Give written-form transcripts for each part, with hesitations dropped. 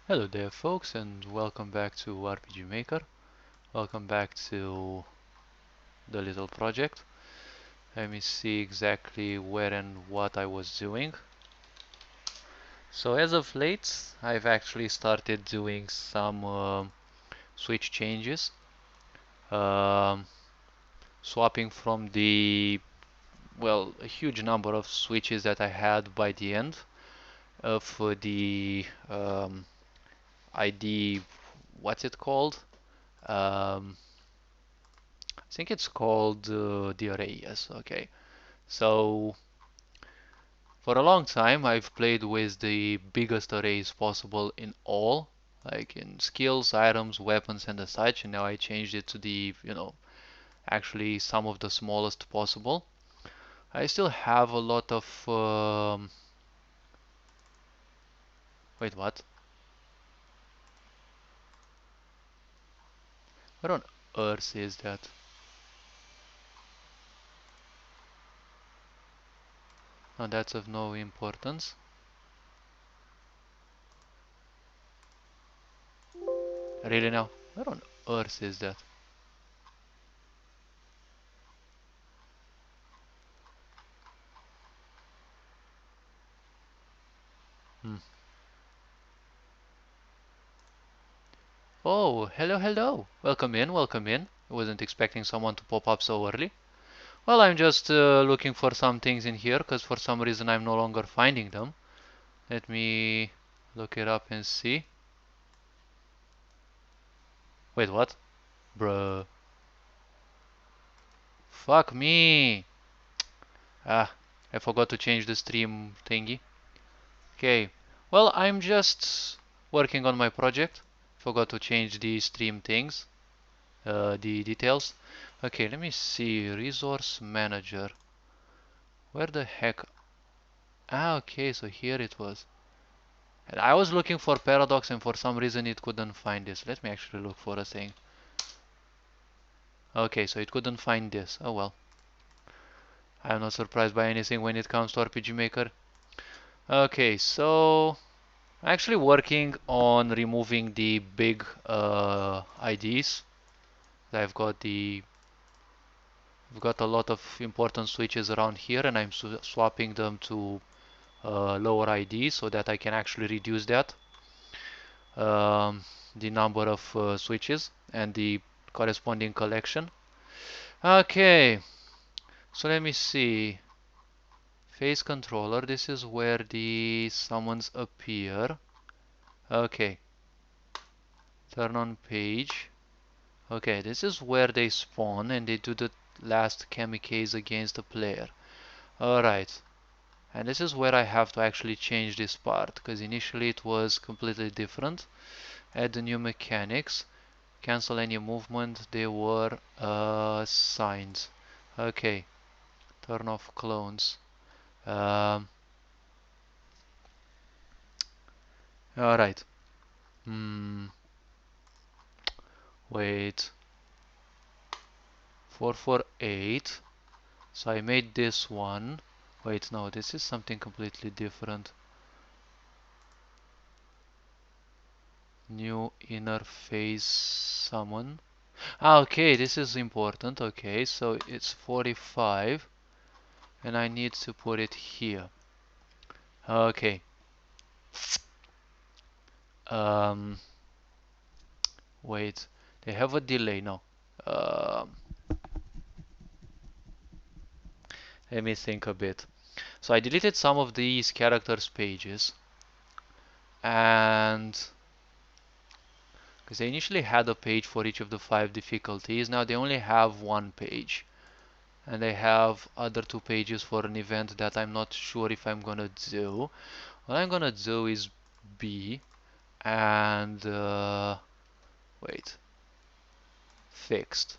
Hello there folks, and welcome back to RPG Maker. Welcome back to the little project. Let me see exactly where and what I was doing. So as of late, I've actually started doing some switch changes. Um, Swapping from a huge number of switches that I had by the end of the ID, what's it called? Um, I think it's called the array, yes, okay. So for a long time I've played with the biggest arrays possible in all, like in skills, items, weapons and the such, and now I changed it to actually some of the smallest possible. I still have a lot of wait, what? What on earth is that? No, that's of no importance. Really now? What on earth is that? Hmm. Oh, hello, hello. Welcome in, welcome in. I wasn't expecting someone to pop up so early. Well, I'm just looking for some things in here because for some reason I'm no longer finding them. Let me look it up and see. Wait, what? Bruh. Fuck me. Ah, I forgot to change the stream thingy. Okay. Well, I'm just working on my project. Forgot to change the stream things, the details. Okay, let me see. Resource manager. Where the heck? Ah, okay, so here it was. And I was looking for paradox and for some reason it couldn't find this. Let me actually look for a thing. Okay, so it couldn't find this. Oh well. I'm not surprised by anything when it comes to RPG Maker. Okay, so I'm actually working on removing the big IDs. I've got a lot of important switches around here, and I'm swapping them to lower IDs so that I can actually reduce that the number of switches and the corresponding collection. Okay, so let me see. Face controller, this is where the summons appear. Okay, turn on page. Okay, this is where they spawn and they do the last kamikaze against the player. Alright, and this is where I have to actually change this part, because initially it was completely different. Add the new mechanics, cancel any movement, they were signs. Okay, turn off clones. Um, alright. Hmm, wait. 448. So I made this one. Wait, no, this is something completely different. New interface summon. Ah, okay, this is important. Okay, so it's 45 and I need to put it here. Okay. Um, wait, they have a delay now. Um, Let me think a bit. So I deleted some of these characters pages and because they initially had a page for each of the 5 difficulties, now they only have one page. And they have other 2 pages for an event that I'm not sure if I'm gonna do. What I'm gonna do is B and wait, fixed.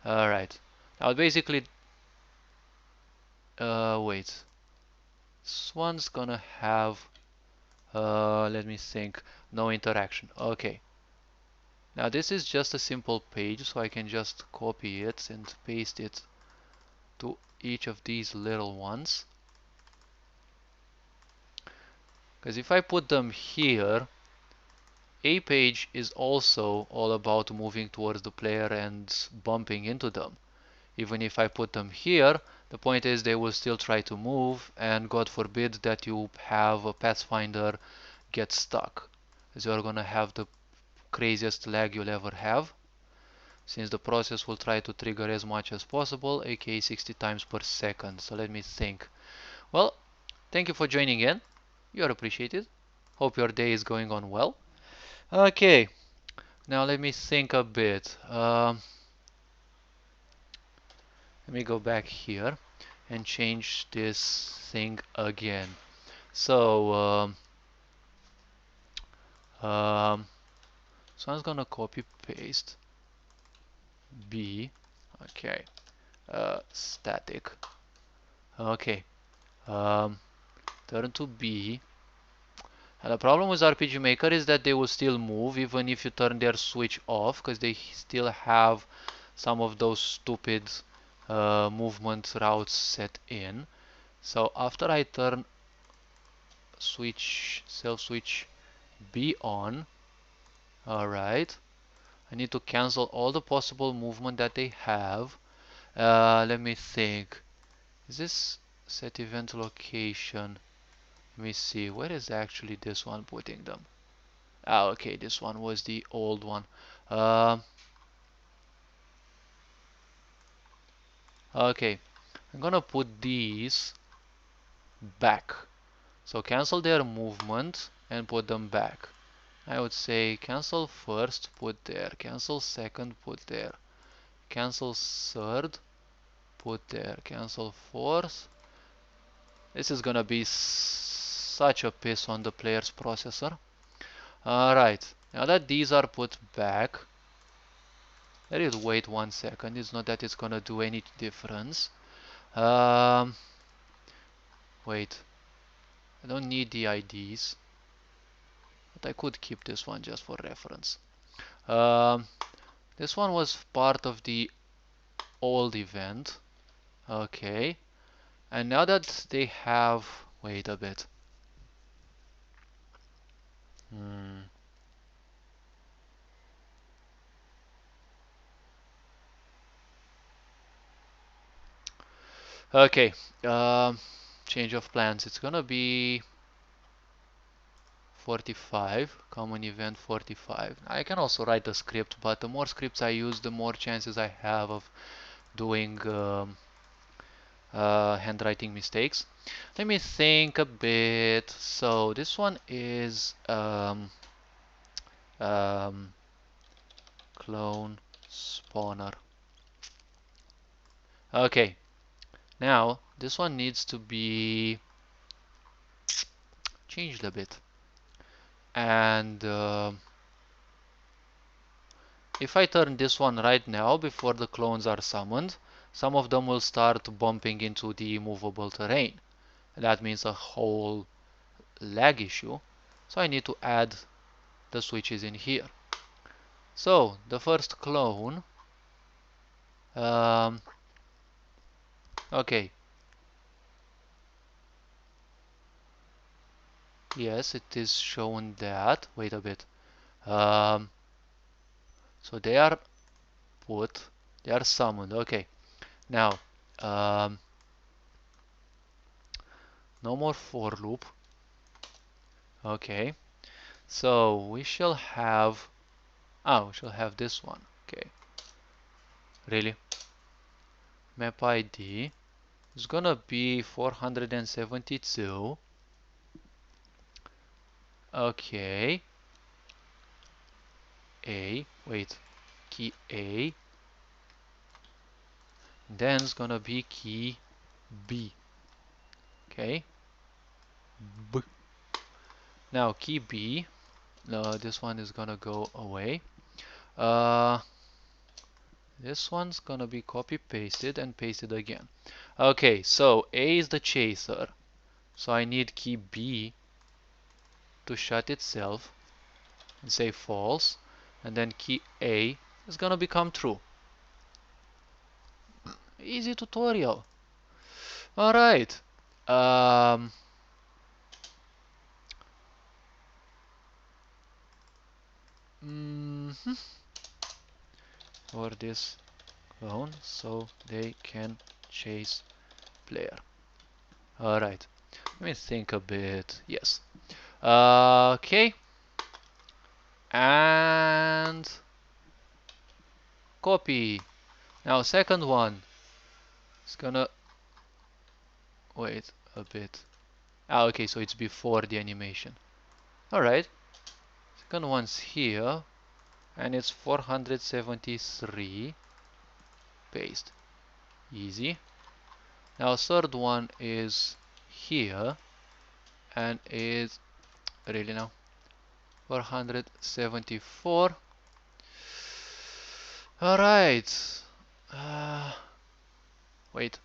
Alright. Now basically, wait. This one's gonna have, let me think, no interaction. Okay. Now this is just a simple page, so I can just copy it and paste it to each of these little ones. Because if I put them here, A page is also all about moving towards the player and bumping into them. Even if I put them here, the point is they will still try to move, and God forbid that you have a Pathfinder get stuck, as you are gonna have the craziest lag you'll ever have, since the process will try to trigger as much as possible, aka 60 times per second. So let me think. Well, thank you for joining in. You are appreciated. Hope your day is going on well. Okay, now let me think a bit. Let me go back here and change this thing again. So, so I'm gonna copy paste B. Okay, static. Okay, um, turn to B. And the problem with RPG Maker is that they will still move even if you turn their switch off, because they still have some of those stupid movement routes set in. So after I turn self switch B on, alright, I need to cancel all the possible movement that they have. Let me think. Is this set event location? Let me see. Where is actually this one putting them? Ah, okay, this one was the old one. Um, okay, I'm gonna put these back. So cancel their movement and put them back. I would say cancel first, put there. Cancel second, put there. Cancel third, put there. Cancel fourth. This is gonna be such a piss on the player's processor. Alright, now that these are put back, let it wait 1 second. It's not that it's gonna do any difference. Um, Wait, I don't need the IDs, but I could keep this one just for reference. Um, this one was part of the old event. Okay, and now that they have, wait a bit. Hmm. Okay, change of plans. It's gonna be 45, common event 45. I can also write a script, but the more scripts I use, the more chances I have of doing handwriting mistakes. Let me think a bit. So this one is um, clone spawner. Okay, now this one needs to be changed a bit. And if I turn this one right now before the clones are summoned, some of them will start bumping into the movable terrain. That means a whole lag issue. So I need to add the switches in here. So the first clone, um, okay, yes, it is shown that. Wait a bit. Um, so they are put, they are summoned. Okay, now no more for loop. Okay, so we shall have. Ah, we shall have this one. Okay, really? Map ID is gonna be 472. Okay, A. Wait, key A. Then it's gonna be key B. Okay. B. Now key B. This one is gonna go away. Uh, this one's gonna be copy pasted and pasted again. Okay, so A is the chaser. So I need key B to shut itself and say false. And then key A is gonna become true. Easy tutorial. Alright. Um, Mhm. For this clone, so they can chase player. Alright, let me think a bit. Yes. Okay. And copy. Now second one. It's gonna wait a bit. Ah, okay, so it's before the animation. Alright. Second one's here. And it's 473. Paste. Easy. Now third one is here. And it's really now 474. Alright. Wait.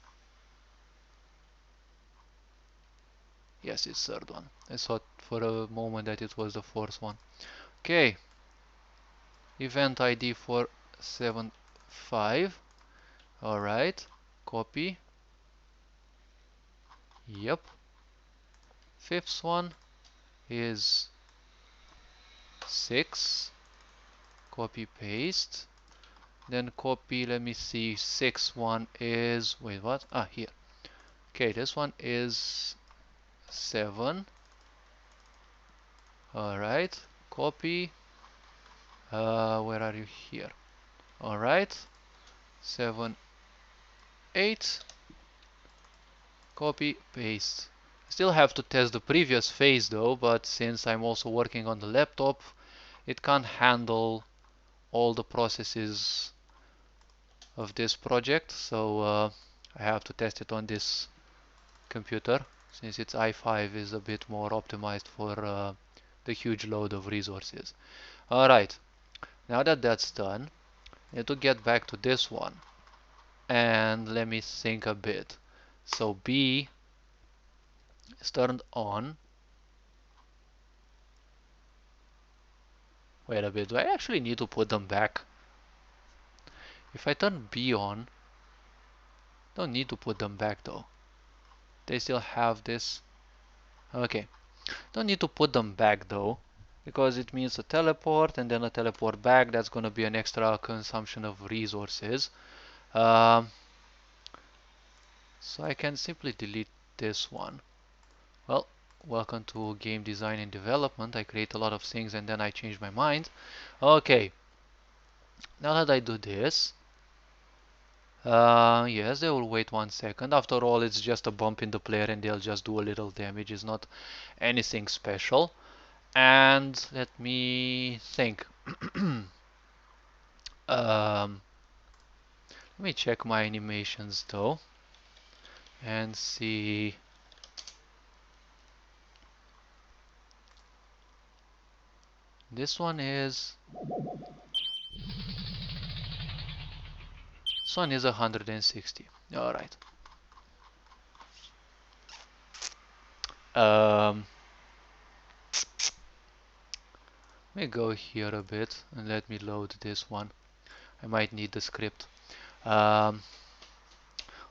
Yes, it's third one. I thought for a moment that it was the fourth one. Okay. Event ID 475. Alright. Copy. Yep. Fifth one is 6. Copy paste. Then copy, let me see. Sixth one is, wait, what? Ah, here. Okay, this one is 7. Alright. Copy. Where are you here? Alright. 7, 8. Copy, paste. Still have to test the previous phase though, but since I'm also working on the laptop, it can't handle all the processes of this project, so I have to test it on this computer, since its i5 is a bit more optimized for the huge load of resources. Alright, now that that's done, I need to get back to this one, and let me think a bit. So B is turned on. Wait a bit, do I actually need to put them back? If I turn B on, don't need to put them back though. They still have this. Okay, don't need to put them back though, because it means a teleport and then a teleport back. That's gonna be an extra consumption of resources. Um, so I can simply delete this one. Well, welcome to game design and development. I create a lot of things and then I change my mind. Okay, now that I do this, yes, they will wait 1 second. After all, it's just a bump in the player and they'll just do a little damage. It's not anything special. And let me think. Let me check my animations though and see. This one is 160. All right. Let me go here a bit and let me load this one. I might need the script. Um,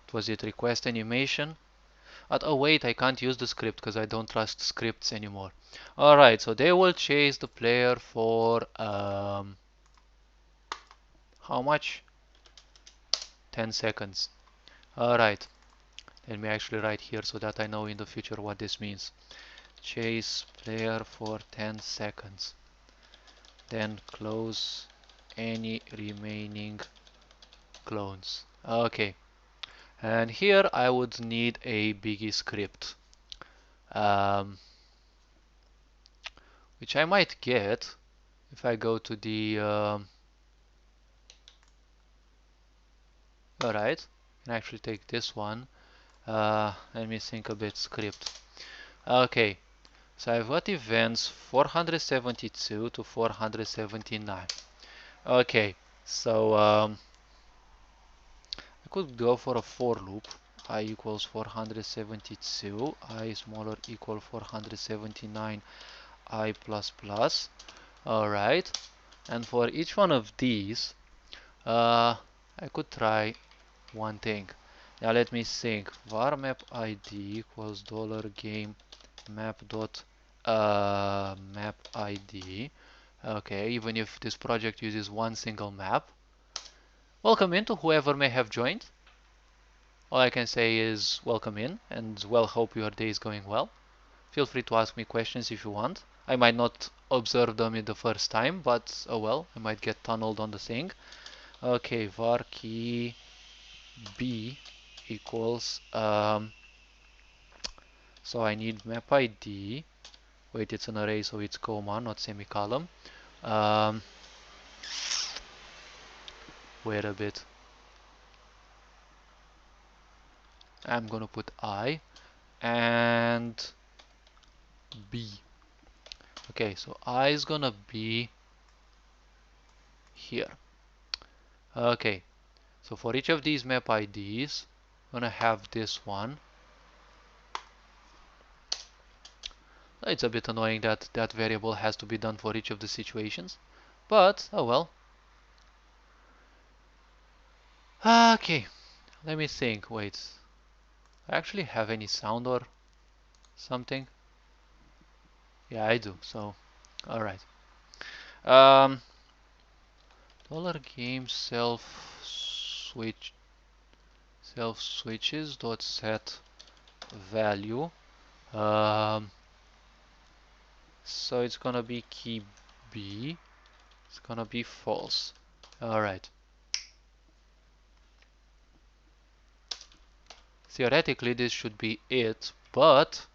what was it? Request animation. Oh wait, I can't use the script because I don't trust scripts anymore. Alright, so they will chase the player for how much? 10 seconds. Alright, let me actually write here so that I know in the future what this means. Chase player for 10 seconds. Then close any remaining clones. Okay, and here I would need a biggie script. Which I might get if I go to the alright, can actually take this one. Let me think a bit. Script. Okay, so I've got events 472 to 479. Okay, so I could go for a for loop. I equals 472, I smaller equal 479, I plus plus. Alright, and for each one of these, I could try one thing. Now let me think. Var map ID equals $game map dot map ID. Okay, even if this project uses one single map. Welcome in to whoever may have joined. All I can say is welcome in and well, hope your day is going well. Feel free to ask me questions if you want. I might not observe them in the first time, but oh well, I might get tunneled on the thing. Okay, var key b equals so I need map ID. Wait, it's an array, so it's comma, not semicolon. Um, wait a bit. I'm gonna put I and B. Okay, so I is gonna be here. Okay, so for each of these map IDs, I'm gonna have this one. It's a bit annoying that that variable has to be done for each of the situations, but oh well. Okay, let me think. Wait, I actually have any sound or something? Yeah, I do. So, all right. Um, dollar game self switches dot set value. Um, so it's gonna be key B. It's gonna be false. All right. Theoretically, this should be it, but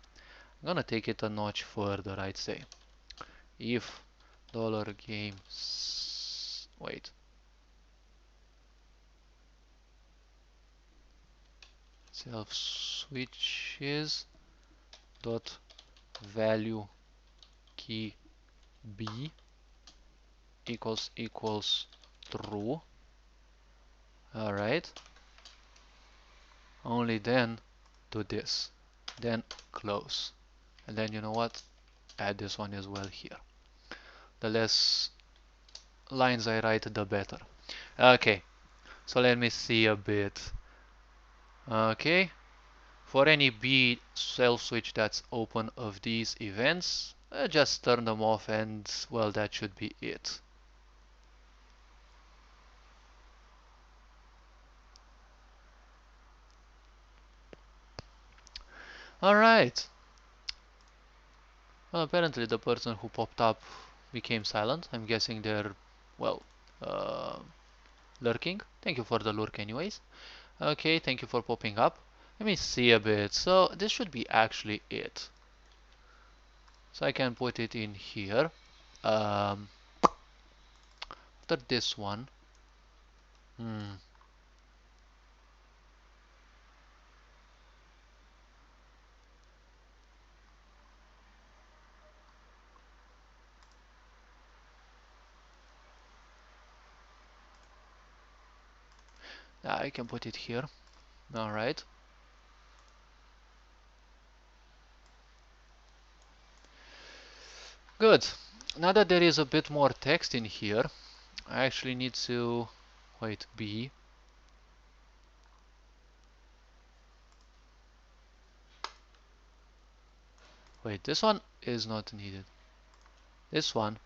I'm gonna take it a notch further. I'd say if dollar game wait self switches dot value key B equals true. All right. Only then do this. Then close. And then you know what? Add this one as well here. The less lines I write, the better. Okay. So let me see a bit. Okay. For any B self switch that's open of these events, just turn them off and well, that should be it. Alright. Well, apparently the person who popped up became silent. I'm guessing they're, well, uh, lurking. Thank you for the lurk anyways. Okay, thank you for popping up. Let me see a bit. So this should be actually it. So I can put it in here. After this one. Hmm. I can put it here. Alright. Good. Now that there is a bit more text in here, I actually need to wait B. Wait, this one is not needed. This one,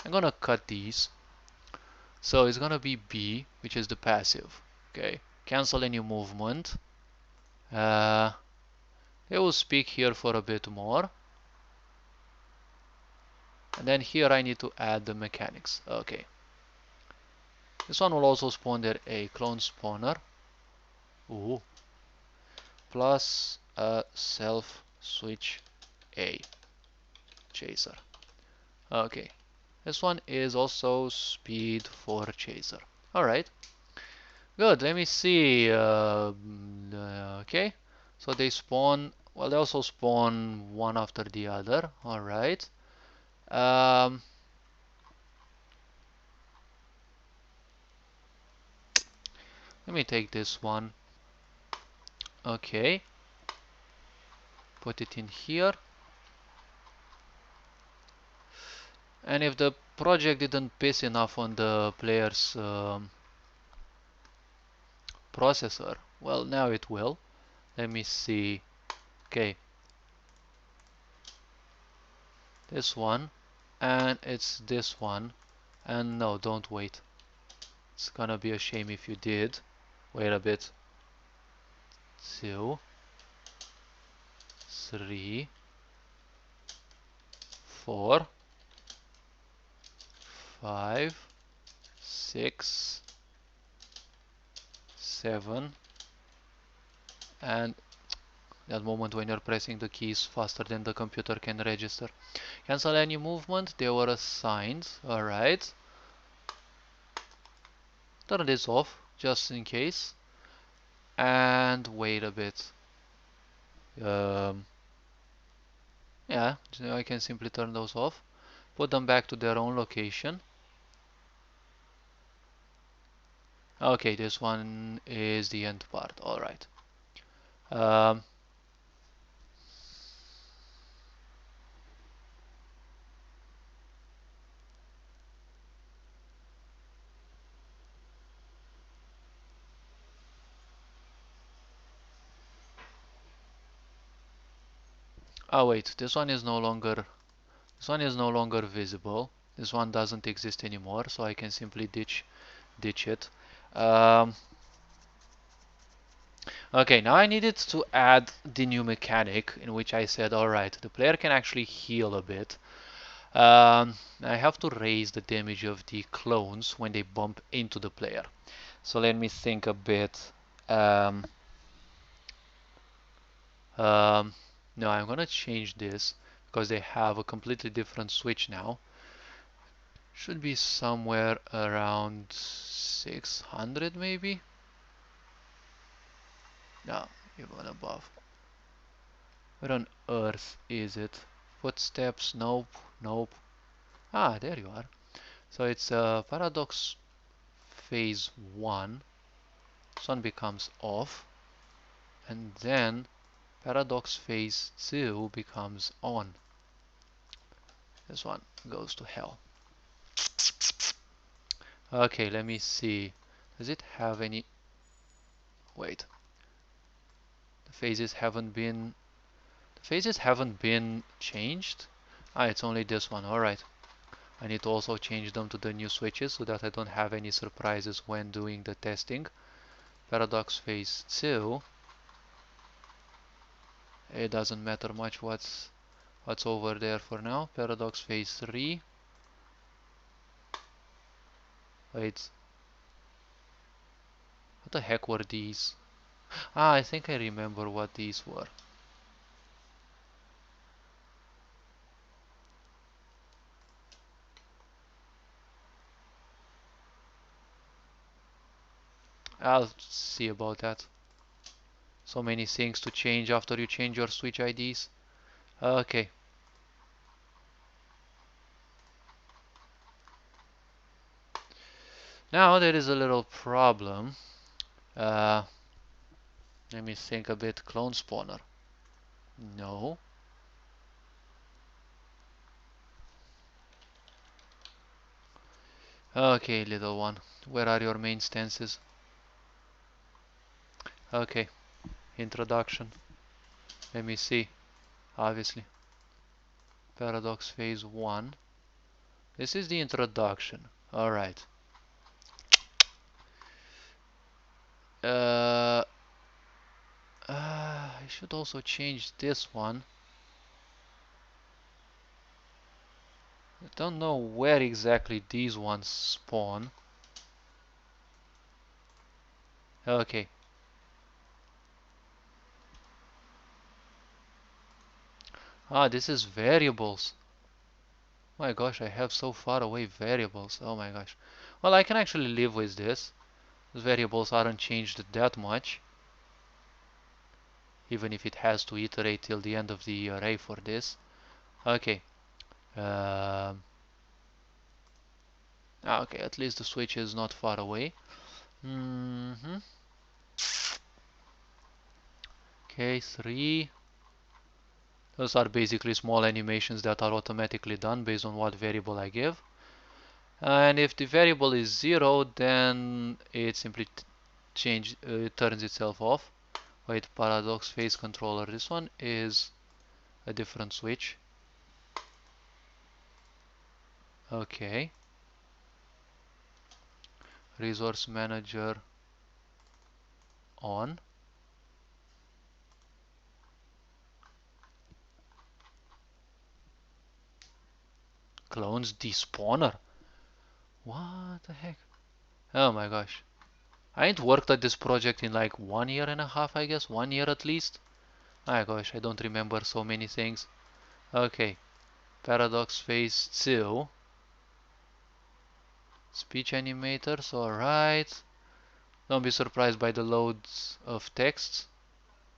I'm gonna cut these. So it's gonna be B, which is the passive. Okay. Cancel any movement. They will speak here for a bit more. And then here I need to add the mechanics. Okay. This one will also spawn there a clone spawner. Ooh. Plus a self switch A chaser. Okay. This one is also speed for chaser. Alright. Good. Let me see. Okay. So they spawn. Well, they also spawn one after the other. Alright. Um, Let me take this one. Okay. Put it in here. And if the project didn't piss enough on the player's processor, well, now it will. Let me see. Okay. This one. and it's this one. And no, don't wait. It's gonna be a shame if you did. Wait a bit. 2, 3, 4, 5, 6, 7, and that moment when you're pressing the keys faster than the computer can register. Cancel any movement, they were assigned. Alright. Turn this off, just in case. And wait a bit. Um, yeah, so I can simply turn those off. Put them back to their own location. Okay, this one is the end part. Alright. Um, oh wait, this one is no longer visible. This one doesn't exist anymore, so I can simply ditch it. Um, okay, now I needed to add the new mechanic in which I said, alright, the player can actually heal a bit. I have to raise the damage of the clones when they bump into the player. So let me think a bit. Um, um, no, I'm gonna change this because they have a completely different switch now. Should be somewhere around 600 maybe? No, even above. Where on earth is it? Footsteps? Nope, nope. Ah, there you are. So it's paradox phase 1. Sun becomes off. And then paradox phase 2 becomes on. This one goes to hell. Okay, let me see. Does it have any... Wait. The phases haven't been changed? Ah, it's only this one. Alright. I need to also change them to the new switches so that I don't have any surprises when doing the testing. Paradox phase 2. It doesn't matter much what's over there for now. Paradox phase 3. Wait. What the heck were these? Ah, I think I remember what these were. I'll see about that. So many things to change after you change your switch IDs. Okay. Now there is a little problem. Uh, Let me think a bit. Clone spawner. No. Okay, little one. Where are your main stances? Okay. Introduction. Let me see. Obviously. Paradox phase 1. This is the introduction. Alright. I should also change this one. I don't know where exactly these ones spawn. Okay. Ah, this is variables. My gosh, I have so far away variables. Oh my gosh. Well, I can actually live with this. These variables aren't changed that much. Even if it has to iterate till the end of the array for this. Okay. Okay, at least the switch is not far away. Okay, 3. Those are basically small animations that are automatically done based on what variable I give. And if the variable is 0, then it simply it turns itself off. Wait, paradox phase controller. This one is a different switch. Okay. Resource manager on. Clones despawner. What the heck? Oh my gosh. I ain't worked at this project in like 1 year and a half, I guess. 1 year at least. My gosh, I don't remember so many things. Okay. Paradox phase 2. Speech animators, alright. Don't be surprised by the loads of texts.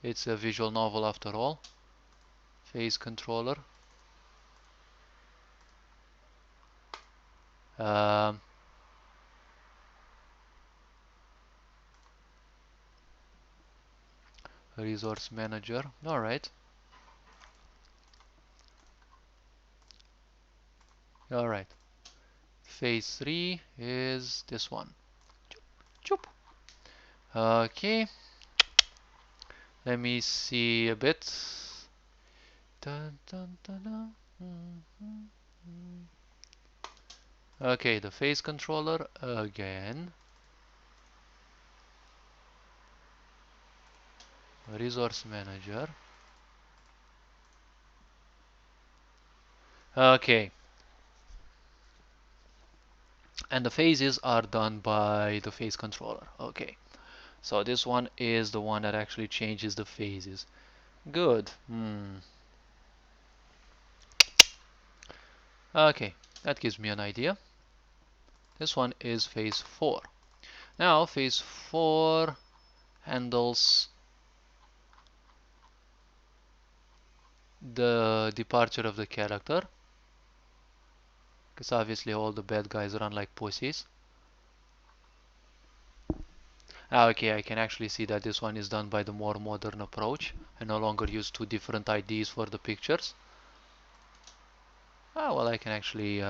It's a visual novel after all. Phase controller. Um, Resource manager. Alright. Alright. Phase 3 is this one. Choop. Okay. Let me see a bit. Dun, dun, dun, dun. Okay, the phase controller again. Resource manager. Okay. And the phases are done by the phase controller. Okay. So this one is the one that actually changes the phases. Good. Okay, that gives me an idea. This one is phase 4. Now, phase 4 handles the departure of the character, because obviously all the bad guys run like pussies. Okay, I can actually see that this one is done by the more modern approach. I no longer use two different IDs for the pictures. Ah, well, I can actually...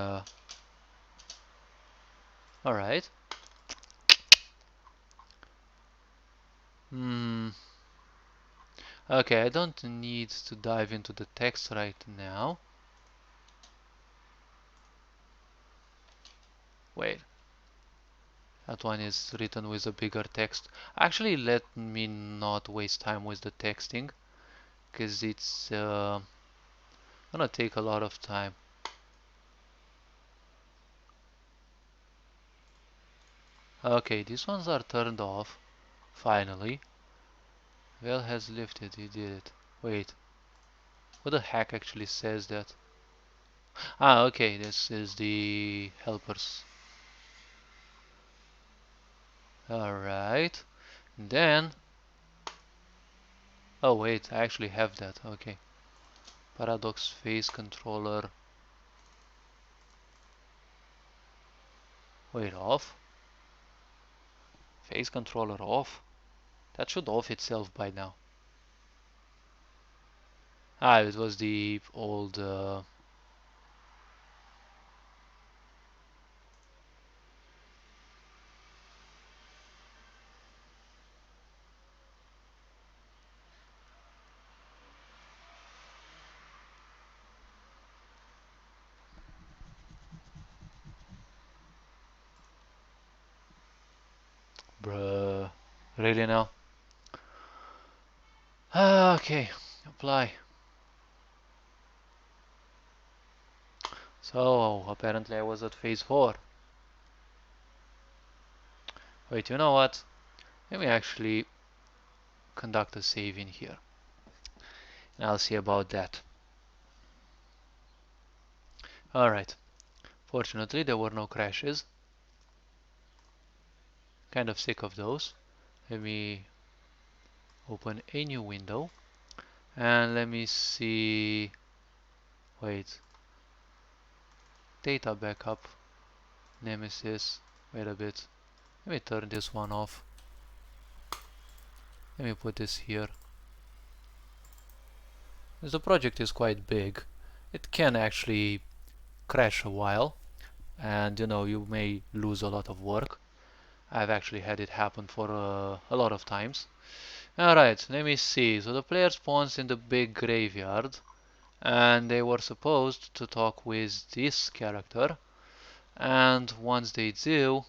Alright. Okay, I don't need to dive into the text right now. Wait. That one is written with a bigger text. Actually, let me not waste time with the texting, because it's gonna take a lot of time. Okay, these ones are turned off. Finally. Well has lifted, he did it. Wait, what the heck actually says that? Ah, okay, this is the helpers. Alright. Then... Oh wait, I actually have that. Okay. Paradox phase controller. Wait, off? Phase controller off? That should off itself by now. Ah, it was the old... Bruh. Really now? Ah, okay. Apply. So, apparently I was at phase 4. Wait, you know what? Let me actually conduct a save in here. And I'll see about that. Alright. Fortunately, there were no crashes. Kind of sick of those. Let me open a new window. And let me see... Wait. Data backup. Nemesis. Wait a bit. Let me turn this one off. Let me put this here. As the project is quite big, it can actually crash a while. And you know, you may lose a lot of work. I've actually had it happen for a lot of times. Alright, let me see. So the player spawns in the big graveyard, and they were supposed to talk with this character. And once they do,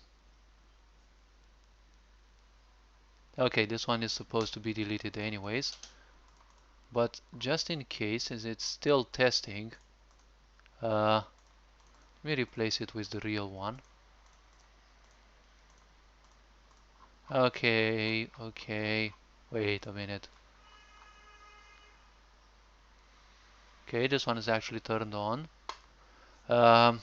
okay, this one is supposed to be deleted anyways, but just in case, as it's still testing, let me replace it with the real one. Okay, okay, wait a minute. Okay, this one is actually turned on. Um,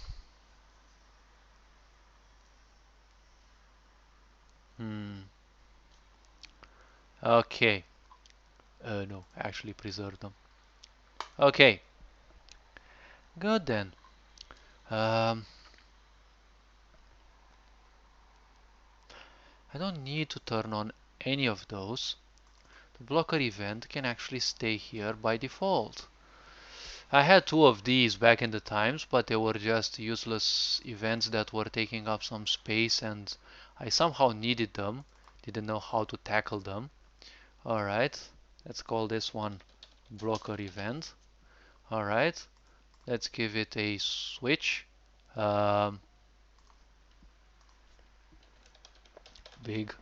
hmm, okay. No, actually preserve them. Okay, good then. Um, I don't need to turn on any of those. The blocker event can actually stay here by default. I had two of these back in the times, but they were just useless events that were taking up some space and I somehow needed them. Didn't know how to tackle them. Alright, let's call this one blocker event. Alright, let's give it a switch. Um, big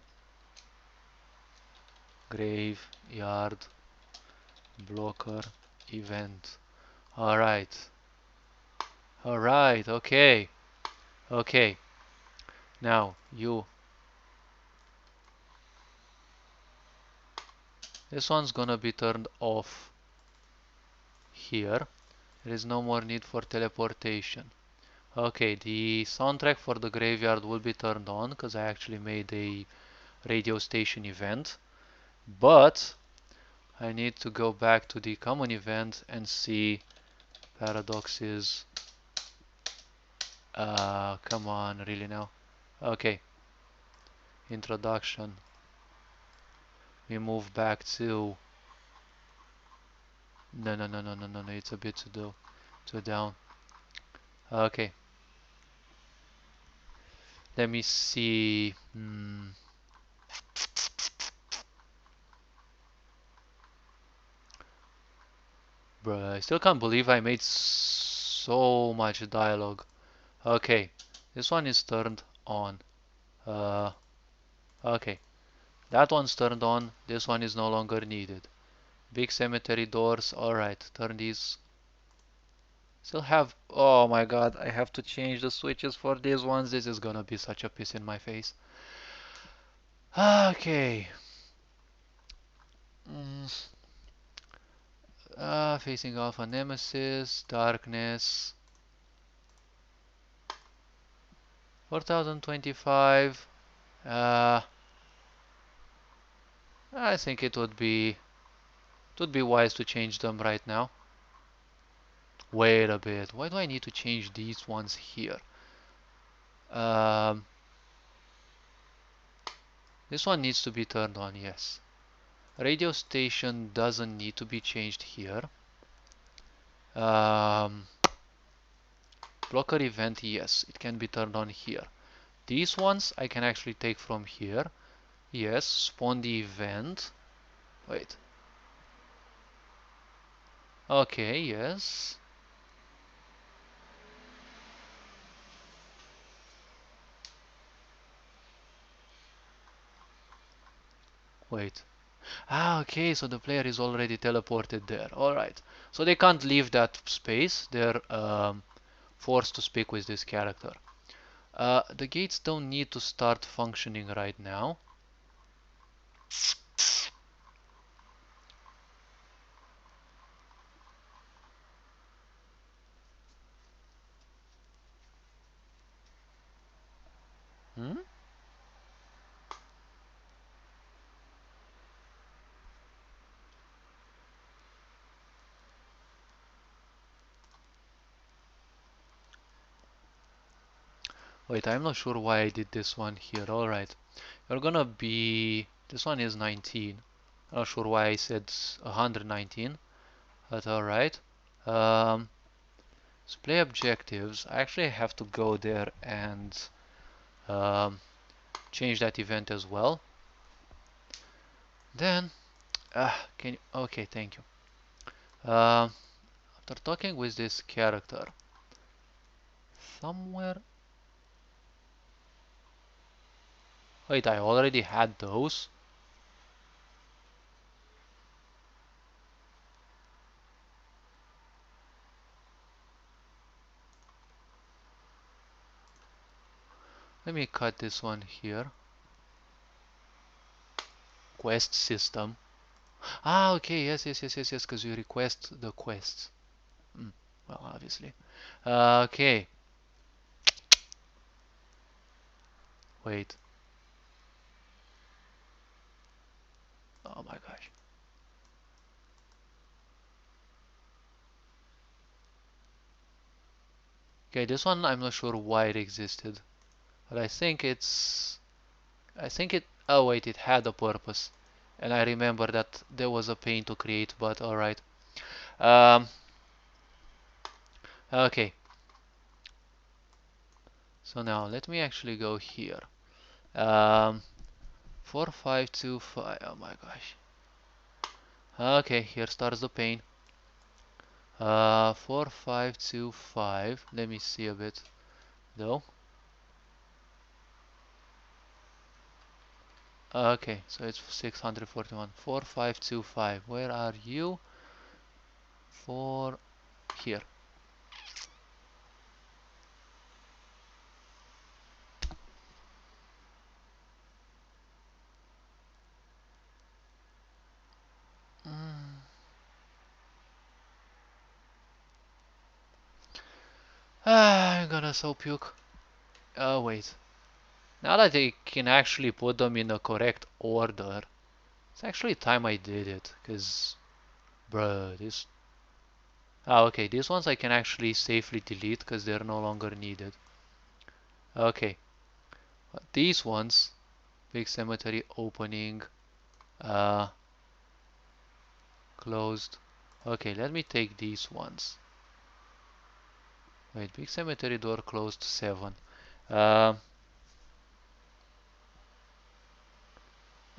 graveyard blocker event. Alright, alright, okay, okay. Now you, this one's gonna be turned off here. There is no more need for teleportation. Okay, the soundtrack for the graveyard will be turned on because I actually made a radio station event. But I need to go back to the common event and see paradoxes. Come on, really now? Okay, introduction. We move back to. No, no, no, no, no, no, no. It's a bit too down. Okay, let me see. Bruh, I still can't believe I made so much dialogue. Okay, this one is turned on. Uh, okay, that one's turned on. This one is no longer needed. Big cemetery doors. Alright, turn these. Still have. Oh my god, I have to change the switches for these ones. This is gonna be such a piss in my face. Okay. Mm, facing off a Nemesis. Darkness. 4025. I think it would be wise to change them right now. Wait a bit. Why do I need to change these ones here? Um, this one needs to be turned on, yes. Radio station doesn't need to be changed here. Um, blocker event, yes, it can be turned on here. These ones I can actually take from here. Yes, spawn the event. Wait. Okay, yes. Wait. Okay, so the player is already teleported there. Alright. So they can't leave that space. They're forced to speak with this character. The gates don't need to start functioning right now. Hmm? Wait, I'm not sure why I did this one here. Alright. You're gonna be... This one is 19. I'm not sure why I said 119. But alright. Um, Display objectives. I actually have to go there and um, change that event as well. Then, can you... Okay, thank you. After talking with this character, somewhere... Wait, I already had those? Let me cut this one here. Quest system. Ah, okay, yes, because you request the quests. Well, obviously. Okay, wait. Oh my gosh. Okay, this one I'm not sure why it existed. But I think it, oh wait, it had a purpose. And I remember that there was a pain to create, but alright. Um, okay, so now let me actually go here. Um, 4525, oh my gosh. Okay, here starts the pain. 4525, let me see a bit though. Okay, so it's 641. 4525. Where are you? For here. I'm gonna so puke. Oh wait. Now that I can actually put them in the correct order, it's actually time I did it. Cause, bruh, this. Ah, okay. These ones I can actually safely delete because they're no longer needed. Okay. But these ones, big cemetery opening, uh, closed. Okay, let me take these ones. Wait, big cemetery door closed 7.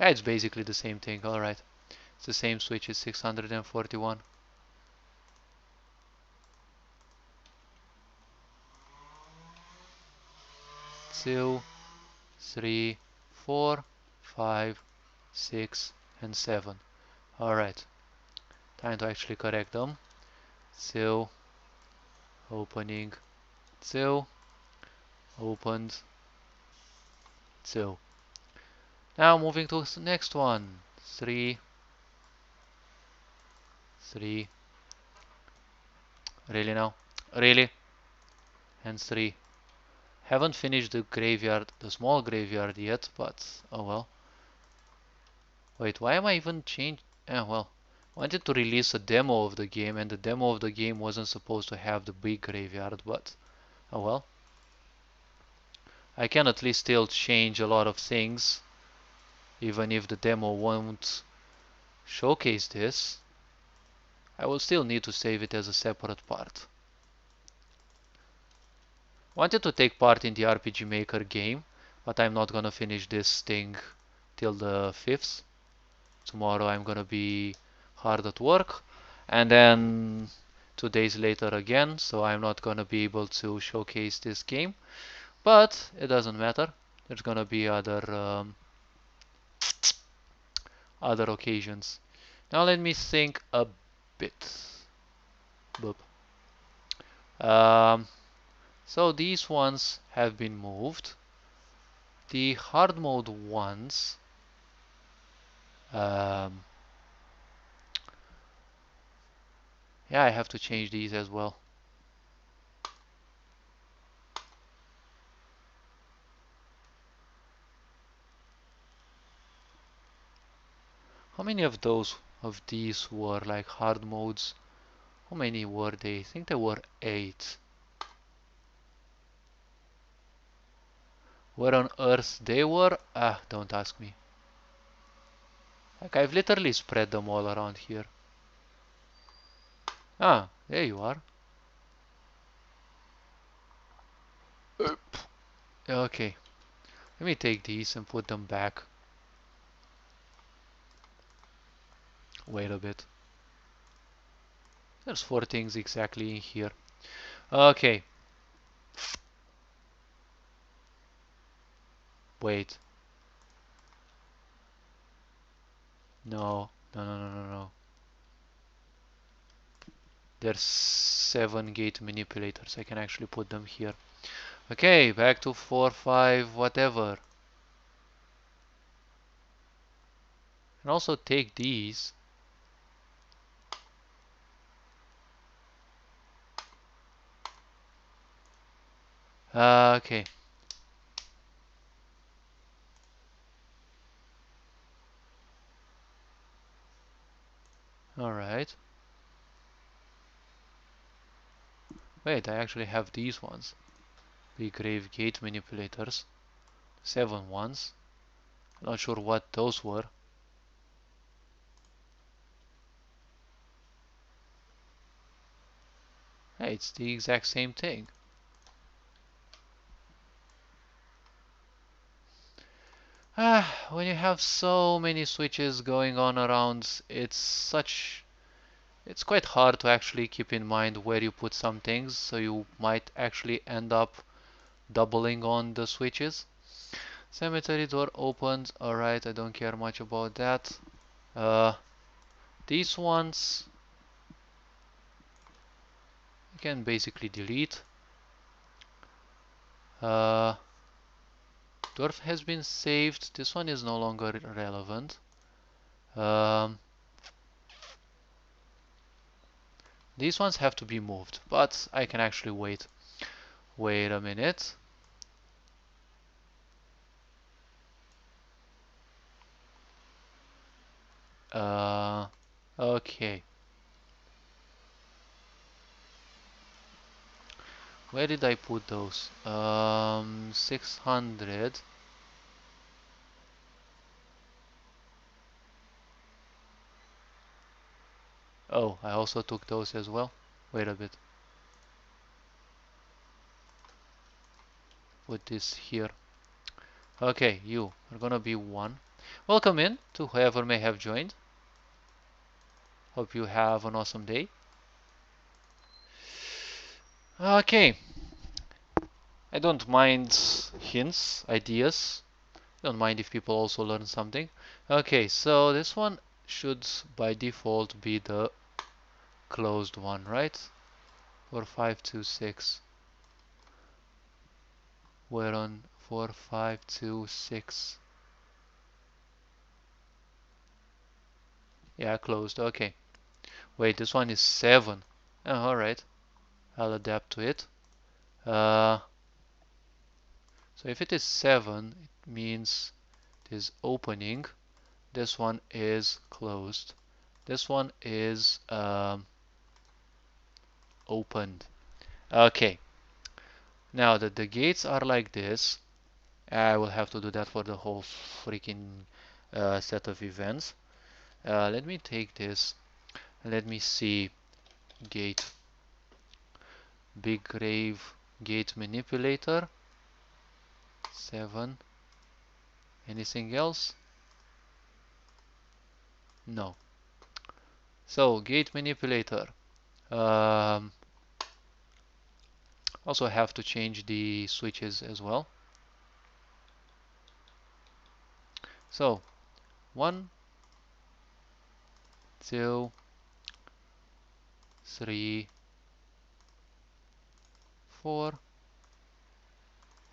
Yeah, it's basically the same thing. Alright. It's the same switch. It's 641. 2, 3, 4, 5, 6, and 7. Alright. Time to actually correct them. 2, opening, 2, opened, 2. Now moving to the next one. 3, 3. Really now? Really? And 3. Haven't finished the graveyard, the small graveyard yet, but oh well. Wait, why am I even changed? Well, I wanted to release a demo of the game, and the demo of the game wasn't supposed to have the big graveyard, but oh well. I can at least still change a lot of things, even if the demo won't showcase this. I will still need to save it as a separate part. Wanted to take part in the RPG Maker game, but I'm not gonna finish this thing till the 5th. Tomorrow I'm gonna be hard at work, and then 2 days later again, so I'm not gonna be able to showcase this game, but it doesn't matter. There's gonna be other occasions. Now let me think a bit. Boop. Um, so these ones have been moved. The hard mode ones, um, yeah, I have to change these as well. How many of these were like hard modes? How many were they? I think there were 8. Where on earth they were? Ah, don't ask me. Like I've literally spread them all around here. Ah, there you are. Okay, let me take these and put them back. Wait a bit. There's 4 things exactly in here. Okay. Wait. No, no, no, no, no, no. There's 7 gate manipulators. I can actually put them here. Okay, back to 4, 5, whatever. And also take these. Okay. Alright. Wait, I actually have these ones. The grave gate manipulators. 7 ones. Not sure what those were. Hey, it's the exact same thing. When you have so many switches going on around, it's quite hard to actually keep in mind where you put some things, so you might actually end up doubling on the switches. Cemetery door opened. Alright, I don't care much about that. Uh, these ones you can basically delete. Uh, Dwarf has been saved. This one is no longer relevant. Um, these ones have to be moved, but I can actually wait. Wait a minute. Uh, okay. Where did I put those? 600. Oh, I also took those as well. Wait a bit. Put this here. Okay, you are gonna be 1. Welcome in to whoever may have joined. Hope you have an awesome day. Okay, I don't mind hints, ideas. Don't mind if people also learn something. Okay, so this one should by default be the closed one, right? 4526. We're on 4526. Yeah, closed. Okay. Wait, this one is 7. Oh, alright. I'll adapt to it. So if it is 7, it means it is opening. This one is closed. This one is opened. Okay. Now that the gates are like this, I will have to do that for the whole freaking set of events. Let me take this. Let me see. Gate. Big grave gate manipulator. 7. Anything else? No. So, gate manipulator. Um, also have to change the switches as well. So, 1, 2, 3, 4,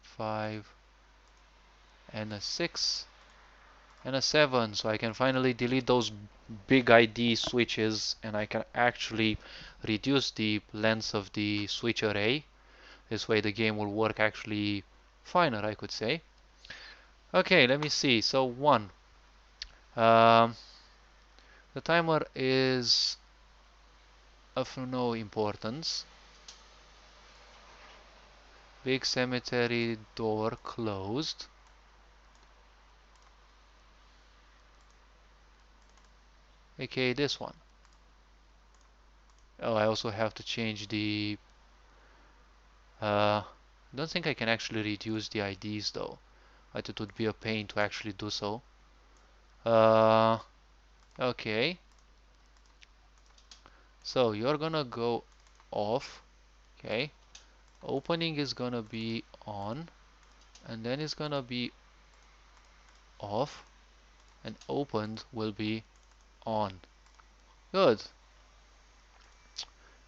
5, and a 6, and a 7. So I can finally delete those big ID switches and I can actually reduce the length of the switch array. This way the game will work actually finer, I could say. Okay, let me see. So 1. Um, the timer is of no importance. Big cemetery door closed. Okay, this one. Oh, I also have to change the... don't think I can actually reduce the IDs though. But it would be a pain to actually do so. Uh, okay. So you're gonna go off. Okay. Opening is gonna be on. And then it's gonna be off. And opened will be on. Good.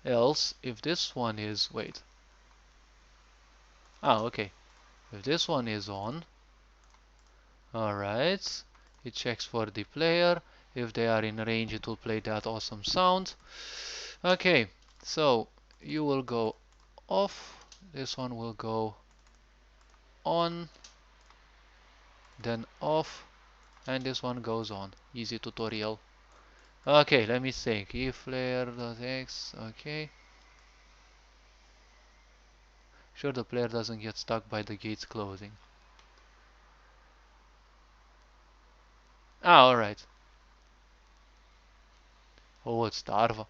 Else, if this one is, wait. Ah, okay. If this one is on, alright, it checks for the player. If they are in range, it will play that awesome sound. Okay, so you will go off, this one will go on, then off, and this one goes on. Easy tutorial. Okay, let me think. If player does X, okay. Sure the player doesn't get stuck by the gates closing. Ah, alright. Oh, it's Darva.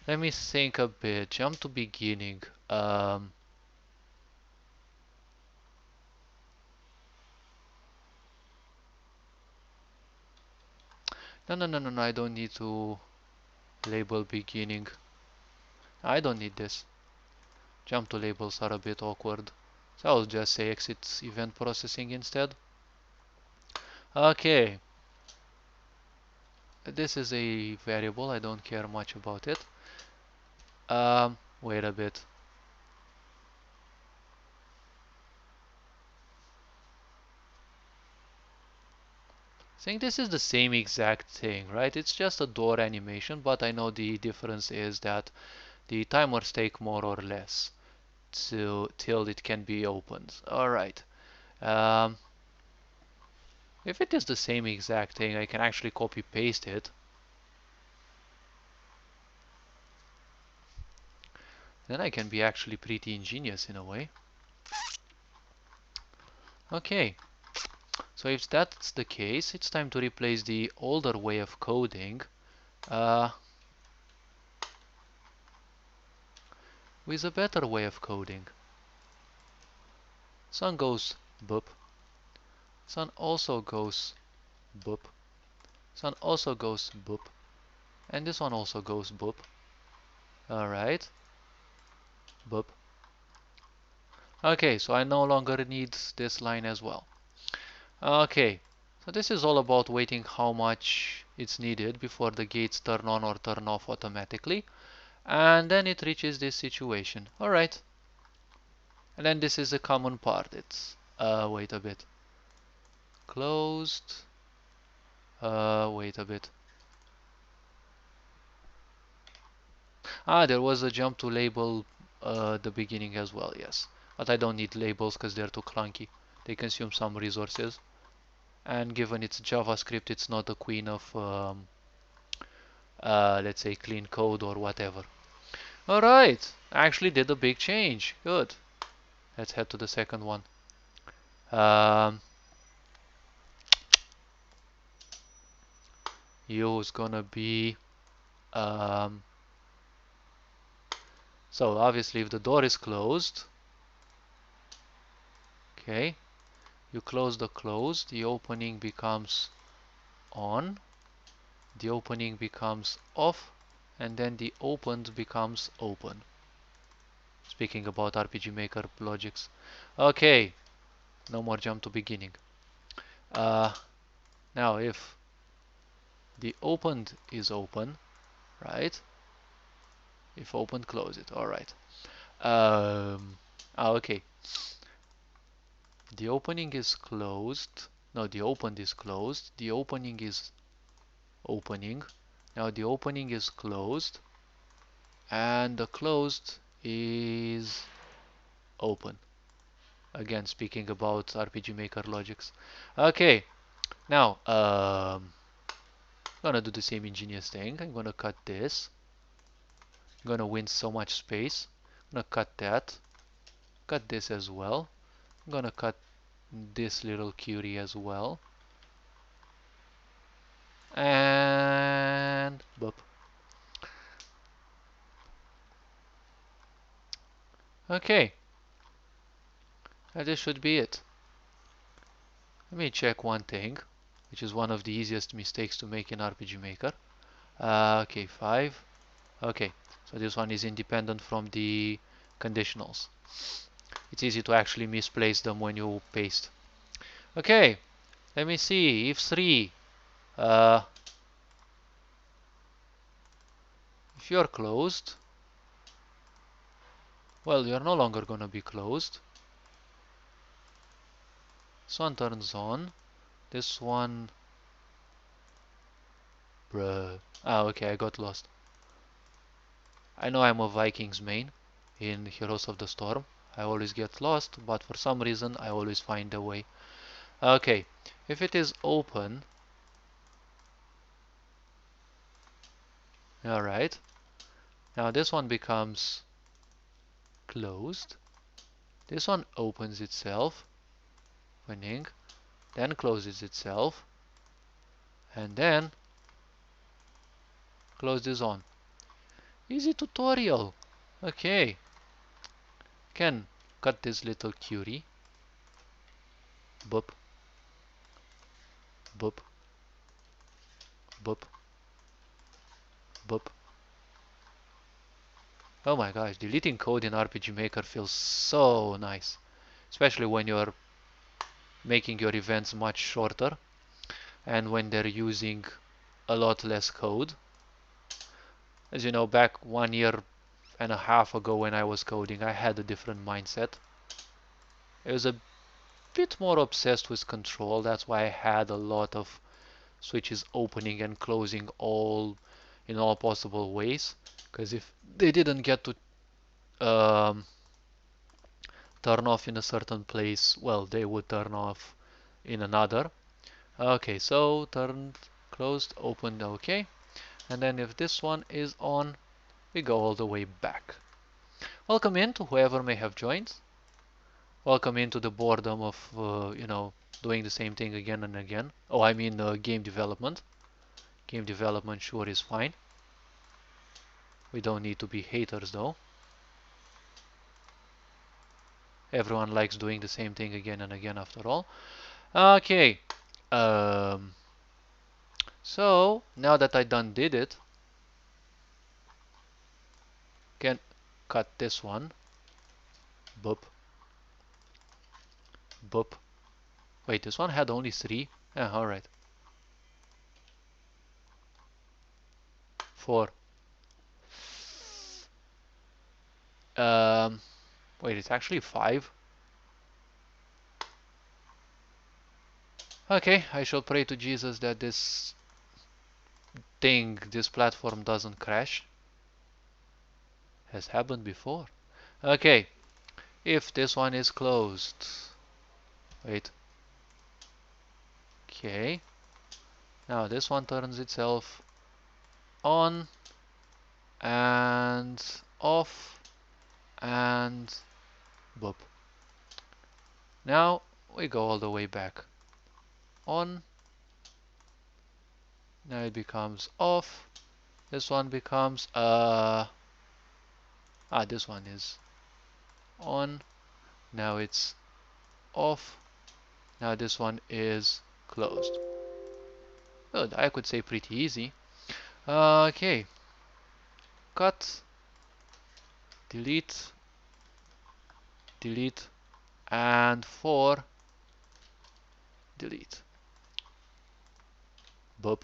Let me think a bit. Jump to beginning. No, I don't need to label beginning. I don't need this. Jump to labels are a bit awkward. So I'll just say exit event processing instead. Okay. This is a variable. I don't care much about it. Wait a bit. I think this is the same exact thing, right? It's just a door animation, but I know the difference is that the timers take more or less till it can be opened. Alright. Um, if it is the same exact thing, I can actually copy paste it. Then I can be actually pretty ingenious in a way. Okay, so if that's the case, it's time to replace the older way of coding with a better way of coding. Sun goes boop. Sun also goes boop. Sun also goes boop. And this one also goes boop. Alright. Boop. Okay, so I no longer need this line as well. Okay, so this is all about waiting how much it's needed before the gates turn on or turn off automatically. And then it reaches this situation. Alright. And then this is a common part. It's, wait a bit. Closed. Wait a bit. Ah, there was a jump to label the beginning as well, yes. But I don't need labels because they're too clunky. They consume some resources. And given it's JavaScript, it's not the queen of, let's say, clean code or whatever. Alright, I actually did a big change. Good. Let's head to the second one. U is gonna be so obviously if the door is closed, okay, you close the close, the opening becomes on, the opening becomes off, and then the opened becomes open. Speaking about RPG Maker logics. Okay, no more jump to beginning. Now if the opened is open, right? If opened, close it. Alright. Okay. The opening is closed. No, the opened is closed. The opening is opening. Now the opening is closed. And the closed is open. Again, speaking about RPG Maker logics. Okay. Now, I'm gonna do the same ingenious thing. I'm gonna cut this. I'm gonna win so much space. I'm gonna cut that. Cut this as well. I'm gonna cut this little cutie as well. And boop. Okay, this should be it. Let me check one thing, which is one of the easiest mistakes to make in RPG Maker. Okay, 5. Okay, so this one is independent from the conditionals. It's easy to actually misplace them when you paste. Okay, let me see. If 3. Uh, if you're closed, well, you're no longer gonna be closed. This one turns on. This one, bruh. Ah, okay, I got lost. I know I'm a Vikings main in Heroes of the Storm. I always get lost, but for some reason I always find a way. Okay, if it is open, alright. Now this one becomes closed. This one opens itself, opening, then closes itself, and then closes on. Easy tutorial. Okay, can cut this little cutie. Boop, boop, boop, boop. Oh my gosh, deleting code in RPG Maker feels so nice, especially when you're making your events much shorter and when they're using a lot less code. As you know, back 1 year and a half ago when I was coding, I had a different mindset. I was a bit more obsessed with control. That's why I had a lot of switches opening and closing all in all possible ways. Because if they didn't get to turn off in a certain place, well, they would turn off in another. Okay, so turned, closed, opened, okay. And then if this one is on, we go all the way back. Welcome in to whoever may have joined. Welcome into the boredom of, doing the same thing again and again. Oh, I mean game development. Game development sure is fine. We don't need to be haters though. Everyone likes doing the same thing again and again after all. Okay. Um, so, now that I done did it, can cut this one. Boop. Boop. Wait, this one had only 3? Yeah, alright. 4. Um, Wait, it's actually 5. Okay, I shall pray to Jesus that this platform doesn't crash. Has happened before. Okay, if this one is closed. Wait. Okay. Now this one turns itself on and off and boop. Now we go all the way back. On. Now it becomes off. This one becomes this one is on. Now it's off. Now this one is closed. Good, I could say pretty easy. Okay. Cut. Delete. Delete. And 4. Delete. Boop.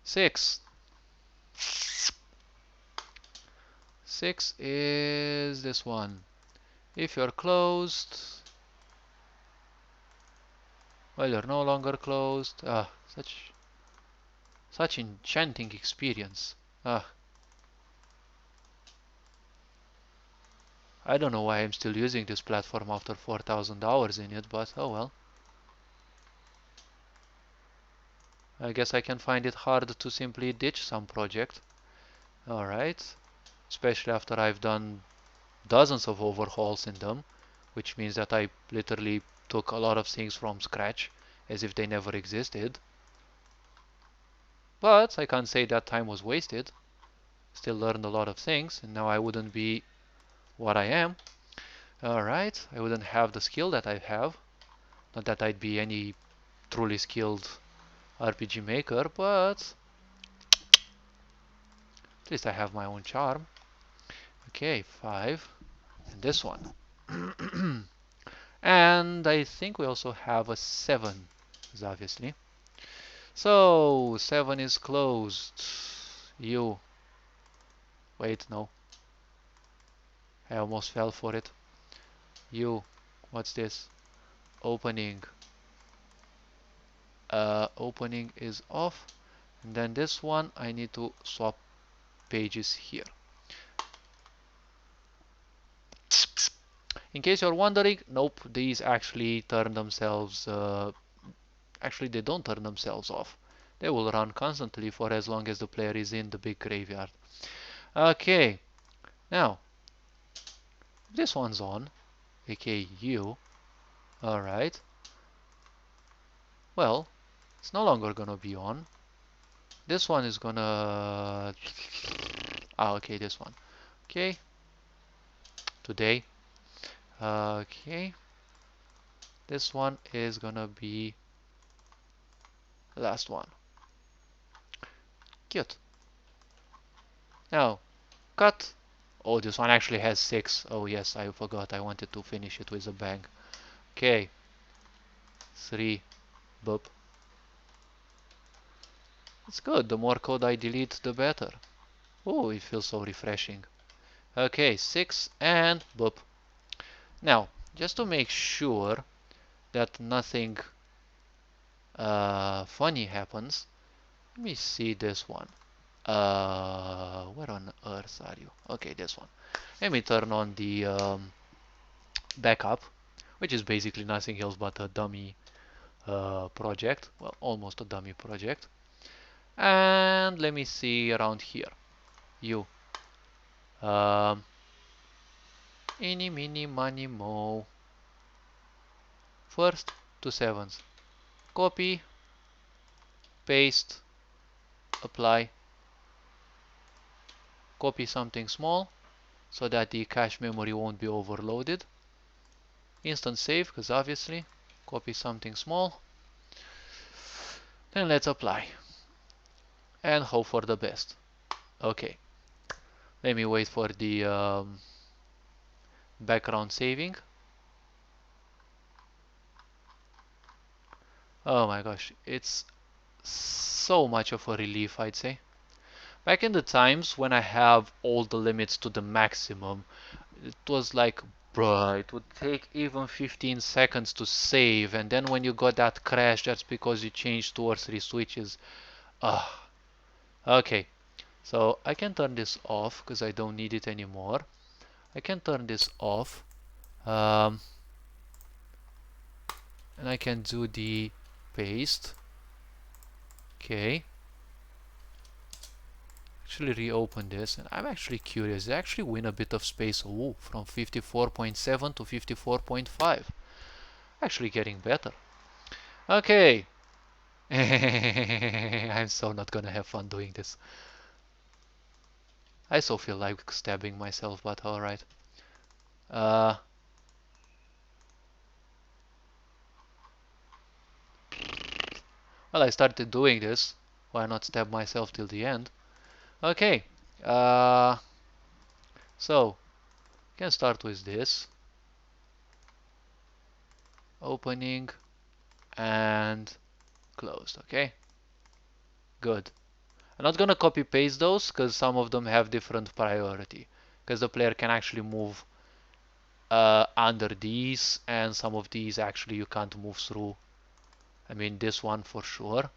6. 6 is this one. If you're closed, well, you're no longer closed. Ah, such enchanting experience. Ah, I don't know why I'm still using this platform after 4,000 hours in it, but oh well. I guess I can find it hard to simply ditch some project. Alright. Especially after I've done dozens of overhauls in them, which means that I literally took a lot of things from scratch as if they never existed. But I can't say that time was wasted. Still learned a lot of things, and now I wouldn't be what I am. Alright, I wouldn't have the skill that I have. Not that I'd be any truly skilled RPG maker, but at least I have my own charm. Okay, 5. And this one. And I think we also have a 7, obviously. So 7 is closed. You. Wait, no. I almost fell for it. You. What's this? Opening. Opening is off. And then this one, I need to swap pages here. In case you're wondering, nope, these actually turn themselves, actually they don't turn themselves off. They will run constantly for as long as the player is in the big graveyard. Okay, now, this one's on, aka you, alright. Well, it's no longer gonna be on. This one is gonna, okay, this one. Okay, today. Okay, this one is gonna be the last one. Cute. Now, cut. Oh, this one actually has 6. Oh yes, I forgot. I wanted to finish it with a bang. Okay. 3. Boop. It's good. The more code I delete, the better. Oh, it feels so refreshing. Okay, 6 and boop. Now, just to make sure that nothing funny happens, let me see this one. Where on earth are you? Okay, this one. Let me turn on the backup, which is basically nothing else but a dummy project. Well, almost a dummy project. And let me see around here. You. Um, Eeny, meeny, miny, mo. First, 2 sevens. Copy, paste, apply. Copy something small so that the cache memory won't be overloaded. Instant save, because obviously, copy something small. Then let's apply. And hope for the best. Okay. Let me wait for the background saving. Oh my gosh, it's so much of a relief, I'd say. Back in the times when I have all the limits to the maximum, it was like, bruh, it would take even 15 seconds to save, and then when you got that crash, that's because you changed 2 or 3 switches. Ah, okay. So I can turn this off because I don't need it anymore. I can turn this off, um, and I can do the paste. Okay. Actually reopen this, and I'm actually curious. They actually win a bit of space. Ooh, from 54.7 to 54.5. Actually getting better. Okay. I'm so not gonna have fun doing this. I so feel like stabbing myself, but alright. Uh, well, I started doing this. Why not stab myself till the end? Okay. Uh, so, can start with this. Opening and closed. Okay. Good. I'm not gonna copy paste those because some of them have different priority. Because the player can actually move under these, and some of these actually you can't move through. I mean, this one for sure.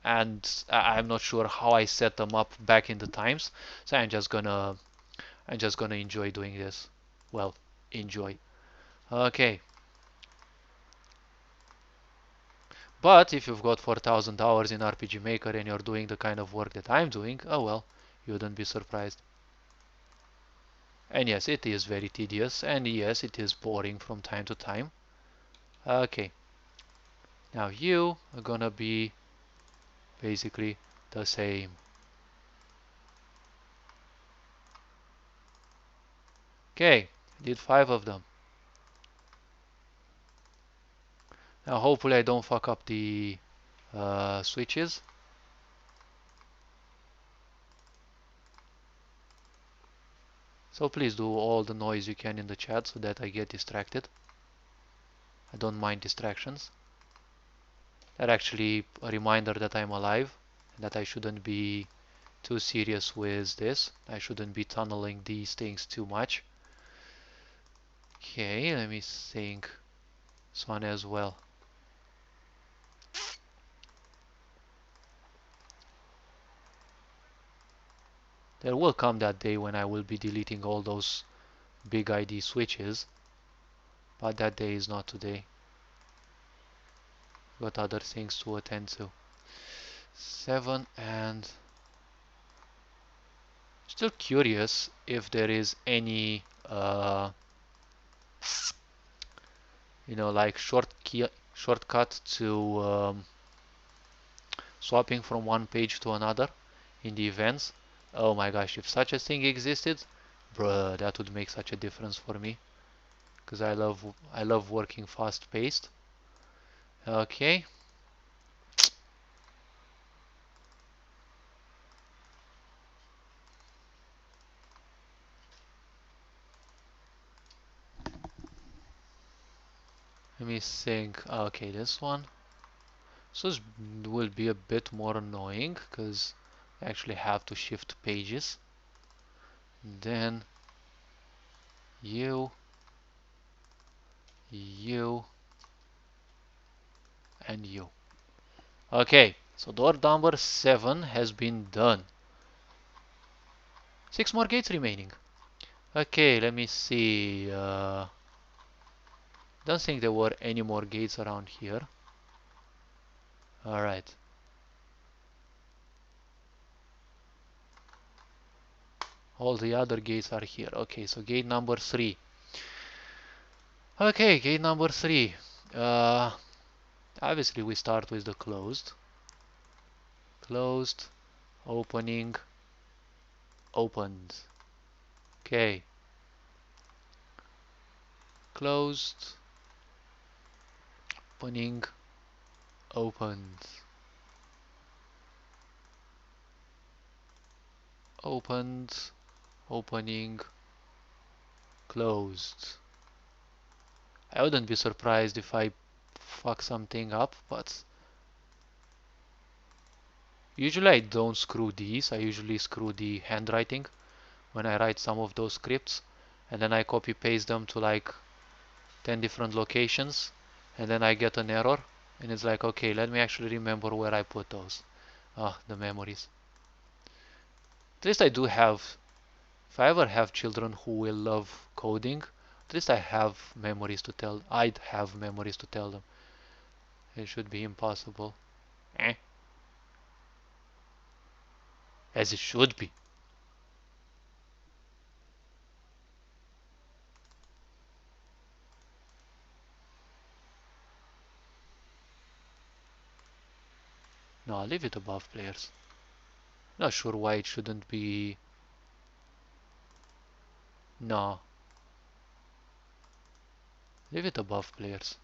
And I'm not sure how I set them up back in the times, so I'm just gonna enjoy doing this. Well, enjoy. Okay. But if you've got 4,000 hours in RPG Maker and you're doing the kind of work that I'm doing, oh well, you wouldn't be surprised. And yes, it is very tedious, and yes, it is boring from time to time. Okay. Now you are gonna be basically the same. Okay, did 5 of them. Now hopefully I don't fuck up the switches. So please do all the noise you can in the chat so that I get distracted. I don't mind distractions. That actually a reminder that I'm alive, and that I shouldn't be too serious with this. I shouldn't be tunneling these things too much. Okay, let me think. This one as well. There will come that day when I will be deleting all those big ID switches, but that day is not today. Got other things to attend to. 7 and still curious if there is any like shortcut to swapping from one page to another in the events. Oh my gosh, if such a thing existed, bruh, that would make such a difference for me. Because I love working fast paced. Okay. Let me think. Okay, this one. So this will be a bit more annoying because I actually have to shift pages. Then you, you, and you. Okay, so door number 7 has been done. 6 more gates remaining. Okay, let me see. Don't think there were any more gates around here. Alright. All the other gates are here. Okay, so gate number 3. Okay, gate number 3. Uh, Obviously we start with the closed. Closed, opening, opened. Okay. Closed, opening, opened. Opened, opening, closed. I wouldn't be surprised if I fuck something up, but usually I don't screw these. I usually screw the handwriting when I write some of those scripts, and then I copy paste them to like 10 different locations, and then I get an error, and it's like, okay, let me actually remember where I put those. Ah, the memories. At least I do have, if I ever have children who will love coding, at least I'd have memories to tell them. It should be impossible. Eh? As it should be. No, I'll leave it above players. Not sure why it shouldn't be. No, leave it above players.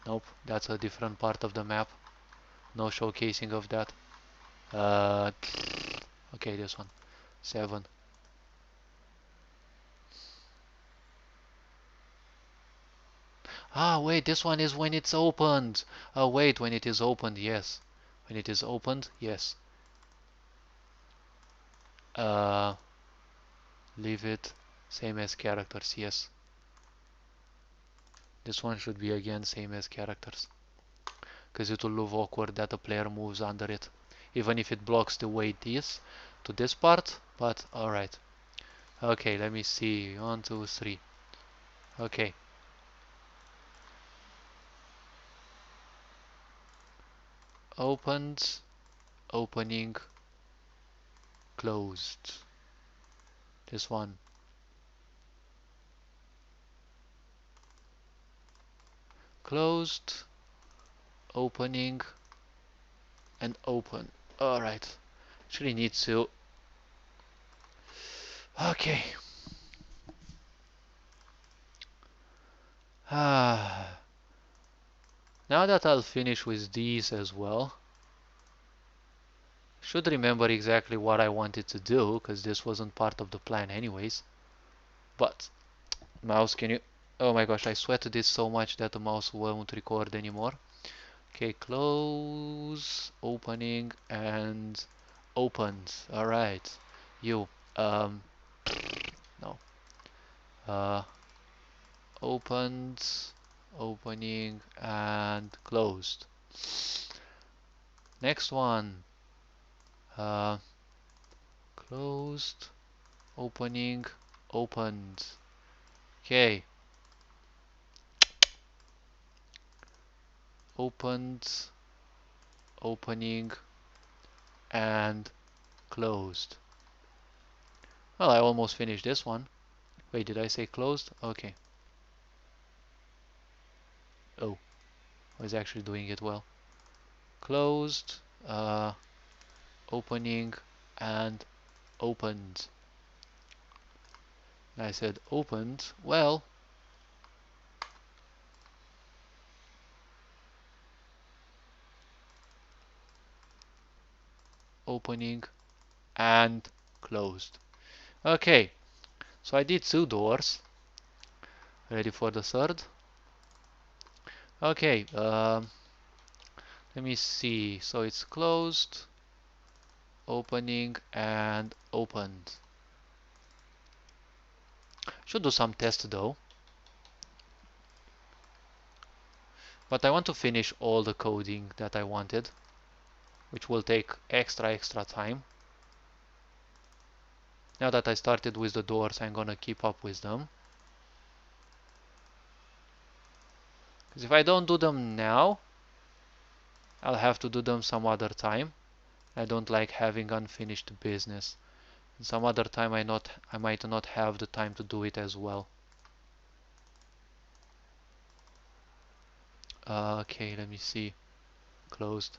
Nope, that's a different part of the map. No showcasing of that. Uh, okay, this one. 7. Ah, wait, this one is when it's opened. Oh, wait, when it is opened, yes. When it is opened, yes. Uh, Leave it same as characters, yes. This one should be again same as characters. Because it will look awkward that a player moves under it. Even if it blocks the way it is to this part, but alright. Okay, let me see. 1, 2, 3. Okay. Opened, opening, closed. This one. Closed, opening, and open. Alright. Actually need to. Okay. Ah. Now that I'll finish with these as well. Should remember exactly what I wanted to do, because this wasn't part of the plan anyways. But, mouse, can you Oh my gosh, I sweated this so much that the mouse won't record anymore. Okay, close, opening, and opens. Alright. You. Um, no. Uh, opened, opening, and closed. Next one. Uh, closed, opening, opened. Okay. Opened, opening, and closed. Well, I almost finished this one. Wait, did I say closed? Okay. Oh, I was actually doing it well. Closed, uh, opening, and opened. I said opened. Well, opening and closed. Okay, so I did two doors. Ready for the third? Okay, let me see. So it's closed, opening, and opened. Should do some test though. But I want to finish all the coding that I wanted, which will take extra time. Now that I started with the doors, I'm gonna keep up with them. Because if I don't do them now, I'll have to do them some other time. I don't like having unfinished business. And some other time I might not have the time to do it as well. Okay, let me see. Closed.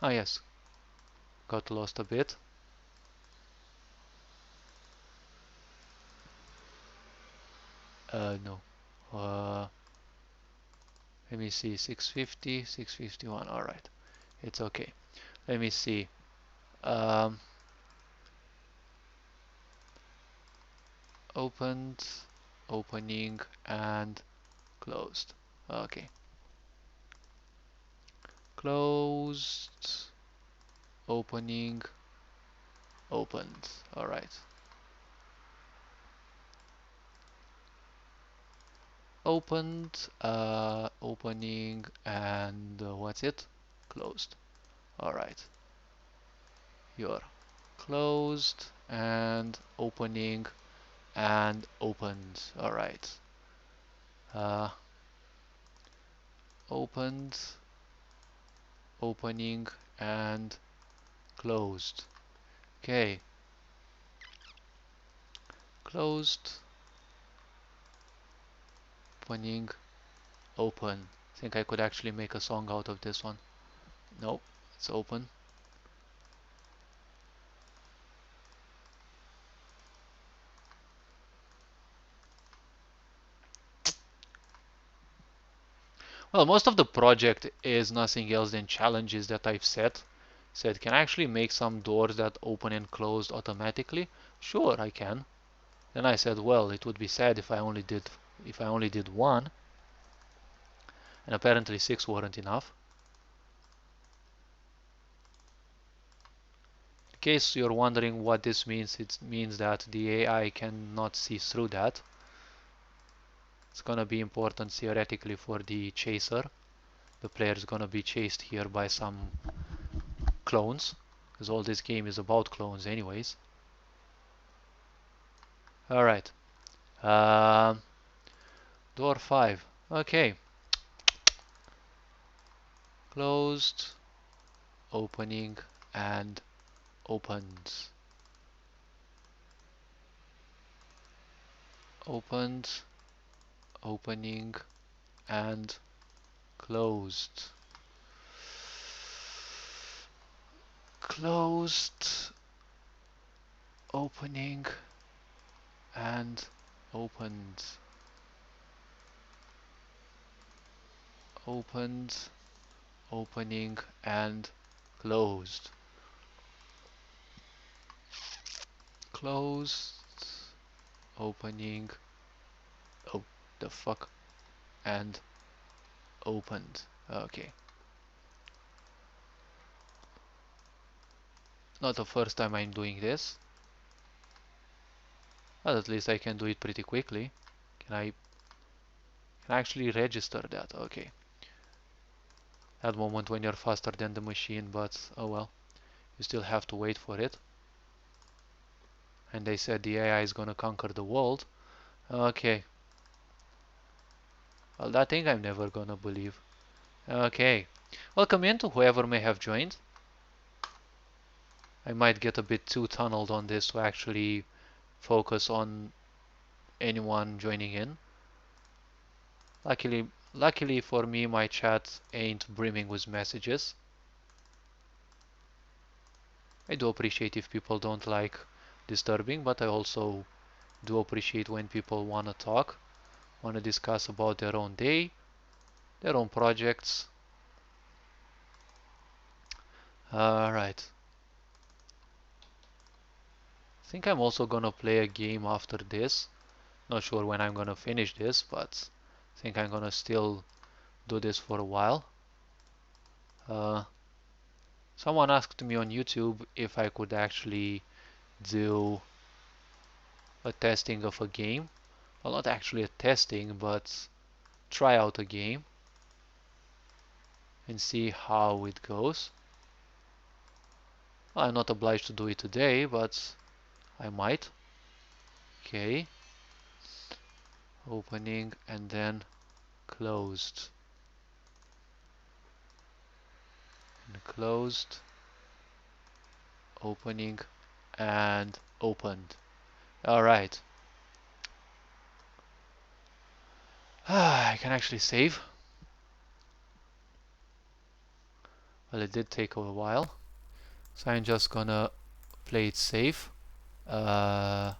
Ah yes, got lost a bit. No. Uh, Let me see. 650, 651. All right, it's okay. Let me see. Um, Opened, opening, and closed. Okay. Closed, opening, opened. All right. Opened, opening, and what's it? Closed. All right. Your closed and opening and opened. All right. Uh, Opened, opening, and closed. Okay. Closed, opening, open. I think I could actually make a song out of this one. Nope, it's open. Well, most of the project is nothing else than challenges that I've set. Said, can I actually make some doors that open and close automatically? Sure, I can. Then I said, well, it would be sad if I only did one, and apparently six weren't enough. In case you're wondering what this means, it means that the AI cannot see through that. It's gonna be important theoretically for the chaser. The player is gonna be chased here by some clones, because all this game is about clones anyways. Alright. Um, Door 5. Okay. Closed, opening, and opened. Opened, opening, and closed. Closed, opening, and opened. Opened, opening and closed. Closed, opening, oh, the fuck, and opened. Okay. Not the first time I'm doing this, but at least I can do it pretty quickly. Can I actually register that? Okay. That moment when you're faster than the machine, but oh well. You still have to wait for it. And they said the AI is gonna conquer the world. Okay. Well, that thing I'm never gonna believe. Okay. Welcome in to whoever may have joined. I might get a bit too tunneled on this to actually focus on anyone joining in. Luckily for me, my chat ain't brimming with messages. I do appreciate if people don't like disturbing, but I also do appreciate when people wanna talk, wanna discuss about their own day, their own projects. Alright. I think I'm also gonna play a game after this. Not sure when I'm gonna finish this, but I think I'm gonna still do this for a while. Someone asked me on YouTube if I could actually do a testing of a game. Well, not actually a testing, but try out a game and see how it goes. Well, I'm not obliged to do it today, but I might. Okay. Opening and then closed. And closed. Opening and opened. Alright. I can actually save. Well, it did take a while. So I'm just gonna play it safe. Uh,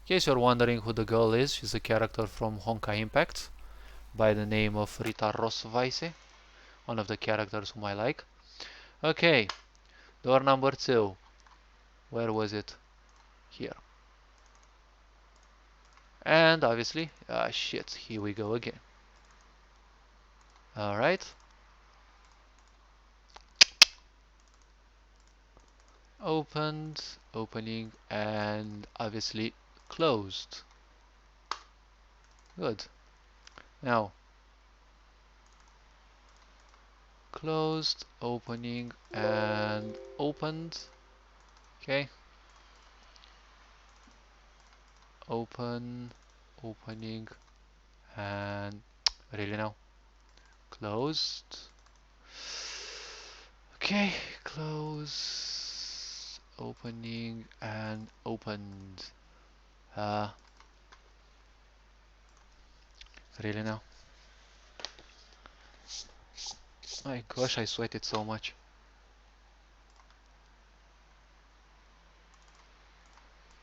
in case you're wondering who the girl is, she's a character from Honkai Impact by the name of Rita Rosweise, one of the characters whom I like. Okay, door number 2. Where was it? Here. And obviously, shit, here we go again. Alright. Opened, opening, and obviously closed. Good. Now, closed, opening, and opened. Okay. Open, opening, and really now closed. Okay, close, opening, and opened. Really now. My gosh, I sweated so much.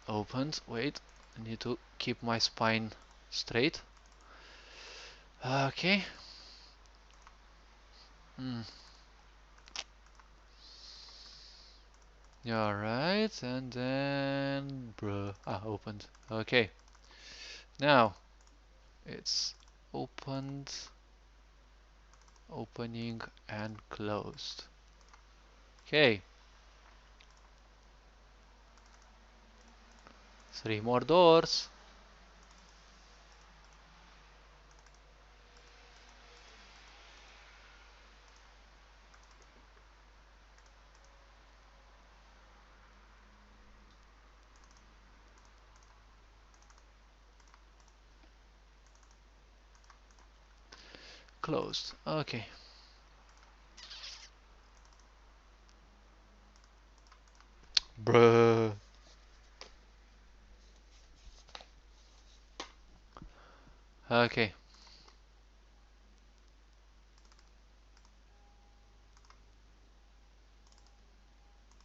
Opened. Wait, I need to keep my spine straight. Okay. Hmm. Alright, and then opened. Okay. Now it's opened, opening, and closed. Okay. 3 more doors. Closed. Okay. Bruh. Okay.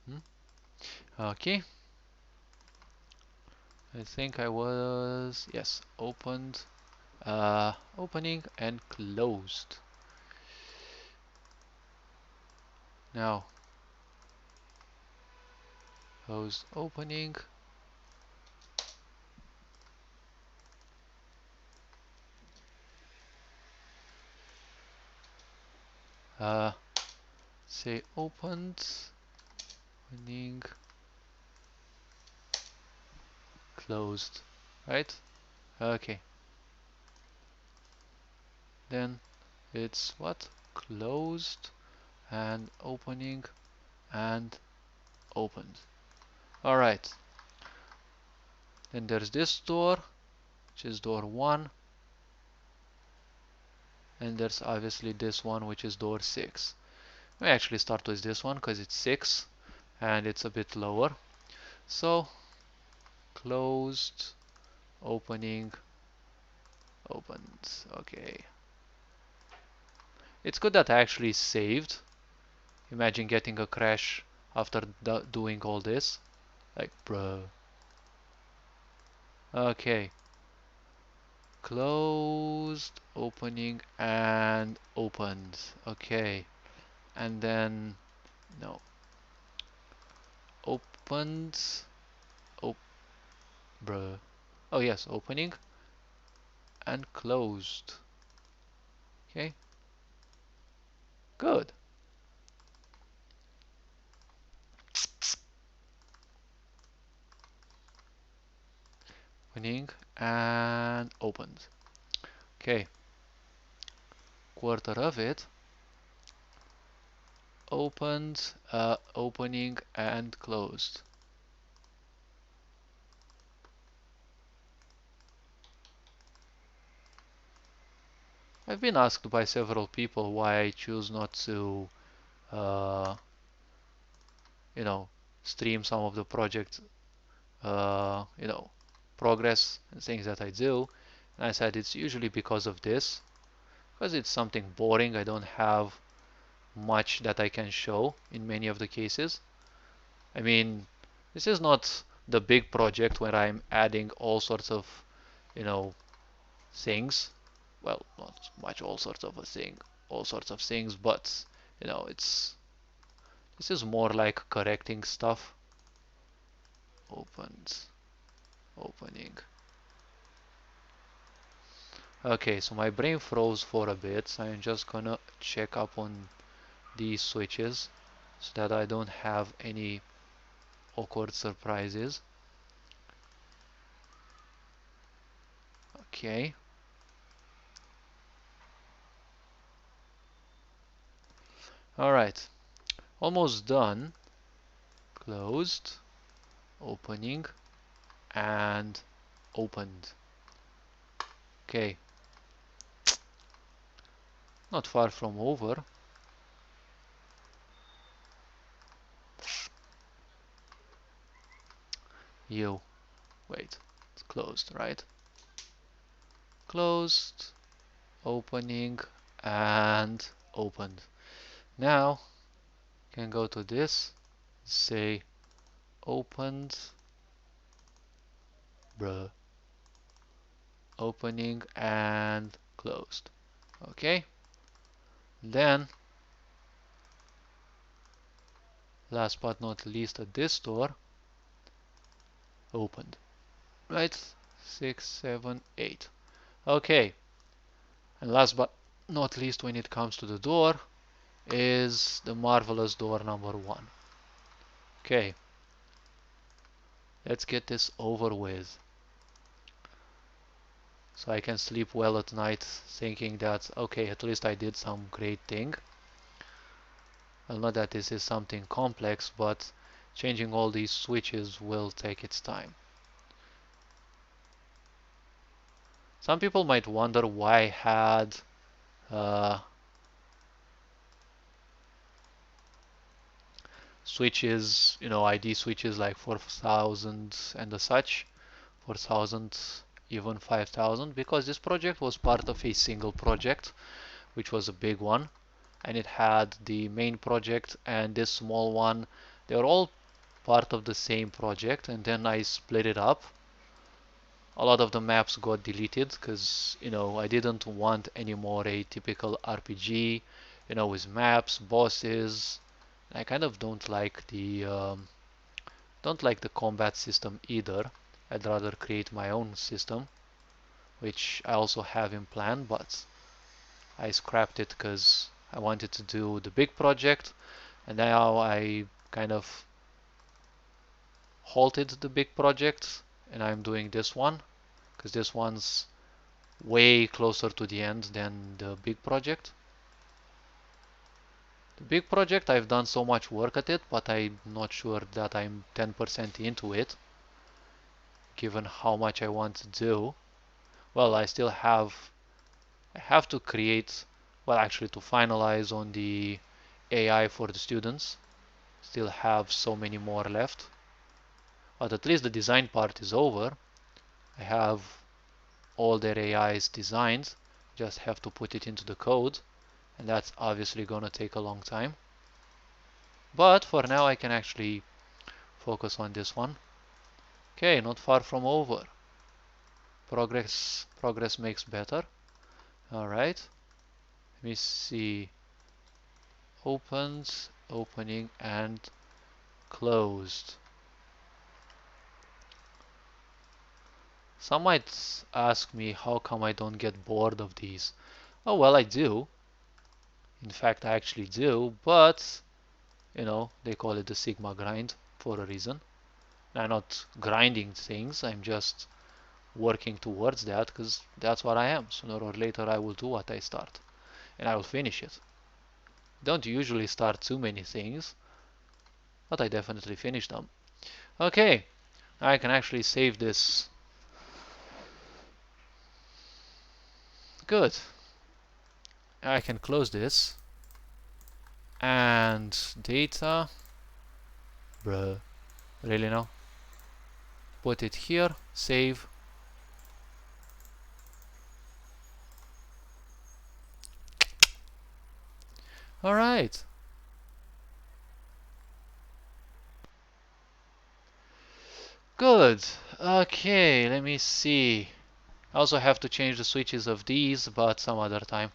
Hmm? Okay. I think I was, yes, opened, opening and closed. Now, close, opening. Uh, say opened, opening, closed, right? Okay. Then it's what? Closed and opening and opened. Alright. Then there's this door, which is door 1. And there's obviously this one, which is door 6. We actually start with this one because it's 6 and it's a bit lower. So closed, opening, opened. Okay. It's good that I actually saved. Imagine getting a crash after doing all this. Like, bruh. Okay. Closed, opening, and opened. Okay. And then, no. Opened, op, bruh. Oh yes, opening and closed. Okay. Good. Opening and opened. Okay. Quarter of it. Opened, opening and closed. I've been asked by several people why I choose not to, uh, you know, stream some of the project, you know, progress and things that I do. And I said it's usually because of this, because it's something boring. I don't have much that I can show in many of the cases. I mean, this is not the big project where I'm adding all sorts of, you know, things. Well, not much all sorts of things, but you know, it's this is more like correcting stuff. Opens, opening. Okay, so my brain froze for a bit, so I'm just gonna check up on these switches so that I don't have any awkward surprises. Okay. Alright. Almost done. Closed, opening, and opened. Okay. Not far from over. You. Wait. It's closed, right? Closed, opening, and opened. Now, can go to this. Say opened, bruh, opening and closed. Okay. Then, last but not least, at this door, opened. Right? 6, 7, 8. Okay. And last but not least, when it comes to the door, is the marvelous door number 1. Okay. Let's get this over with. So I can sleep well at night thinking that, okay, at least I did some great thing. Well, not that this is something complex, but changing all these switches will take its time. Some people might wonder why I had switches, you know, ID switches like 4000 and the such, 4000, even 5000, because this project was part of a single project, which was a big one, and it had the main project and this small one they're all part of the same project, and then I split it up. A lot of the maps got deleted because, I didn't want anymore a typical RPG, with maps, bosses. I kind of don't like the combat system either. I'd rather create my own system, which I also have in plan, but I scrapped it because I wanted to do the big project, and now I kind of halted the big project, and I'm doing this one because this one's way closer to the end than the big project. The big project, I've done so much work at it, but I'm not sure that I'm 10% into it, given how much I want to do. Well, I have to create, well, actually to finalize on the AI for the students. Still have so many more left, but at least the design part is over. I have all their AIs designed, just have to put it into the code, and that's obviously gonna take a long time. But for now I can actually focus on this one. Okay, not far from over. Progress makes better. Alright. Let me see. Opened, opening, and closed. Some might ask me how come I don't get bored of these. Oh well, I do. In fact, I actually do, but they call it the Sigma grind for a reason. I'm not grinding things, I'm just working towards that because that's what I am. Sooner or later I will do what I start and I will finish it. Don't usually start too many things, but I definitely finish them. Okay, I can actually save this. Good. I can close this and data. Bruh, really now? Put it here, save. Alright. Good. Okay, let me see. I also have to change the switches of these, but some other time.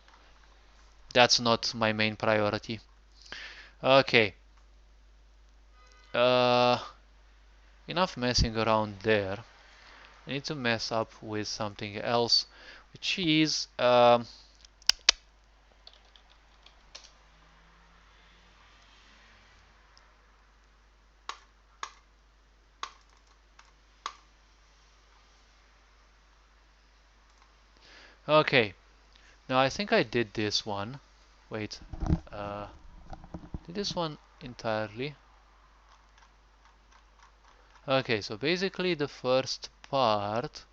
That's not my main priority. Okay. Uh, Enough messing around there. I need to mess up with something else, which is okay. Now I think I did this one. Wait, uh, did this one entirely? Okay, so basically the first part.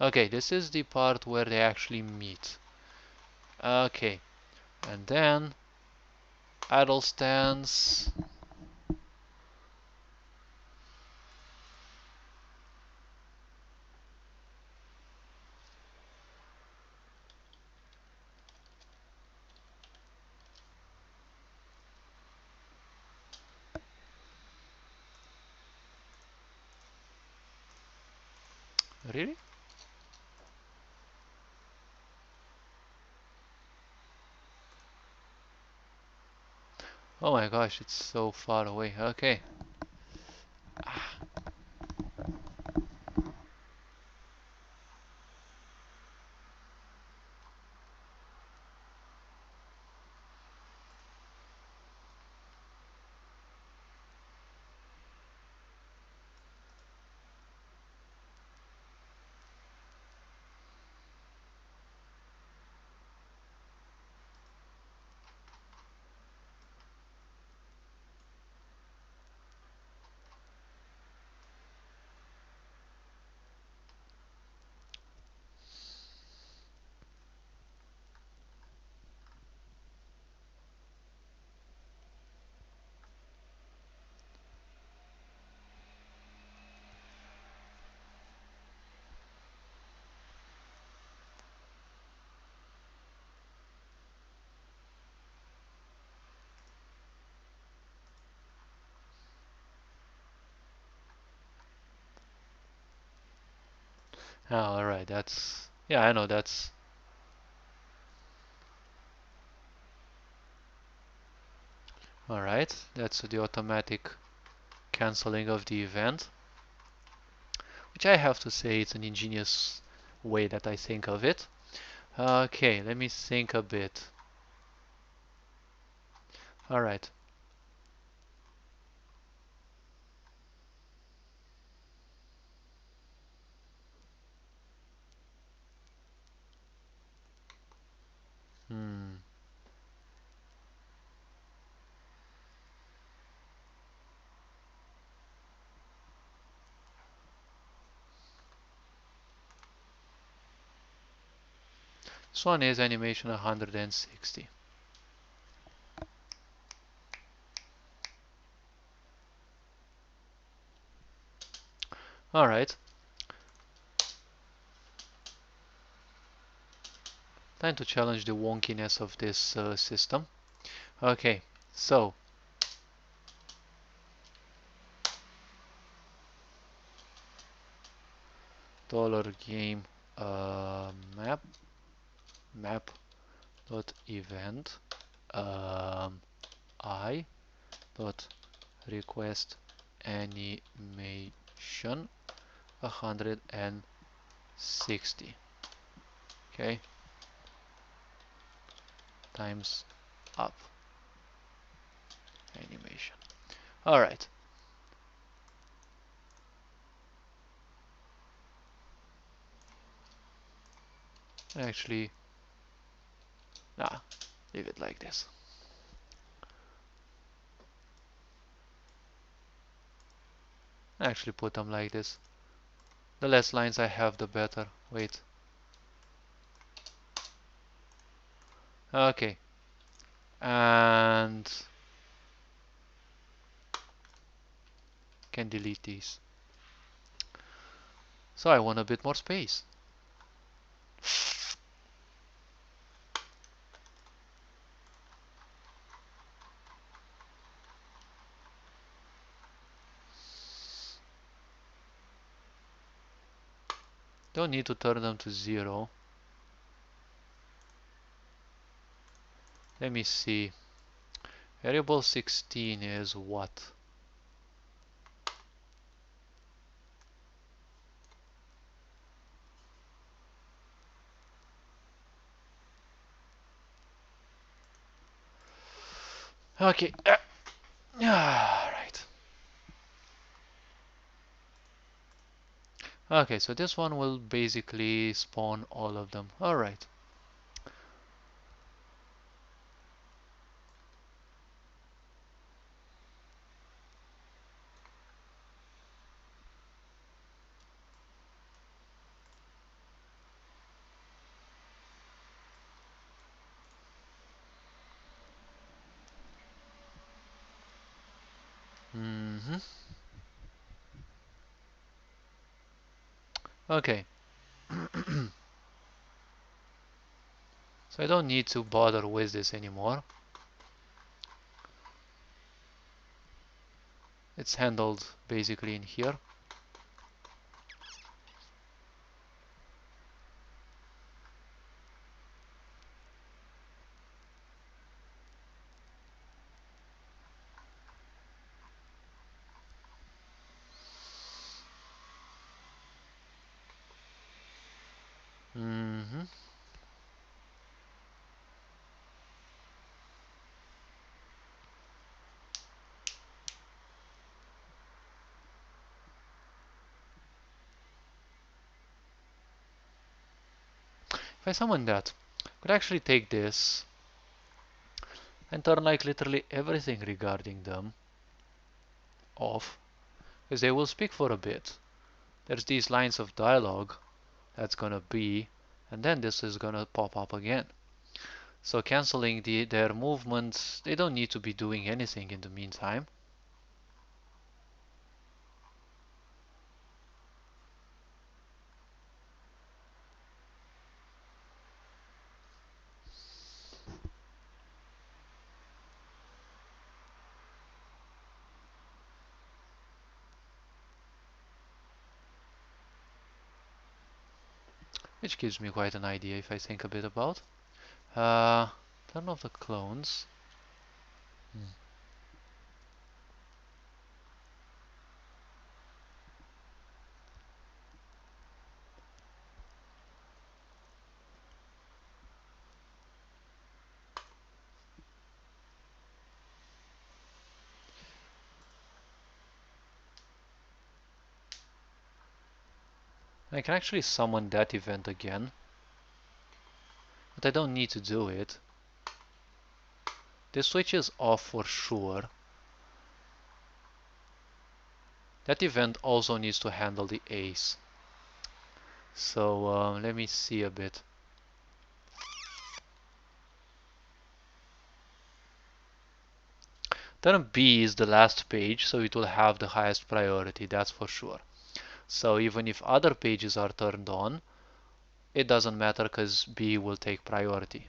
Okay, this is the part where they actually meet. Okay, and then idle stance. Really? Oh my gosh, it's so far away. Okay. Oh, alright, that's... Yeah, I know that's... Alright, that's the automatic cancelling of the event, which I have to say it's an ingenious way that I think of it. Okay, let me think a bit. Alright. Hmm. This one is animation 160. Alright, time to challenge the wonkiness of this system. Okay, so $game map dot event I dot request animation 160. Okay, times up animation. All right. Actually, nah, leave it like this. Actually, put them like this. The less lines I have, the better. Wait. Okay. And can delete these. So I want a bit more space. Don't need to turn them to 0. Let me see. Variable 16 is what? Okay. Right. Okay, so this one will basically spawn all of them. Alright. Mm-hmm. Okay. So I don't need to bother with this anymore. It's handled basically in here. Mm-hmm. If I summon that, I could actually take this and turn like literally everything regarding them off, because they will speak for a bit. There's these lines of dialogue that's gonna be, and then this is gonna pop up again. So canceling their movements, they don't need to be doing anything in the meantime. which gives me quite an idea if I think a bit about. Uh, Turn off the clones. I can actually summon that event again, but I don't need to do it. This switch is off for sure. That event also needs to handle the ace. So let me see a bit. Turn B is the last page, so it will have the highest priority, that's for sure. So even if other pages are turned on, it doesn't matter because B will take priority.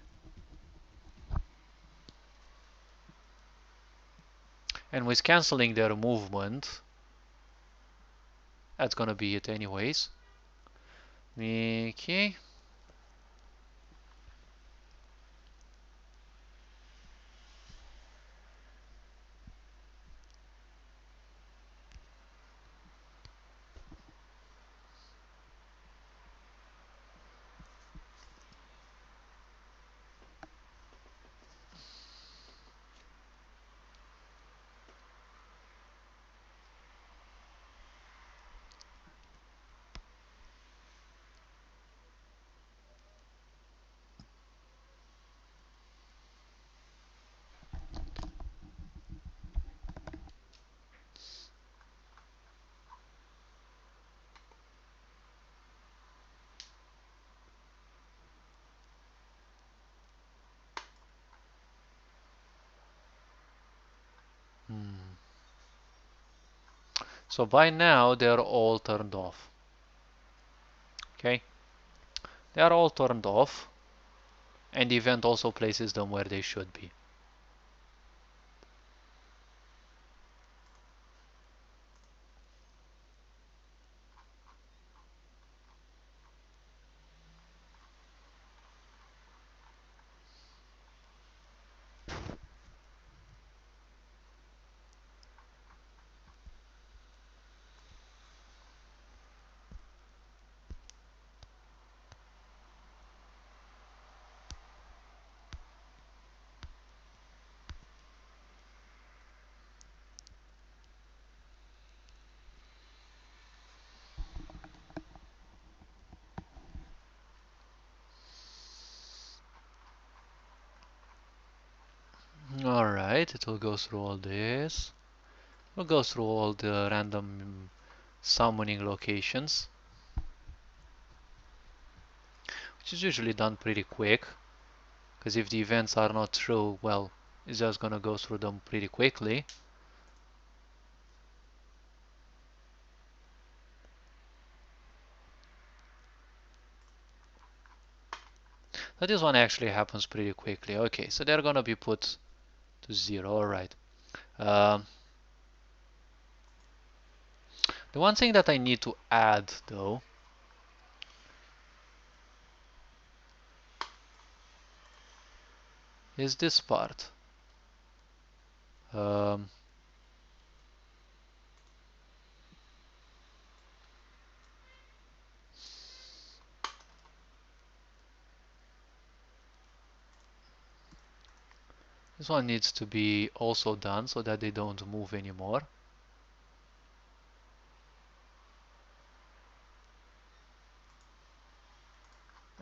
And with cancelling their movement, that's gonna be it anyways. Okay. So by now they're all turned off. Okay, they are all turned off, and the event also places them where they should be. Alright, it will go through all this. We'll go through all the random summoning locations, which is usually done pretty quick, because if the events are not true, well, it's just gonna go through them pretty quickly. So this one actually happens pretty quickly. Okay, so they're gonna be put to 0, alright. Um, the one thing that I need to add, though, is this part. Um, this one needs to be also done so that they don't move anymore.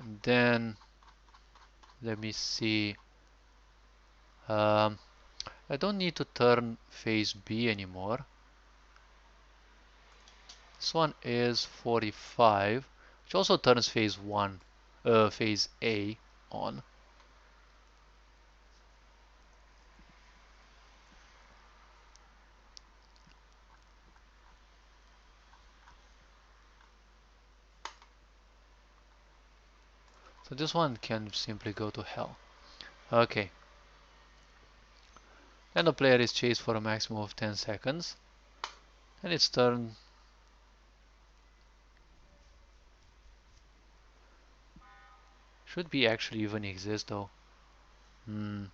And then, let me see. Um, I don't need to turn phase B anymore. This one is 45, which also turns phase A on. So this one can simply go to hell. Okay. Then the player is chased for a maximum of 10 seconds. And its turn. Should be actually even exist though. Hmm.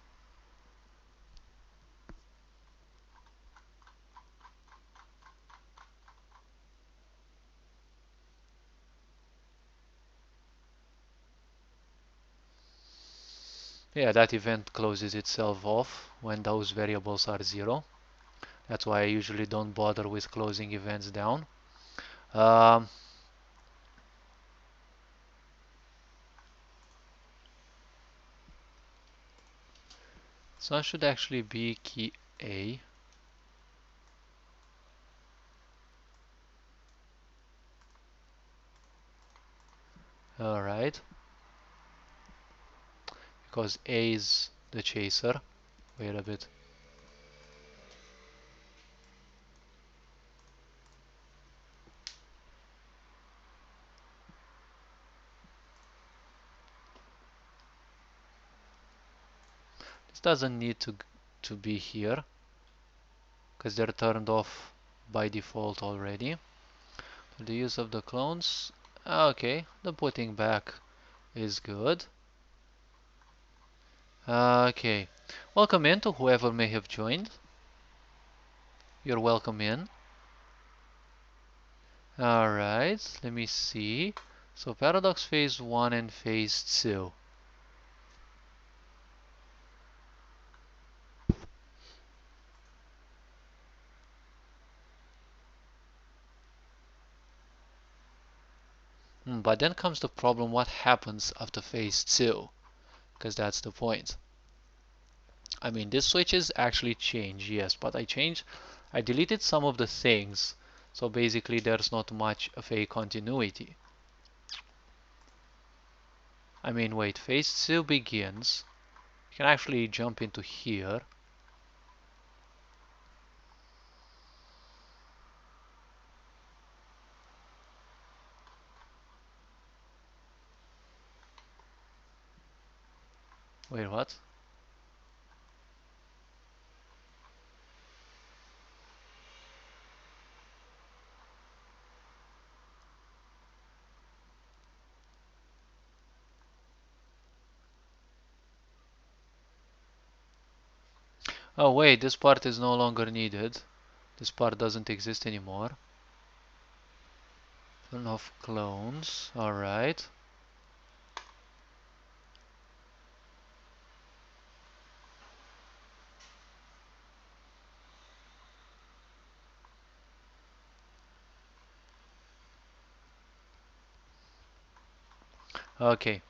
Yeah, that event closes itself off when those variables are 0. That's why I usually don't bother with closing events down. Um, so I should actually be key A. Alright, because A is the chaser. Wait a bit. This doesn't need to be here because they're turned off by default already. The use of the clones. Okay, the putting back is good. Okay, welcome in to whoever may have joined. You're welcome in. Alright, let me see. So paradox phase 1 and phase 2. But then comes the problem, what happens after phase 2? Because that's the point. I mean, these switches actually change, yes, but I deleted some of the things, so basically there's not much of a continuity. I mean, wait, phase 2 begins. You can actually jump into here. Wait, what? Oh wait, this part is no longer needed. This part doesn't exist anymore. Turn off clones, alright. Okay.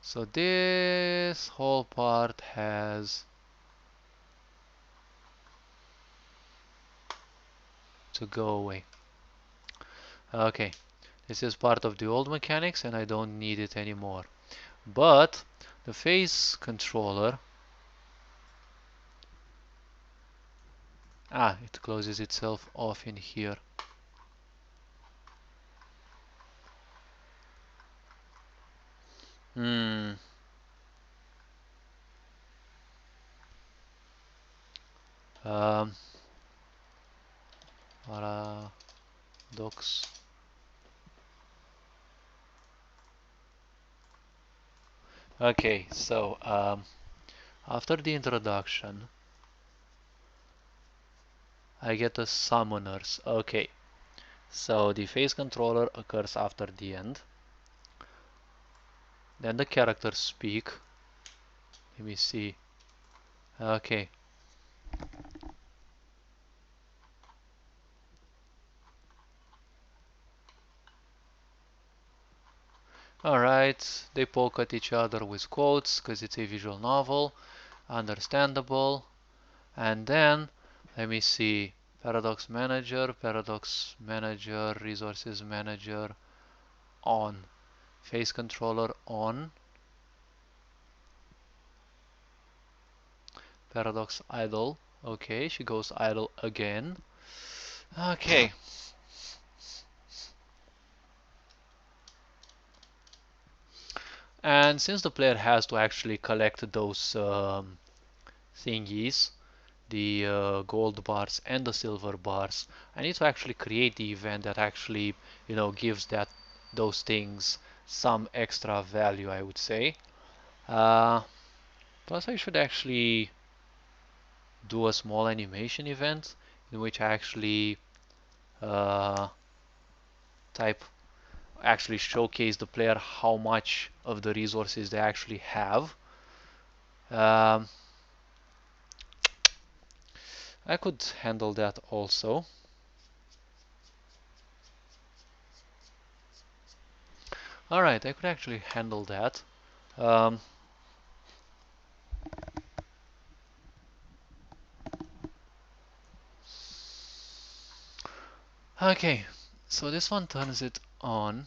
So this whole part has to go away. Okay. This is part of the old mechanics and I don't need it anymore. But the phase controller, it closes itself off in here. Hmm. Um. Paradox. Okay, so after the introduction, I get the summoners. Okay, so the phase controller occurs after the end. Then the characters speak. Let me see. Okay. Alright, they poke at each other with quotes because it's a visual novel. Understandable. And then, let me see. Paradox Manager, Resources Manager, on. Phase controller on. Paradox idle. Okay, she goes idle again. Okay. And since the player has to actually collect those thingies, the gold bars and the silver bars, I need to actually create the event that actually, gives those things some extra value, I would say. Uh, Plus, I should actually do a small animation event in which I actually uh, type actually showcase the player how much of the resources they actually have. Um, I could handle that also. Alright, I could actually handle that. Um, okay, so this one turns it on.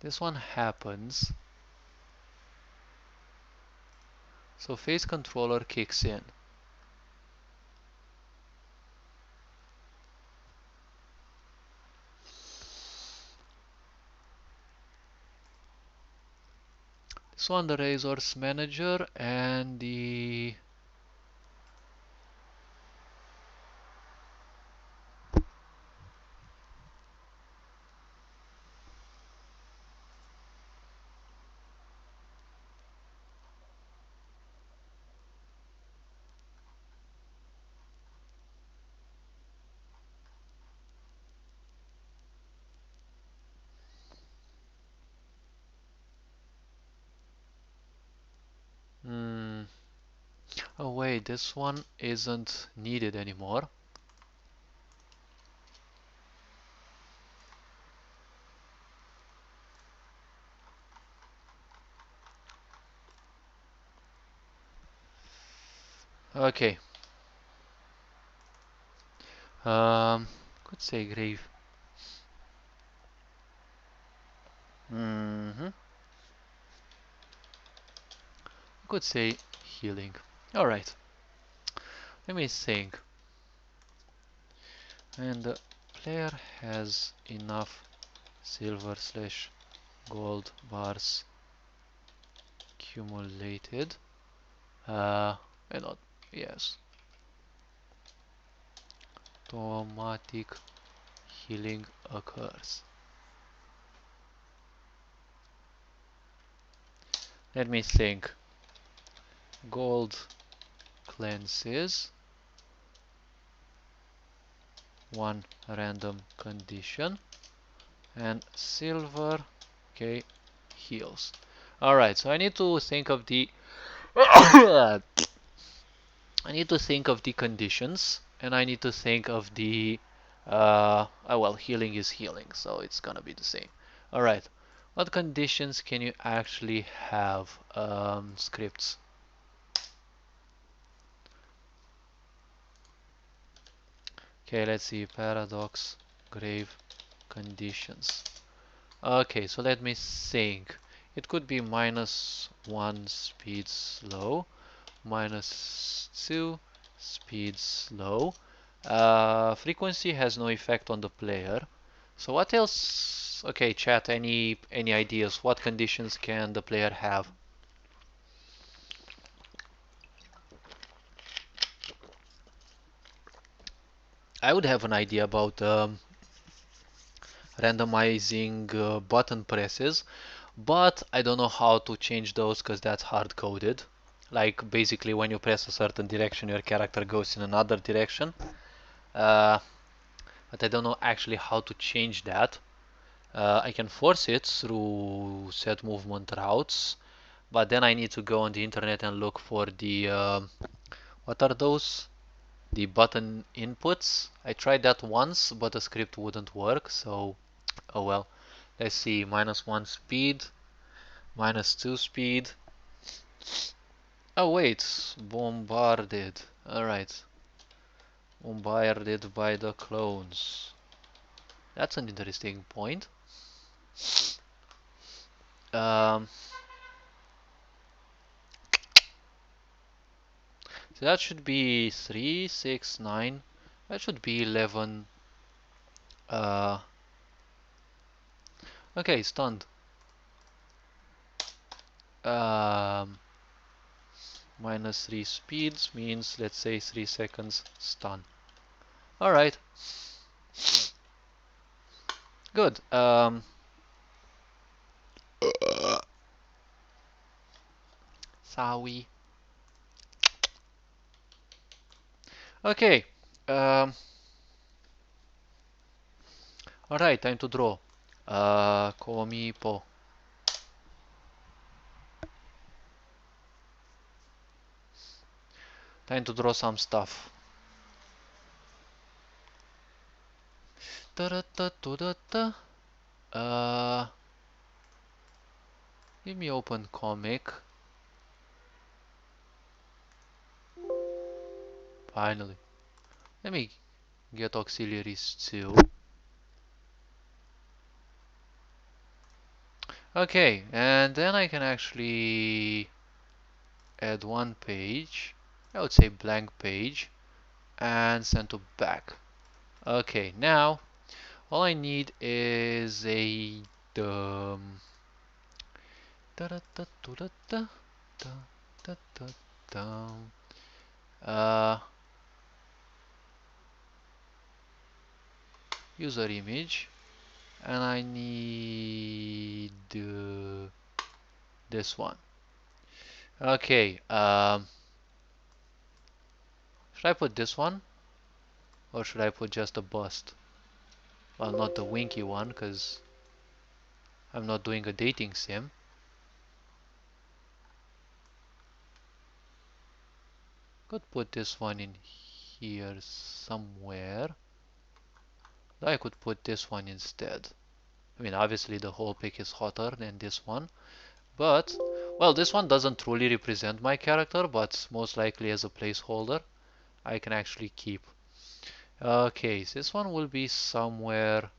This one happens. So face controller kicks in. This one the resource manager and the hmm. Oh wait, this one isn't needed anymore. Okay. Could say grave. Mm-hmm. Could say healing. Alright. Let me think. And the player has enough silver slash gold bars accumulated. And not, yes. Automatic healing occurs. Let me think. Gold cleanses. One random condition. And silver, okay, heals. Alright, so I need to think of the I need to think of the conditions, and I need to think of the well, healing is healing, so it's gonna be the same. All right, what conditions can you actually have scripts? Okay, let's see, paradox, grave, conditions. Okay, so let me think. It could be -1 speed slow, -2 speed slow. Frequency has no effect on the player. So what else? Okay, chat. Any ideas? What conditions can the player have? I would have an idea about randomizing button presses, but I don't know how to change those because that's hard coded. Like basically, when you press a certain direction, your character goes in another direction. Uh, but I don't know actually how to change that. I can force it through set movement routes, but then I need to go on the internet and look for the what are those? The button inputs. I tried that once, but the script wouldn't work, so oh well. Let's see, -1 speed, -2 speed. Oh wait, bombarded. Alright, bombarded by the clones. That's an interesting point. Um, So that should be 3, 6, 9. That should be 11. Uh, okay, stunned. Um, -3 speeds means, let's say, 3 seconds stun. All right. Good. Sorry. Okay. Um, all right. Time to draw. Komi po. Time to draw some stuff. Da-da-da-da-da-da. Uh, Let me open comic. Finally. Let me get auxiliaries too. Okay, and then I can actually add one page. I would say blank page and send to back. Okay, now all I need is a um, da da da da da da da da da uh, user image, and I need this one. Okay, should I put this one or should I put just a bust? Well, not the winky one because I'm not doing a dating sim. Could put this one in here somewhere. I could put this one instead. I mean, obviously the whole pic is hotter than this one, but, well, this one doesn't truly represent my character, but most likely as a placeholder, I can actually keep. Okay, so this one will be somewhere,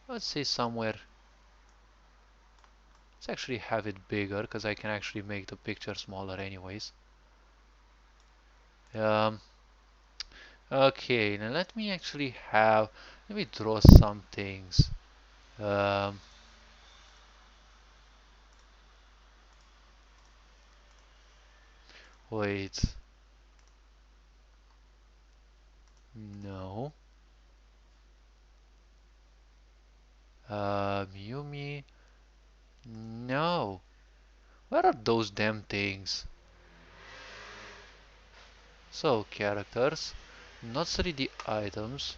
let's say somewhere, let's actually have it bigger, because I can actually make the picture smaller anyways. Um, okay, now let me actually let me draw some things. Um, Wait, no. Yumi, no. Where are those damn things? So, characters, not 3D items.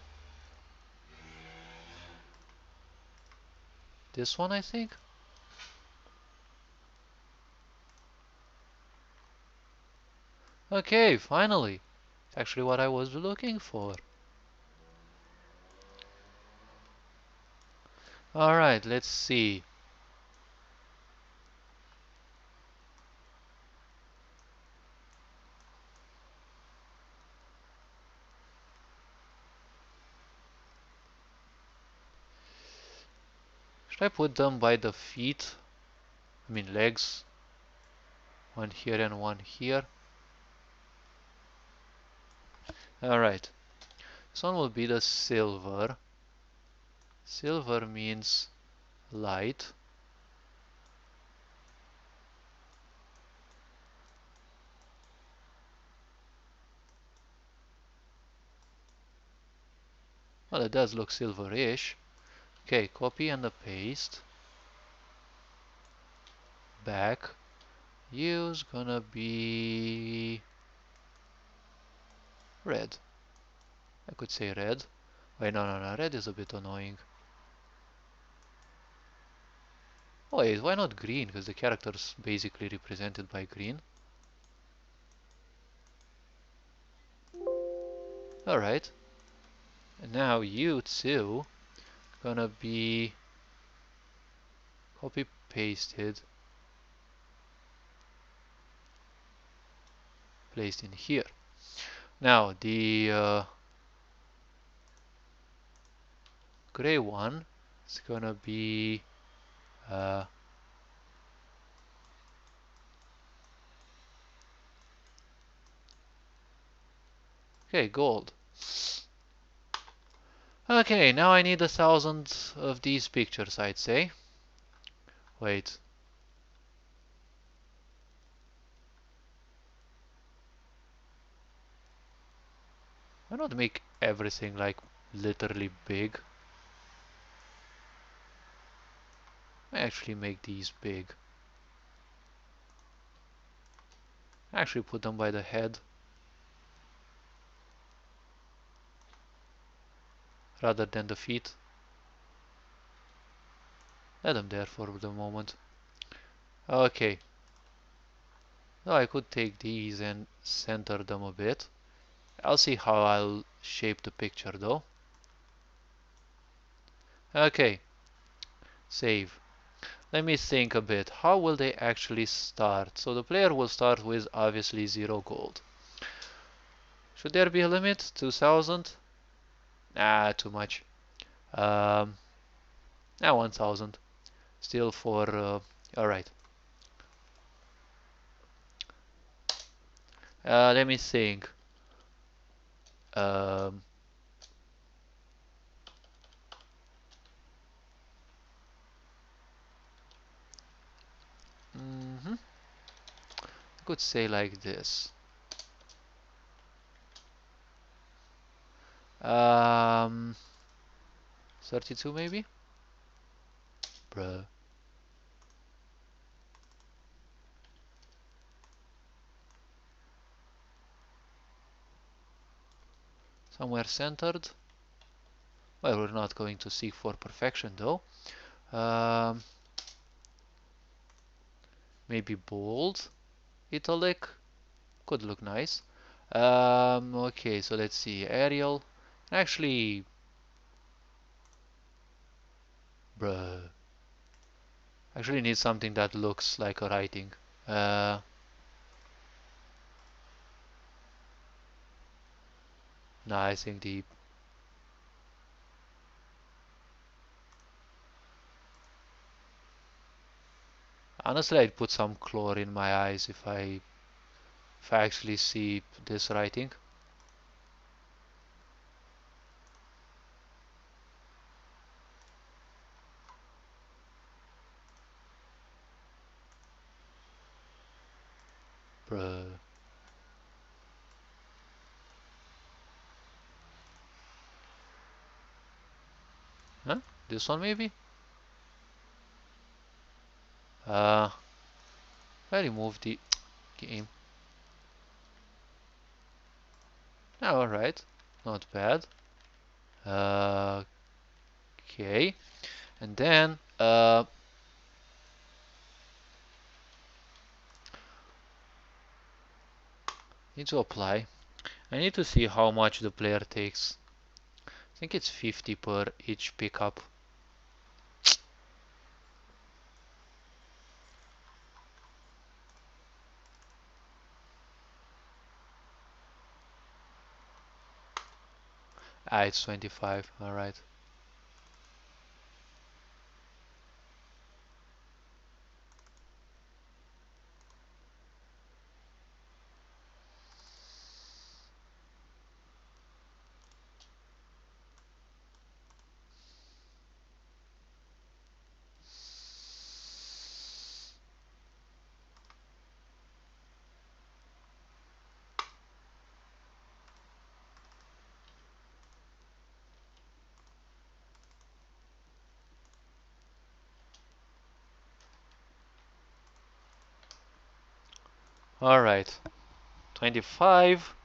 This one, I think? Okay, finally. It's actually what I was looking for. Alright, let's see. Should I put them by the feet? I mean legs. One here and one here. Alright. This one will be the silver. Silver means light. Well, it does look silverish. Okay, copy and paste. Back. U's gonna be red. I could say red. Wait, no. Red is a bit annoying. Oh, wait, why not green? Because the character's basically represented by green. Alright. And now you too gonna be copy pasted, placed in here. Now the gray one is gonna be uh, okay, gold. Okay, now I need 1,000 of these pictures, I'd say. Wait. Why not make everything like literally big? I actually make these big. Actually put them by the head rather than the feet. Let them there for the moment. Okay. Now I could take these and center them a bit. I'll see how I'll shape the picture though. Okay. Save. Let me think a bit. How will they actually start? So the player will start with obviously 0 gold. Should there be a limit? 2000? Ah, too much. 1000. Still for... alright. Let me think. Um, I could say like this. 32 maybe? Bruh. Somewhere centered. Well, we're not going to seek for perfection though. Um, maybe bold, italic, could look nice. Okay, so let's see. Arial. Actually, bruh. Actually need something that looks like a writing. Uh, nah, I think the... Honestly, I'd put some color in my eyes if I actually see this writing. Bruh. Huh? This one maybe? Uh, I remove the game. Oh, alright. Not bad. Okay. And then, need to apply. I need to see how much the player takes. I think it's 50 per each pickup. Ah, it's 25. Alright. Alright. 25.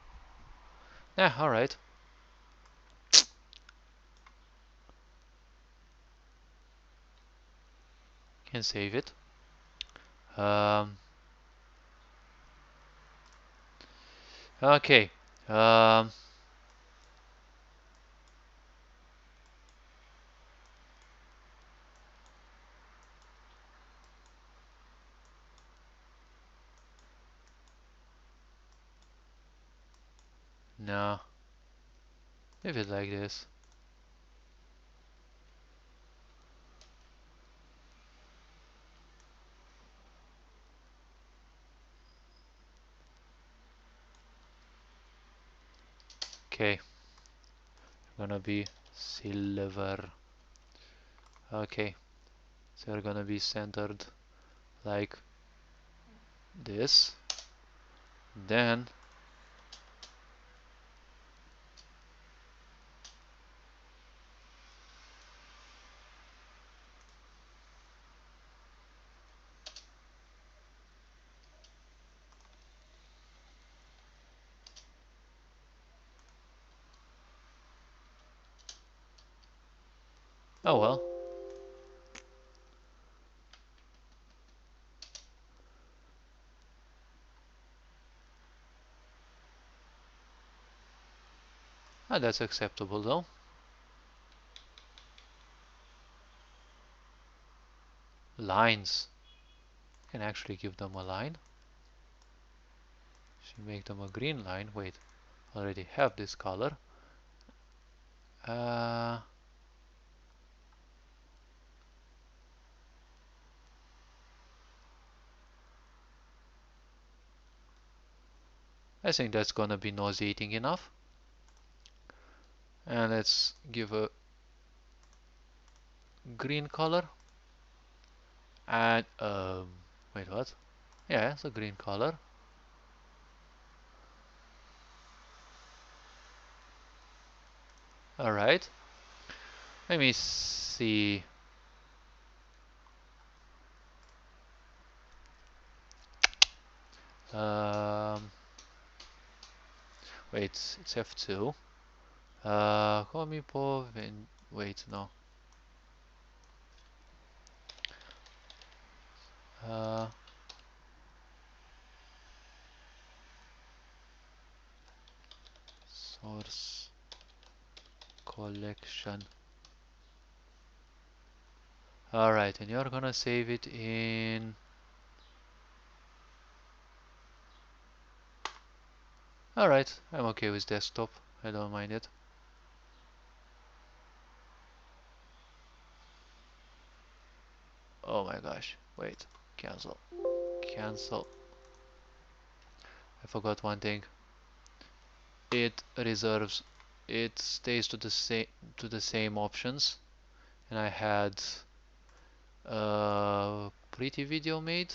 Yeah, alright. Can save it. Um, okay. Um, no. Leave it like this. Okay. Gonna be silver. Okay. So they're gonna be centered like this. Then Oh well. Ah, that's acceptable though. Lines. Can actually give them a line. Should make them a green line. Wait, already have this color. Uh, I think that's gonna be nauseating enough. And let's give a green color. And wait, what? Yeah, it's a green color. All right. Let me see. Um, wait, it's F2. Call me Pov and wait, no. Uh, source collection. All right, and you're gonna save it in. All right, I'm okay with desktop. I don't mind it. Oh my gosh. Wait. Cancel. Cancel. I forgot one thing. It reserves. It stays to the same options, and I had a pretty video made,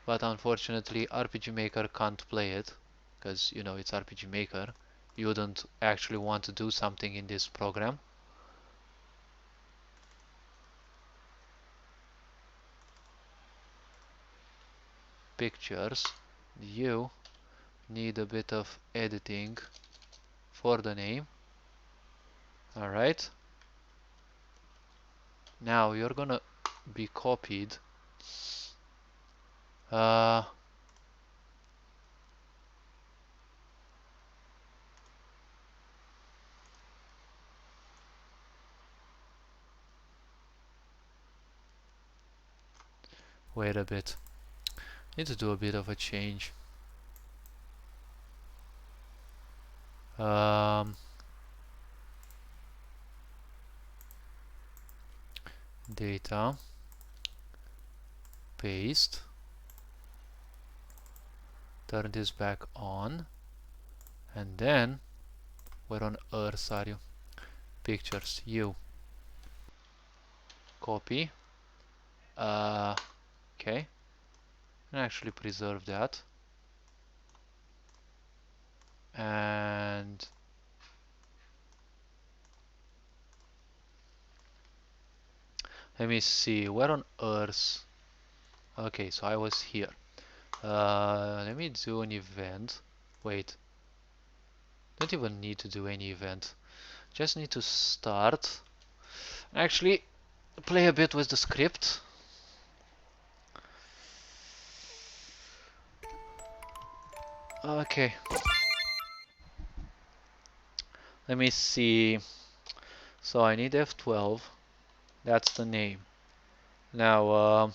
but unfortunately RPG Maker can't play it because you know it's RPG Maker. You wouldn't actually want to do something in this program. Pictures. You need a bit of editing for the name. Alright. Now you're gonna be copied. Uh, wait a bit. Need to do a bit of a change. Um, data, paste, turn this back on, and then where on earth are you? Pictures, you copy. Uh, okay, and actually preserve that. And let me see, where on earth? Okay, so I was here. Let me do an event. Wait, don't even need to do any event. Just need to start. Actually, play a bit with the script. Okay, let me see. So I need F12. That's the name. Now,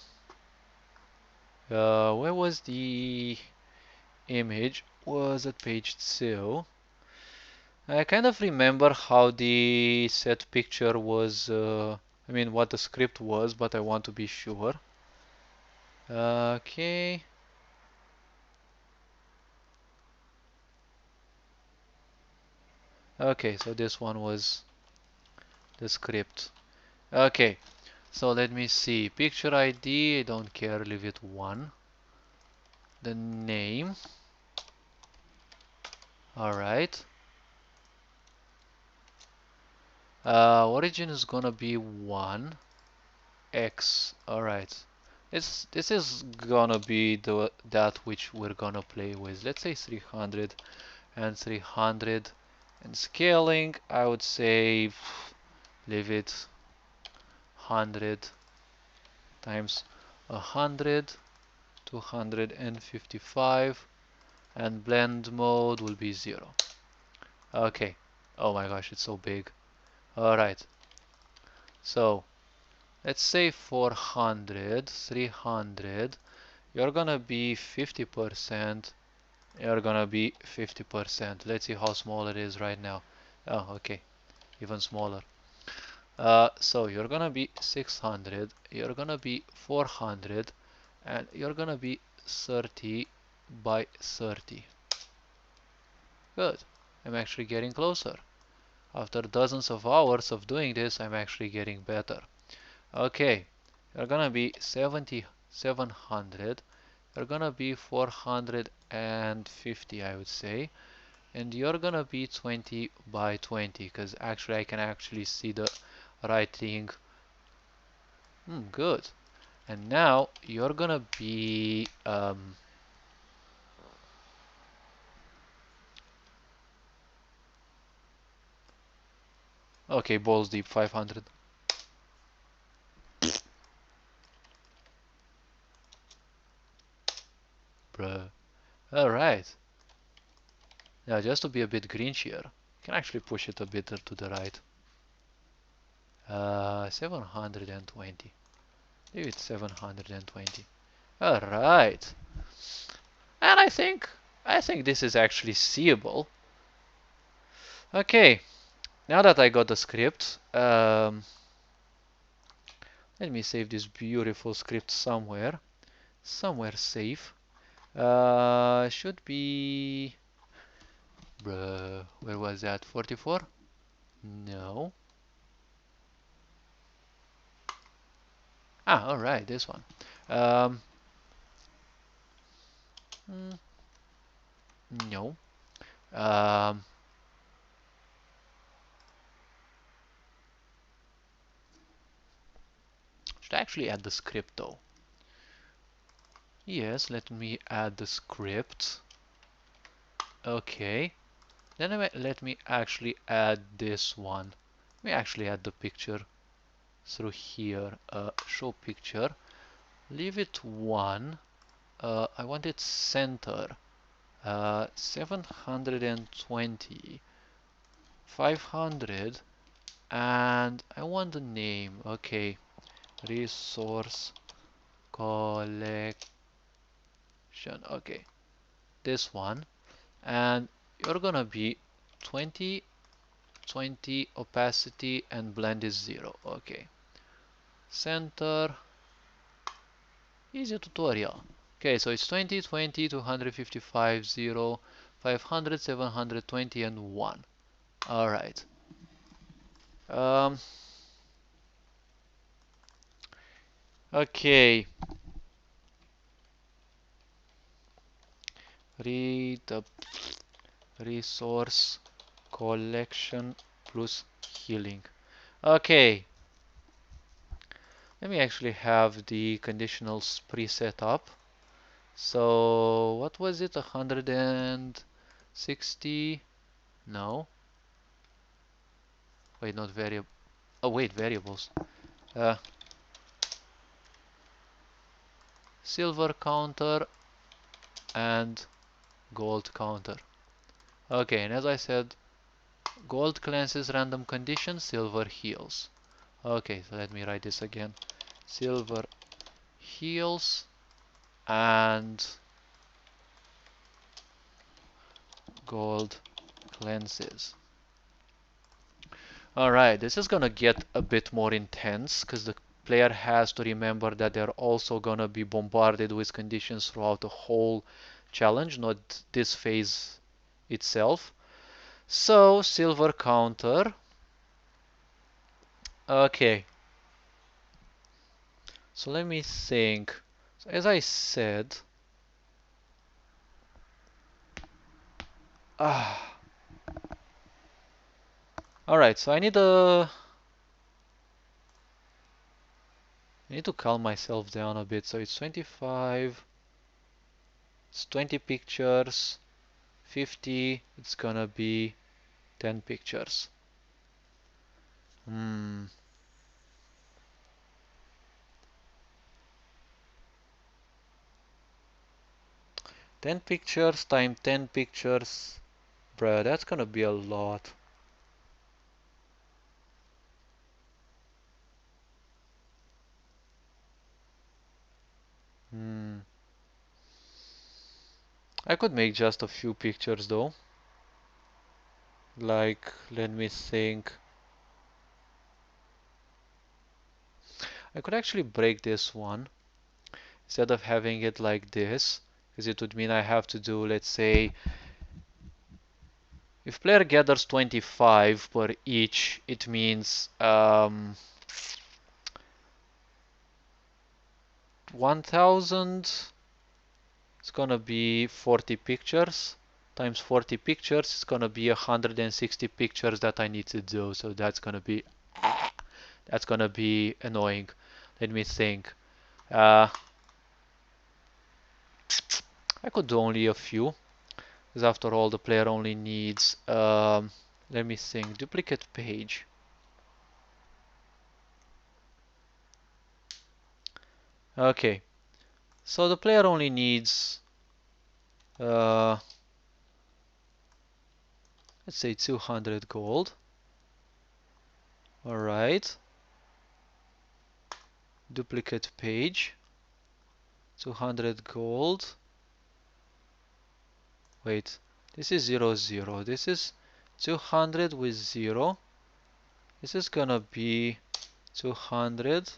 where was the image? Was at page 2. I kind of remember how the set picture was, I mean what the script was, but I want to be sure. Okay. Okay, so this one was the script. Okay, so let me see. Picture ID, I don't care, leave it 1. The name, alright. Origin is gonna be 1. X, alright. This is gonna be that which we're gonna play with. Let's say 300 and 300. And scaling, I would say leave it 100 times 100, 255, and blend mode will be 0. Okay. Oh my gosh, it's so big. Alright. So, let's say 400, 300. You're gonna be 50%. You're gonna be 50%. Let's see how small it is right now. Oh, okay. Even smaller. So you're gonna be 600. You're gonna be 400. And you're gonna be 30 by 30. Good. I'm actually getting closer. After dozens of hours of doing this, I'm actually getting better. Okay, you're gonna be 700. You're gonna be 450, I would say. And you're gonna be 20 by 20, because actually I can actually see the writing. Good. And now you're gonna be okay, balls deep 500. Bruh. Alright. Now just to be a bit grinchier, you can actually push it a bit to the right. 720. Leave it 720. Alright. And I think this is actually seeable. Okay, now that I got the script, let me save this beautiful script somewhere safe. Should be, bruh, where was that? 44? No. All right, this one. Um, mm, no. Um, should I actually add the script though? Yes, let me add the script. Okay. Then let me actually add this one. Let me actually add the picture through here. Show picture. Leave it 1. I want it center. 720. 500. And I want the name. Okay. Resource collection. Okay. This one. And you're gonna be 20, 20 opacity, and blend is 0. Okay. Center. Easy tutorial. Okay, so it's 20, 20, 255, 0, 500, 720, and 1. Alright. Um, okay. Read the resource collection plus healing. Okay. Let me actually have the conditionals preset up. So, what was it? 160? No. Wait, not variable. Oh, wait, variables. Uh, silver counter and gold counter. Okay, and as I said, gold cleanses random conditions, silver heals. Okay, so let me write this again. Silver heals and gold cleanses. Alright, this is gonna get a bit more intense because the player has to remember that they're also gonna be bombarded with conditions throughout the whole challenge, not this phase itself. So, silver counter. Okay. So let me think. So as I said, ah, all right. So I need to calm myself down a bit. So it's 25. It's 20 pictures. 50. It's gonna be 10 pictures. Hmm. 10 pictures times 10 pictures. Bruh, that's gonna be a lot. Hmm. I could make just a few pictures though. Like, let me think. I could actually break this one instead of having it like this, because it would mean I have to do, let's say, if player gathers 25 per each, it means 1000. It's gonna be 40 pictures times 40 pictures. It's gonna be 160 pictures that I need to do. So that's gonna be annoying. Let me think. Uh, I could do only a few, because after all, the player only needs. Let me think. Duplicate page. Okay, so the player only needs. Uh, let's say 200 gold. All right. Duplicate page. 200 gold. Wait, this is 0, 0. This is 200 with 0. This is gonna be 200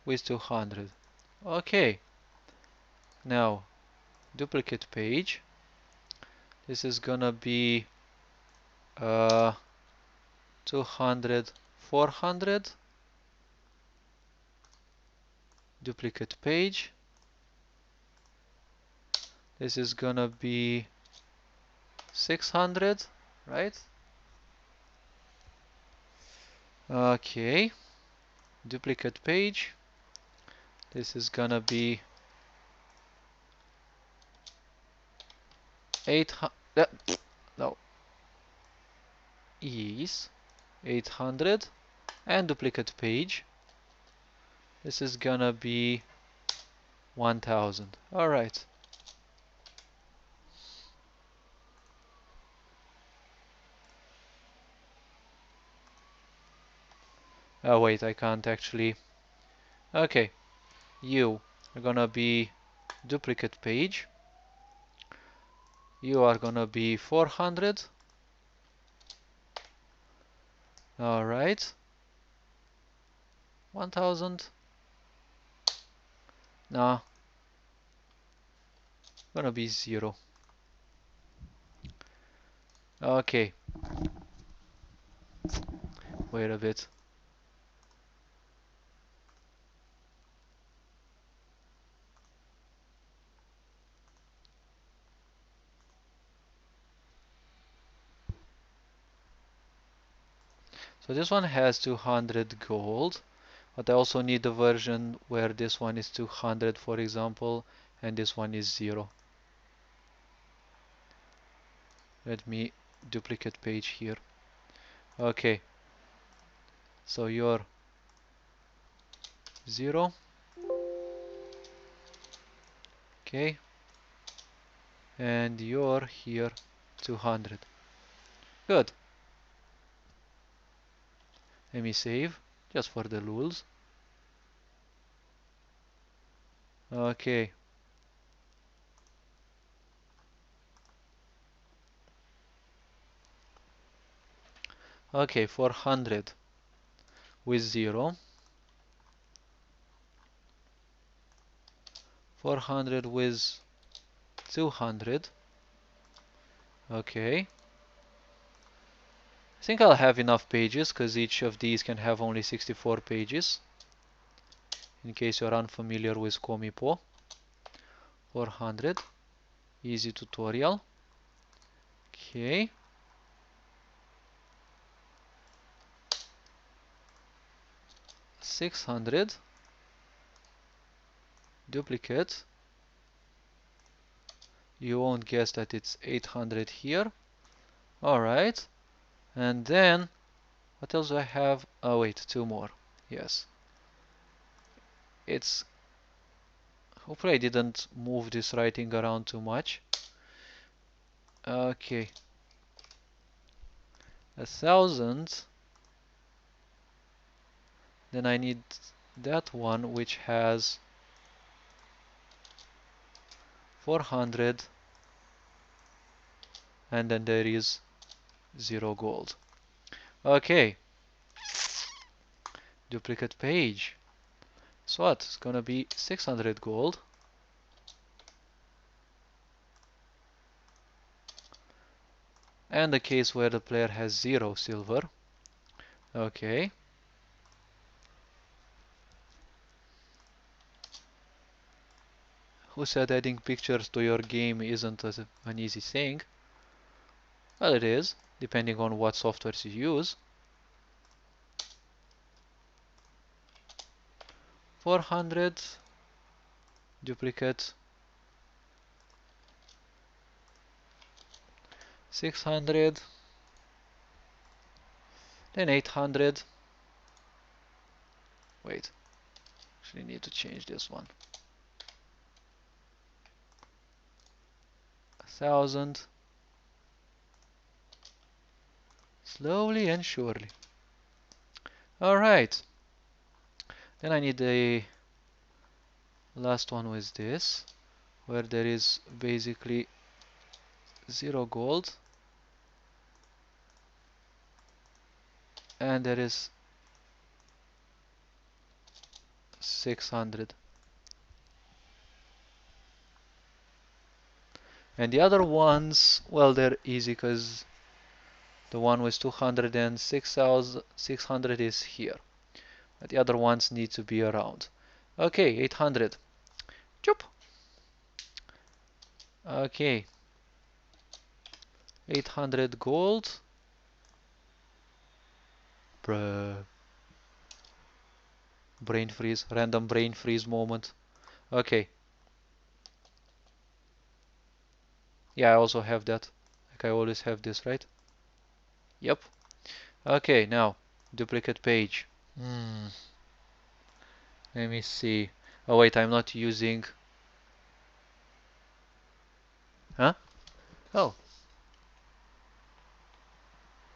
with 200. Okay, now duplicate page. This is gonna be 200, 400. Duplicate page. This is gonna be 600, right? Okay, duplicate page. This is gonna be 800. No, is 800. And duplicate page. This is gonna be 1000. Alright. Oh wait, I can't actually. Okay, you are gonna be duplicate page. You are gonna be 400. Alright. 1000. Nah, gonna be 0. Okay, wait a bit. So this one has 200 gold, but I also need a version where this one is 200, for example, and this one is 0. Let me duplicate page here. Okay, so you're 0. Okay, and you're here 200. Good. Let me save just for the rules. Okay. Okay, 400 with 0. 400 with 200. Okay. I think I'll have enough pages because each of these can have only 64 pages. In case you're unfamiliar with Komipo. 400. Easy tutorial. Okay. 600. Duplicate. You won't guess that it's 800 here. Alright. And then What else do I have? Oh wait, two more. Yes. It's hopefully I didn't move this writing around too much. Okay. 1,000. Then I need that one which has 400, and then there is 0 gold. Okay. Duplicate page. So what? It's gonna be 600 gold. And the case where the player has 0 silver. Okay. Who said adding pictures to your game isn't an easy thing? Well, it is, depending on what softwares you use. 400, duplicate, 600, then 800. Wait, actually need to change this one. 1,000. Slowly and surely. Alright. Then I need the last one with this, where there is basically 0 gold. And there is 600. And the other ones, well, they're easy because the one with 206,600 is here. But the other ones need to be around. Okay, 800. Choop. Okay. 800 gold. Bruh. Brain freeze. Random brain freeze moment. Okay. Yeah, I also have that. Like I always have this, right? Yep. Okay, now duplicate page. Let me see. Oh wait, I'm not using. Huh? Oh.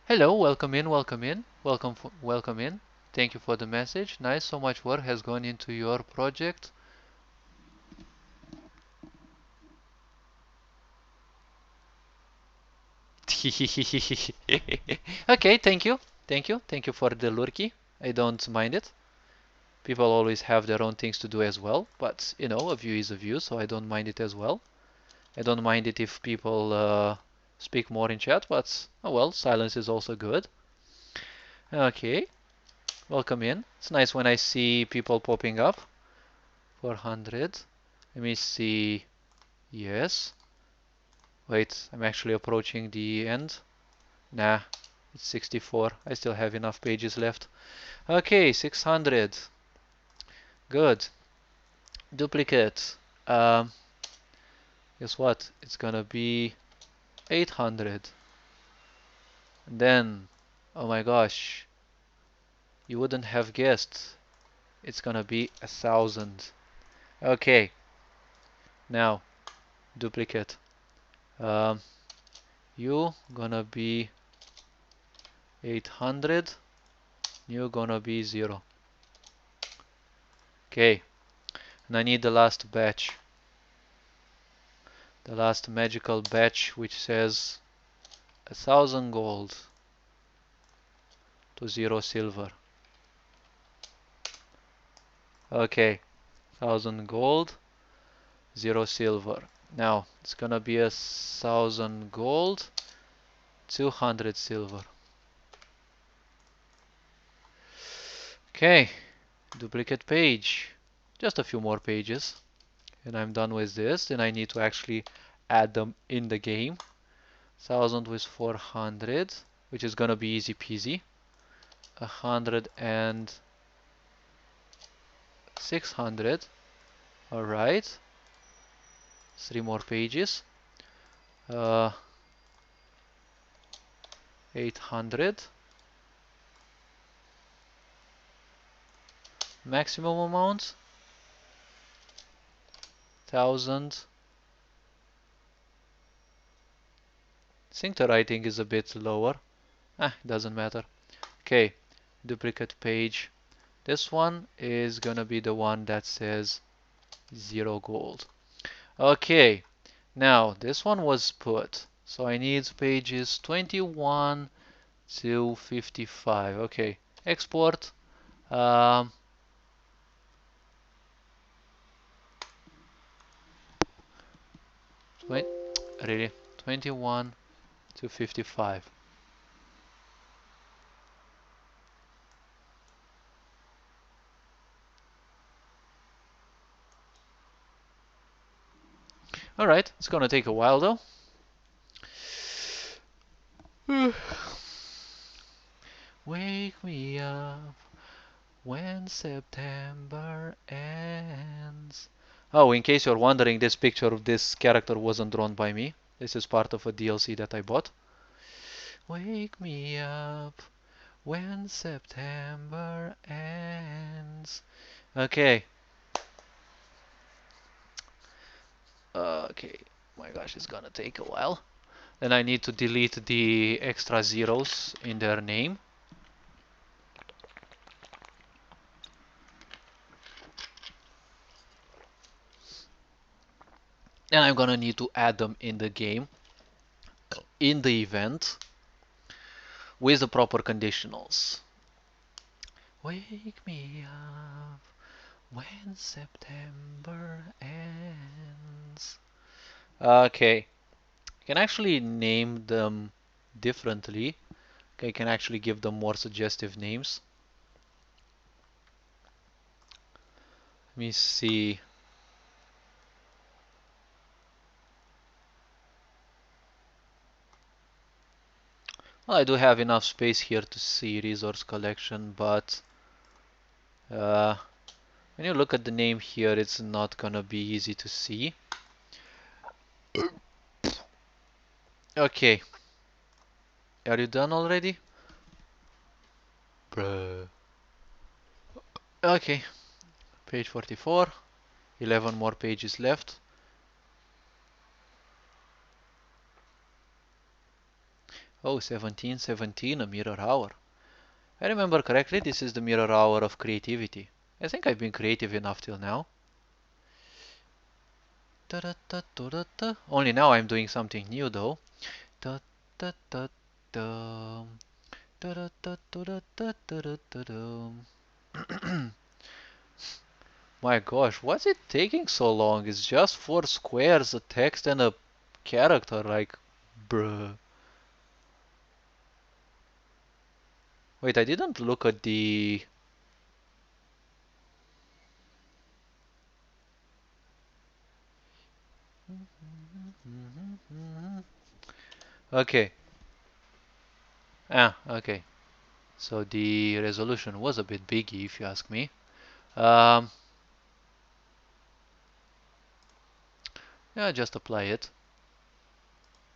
Hello, welcome in, welcome in, welcome in. Thank you for the message. Nice, so much work has gone into your project. Okay, thank you. Thank you for the lurky. I don't mind it. People always have their own things to do as well, but you know, a view is a view, so I don't mind it as well. I don't mind it if people speak more in chat, but oh well, silence is also good. Okay, welcome in. It's nice when I see people popping up. 400. Let me see. Yes. Wait, I'm actually approaching the end. Nah, it's 64. I still have enough pages left. Okay, 600. Good. Duplicate. Um, Guess what? It's gonna be 800. And then, oh my gosh, you wouldn't have guessed. It's gonna be 1,000. Okay, now duplicate. Um, you gonna be 800. You gonna be 0. Okay, and I need the last batch. The last magical batch which says 1,000 gold to 0 silver. Okay, 1,000 gold, 0 silver. Now it's gonna be 1,000 gold, 200 silver. Okay, duplicate page. Just a few more pages and I'm done with this. Then I need to actually add them in the game. 1,000 with 400, which is gonna be easy peasy. 100 and 600. Alright. 3 more pages. 800. maximum amount, 1000. I think the writing is a bit lower. Ah, it doesn't matter. Okay, duplicate page. This one is gonna be the one that says 0 gold. Okay, now this one was put. So I need pages 21 to 55. Okay, export. Um, wait, really? 21 to 55. Alright, it's gonna take a while though. Wake me up when September ends. Oh, in case you're wondering, this picture of this character wasn't drawn by me. This is part of a DLC that I bought. Wake me up when September ends. Okay. Okay. My gosh, it's gonna take a while. Then I need to delete the extra zeros in their name. And I'm gonna need to add them in the game, in the event, with the proper conditionals. Wake me up when September ends. Okay, you can actually name them differently. Okay, you can actually give them more suggestive names. Let me see. Well, I do have enough space here to see resource collection, but uh, when you look at the name here, it's not gonna be easy to see. Okay, are you done already? Bruh. Okay, page 44, 11 more pages left. Oh, 1717, a mirror hour. I remember correctly, this is the mirror hour of creativity. I think I've been creative enough till now. Only now I'm doing something new though. My gosh, what's it taking so long? It's just 4 squares, a text, and a character. Like, bruh. Wait, I didn't look at the. Okay. Ah, okay. So the resolution was a bit biggy, if you ask me. Um, yeah, just apply it.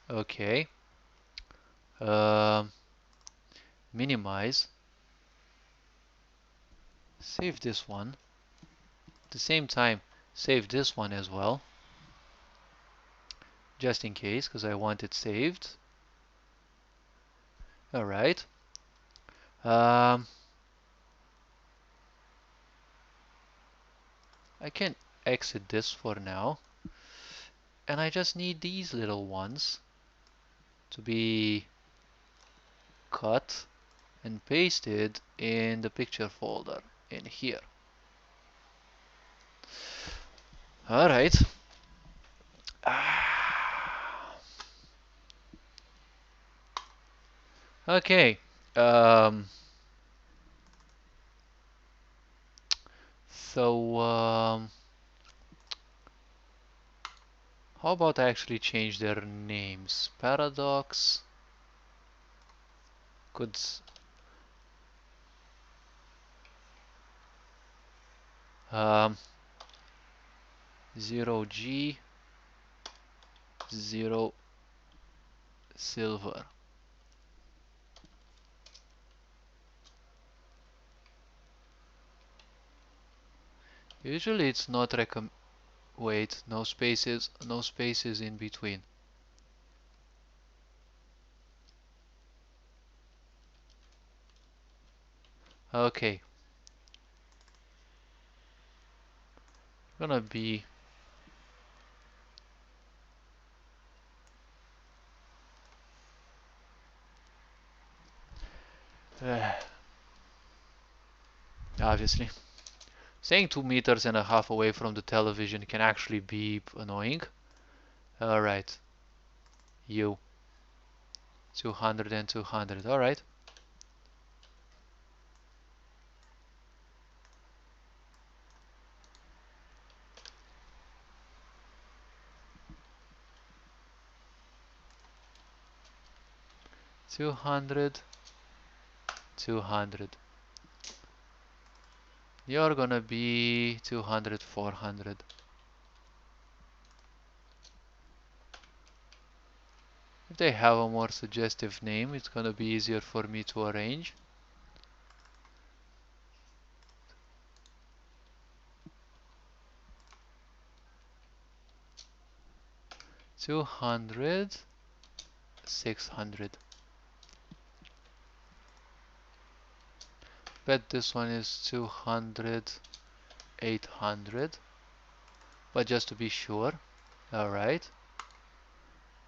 Okay. Um, minimize. Save this one. At the same time, save this one as well. Just in case, because I want it saved. Alright. Um, I can exit this for now. And I just need these little ones to be cut and pasted in the picture folder in here. Alright. Okay. Um, so, how about I actually change their names? Paradox could. 0G, 0 silver. Usually it's not wait, no spaces in between. Okay, gonna be obviously. Saying 2 meters and a half away from the television can actually be annoying. Alright, you. 200 and 200. Alright. 200, 200. You're gonna be 200, 400. If they have a more suggestive name, it's gonna be easier for me to arrange. 200, 600. Bet this one is 200, 800. But just to be sure. Alright.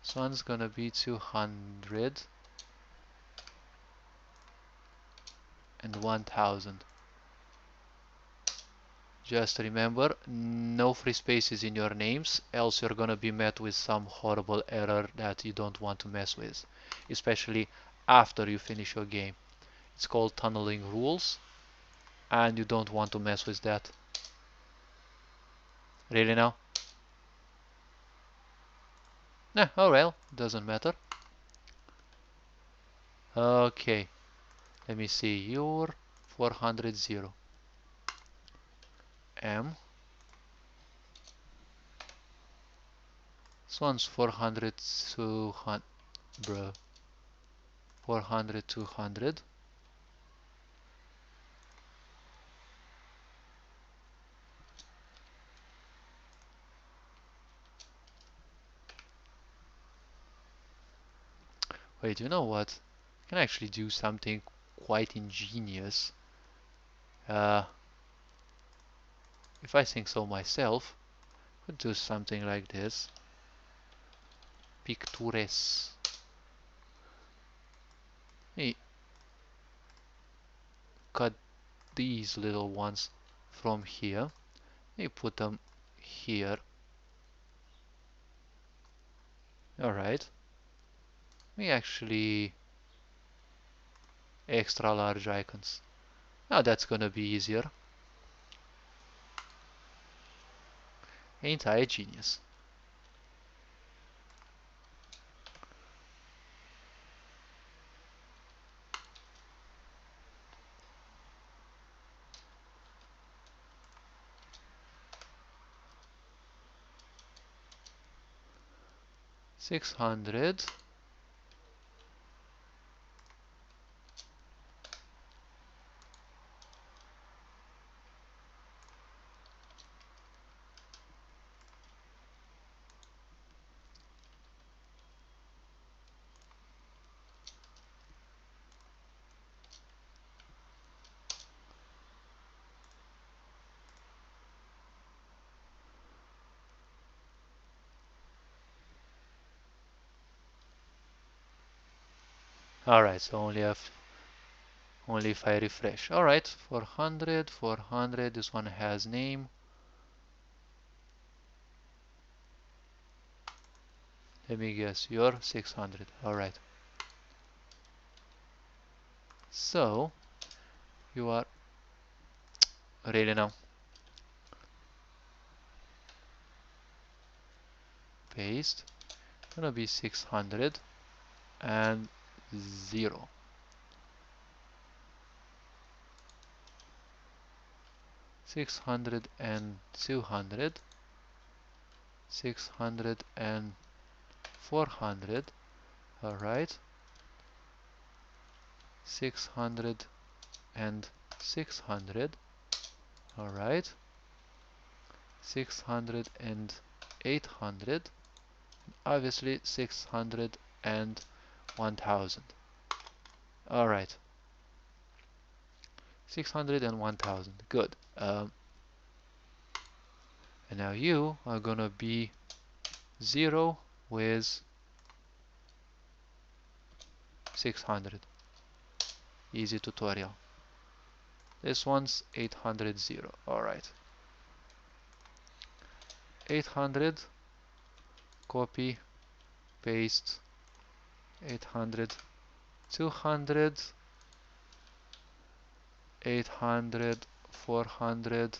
This one's gonna be 200 and 1000. Just remember, no free spaces in your names, else you're gonna be met with some horrible error that you don't want to mess with, especially after you finish your game. It's called tunneling rules, and you don't want to mess with that. Really now? Nah, oh well, doesn't matter. Okay, let me see, you're 400, 0. M. This one's 400, 200, bro. 400, 200. Wait, you know what? I can actually do something quite ingenious. Uh, if I think so myself, I could do something like this. Pictures. Hey, cut these little ones from here. Hey, put them here. Alright. Me actually extra large icons. Now that's gonna be easier. Ain't I a genius? $600. Alright, so only if I refresh. Alright, 400, 400. This one has name. Let me guess, you're 600. Alright. So, you are ready now. Paste. Gonna be 600 and 0. 600 and 200. 600 and 400. Alright. 600 and 600. Alright. 600 and 800. Obviously 600 and 1000. Alright. 600 and 1000. Good. And now you are gonna be 0 with 600. Easy tutorial. This one's 800 0. Alright. 800, copy, paste, 800, 200, 800, 400,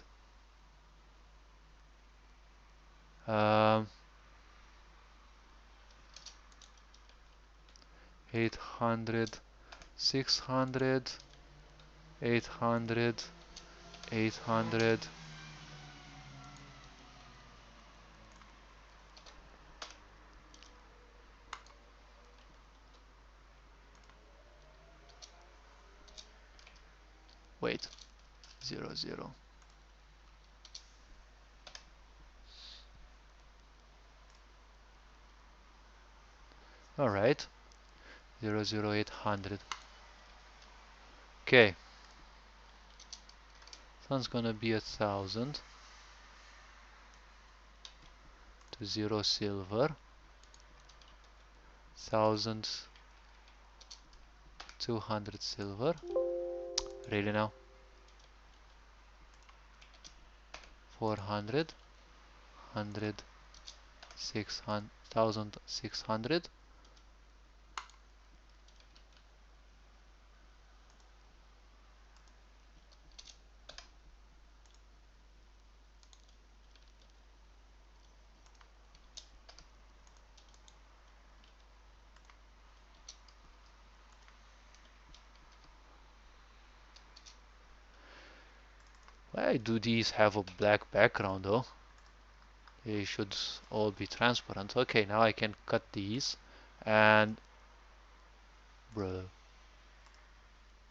800, 600, 800, 800. Wait, 0 0. Alright, 0 0 800. Okay, sounds gonna be 1000 to 0 silver, 1200 silver. Really now? 400, 100, 600, 1600. Why do these have a black background though? They should all be transparent. Okay, now I can cut these and bruh,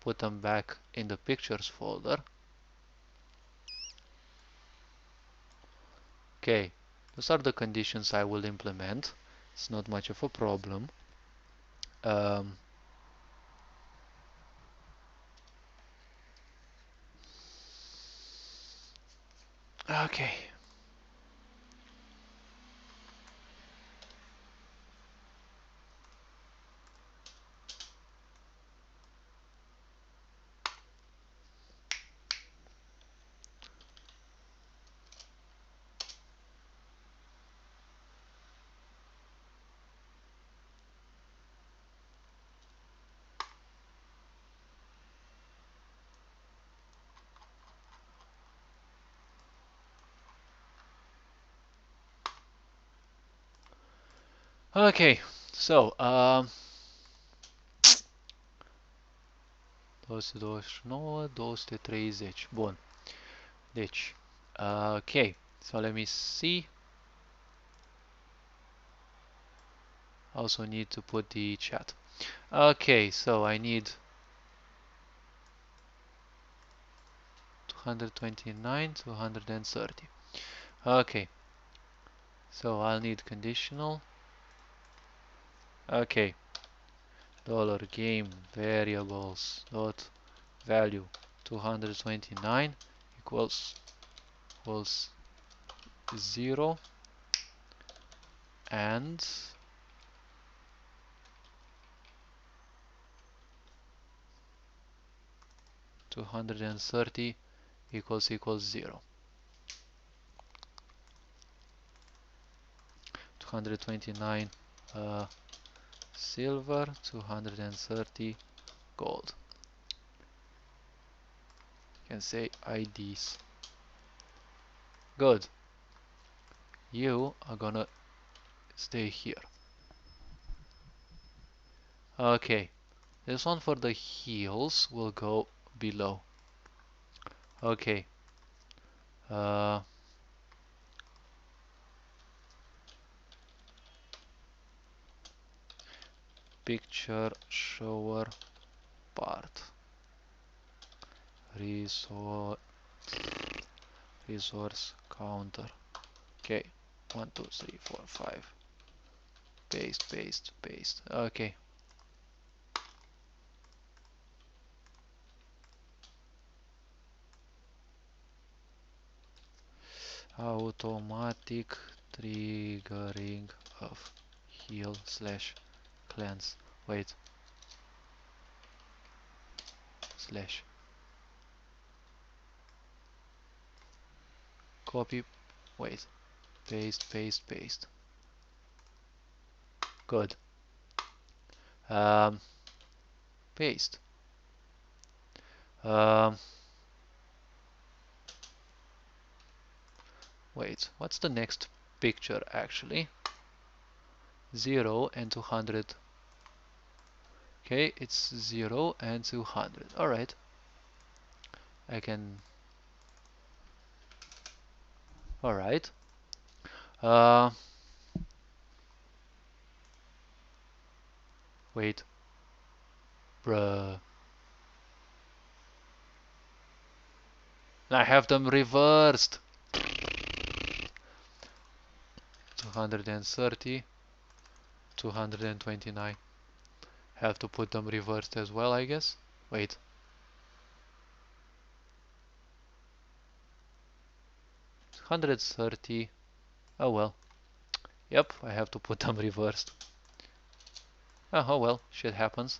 put them back in the pictures folder. Okay, those are the conditions I will implement. It's not much of a problem. Um, okay. Okay, so 229, 230. Bun. Deci, okay, so let me see. Also need to put the chat. Okay, so I need 229, 230. Okay, so I'll need conditional. Okay, dollar game variables dot value 229 equals 0 and 230 equals 0. 229 silver, 230 gold. You can say IDs. Good. You are gonna stay here. Okay. This one for the heels will go below. Okay. Picture shower part. Resource counter. Okay, 1, 2, 3, 4, 5. Paste, paste, paste. Okay. Automatic triggering of heal slash cleanse. Wait. Slash. Copy. Wait. Paste, paste, paste. Good. Um, paste. Um, wait. What's the next picture actually? 0 and 200. Okay, it's 0 and 200. Alright. I can. Alright. Uh, wait. Bruh. I have them reversed. 230, 229. Have to put them reversed as well, I guess. Wait. 130. Oh well. Yep, I have to put them reversed. Oh well, shit happens.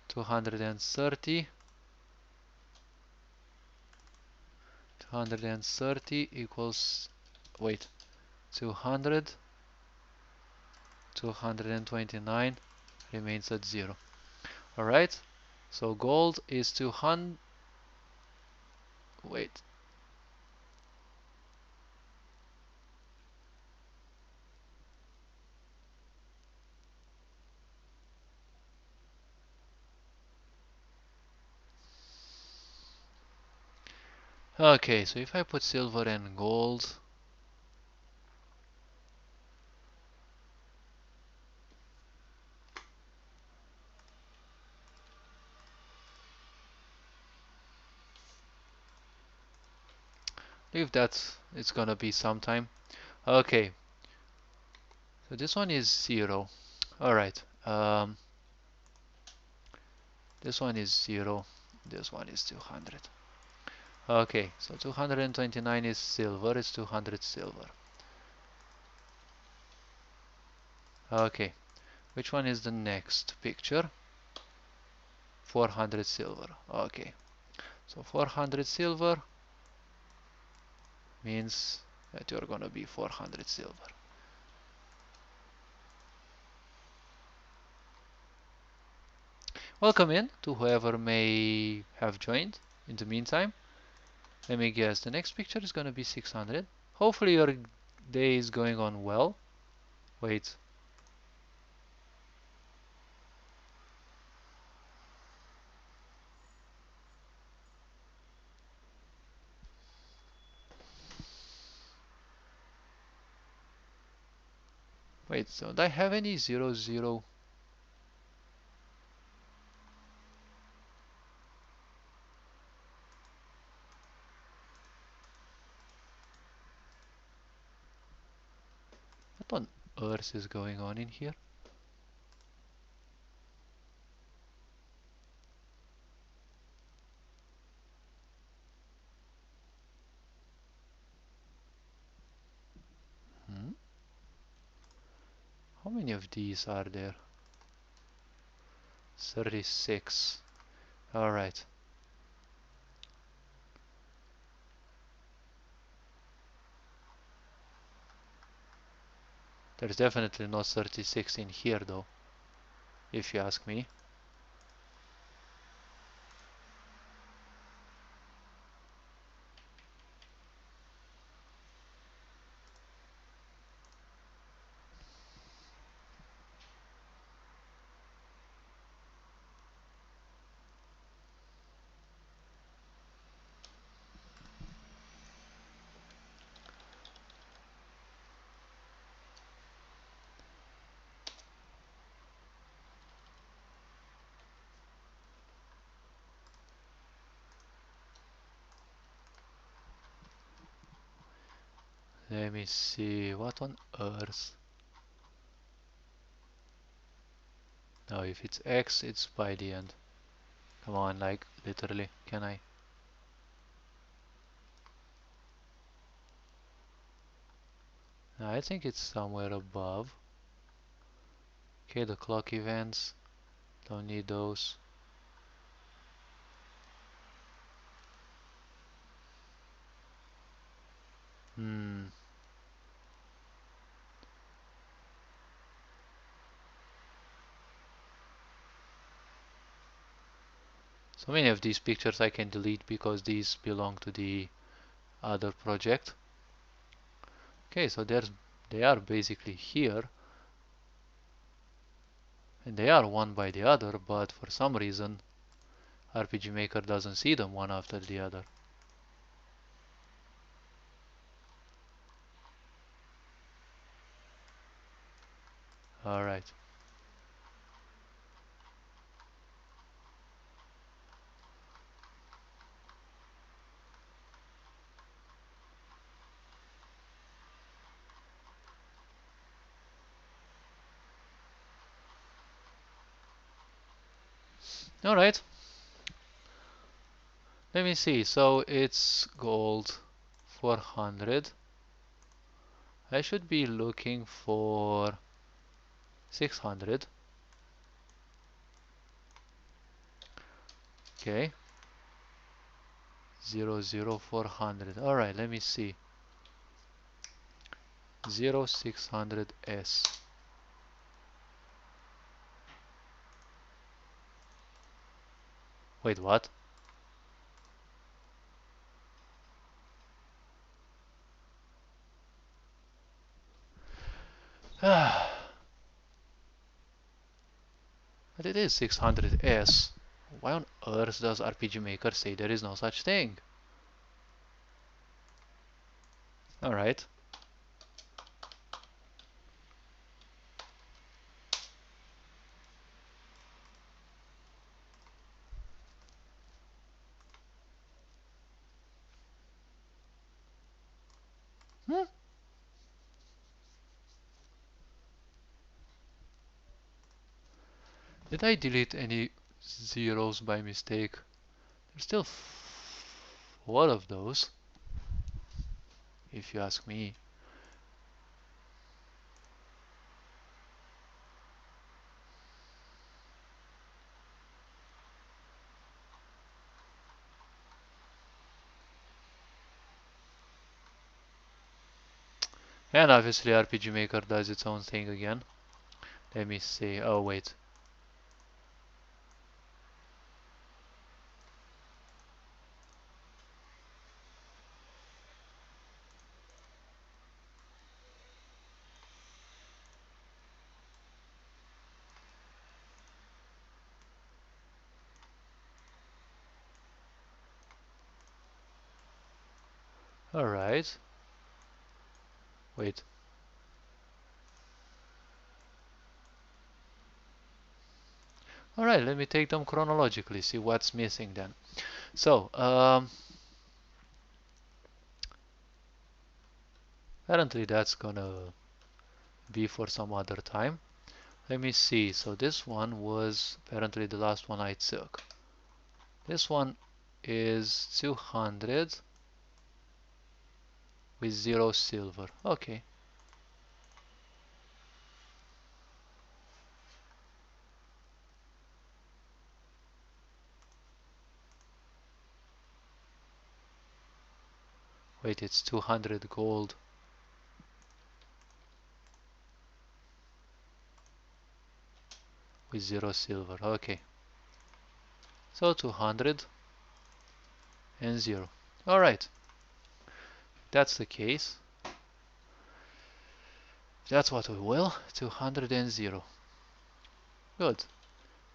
230. 230 equals. Wait. 200. 229 remains at 0. Alright. So gold is 200. Wait. Okay, so if I put silver and gold. Leave that, it's gonna be sometime. Okay, so this one is 0. Alright, this one is 0. This one is 200. Okay, so 229 is silver, it's 200 silver. Okay, which one is the next picture? 400 silver. Okay, so 400 silver means that you're gonna be 400 silver. Welcome in to whoever may have joined in the meantime. Let me guess, the next picture is gonna be 600. Hopefully your day is going on well. Wait. Wait, so do I have any 00? What on earth is going on in here? Hmm? How many of these are there? 36. Alright. There's definitely no 36 in here though, if you ask me. Let me see, what on earth? Now if it's X, it's by the end. Come on, like, literally, can I? I think it's somewhere above. Okay, the clock events, don't need those. Hmm. So many of these pictures I can delete because these belong to the other project. Okay, so they are basically here, and they are one by the other, but for some reason RPG Maker doesn't see them one after the other. Alright. Alright. Let me see. So it's gold 400. I should be looking for 600. Okay. 400. Alright, let me see. 0600S. Wait, what? But it is 600S. Why on earth does RPG Maker say there is no such thing? Alright. Hmm? Did I delete any zeros by mistake? There's still four of those, if you ask me. And obviously RPG Maker does its own thing again. Let me see. Oh, wait. Alright. Wait. Alright, let me take them chronologically, see what's missing then. So, apparently that's gonna be for some other time. Let me see. So this one was apparently the last one I took. This one is 200 with 0 silver. Okay. Wait, it's 200 gold with 0 silver. Okay. So 200 and 0. Alright. That's the case. That's what we will. 200 and 0. Good.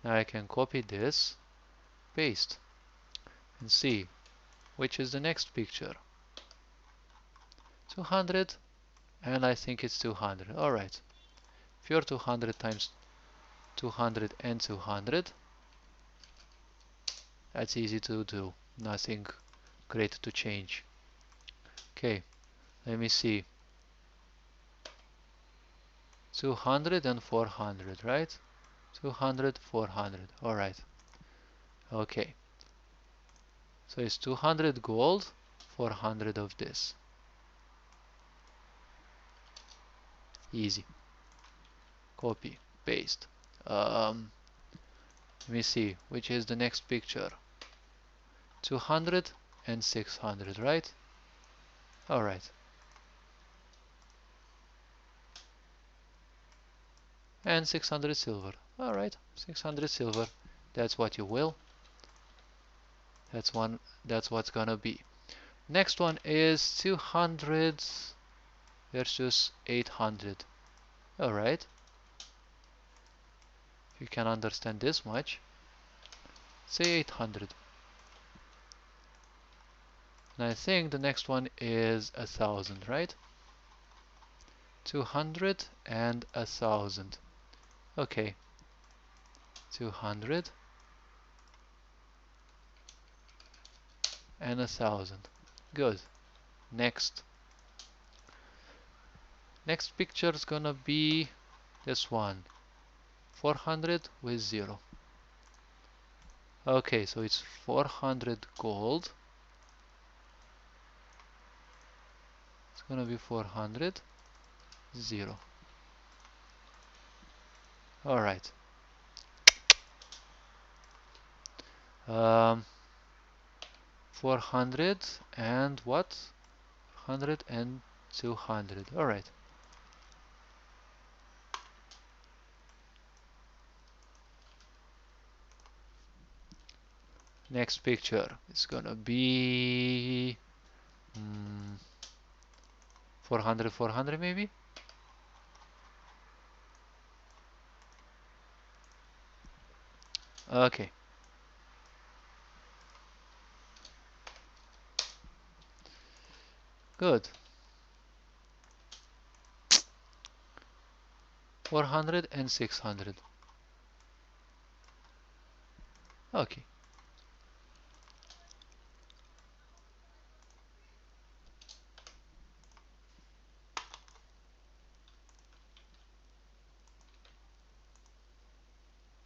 Now I can copy this, paste, and see which is the next picture. 200, and I think it's 200. Alright. If you're 200 times 200 and 200, that's easy to do. Nothing great to change. Okay, let me see. 200 and 400, right? 200, 400. All right. Okay. So it's 200 gold, 400 of this. Easy. Copy, paste. Let me see, which is the next picture? 200 and 600, right? All right. And 600 silver. All right, 600 silver. That's what you will. That's one. That's what's gonna be. Next one is 200 versus 800. All right. If you can understand this much, say 800. And I think the next one is 1000, right? 200 and 1000. Okay. 200 and 1000. Good. Next. Next picture is gonna be this one. 400 with 0. Okay, so it's 400 gold. It's gonna be 400, 0. Alright. 400 and what? 100 and 200. Alright. Next picture is gonna be 400, 400 maybe? Okay. Good. 400 and 600. Okay.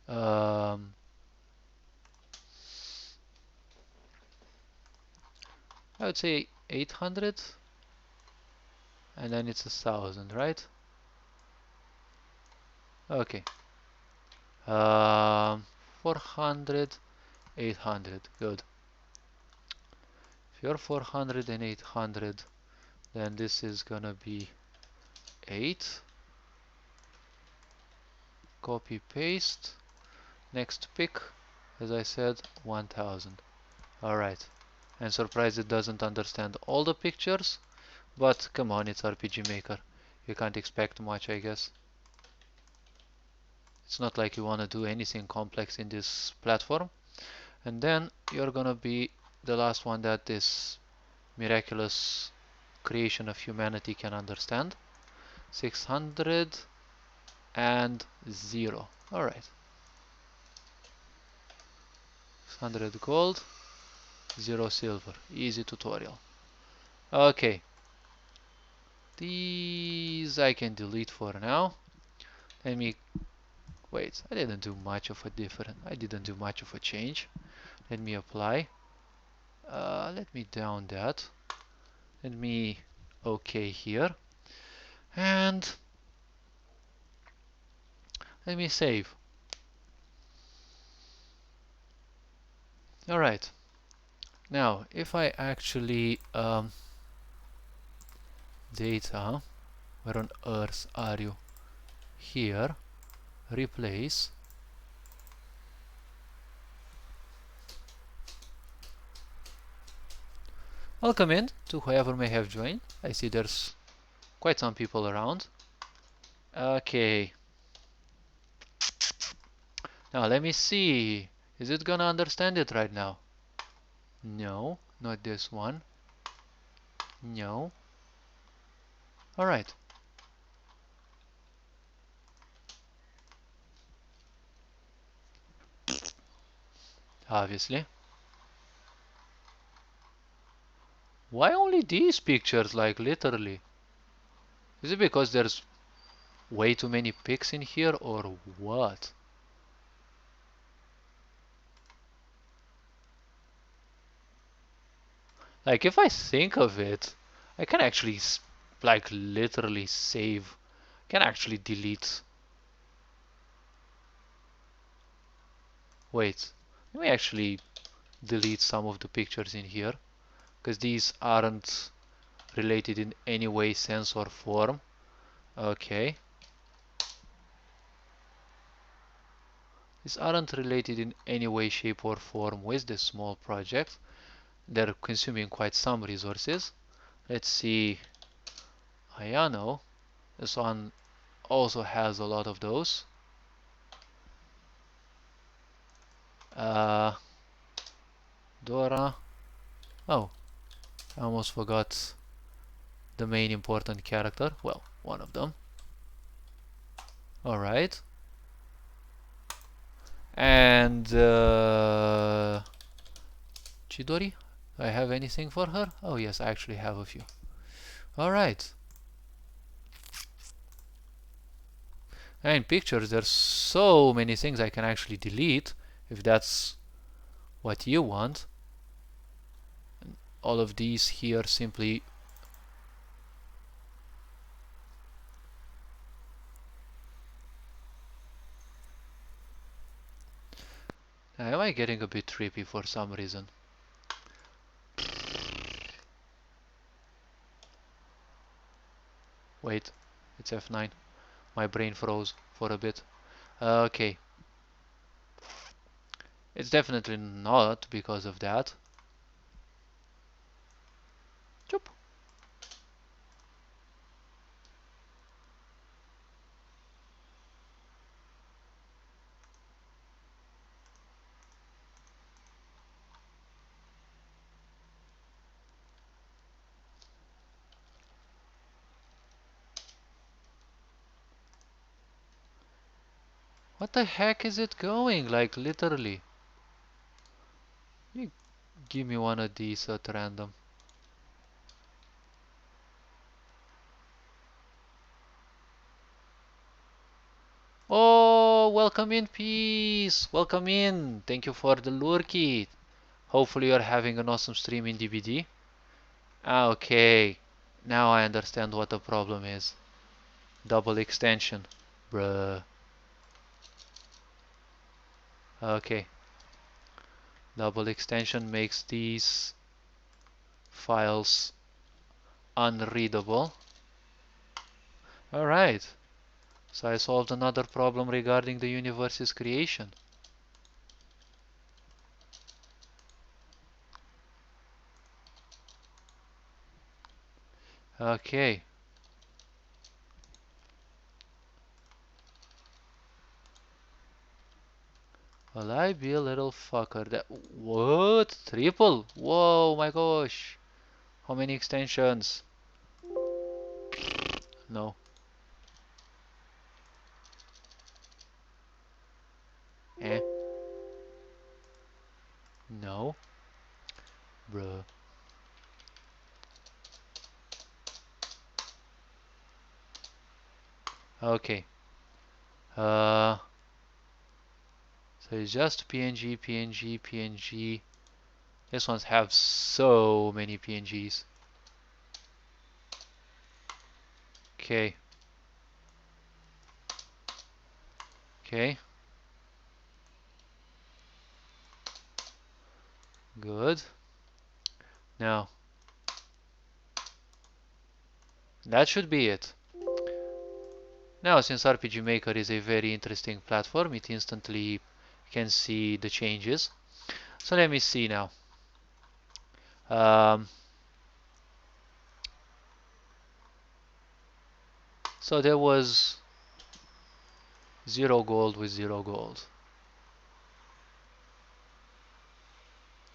Um, I would say 800 and then it's 1000, right? Okay. 400, 800. Good. If you're 400 and 800, then this is gonna be 8. Copy paste. Next pick, as I said, 1000. Alright. And surprised it doesn't understand all the pictures, but come on, it's RPG Maker. You can't expect much, I guess. It's not like you want to do anything complex in this platform. And then you're gonna be the last one that this miraculous creation of humanity can understand. 600 and 0. Alright. 600 gold, 0 silver. Easy tutorial. Okay. These I can delete for now. Let me wait. I didn't do much of a different. I didn't do much of a change. Let me apply. Let me down that. Let me OK here. And let me save. Alright. Now, if I actually data, where on earth are you? Here, replace. Welcome in to whoever may have joined. I see there's quite some people around. Okay. Now let me see. Is it gonna understand it right now? No, not this one. No. Alright. Obviously. Why only these pictures, like literally? Is it because there's way too many pics in here or what? Like if I think of it, I can actually like literally save. I can actually delete. Wait, let me actually delete some of the pictures in here because these aren't related in any way, sense or form. Okay. These aren't related in any way, shape or form with this small project. They're consuming quite some resources. Let's see. Ayano. This one also has a lot of those. Uh, Dora. Oh, I almost forgot the main important character. Well, one of them. Alright. And Chidori? Do I have anything for her? Oh yes, I actually have a few. Alright. And in pictures, there's so many things I can actually delete if that's what you want. All of these here simply. Am I getting a bit trippy for some reason? Wait, it's F9. My brain froze for a bit. Okay. It's definitely not because of that. Choop. What the heck is it going? Like literally. You give me one of these at random. Oh, welcome in, peace. Welcome in. Thank you for the lure kit. Hopefully you're having an awesome stream in DBD. Ah, okay. Now I understand what the problem is. Double extension. Bruh. Okay. Double extension makes these files unreadable. Alright. So I solved another problem regarding the universe's creation. Okay. Will I be a little fucker? That what? Triple? Whoa, my gosh. How many extensions? No. Eh? No. Bruh. Okay. Uh, so it's just PNG, PNG, PNG. This ones have so many PNGs. Okay. Okay. Good. Now, that should be it. Now, since RPG Maker is a very interesting platform, it instantly can see the changes. So let me see now. Um, so there was 0 gold with 0 gold.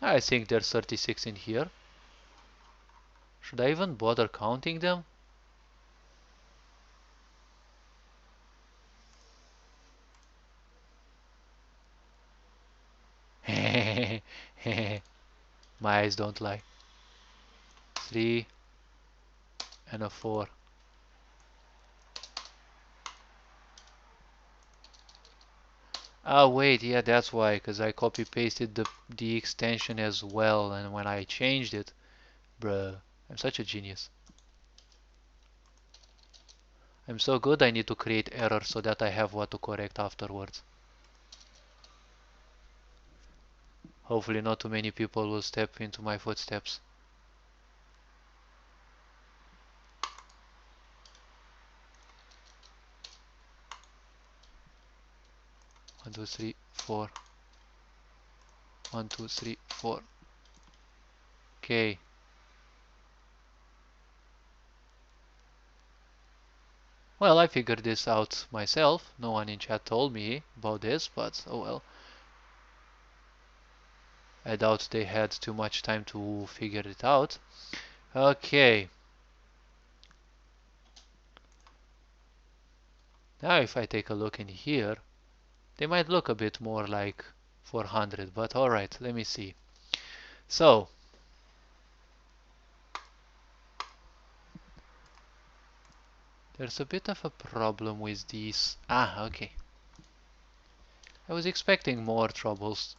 I think there's 36 in here. Should I even bother counting them? My eyes don't lie. 3 and a 4. Ah, wait, yeah, that's why, because I copy pasted the extension as well, and when I changed it, bruh, I'm such a genius. I'm so good I need to create error so that I have what to correct afterwards. Hopefully not too many people will step into my footsteps. 1, 2, 3, 4. 1, 2, 3, 4. Okay. Well, I figured this out myself. No one in chat told me about this, but oh well. I doubt they had too much time to figure it out. Okay. Now if I take a look in here, they might look a bit more like 400, but alright, let me see. So, there's a bit of a problem with these. Ah, okay. I was expecting more troubles.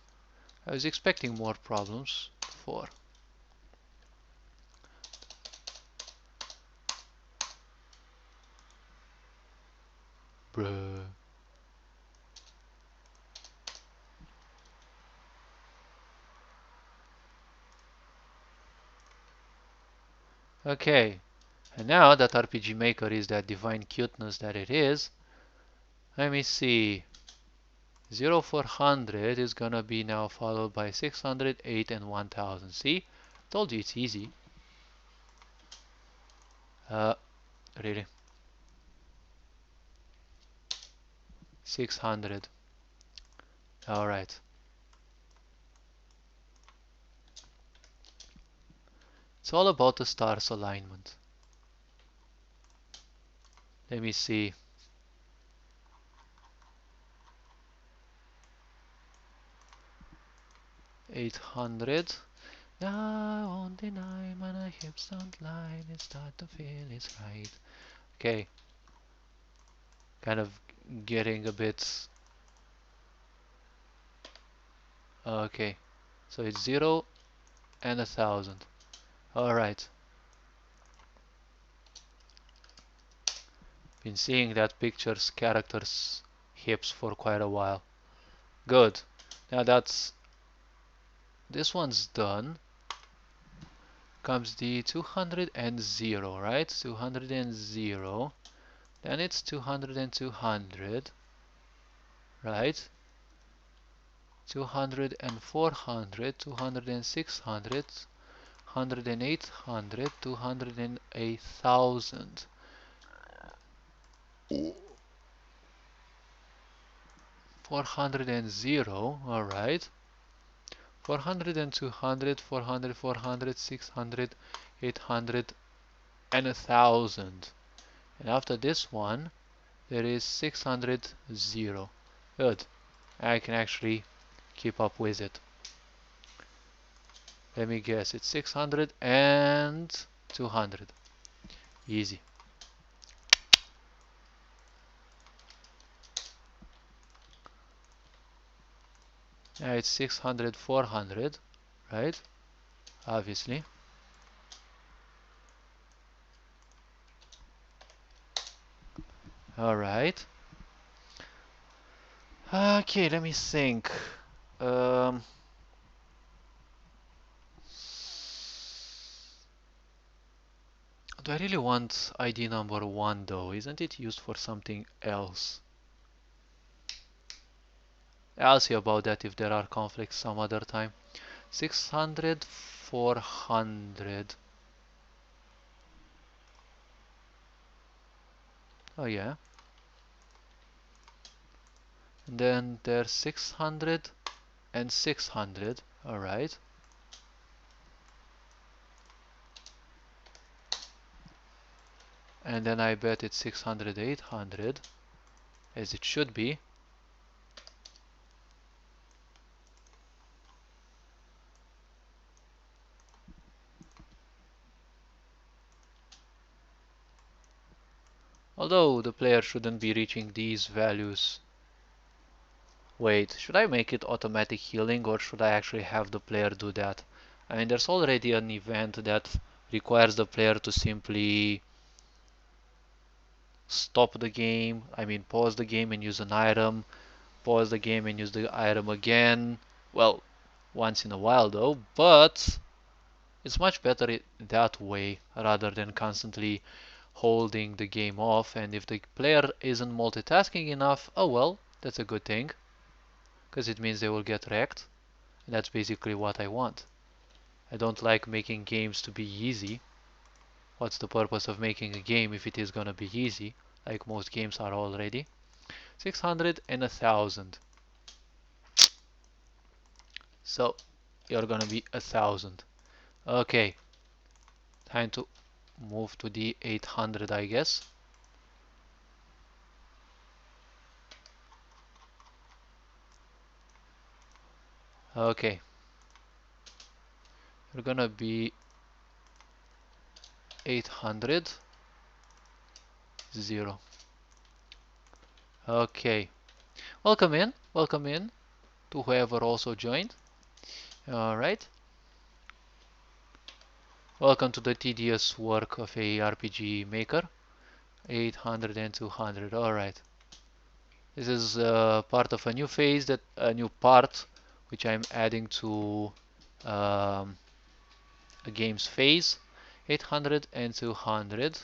I was expecting more problems for. Bruh. Okay, and now that RPG Maker is that divine cuteness that it is, let me see. 0400 is gonna be now followed by 608 and 1000. See? Told you it's easy. Uh, really? 600. Alright. It's all about the stars alignment. Let me see. 800. I won't deny my hips don't lie. It start to feel it's right. Okay. Kind of getting a bit. Okay. So it's 0 and 1000. Alright. Been seeing that picture's character's hips for quite a while. Good. Now that's this one's done. Comes the 200 and 0, right? 200 and 0. Then it's 200 and 200, right? 200 and 400, 200 and 600, 100 and 800, 200 and 1000. 400 and 0, alright. 400 and 200, 400, 400, 600, 800, and 1000. And after this one, there is 600, 0. Good. I can actually keep up with it. Let me guess, it's 600 and 200. Easy. Now it's 600, 400, right? Obviously. Alright. Okay, let me think. Um, do I really want ID number 1 though? Isn't it used for something else? I'll see about that if there are conflicts some other time. 600, 400. Oh yeah. And then there's 600 and 600. Alright. And then I bet it's 600, 800, as it should be. Although the player shouldn't be reaching these values Wait, should I make it automatic healing or should I actually have the player do that? I mean, there's already an event that requires the player to simply stop the game, I mean pause the game and use an item, pause the game and use the item again. Well, once in a while though, but it's much better that way rather than constantly holding the game off. And if the player isn't multitasking enough, oh well, that's a good thing, because it means they will get wrecked. And that's basically what I want. I don't like making games to be easy. What's the purpose of making a game if it is gonna be easy, like most games are already? 600 and 1000. So you're gonna be 1000. Okay, time to move to the 800, I guess. Okay, you're gonna be 800 0. Okay, welcome in to whoever also joined. All right, welcome to the tedious work of a RPG maker. 800 and 200. All right. This is part of a new phase, that a new part which I'm adding to um, a game's phase. 800 and 200,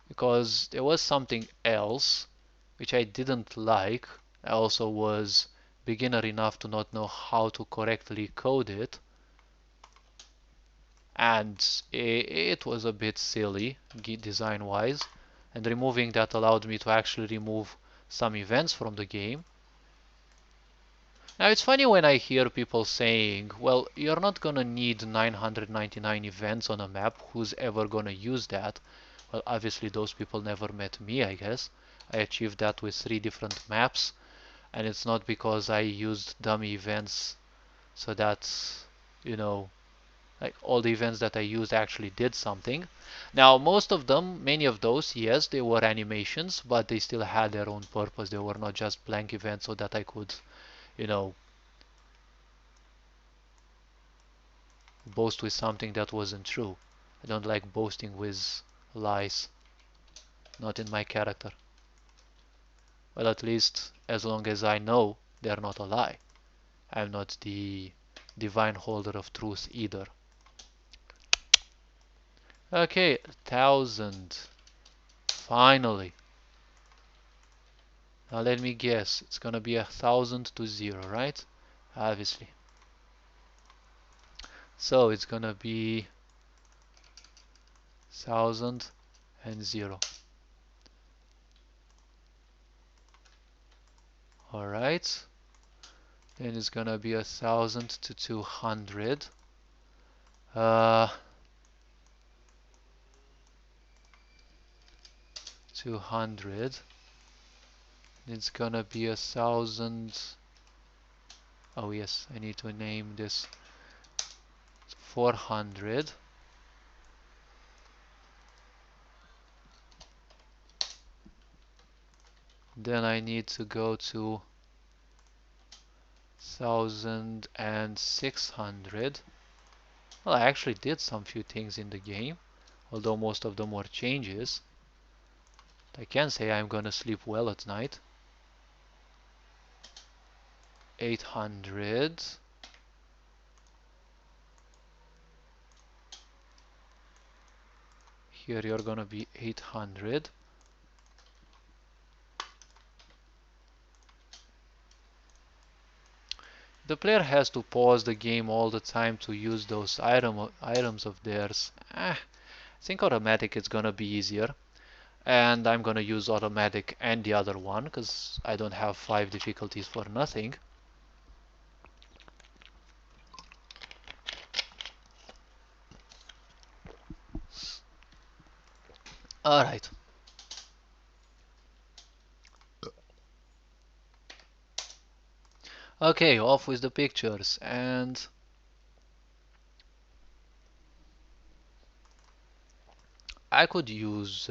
because there was something else which I didn't like. I also was beginner enough to not know how to correctly code it, and it was a bit silly design wise, and removing that allowed me to actually remove some events from the game. Now it's funny when I hear people saying, well, you're not gonna need 999 events on a map, who's ever gonna use that? Well, obviously those people never met me, I guess. I achieved that with 3 different maps, and it's not because I used dummy events so that, you know, like all the events that I used actually did something. Now, most of them, many of those, yes, they were animations, but they still had their own purpose. They were not just blank events so that I could, you know, boast with something that wasn't true. I don't like boasting with lies, not in my character. Well, at least as long as I know they're not a lie. I'm not the divine holder of truth either. Okay, 1000. Finally. Now let me guess. It's gonna be 1000 to 0, right? Obviously. So it's gonna be 1000 and 0. Alright. Then it's gonna be 1000 to 200. Uh, 200. It's gonna be 1000. Oh yes, I need to name this 400. Then I need to go to 1600. Well, I actually did some few things in the game, although most of them were changes. I can say I'm gonna sleep well at night. 800. Here you're gonna be 800. The player has to pause the game all the time to use those items of theirs. I think automatic is gonna be easier. And I'm gonna use automatic and the other one because I don't have 5 difficulties for nothing. Alright. Okay, off with the pictures, and I could use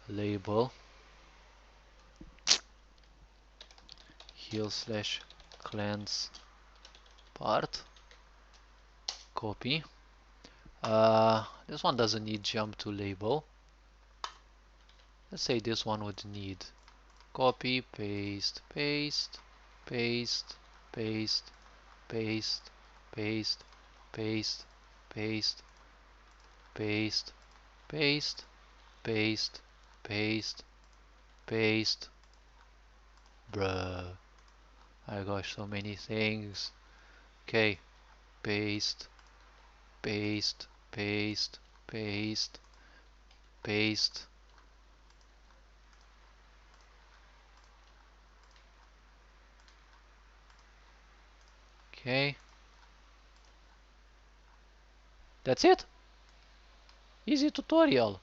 label. heal slash cleanse part. Copy. This one doesn't need jump to label. Let's say this one would need copy, paste, paste, paste, paste, paste, paste, paste, paste, paste, paste, paste, paste, paste. Bruh. I got so many things. Okay. Paste, paste, paste, paste, paste. Okay. That's it. Easy tutorial.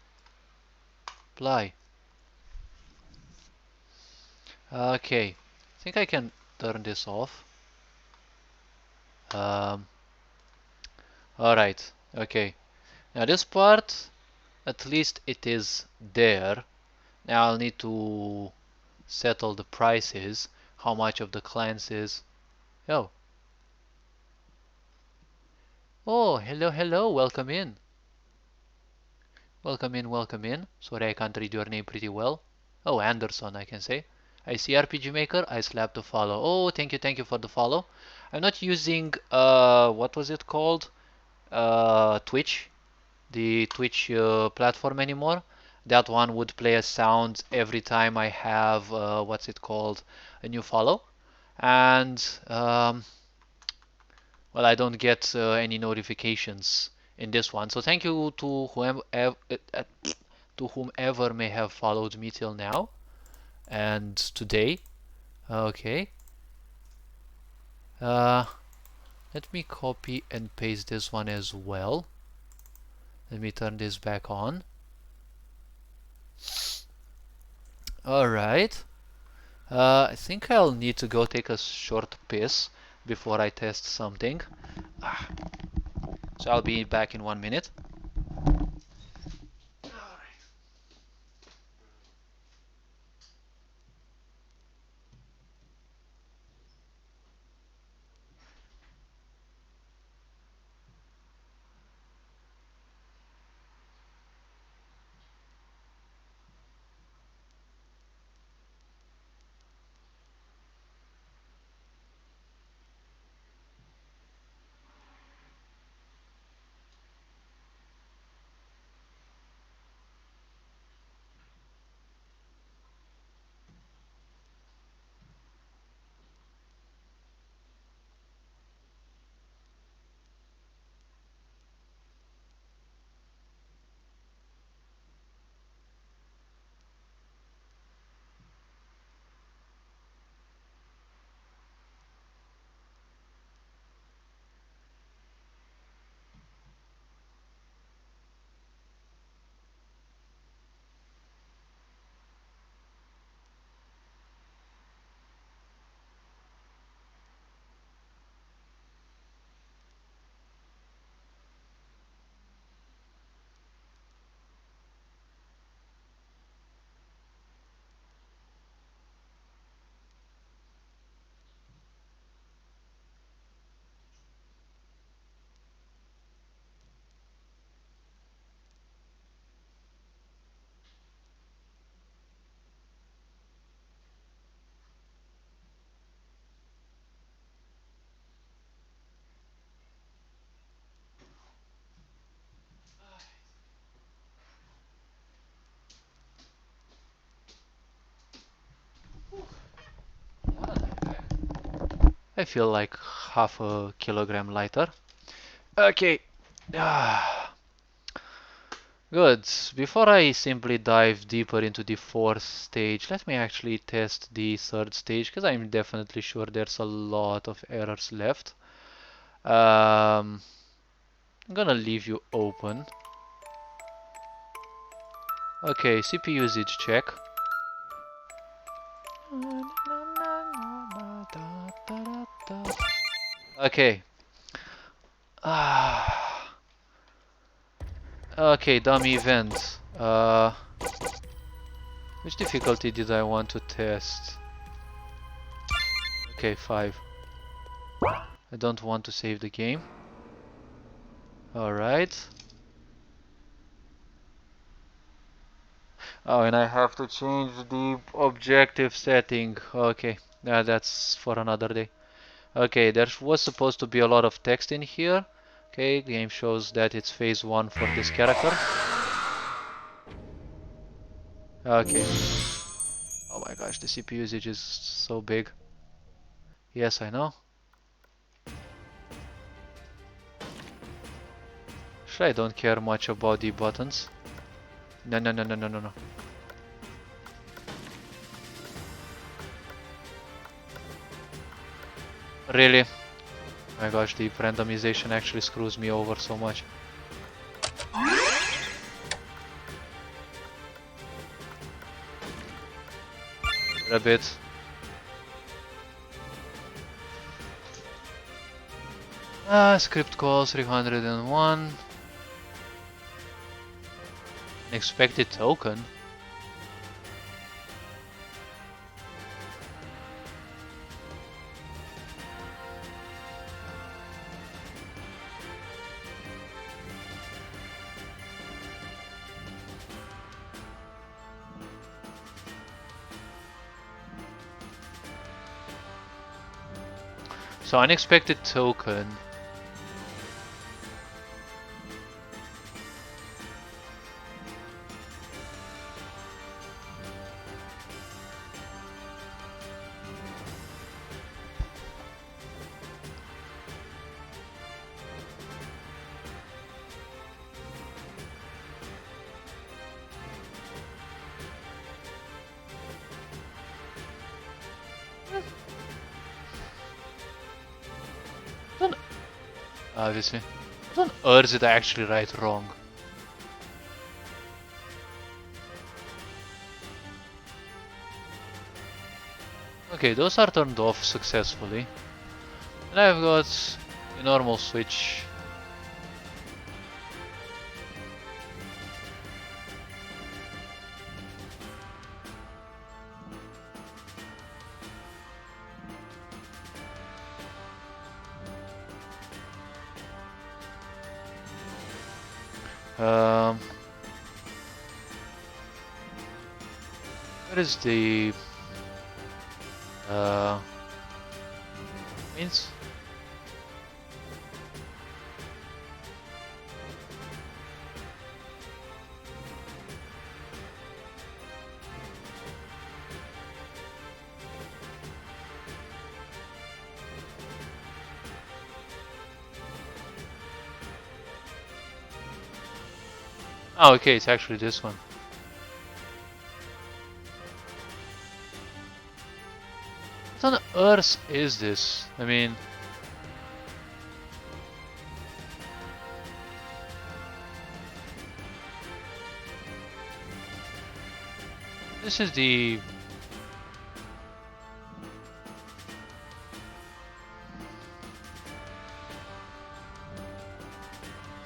Apply. Okay. I think I can turn this off. Um, Alright. Okay. Now this part, at least it is there. Now I'll need to settle the prices. How much of the clients is. Oh. Oh, hello, hello. Welcome in. Welcome in, welcome in. Sorry, I can't read your name pretty well. Oh, Anderson, I can say. I see RPG Maker. I slap the follow. Oh, thank you for the follow. I'm not using what was it called? Twitch, the Twitch platform anymore. That one would play a sound every time I have what's it called? A new follow. And well, I don't get any notifications in this one. So thank you to whomever may have followed me till now and today. Okay. Uh, Let me copy and paste this one as well. Let me turn this back on. Alright. I think I'll need to go take a short piss before I test something. So I'll be back in 1 minute. I feel like half a kilogram lighter. Okay. Good. Before I simply dive deeper into the fourth stage, let me actually test the third stage because I'm definitely sure there's a lot of errors left. I'm gonna leave you open. Okay, CPU usage check. Okay. Okay, dummy event. Which difficulty did I want to test? Okay, 5. I don't want to save the game. Alright. Oh, and I have to change the objective setting. Okay, that's for another day. Okay, there was supposed to be a lot of text in here. Okay, game shows that it's phase 1 for this character. Okay. Oh my gosh, the CPU usage is so big. Yes, I know. Sure, I don't care much about the buttons. No, no, no, no, no, no, no. Really? My gosh, the randomization actually screws me over so much. A bit. Script calls 301. Expected token. So unexpected token. Obviously. What on earth did I actually write wrong? Okay, those are turned off successfully. And I've got a normal switch. Um, where is the means? Oh, okay, it's actually this one. What on earth is this? I mean, this is the...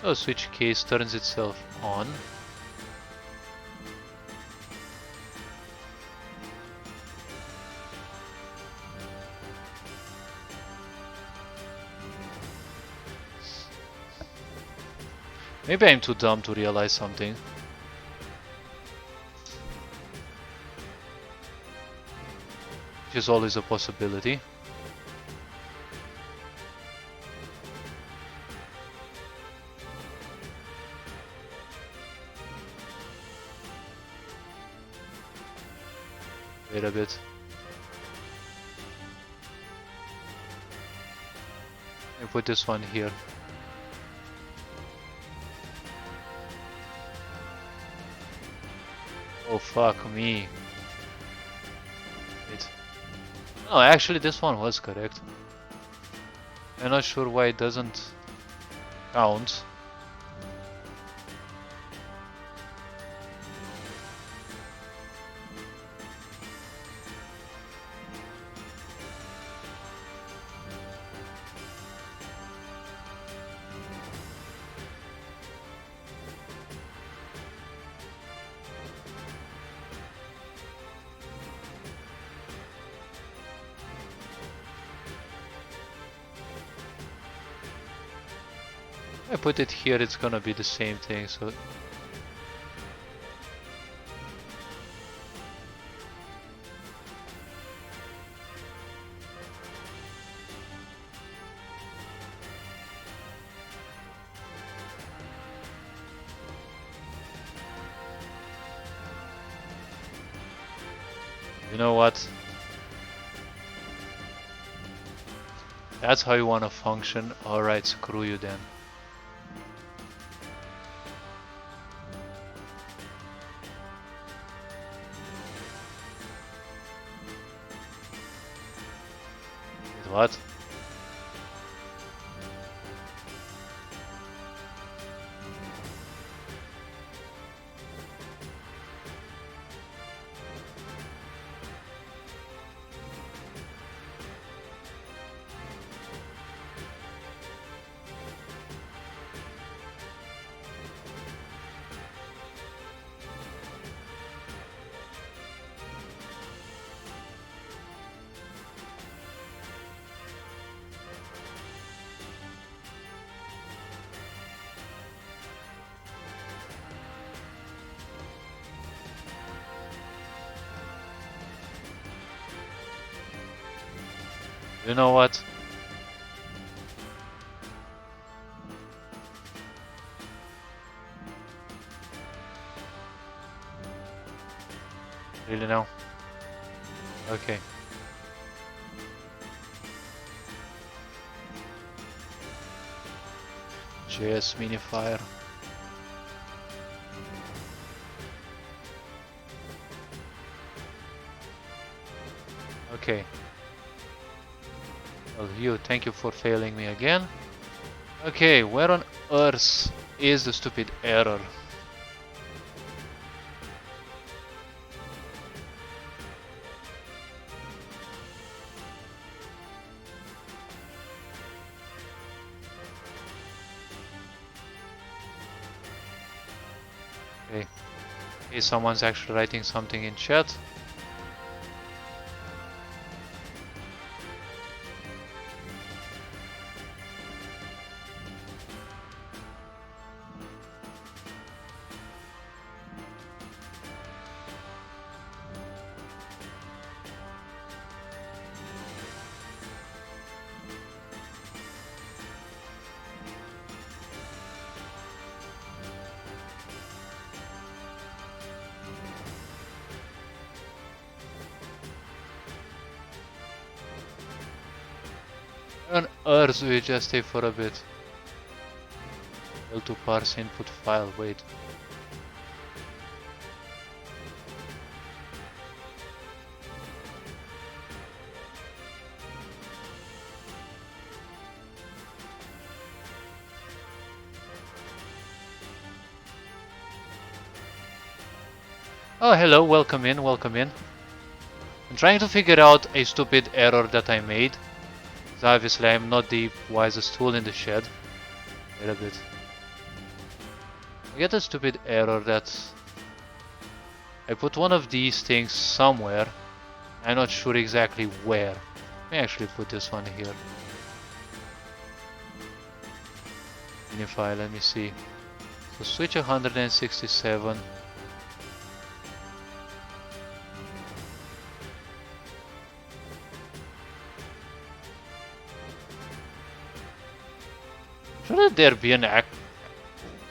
Oh, switch case turns itself on. Maybe I'm too dumb to realize something. Which is always a possibility. Wait a bit. I put this one here. Oh fuck me. Wait. No, actually this one was correct. I'm not sure why it doesn't count. I put it here, it's gonna be the same thing, so... You know what? That's how you wanna function? Alright, screw you then. Wait, what? You know what? Really now? Okay. JS minifier. Okay. Well, thank you for failing me again. Okay, where on earth is the stupid error? Okay. Okay, someone's actually writing something in chat. Where on earth do we just stay for a bit? Fail to parse input file, wait. Oh, hello, welcome in, welcome in. I'm trying to figure out a stupid error that I made. So obviously I'm not the wisest tool in the shed. Wait a bit. I get a stupid error that I put one of these things somewhere. I'm not sure exactly where. Let me actually put this one here. Unify, let me see. So switch 167. Shouldn't there be an act?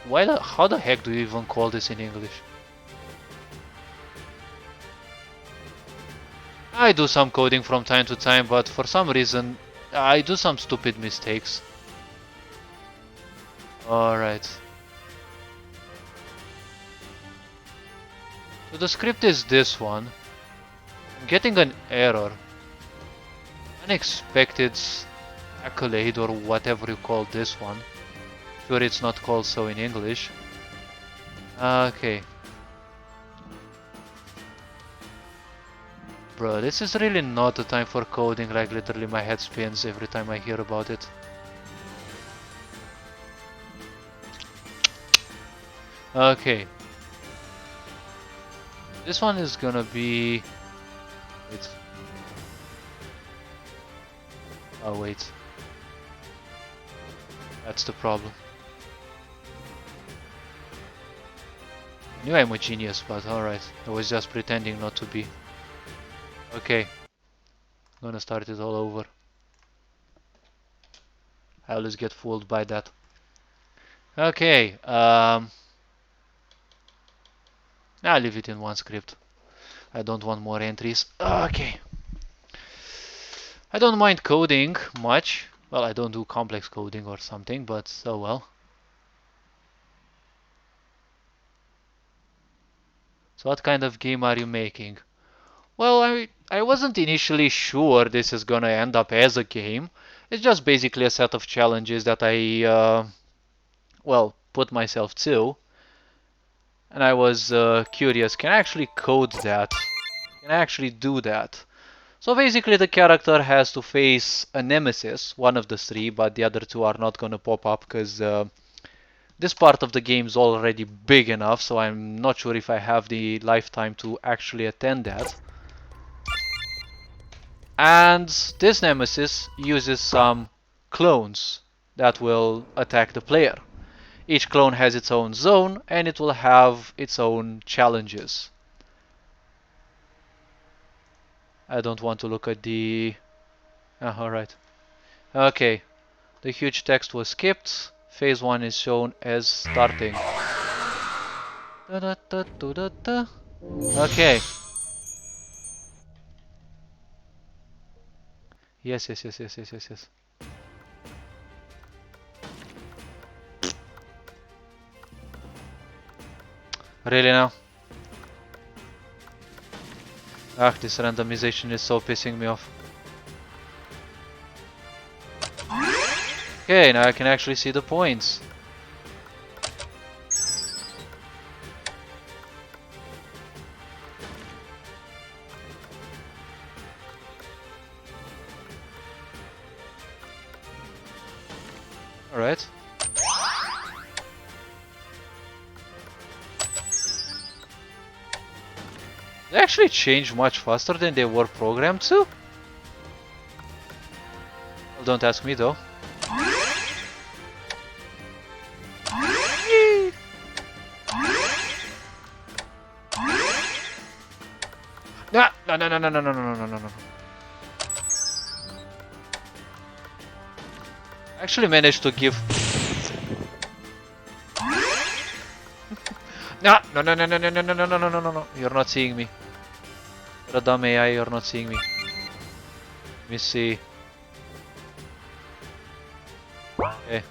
How the heck do you even call this in English? I do some coding from time to time, but for some reason I do some stupid mistakes. Alright. So the script is this one. I'm getting an error. Unexpected accolade or whatever you call this one. Sure, it's not called so in English. Okay. Bro, this is really not the time for coding, like literally my head spins every time I hear about it. Okay. This one is gonna be... Wait. Oh wait. That's the problem. Knew I'm a genius, but alright. I was just pretending not to be. Okay, gonna start it all over. I always get fooled by that. Okay, I'll leave it in one script. I don't want more entries. Okay. I don't mind coding much. Well, I don't do complex coding or something, but oh well. So what kind of game are you making? Well, I wasn't initially sure this is gonna end up as a game. It's just basically a set of challenges that I, well, put myself to. And I was curious, can I actually code that? Can I actually do that? So basically the character has to face a Nemesis, one of the three, but the other two are not gonna pop up because this part of the game is already big enough, so I'm not sure if I have the lifetime to actually attend that. And this Nemesis uses some clones that will attack the player. Each clone has its own zone and it will have its own challenges. I don't want to look at the... alright. Okay, the huge text was skipped. Phase 1 is shown as starting. Da -da -da -da -da -da. Okay. Yes, yes, yes, yes, yes, yes, yes. Really now? Ah, this randomization is so pissing me off. Okay, now I can actually see the points. Alright. They actually change much faster than they were programmed to? Well, don't ask me though. No, no, no, no, no, no, no, no, no, no, no. I actually managed to give... No, no, no, no, no, no, no, no, no, no, no, no, no. You're not seeing me. You're a dumb AI, you're not seeing me. Let me see. Okay.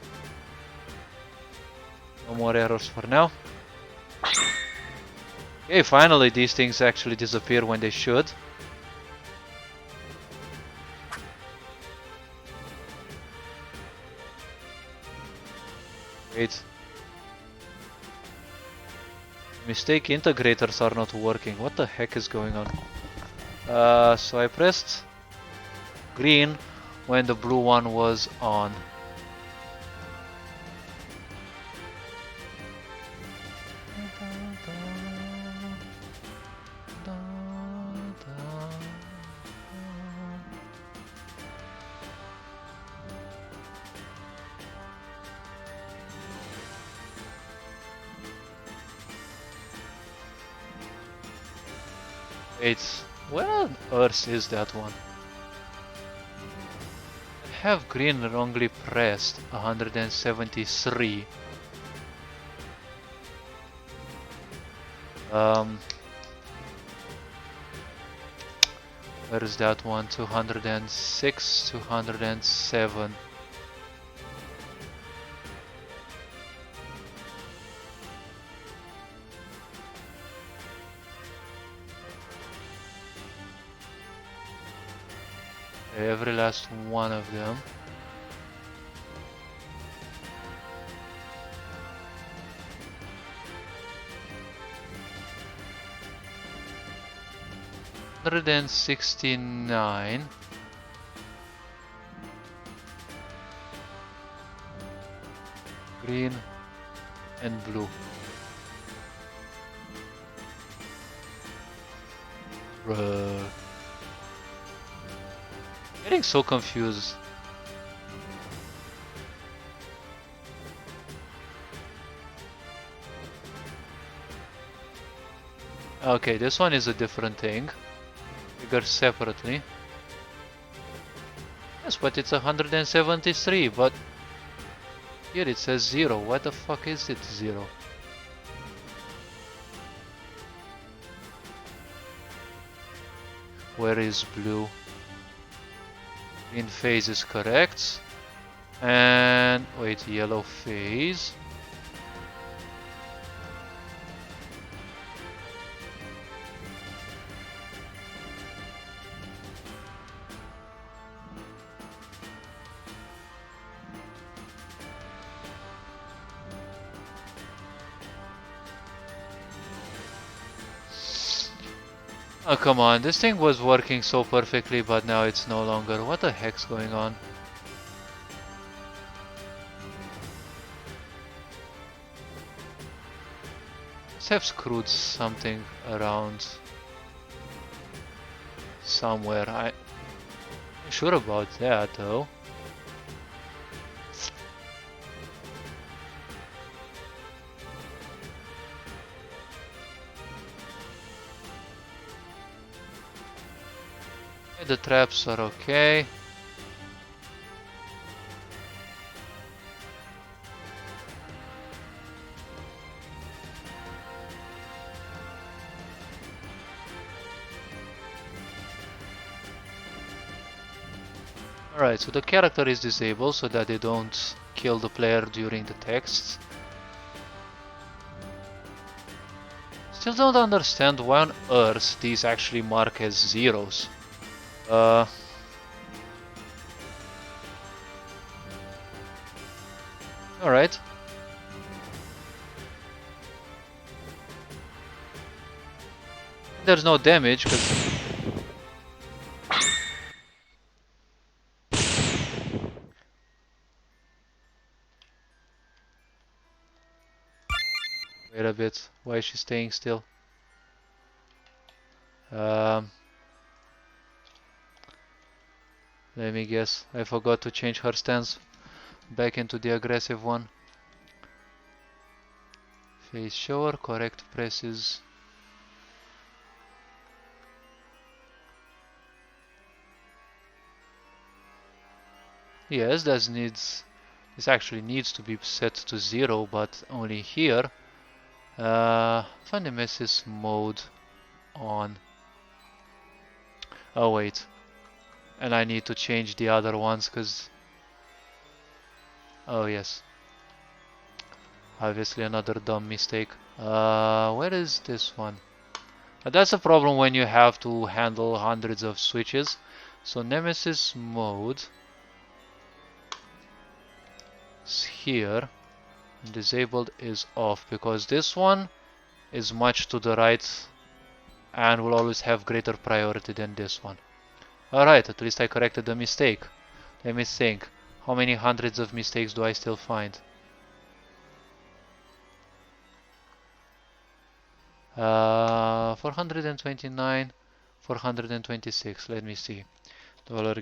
No more errors for now. Okay, finally these things actually disappear when they should. Wait. Mistake integrators are not working. What the heck is going on? So I pressed green when the blue one was on. Wait, where on earth is that one? I have green wrongly pressed 173. Where is that one? 206, 207. Every last one of them. $169. Green and blue. Bruh. Getting so confused. Okay, this one is a different thing. Trigger separately. Yes, but it's 173, but here it says 0. Why the fuck is it 0? Where is blue? Green phase is correct. And wait, yellow phase. Oh, come on, this thing was working so perfectly, but now it's no longer. What the heck's going on? Must have screwed something around somewhere. I'm sure about that, though. The traps are okay. Alright, so the character is disabled so that they don't kill the player during the texts. Still don't understand why on earth these actually mark as zeros. Alright. There's no damage because wait a bit, why is she staying still? Um, Let me guess, I forgot to change her stance back into the aggressive one. Face shower, correct presses. Yes, this actually needs to be set to 0, but only here. Find Nemesis mode on. Oh wait, and I need to change the other ones because. Oh yes, obviously another dumb mistake. Where is this one? That's a problem when you have to handle hundreds of switches. So Nemesis mode is here. Disabled is off because this one is much to the right and will always have greater priority than this one. Alright, at least I corrected the mistake. Let me think. How many hundreds of mistakes do I still find? 429, 426. Let me see.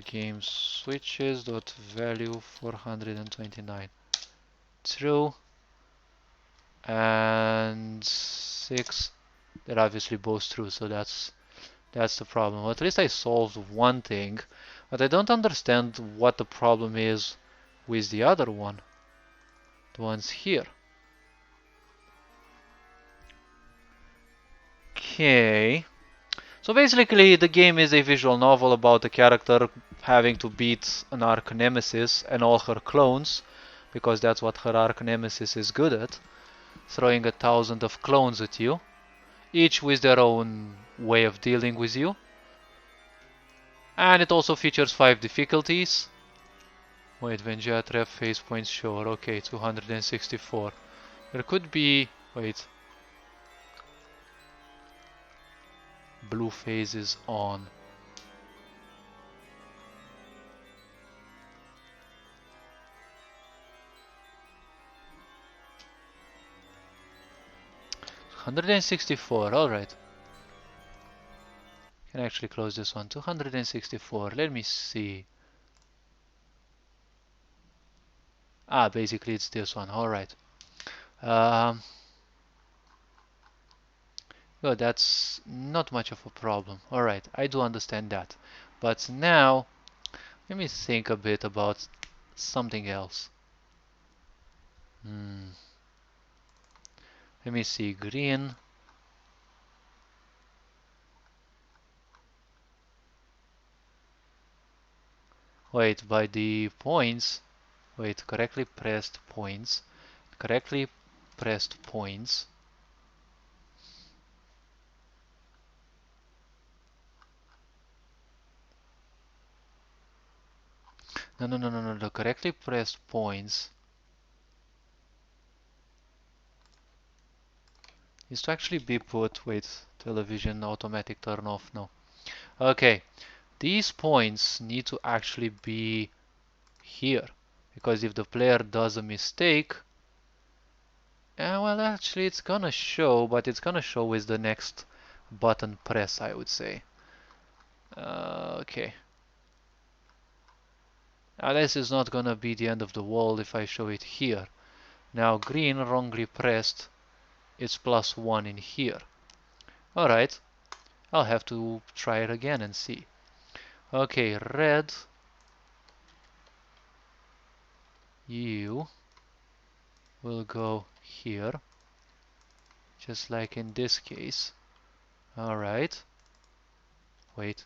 $games switches dot value 429. True. And 6. They're obviously both true, so that's the problem. Well, at least I solved one thing, but I don't understand what the problem is with the other one. The ones here. Okay. So basically the game is a visual novel about a character having to beat an arch nemesis and all her clones, because that's what her arch nemesis is good at, throwing 1,000 of clones at you, each with their own way of dealing with you. And it also features 5 difficulties. Wait, when Trap phase points sure, okay, 264. There could be, wait, blue phase is on. $164, alright. Can actually close this one. 264, let me see. Ah, basically it's this one, alright. Um, Good, that's not much of a problem. Alright, I do understand that. But now, let me think a bit about something else. Let me see, green. Wait, by the points. Wait, correctly pressed points. Correctly pressed points. No. The correctly pressed points is to actually be put. Wait, television automatic turn off. No. Okay, these points need to actually be here. Because if the player does a mistake, well, actually, it's gonna show, but it's gonna show with the next button press, I would say. Okay. Now, this is not gonna be the end of the world if I show it here. Now, green wrongly pressed, it's +1 in here. Alright, I'll have to try it again and see. Okay, red, you will go here, just like in this case. Alright, wait.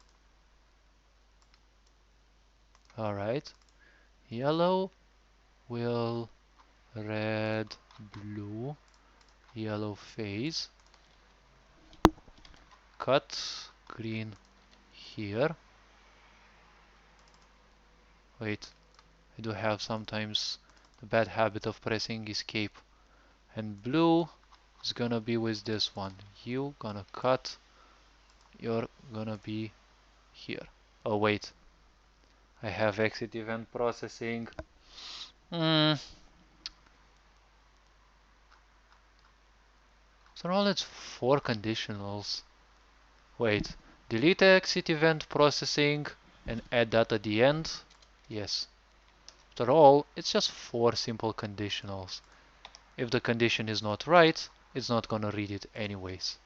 Alright, yellow will red, blue, yellow phase, cut green here. Wait, I do have sometimes the bad habit of pressing escape. And blue is gonna be with this one. You gonna cut, you're gonna be here. Oh wait, I have exit event processing. So all it's 4 conditionals. Wait, delete exit event processing and add that at the end. Yes. After all, it's just 4 simple conditionals. If the condition is not right, it's not gonna read it anyways.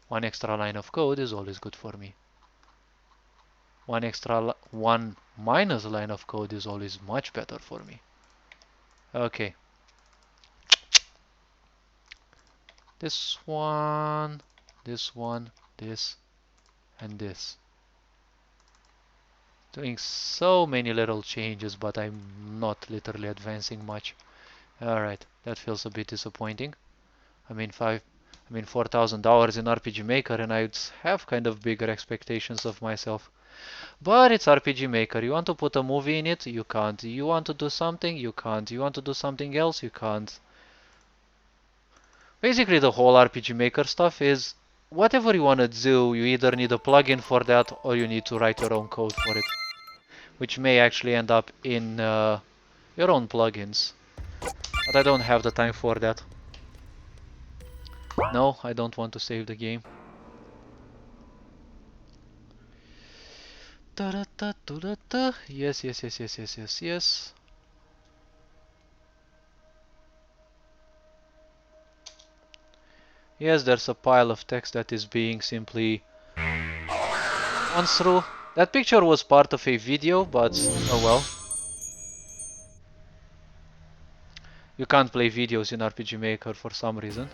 1 extra line of code is always good for me. 1 minus line of code is always much better for me. Okay. This one, this, and this. Doing so many little changes, but I'm not literally advancing much. Alright, that feels a bit disappointing. I mean $4,000 in RPG Maker, and I'd have kind of bigger expectations of myself. But it's RPG Maker. You want to put a movie in it? You can't. You want to do something? You can't. You want to do something else? You can't. Basically, the whole RPG Maker stuff is whatever you want to do, you either need a plugin for that or you need to write your own code for it, which may actually end up in your own plugins. But I don't have the time for that. No, I don't want to save the game. Yes. Yes, there's a pile of text that is being simply gone through. That picture was part of a video, but oh well. You can't play videos in RPG Maker for some reason.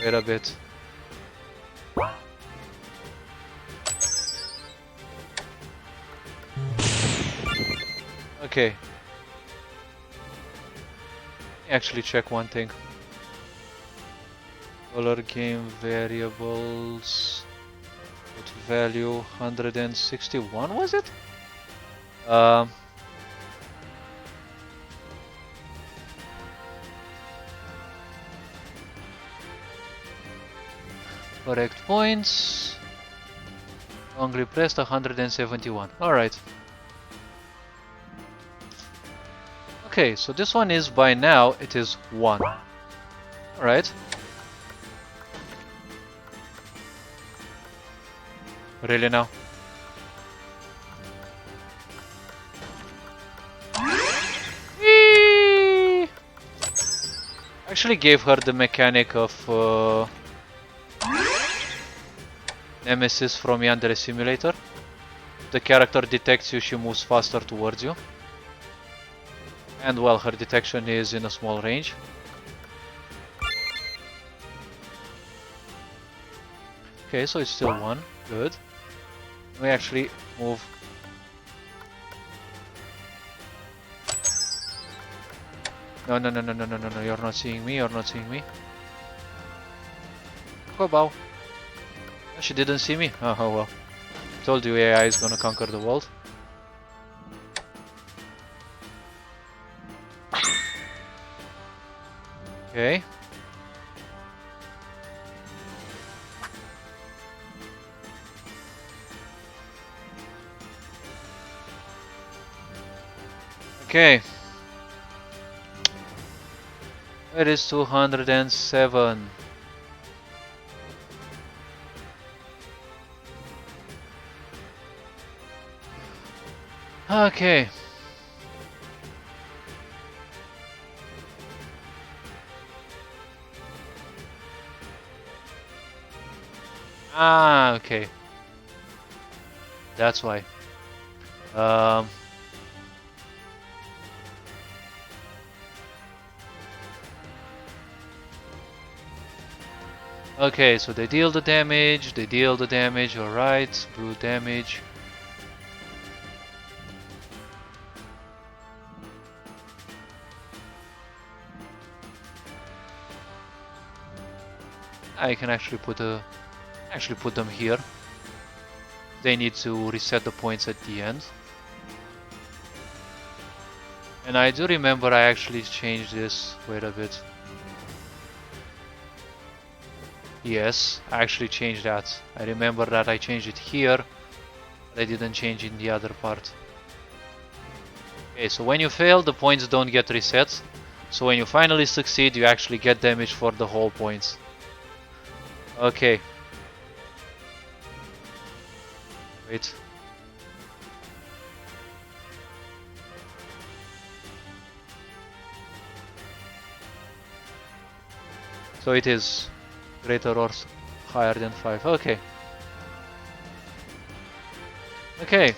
Wait a bit. Okay. Actually check one thing. Color game variables. What value? 161 was it? Correct points. Wrongly pressed 171. Alright. Okay, so this one is by now, it is 1. Alright. Really now? Whee! Actually gave her the mechanic of Nemesis from Yandere Simulator. The character detects you, she moves faster towards you. And well, her detection is in a small range. Okay, so it's still one. Good. We actually move. No, no, no, no, no, no, no, no, you're not seeing me, you're not seeing me. Go bow. She didn't see me? Oh, well. Told you AI is gonna conquer the world. Okay. Okay. It is 207. Okay. Ah, okay. That's why. Um. Okay, so they deal the damage, alright. Blue damage. I can actually put them here. They need to reset the points at the end. And I do remember I actually changed this. Wait a bit. Yes, I actually changed that. I remember that I changed it here, but I didn't change in the other part. Okay, so when you fail, the points don't get reset. So when you finally succeed, you actually get damage for the whole points. Okay. Wait. So it is greater or higher than 5. Okay. Okay.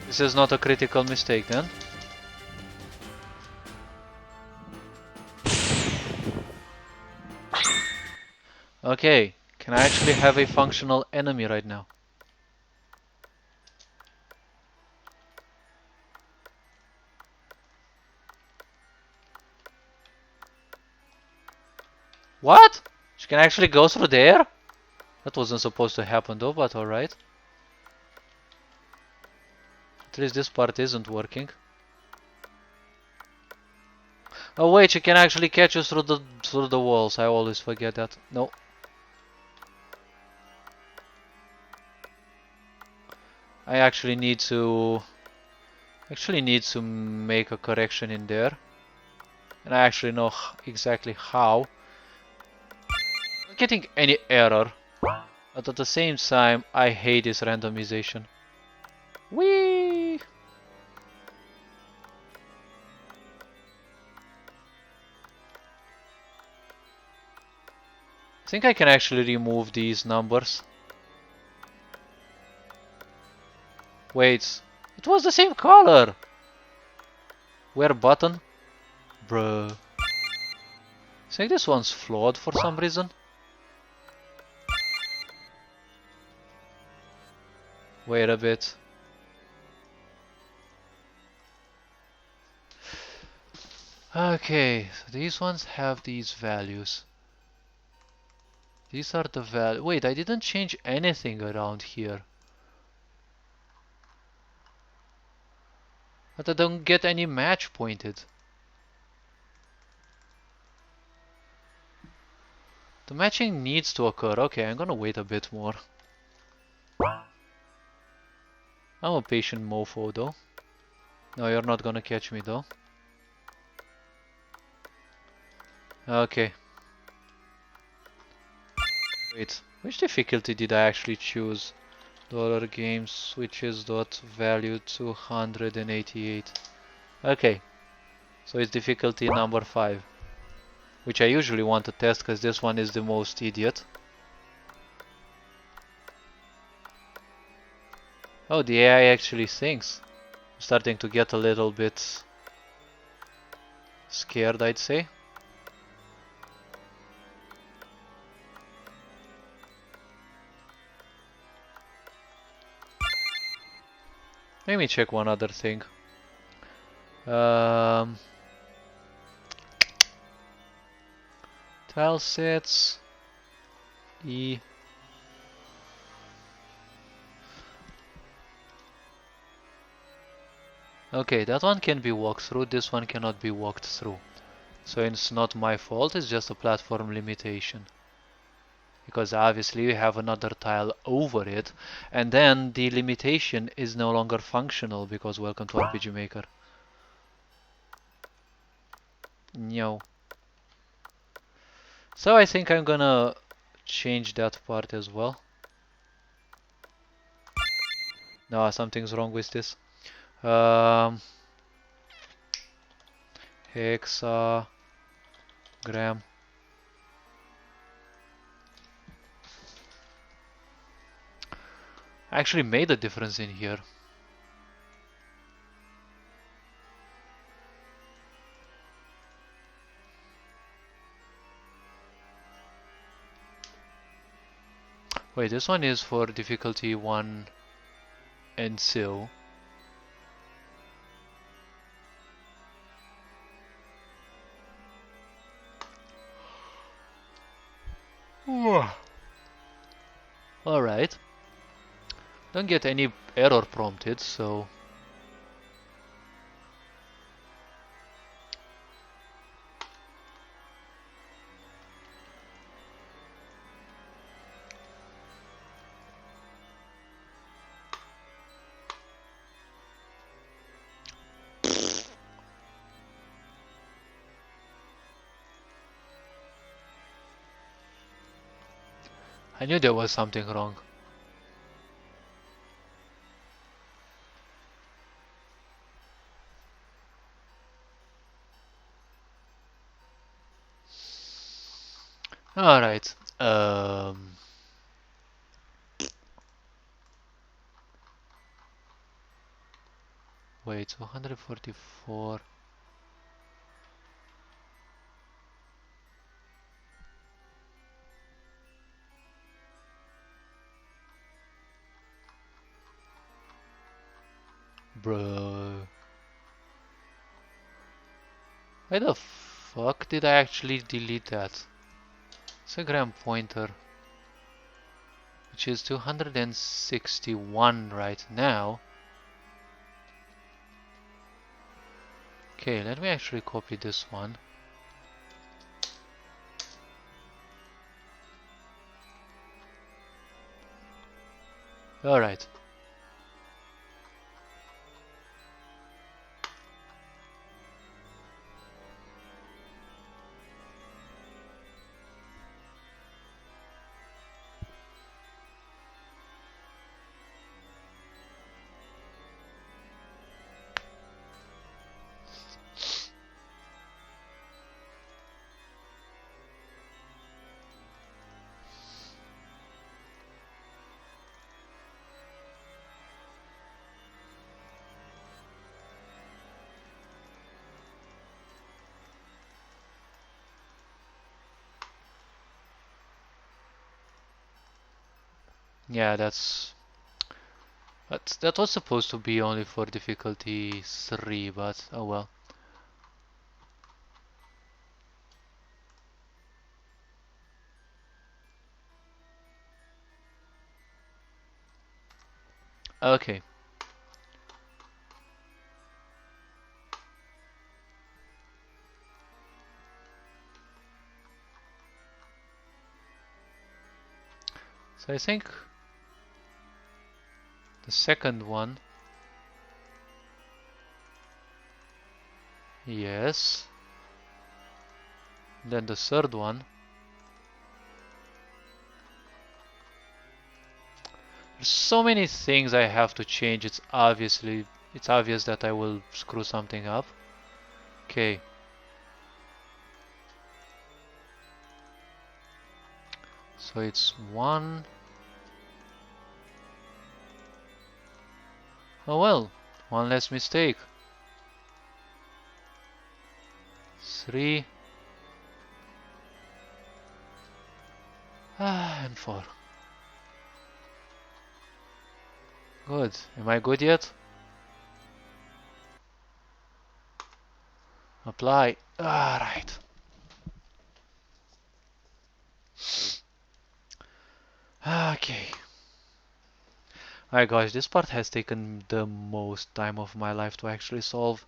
This is not a critical mistake then. Okay. Can I actually have a functional enemy right now? What? She can actually go through there? That wasn't supposed to happen though, but alright. At least this part isn't working. Oh wait, she can actually catch us through the walls. I always forget that. No. I actually need to make a correction in there. And I actually know exactly how. I'm not getting any error. But at the same time, I hate this randomization. Whee! I think I can actually remove these numbers. Wait, it was the same color! Where button? Bruh. I think this one's flawed for some reason. Wait a bit. Okay, so these ones have these values. These are the values. Wait, I didn't change anything around here. But I don't get any match pointed. The matching needs to occur. Okay, I'm gonna wait a bit more. I'm a patient mofo though. No, you're not gonna catch me though. Okay. Wait, which difficulty did I actually choose? Dollar games switches dot value 288. Okay, so it's difficulty number 5, which I usually want to test because this one is the most idiot. Oh, the AI actually thinks. I'm starting to get a little bit scared, I'd say. Let me check one other thing. Tile sets E. Okay, that one can be walked through, this one cannot be walked through. So it's not my fault, it's just a platform limitation. Because obviously you have another tile over it, and then the limitation is no longer functional because welcome to RPG Maker. No. So I think I'm gonna change that part as well. No, something's wrong with this. Hexagram. I actually made a difference in here. Wait, this one is for difficulty 1 and 2. Alright. Don't get any error prompted, so... I knew there was something wrong. Alright. Wait, 244. Bro. Why the fuck did I actually delete that? It's a gram pointer, which is 261 right now. Okay, let me actually copy this one. Alright. Yeah, that was supposed to be only for difficulty 3, but oh well. Okay. So I think the second one, yes. Then the third one. There's so many things I have to change. It's obvious that I will screw something up. Okay. So it's 1. Oh well, one less mistake. 3. And 4. Good. Am I good yet? Apply. Alright. Okay. Alright guys, this part has taken the most time of my life to actually solve.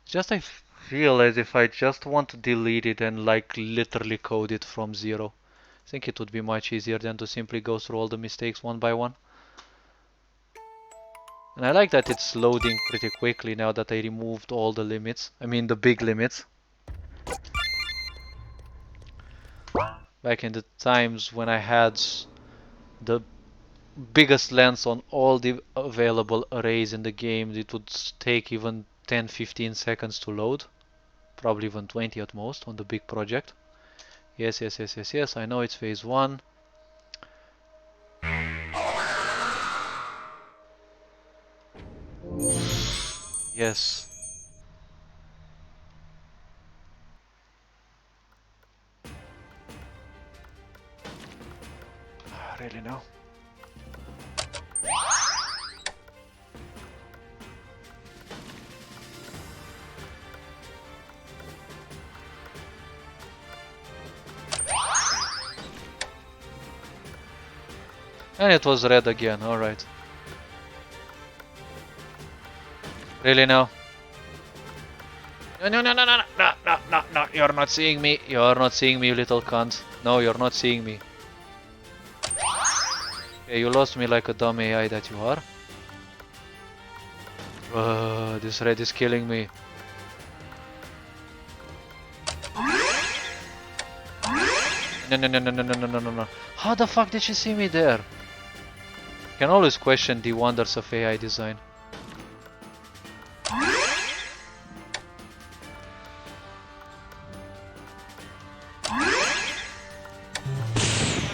Just I feel as if I just want to delete it and like literally code it from zero. I think it would be much easier than to simply go through all the mistakes one by one. And I like that it's loading pretty quickly now that I removed all the limits. I mean the big limits. Back in the times when I had the biggest lengths on all the available arrays in the game, it would take even 10-15 seconds to load. Probably even 20 at most on the big project. Yes, yes, yes, yes, yes, I know it's phase 1. Yes. Really now? And it was red again, alright. Really now? No, no, no, no, no, no, no, no, no, you're not seeing me. You're not seeing me, you little cunt. No, you're not seeing me. Okay, you lost me like a dumb AI that you are. This red is killing me. No, no, no, no, no, no, no, no, no, no. How the fuck did she see me there? You can always question the wonders of AI design.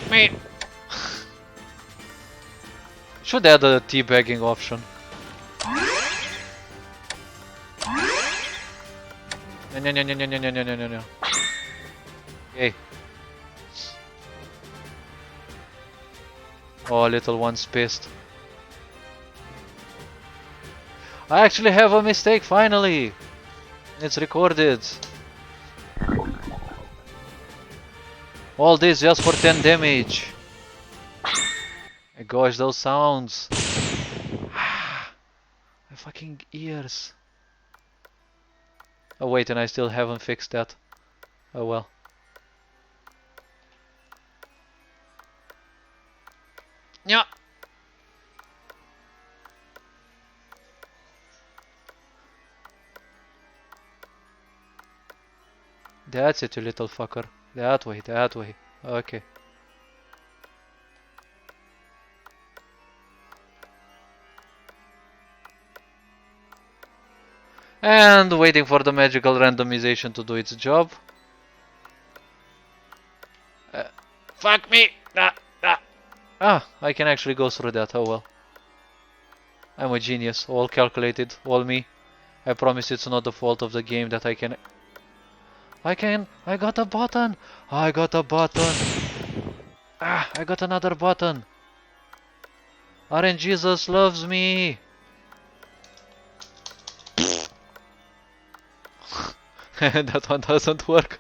Me. Should add a teabagging option. No, no, no, no, no, no, no, no, no, no. Okay. Oh, little one's pissed. I actually have a mistake, finally! It's recorded. All this just for 10 damage. My gosh, those sounds. My fucking ears. Oh wait, and I still haven't fixed that. Oh well. Yeah. That's it, you little fucker. That way, that way. Okay. And waiting for the magical randomization to do its job. Fuck me! I can actually go through that, oh well. I'm a genius, all calculated, all me. I promise it's not the fault of the game that I got a button! I got a button! I got another button! RNGesus loves me! That one doesn't work.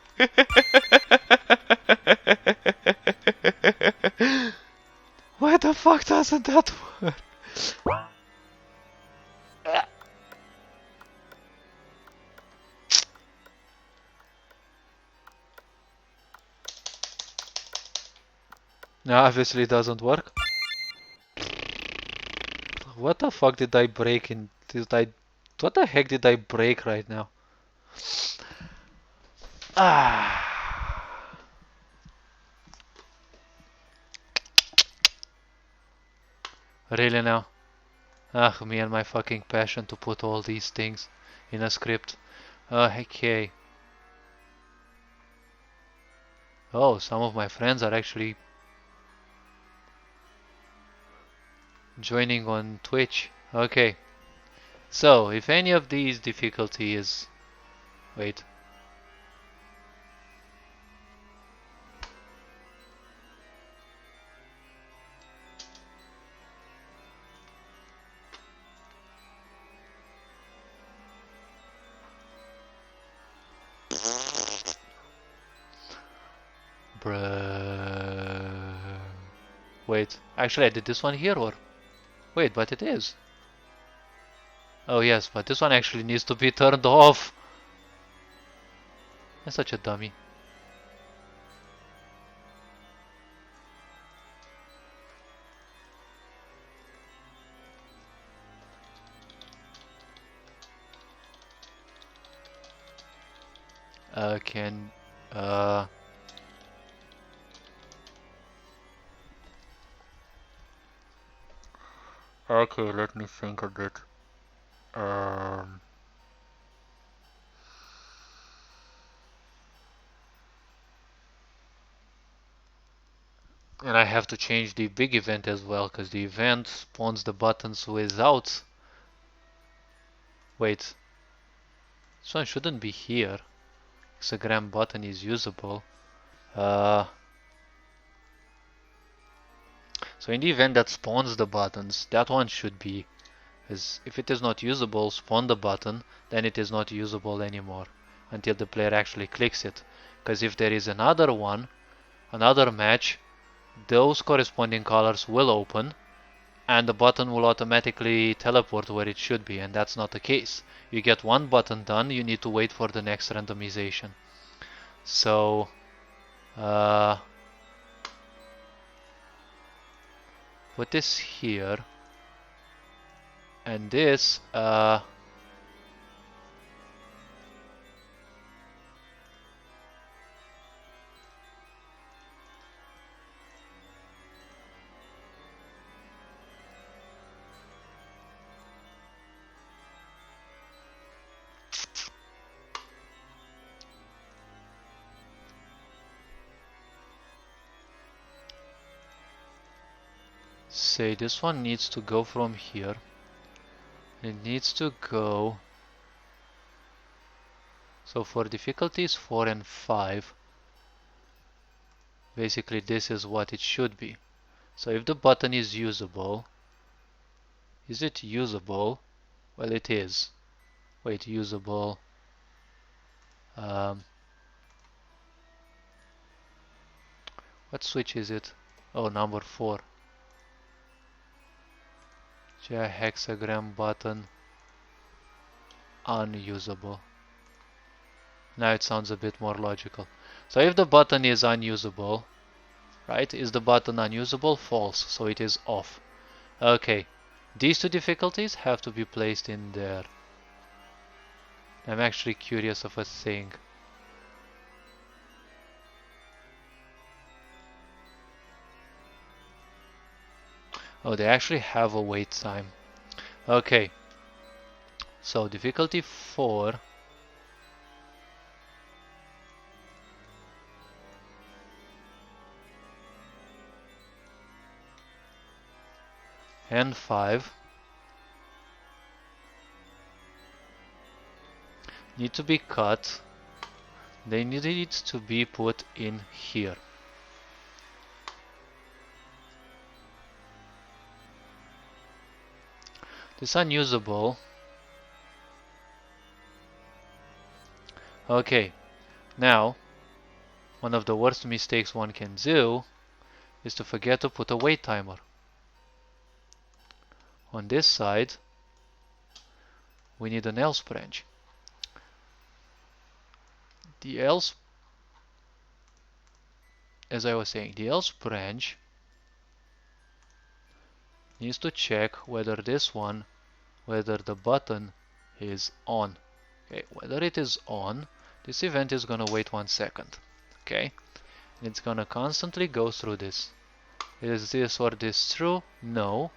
Why the fuck doesn't that work? No, obviously it doesn't work. What the fuck did I break in? What the heck did I break right now? Really now? Ah, me and my fucking passion to put all these things in a script. Okay. Oh, some of my friends are actually joining on Twitch. Okay. So, if any of these difficulty is... Wait. Bruh. Wait. Actually, I did this one here or... Wait, but it is. Oh yes, but this one actually needs to be turned off. I'm such a dummy. Can... Uh... Okay, let me think a bit. Um... And I have to change the big event as well, because the event spawns the buttons without... Wait. This one shouldn't be here. Hexagram button is usable. So in the event that spawns the buttons, that one should be, because if it is not usable, spawn the button, then it is not usable anymore until the player actually clicks it. Because if there is another one, another match, those corresponding colors will open and the button will automatically teleport where it should be, and that's not the case. You get one button done, you need to wait for the next randomization. So put this here, and this say this one needs to go from here. It needs to go. So for difficulties 4 and 5, basically this is what it should be. So if the button is usable, is it usable? Well, it is. Wait, usable. What switch is it? Oh, number 4. Hexagram button unusable. Now it sounds a bit more logical. So if the button is unusable, right? Is the button unusable? False. So it is off. Okay. These two difficulties have to be placed in there. I'm actually curious of a thing. Oh, they actually have a wait time. Okay. So difficulty 4 and 5 need to be cut. They need to be put in here. This unusable. Okay, now one of the worst mistakes one can do is to forget to put a wait timer. On this side, we need an else branch. The else, as I was saying, the else branch needs to check whether this one, whether the button is on. Okay, whether it is on, this event is gonna wait 1 second. Okay, and it's gonna constantly go through this. Is this or this true? No.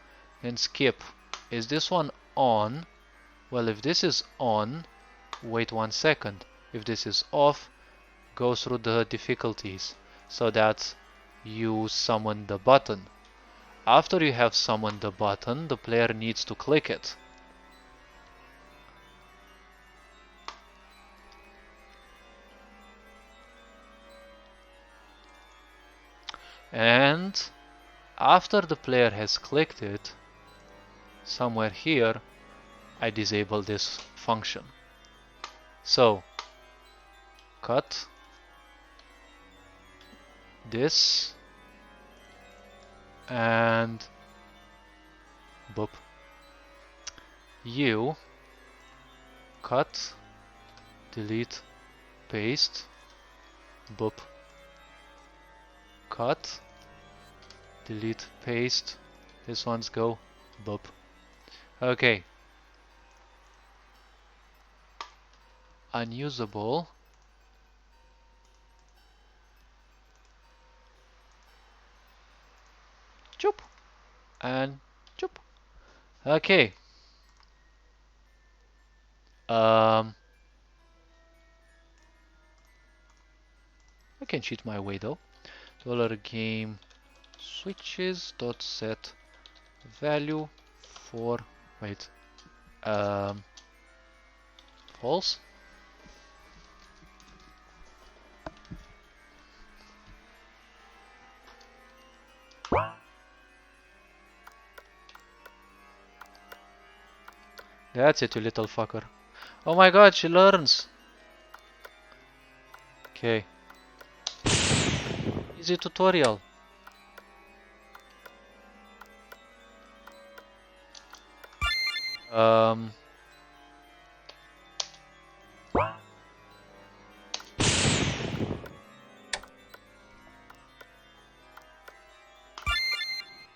and skip. Is this one on? Well, if this is on, wait 1 second. If this is off, go through the difficulties so that you summon the button. After you have summoned the button, the player needs to click it. And after the player has clicked it, somewhere here, I disable this function. So, cut this and boop. You cut, delete, paste, boop. Cut, delete, paste. This one's go, boop. Okay. Unusable. Choop. And choop. Okay. I can cheat my way though. $game switches dot set value for wait false. That's it, you little fucker. Oh my god, she learns. Okay. Easy tutorial.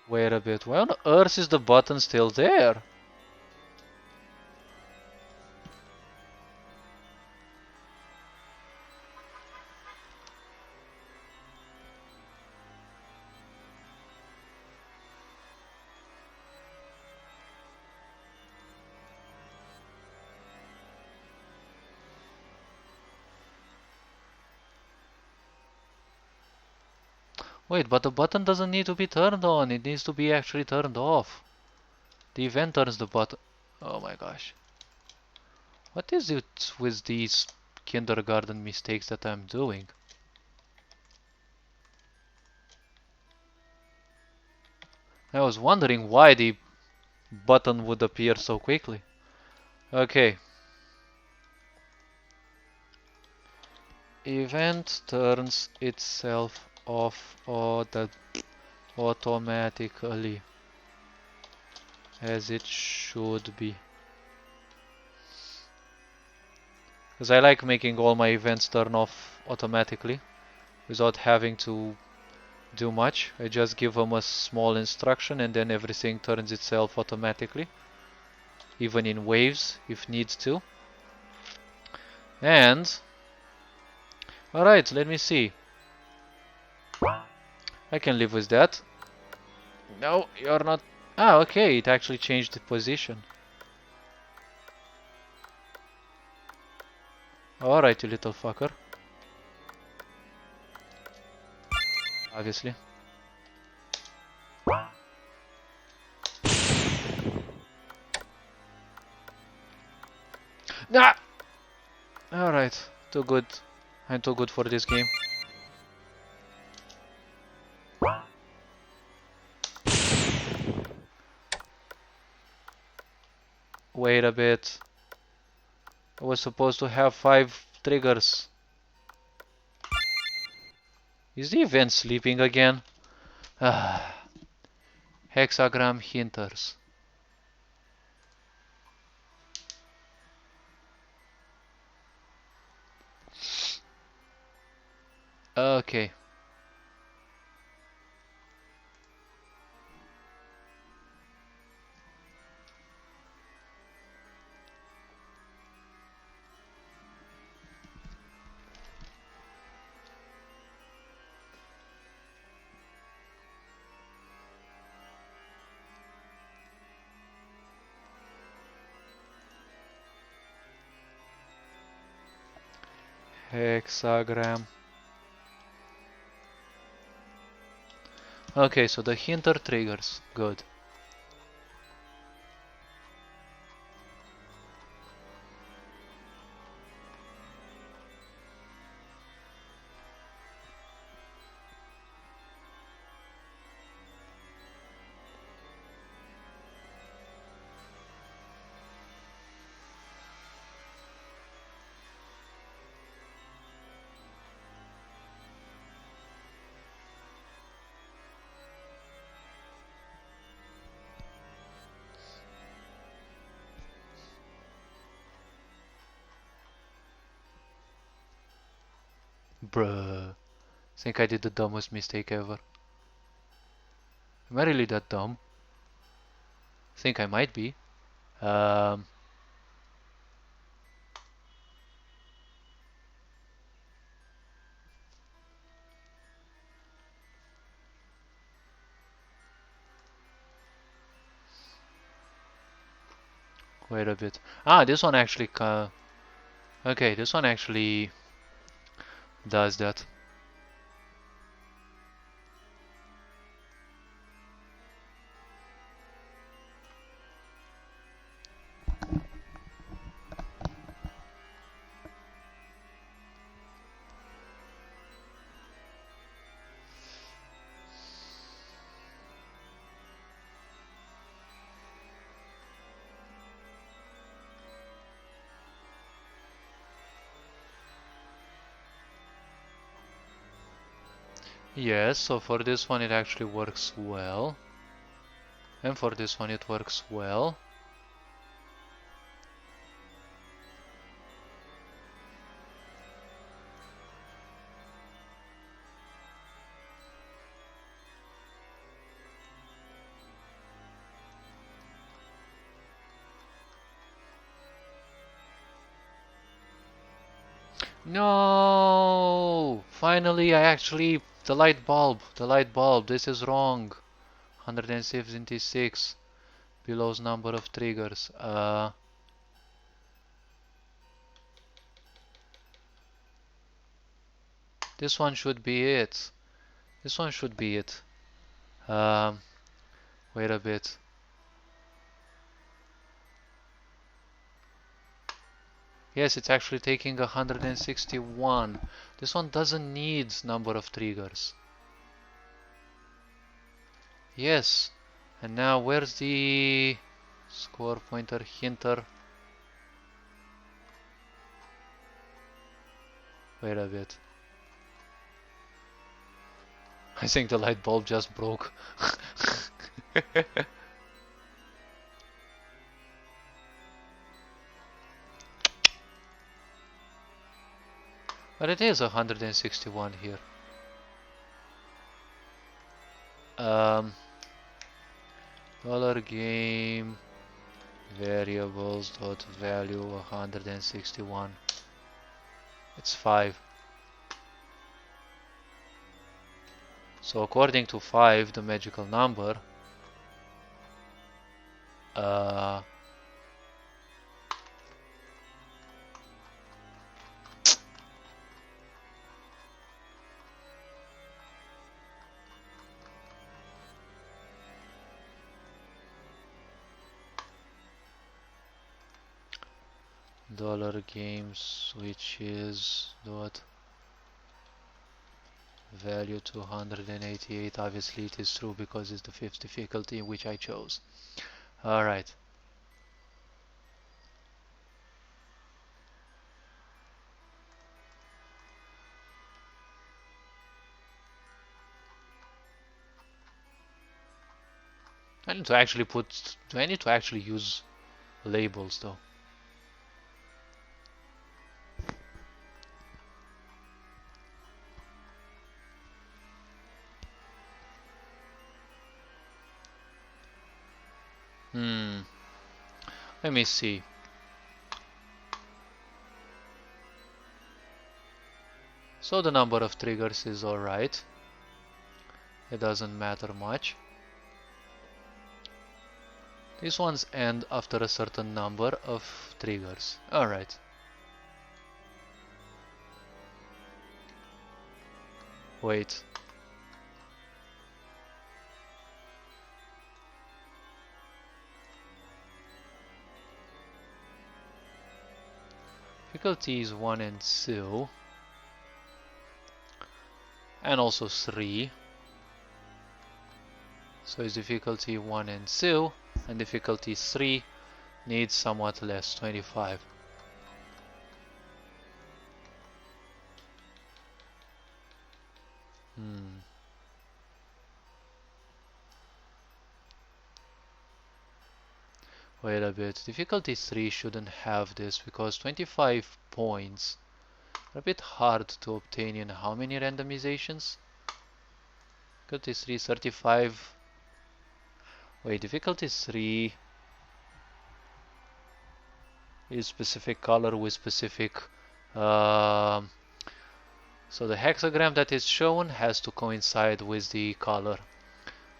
Wait a bit. Why on earth is the button still there? Wait, but the button doesn't need to be turned on. It needs to be actually turned off. The event turns the button. Oh my gosh. What is it with these kindergarten mistakes that I'm doing? I was wondering why the button would appear so quickly. Okay. Event turns itself off automatically, as it should be. Because I like making all my events turn off automatically without having to do much. I just give them a small instruction and then everything turns itself automatically, even in waves if needs to. And alright, let me see. I can live with that. No, you're not. Ah, okay, it actually changed the position. Alright, you little fucker. Obviously. Nah! Alright, too good. I'm too good for this game. Wait a bit. I was supposed to have 5 triggers. Is the event sleeping again? Ah. Hexagram hinters. Okay. Hexagram. Okay, so the hinter triggers. Good. Bruh. Think I did the dumbest mistake ever. Am I really that dumb? Think I might be. Um, Wait a bit. Ah, this one actually. Okay, this one actually does that. Yes, so for this one it actually works well. And for this one it works well. No! Finally, I actually... The light bulb. This is wrong. 176. Below's number of triggers. This one should be it. This one should be it. Um, Wait a bit. Yes, it's actually taking 161. This one doesn't need number of triggers. Yes. And now where's the score pointer hinter? Wait a bit. I think the light bulb just broke. But it is 161 here. Dollar game variables dot value 161. It's 5. So according to 5, the magical number, uh, dollar game switches dot value 288. Obviously it is true because it's the 5th difficulty which I chose. Alright. I need to actually put... Do I need to actually use labels though? Let me see. So the number of triggers is alright. It doesn't matter much. These ones end after a certain number of triggers. Alright. Wait. Difficulty is 1 and 2. And also 3. So it's difficulty 1 and 2. And difficulty 3 needs somewhat less, 25. Wait a bit. Difficulty 3 shouldn't have this because 25 points are a bit hard to obtain in how many randomizations? Difficulty 3, 35. Wait, difficulty 3 is specific color with specific. So the hexagram that is shown has to coincide with the color.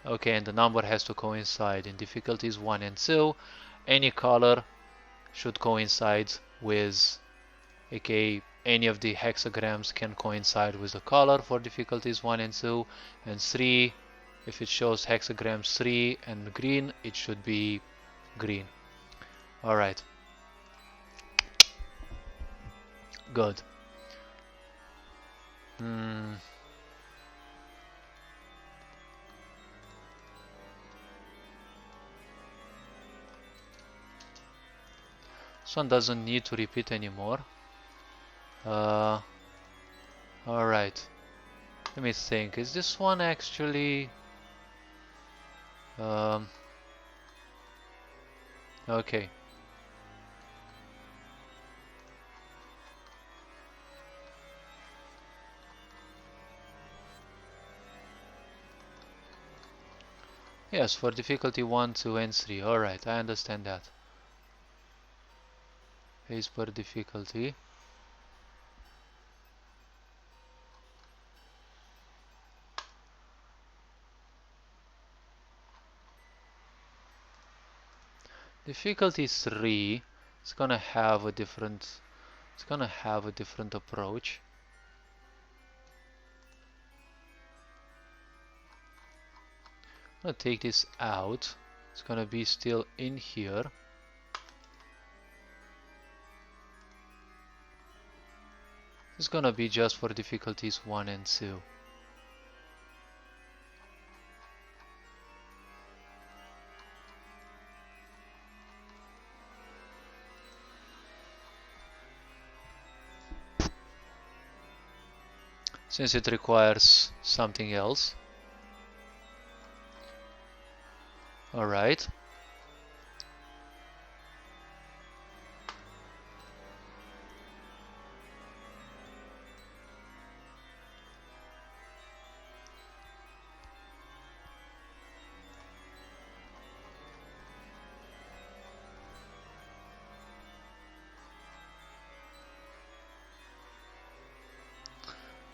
Okay, and the number has to coincide. In difficulties 1 and 2, any color should coincide with, aka any of the hexagrams can coincide with the color for difficulties 1 and 2, and 3, if it shows hexagrams 3 and green, it should be green. Alright. Good. This one doesn't need to repeat anymore. Alright. Let me think. Is this one actually... okay. Yes, for difficulty 1, 2, and 3. Alright, I understand that. Phase per difficulty. Difficulty 3 is gonna have a different approach. I'm gonna take this out. It's gonna be still in here. It's gonna be just for difficulties 1 and 2. Since it requires something else. Alright.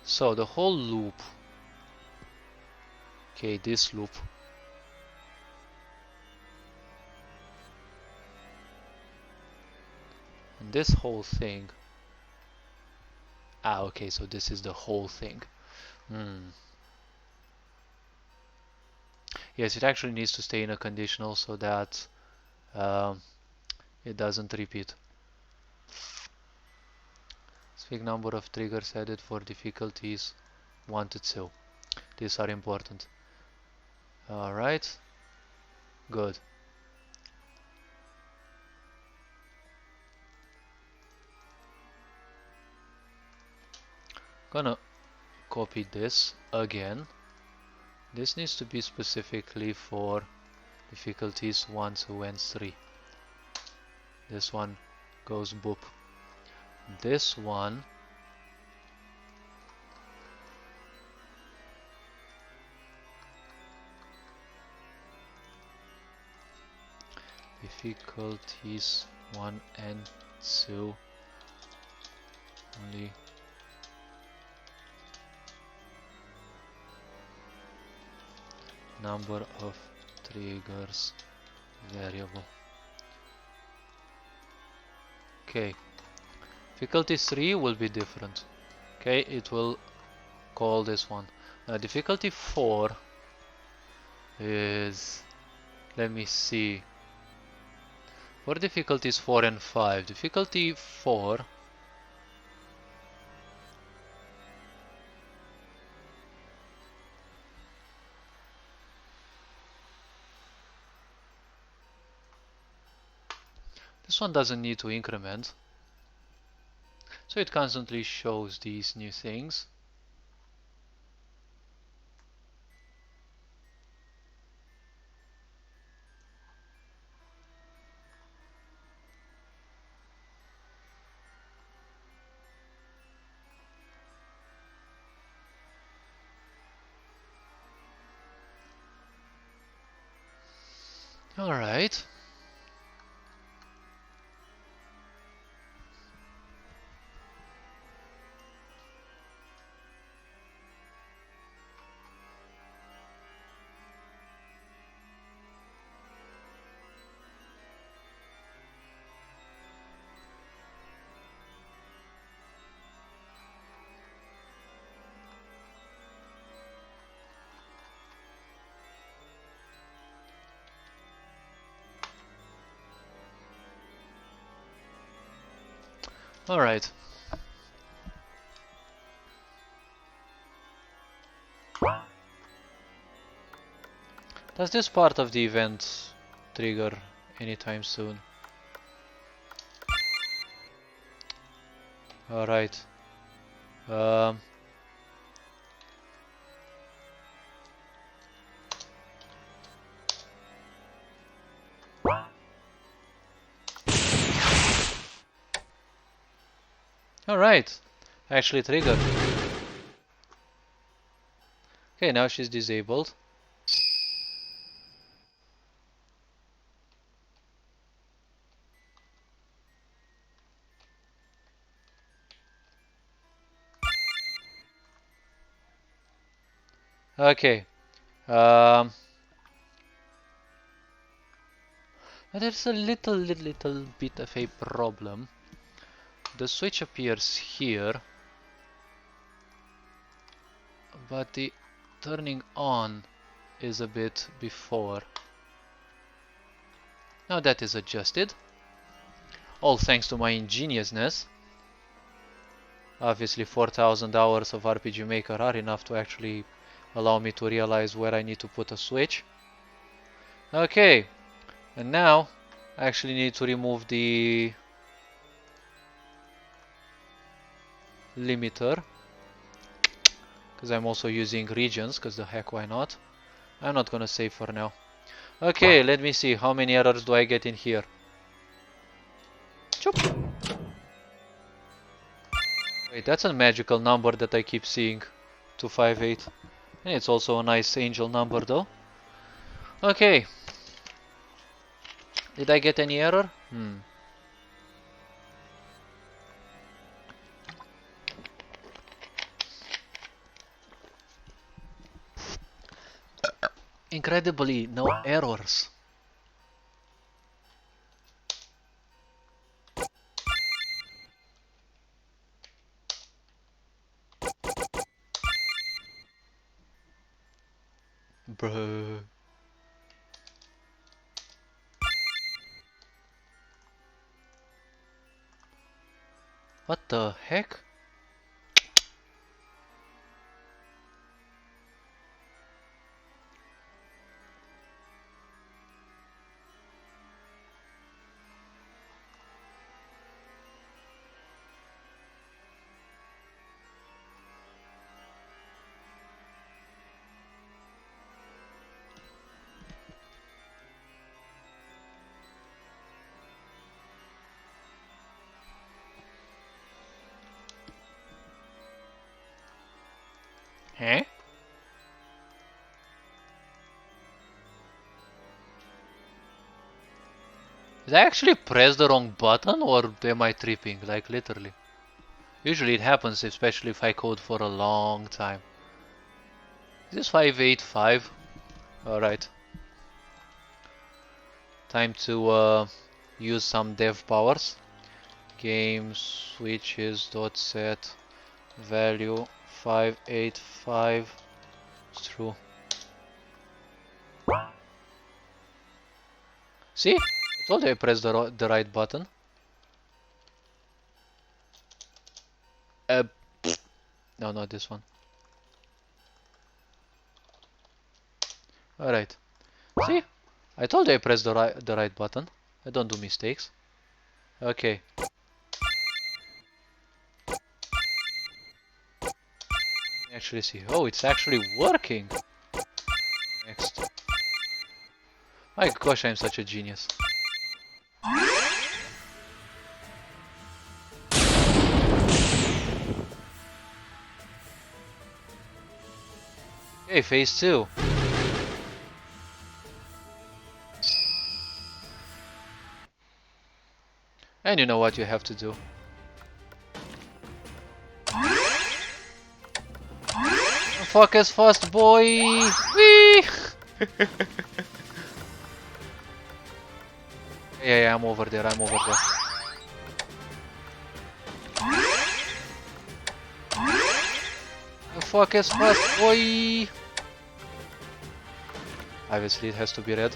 So the whole loop, okay, this loop, and this whole thing, okay, so this is the whole thing. Yes, it actually needs to stay in a conditional so that it doesn't repeat. Specific number of triggers added for difficulties 1 to 2. These are important. Alright. Good. Gonna copy this again. This needs to be specifically for difficulties 1, 2, and 3. This one goes boop. This one difficulties 1 and 2 only number of triggers variable. Okay, difficulty 3 will be different. Okay, it will call this one. Difficulty 4 is, let me see, what difficulties 4 and 5? Difficulty 4, this one doesn't need to increment, so it constantly shows these new things. Alright. Alright. Does this part of the event trigger anytime soon? Alright. Alright. Actually triggered. Okay, now she's disabled. Okay. There's a little bit of a problem. The switch appears here, but the turning on is a bit before. Now that is adjusted. All thanks to my ingeniousness. Obviously 4000 hours of RPG Maker are enough to actually allow me to realize where I need to put a switch. Okay, and now I actually need to remove the limiter, because I'm also using regions, because the heck why not. I'm not gonna save for now. Okay, let me see, how many errors do I get in here? Choop. Wait, that's a magical number that I keep seeing. 258. And it's also a nice angel number though. Okay. Did I get any error? Incredibly, no errors. Bruh. What the heck? Huh? Did I actually press the wrong button or am I tripping? Like literally. Usually it happens, especially if I code for a long time. Is this 585? Alright. Time to use some dev powers. Game switches dot set value 585. It's true. See? I told you I pressed the right button. Uh, no, not this one. Alright. See? I told you I pressed the right button. I don't do mistakes. Okay. Actually see. Oh, it's actually working. Next. My gosh, I'm such a genius. Okay, phase 2. And you know what you have to do. Focus fast, boy! Whee! Yeah, I'm over there, I'm over there. Focus fast, boy! Obviously, it has to be red.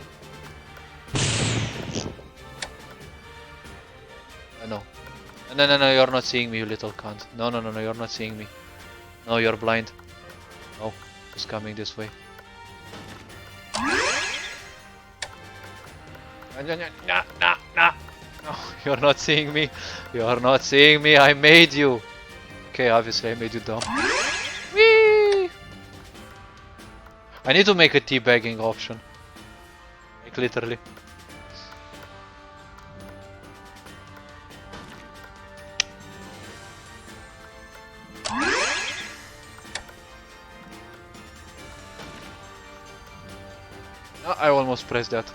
No. No, you're not seeing me, you little cunt. No, you're not seeing me. No, you're blind. No, it's coming this way. No, you're not seeing me. You're not seeing me, I made you. Okay, obviously I made you dumb. Whee! I need to make a teabagging option. Like literally. Oh, I almost pressed that.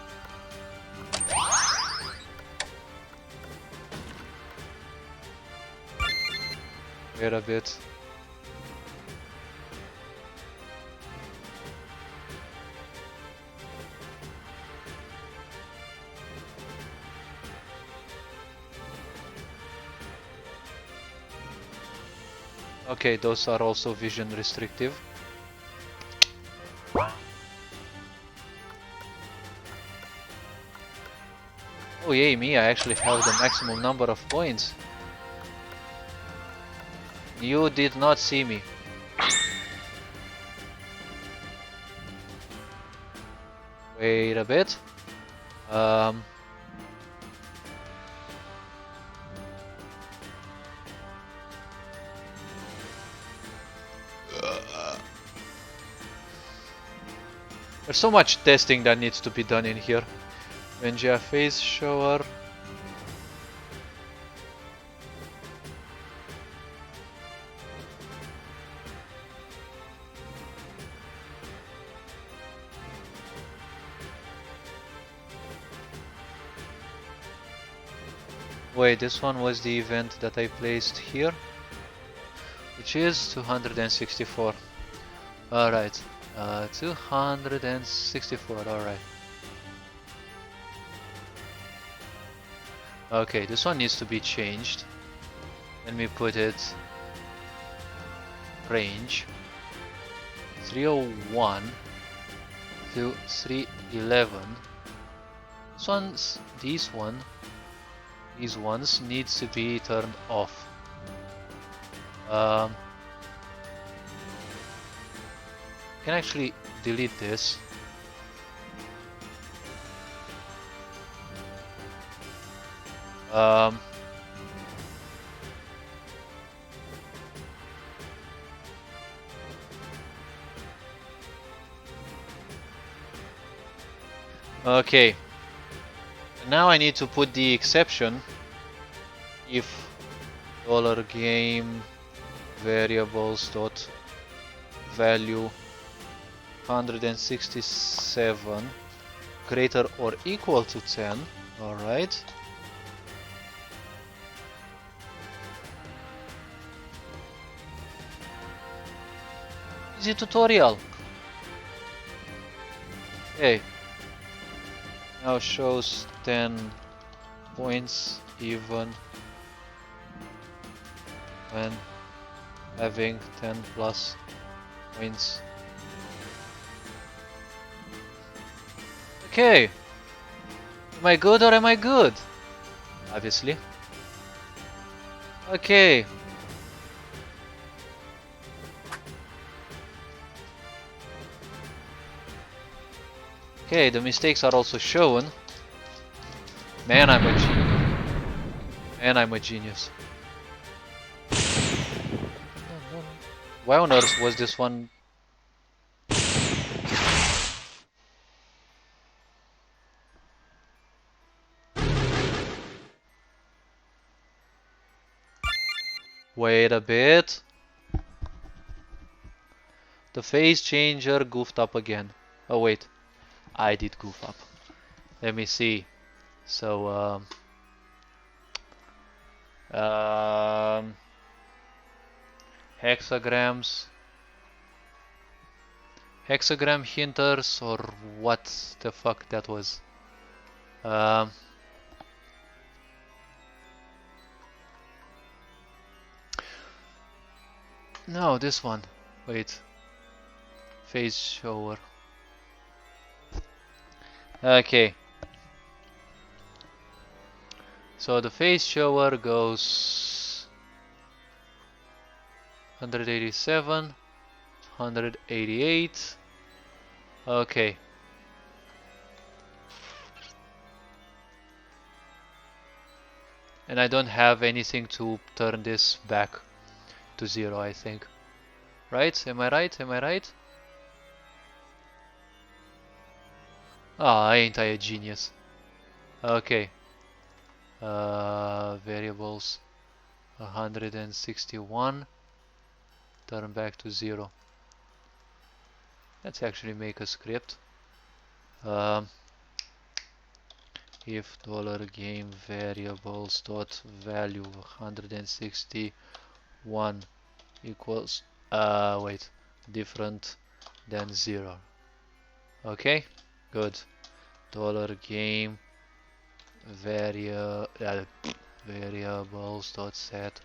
Wait a bit. Okay, those are also vision restrictive. Oh yay me, I actually have the maximum number of points. You did not see me. Wait a bit. There's so much testing that needs to be done in here. Vengia phase shower. Wait, this one was the event that I placed here, which is 264. Alright, 264, alright. Okay, this one needs to be changed. Let me put it range 301 to 311. These ones needs to be turned off. Can actually delete this. Okay. Now I need to put the exception if $game variables dot value 167 greater or equal to 10. All right. Easy tutorial. Okay. Now shows 10 points even when having 10 plus points. Okay. Am I good or am I good? Obviously. Okay. Okay, the mistakes are also shown. Man, I'm a genius. Man, I'm a genius. Why on earth was this one? Wait a bit. The phase changer goofed up again. Oh wait, I did goof up. Let me see. So, hexagrams, hexagram hinters, or what the fuck that was. No, this one. Wait. Phase shower. Okay. So the phase shower goes 187, 188. Okay. And I don't have anything to turn this back to 0, I think. Right? Am I right? Am I right? Ah, ain't I a genius? Okay. Variables 161. Turn back to 0. Let's actually make a script. If $game variables dot value 161 equals wait, different than 0. Okay, good. $game variables dot set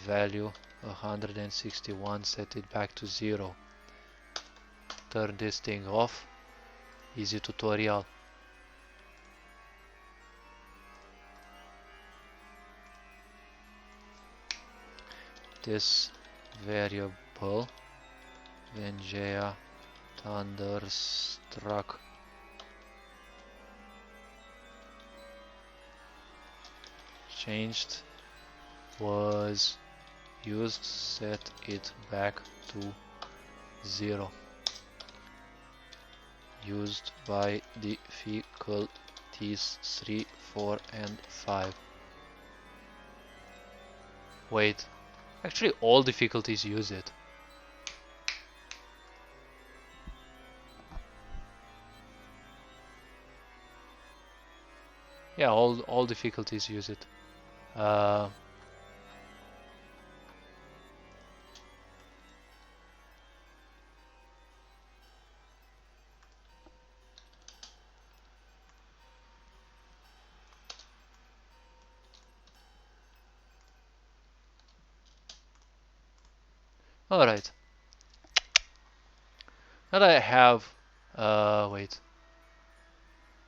value 161, set it back to 0. Turn this thing off. Easy tutorial. This variable Vengea Thunderstruck changed was used, set it back to 0. Used by difficulties 3, 4 and 5. Wait, actually all difficulties use it. Yeah, all difficulties use it. Alright. Now that I have, wait.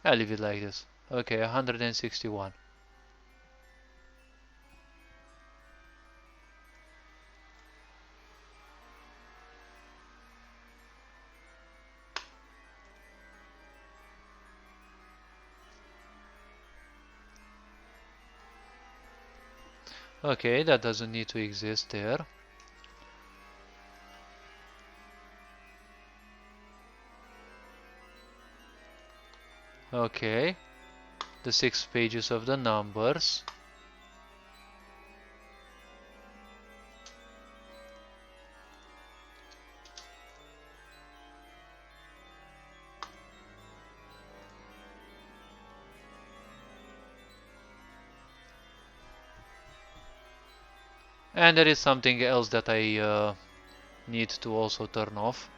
I'll leave it like this. Okay, 161. Okay, that doesn't need to exist there. Okay, the 6 pages of the numbers. And there is something else that I need to also turn off.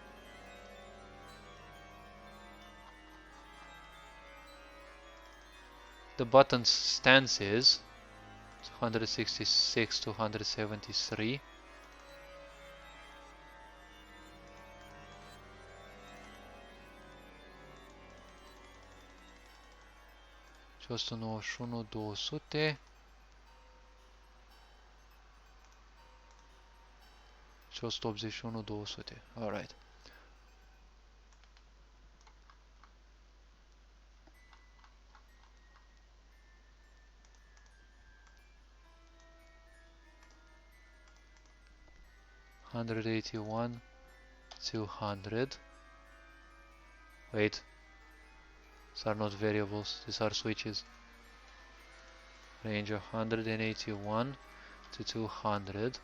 The button stances 166 to 173. 591, 200. 581, 200. Alright. $181, 200. Wait, these are not variables, these are switches. Range of 181 to 200. This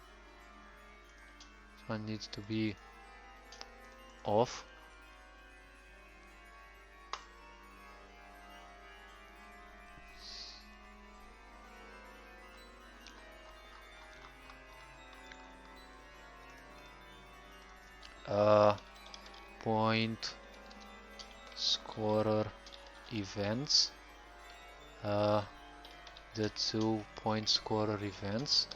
one needs to be off. Point scorer events. The 2 point scorer events.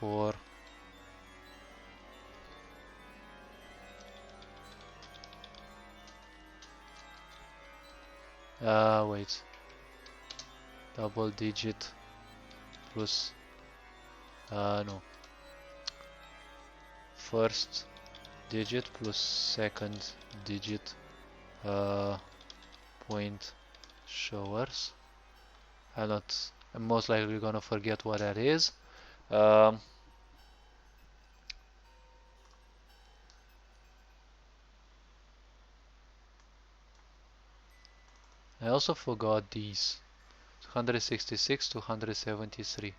For wait, double digit plus no, first digit plus second digit point showers. I'm most likely gonna forget what that is. I also forgot these 166 to 173.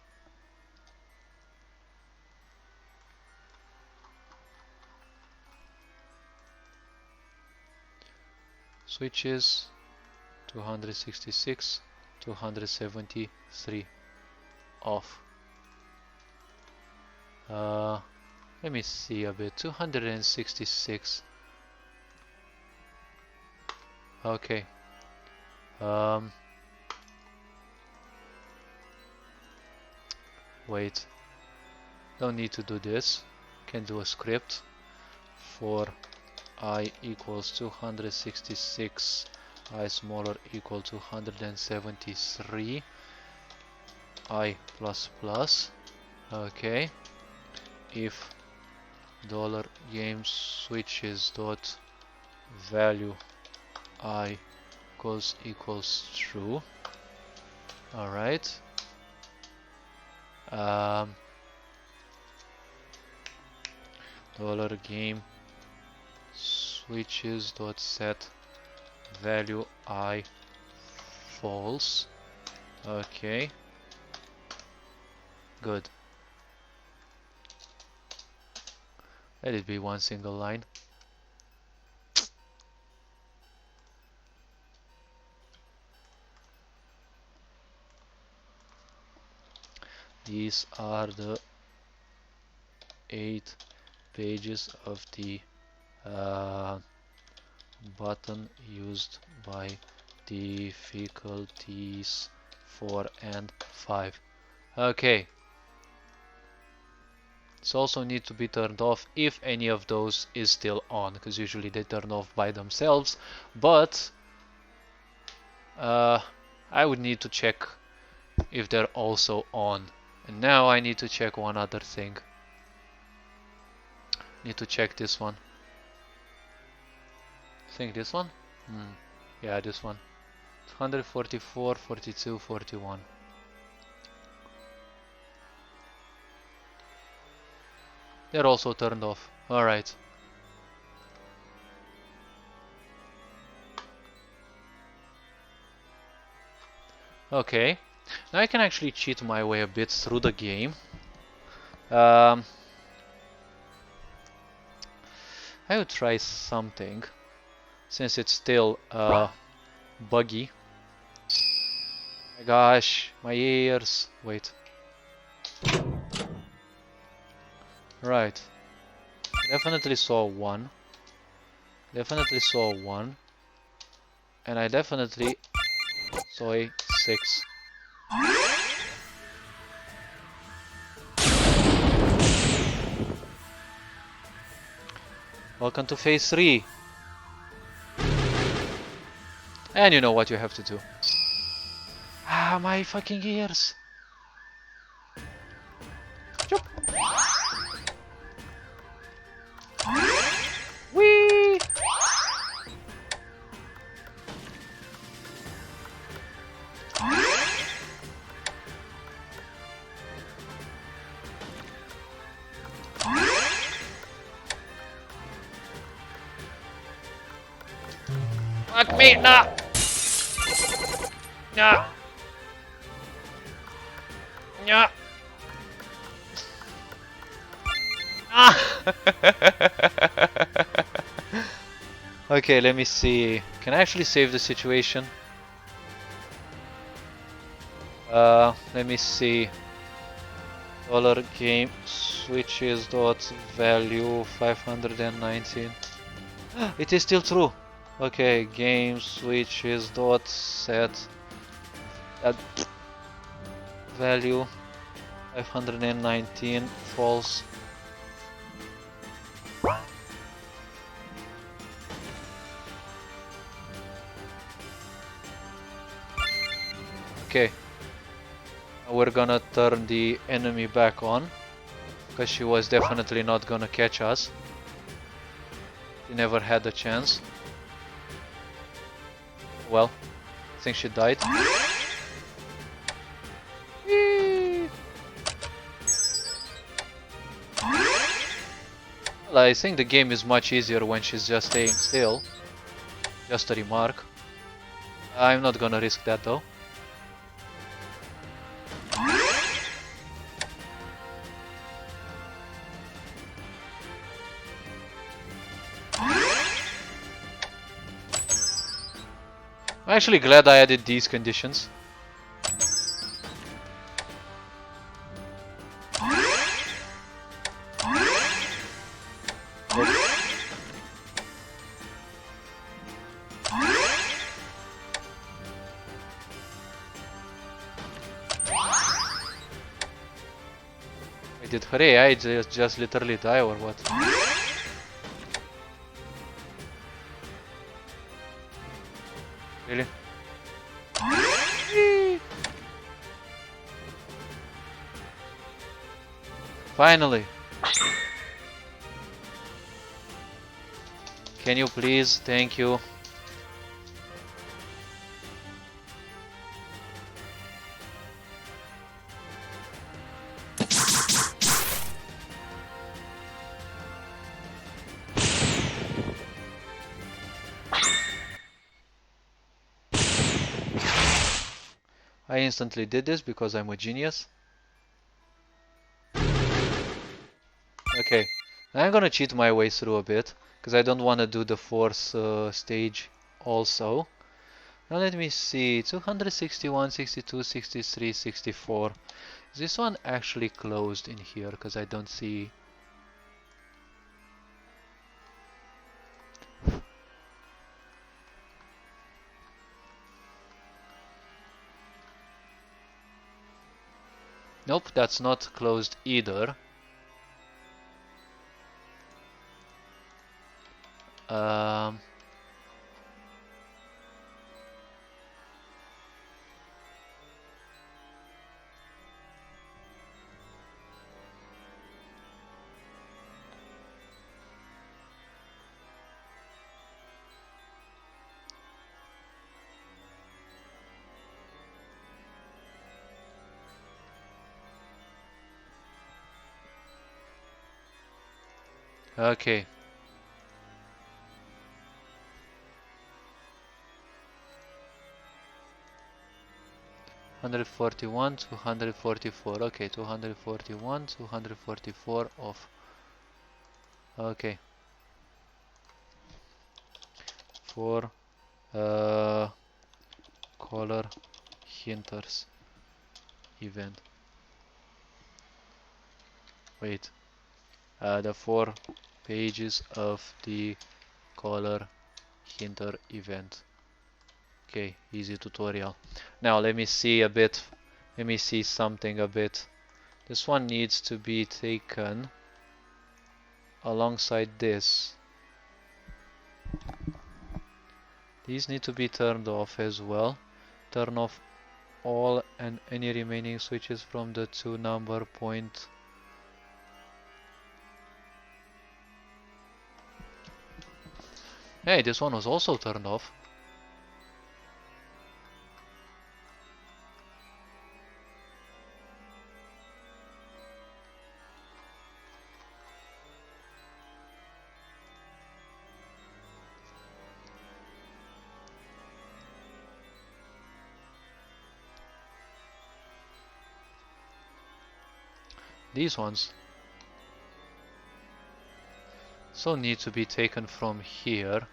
Switches 266 to 173 off. Let me see a bit. 266. Okay. Wait. Don't need to do this. Can do a script for I equals 266, I smaller equal to 173, I plus plus. Okay. If dollar game switches dot value I equals true. All right. Dollar game switches dot set value I false. Okay. Good. Let it be one single line. These are the 8 pages of the button used by difficulties 4 and 5. Okay. This also need to be turned off if any of those is still on, because usually they turn off by themselves, but I would need to check if they're also on. And now I need to check one other thing. Need to check this one. I think this one? Yeah, this one. 144, 42, 41. They're also turned off. Alright. Okay. Now I can actually cheat my way a bit through the game. I would try something, since it's still buggy. My gosh, my ears. Wait. Right. Definitely saw one. Definitely saw one. And I definitely saw a 6. Welcome to phase 3. And you know what you have to do. Ah, my fucking ears. Chop. Whee! Fuck me, no! No! No! Ah! Okay, let me see. Can I actually save the situation? Let me see. Dollar game switches dot value 519. It is still true. Okay, game switches dot set value 519 false. Okay, we're gonna turn the enemy back on, because she was definitely not gonna catch us. She never had a chance. Well, I think she died. Well, I think the game is much easier when she's just staying still. Just a remark. I'm not gonna risk that though. I'm actually glad I added these conditions. Did her AI just literally die or what? Really? Finally! Can you please? Thank you. I instantly did this because I'm a genius. Okay, I'm gonna cheat my way through a bit, because I don't want to do the fourth stage also. Now let me see, 261, 62, 63, 64. Is this one actually closed in here? Because I don't see... Nope, that's not closed either. Um... Okay. $141, 244. Okay, 241, 244 off. Okay. For color hinters event. Wait. The 4 pages of the color hinter event. Okay, easy tutorial. Now let me see a bit. Let me see something a bit. This one needs to be taken alongside this. These need to be turned off as well. Turn off all and any remaining switches from the 2 number point. Hey, this one was also turned off. These ones so need to be taken from here.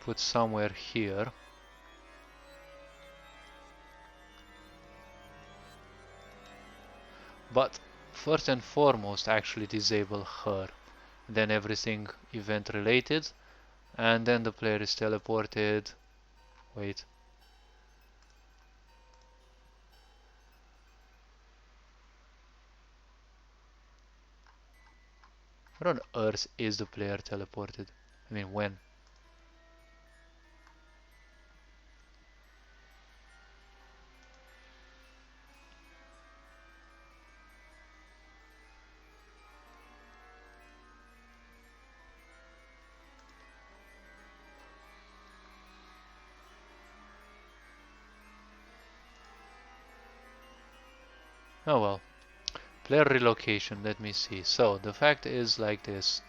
Put somewhere here. But first and foremost, actually disable her. Then everything event related. And then the player is teleported. Wait. Where on earth is the player teleported? I mean, when? Oh well. Player relocation, let me see. So, the fact is like this.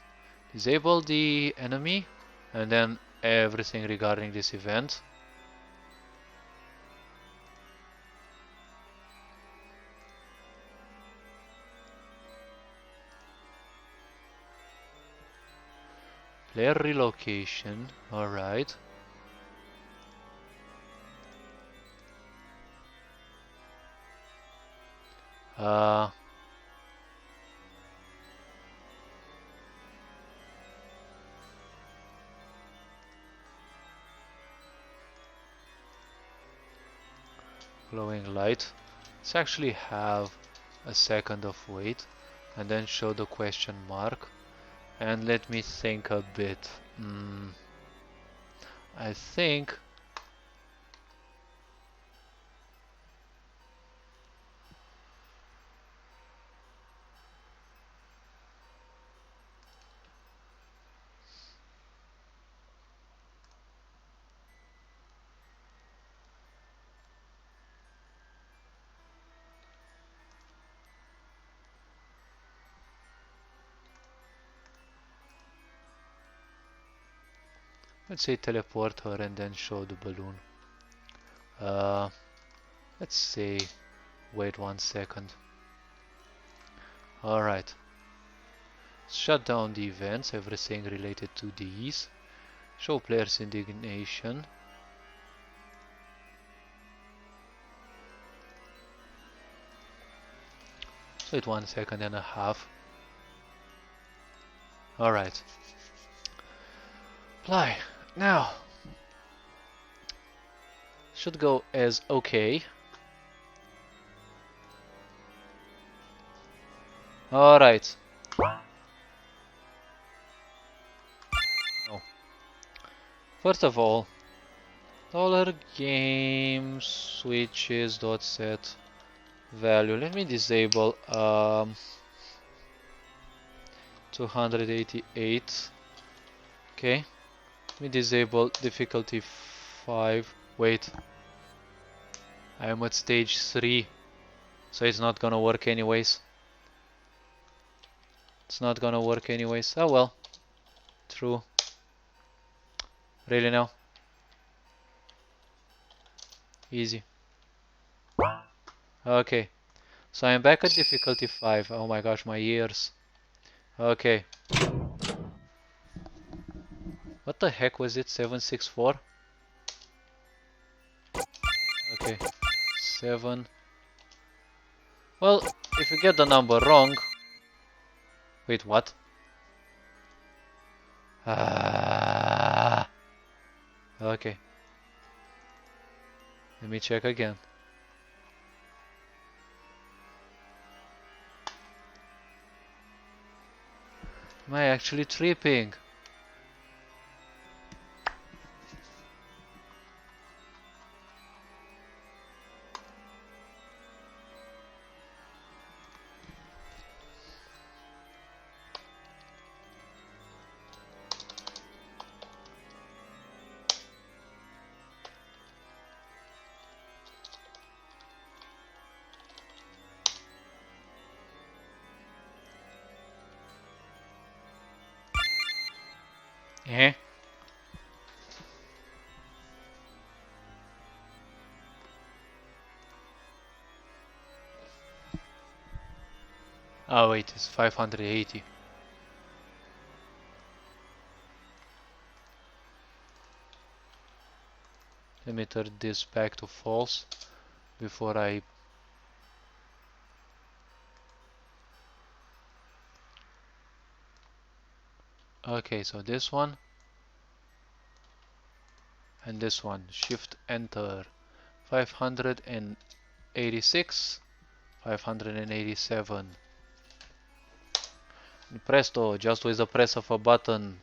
Disable the enemy, and then everything regarding this event. Player relocation, alright. Uh, glowing light. Let's actually have a second of wait and then show the question mark. And let me think a bit. I think let's say teleport her and then show the balloon. Let's say wait 1 second. Alright. Shut down the events, everything related to these. Show player's indignation. Wait 1 second and a half. Alright. Apply. Now. Should go as okay. Alright. No. First of all, dollar game switches dot set value. Let me disable 288. Okay. Let me disable difficulty 5. Wait. I am at stage 3. So it's not gonna work anyways. It's not gonna work anyways. Oh well. True. Really now? Easy. Okay. So I'm back at difficulty 5. Oh my gosh, my ears. Okay. What the heck was it? 764? Okay. 7. Well, if you get the number wrong... Wait, what? Ah. Okay. Let me check again. Am I actually tripping? Eh? Oh wait, it's 580. Let me turn this back to false before I... Okay, so this one and this one. Shift enter. 586, 587. Presto, just with the press of a button,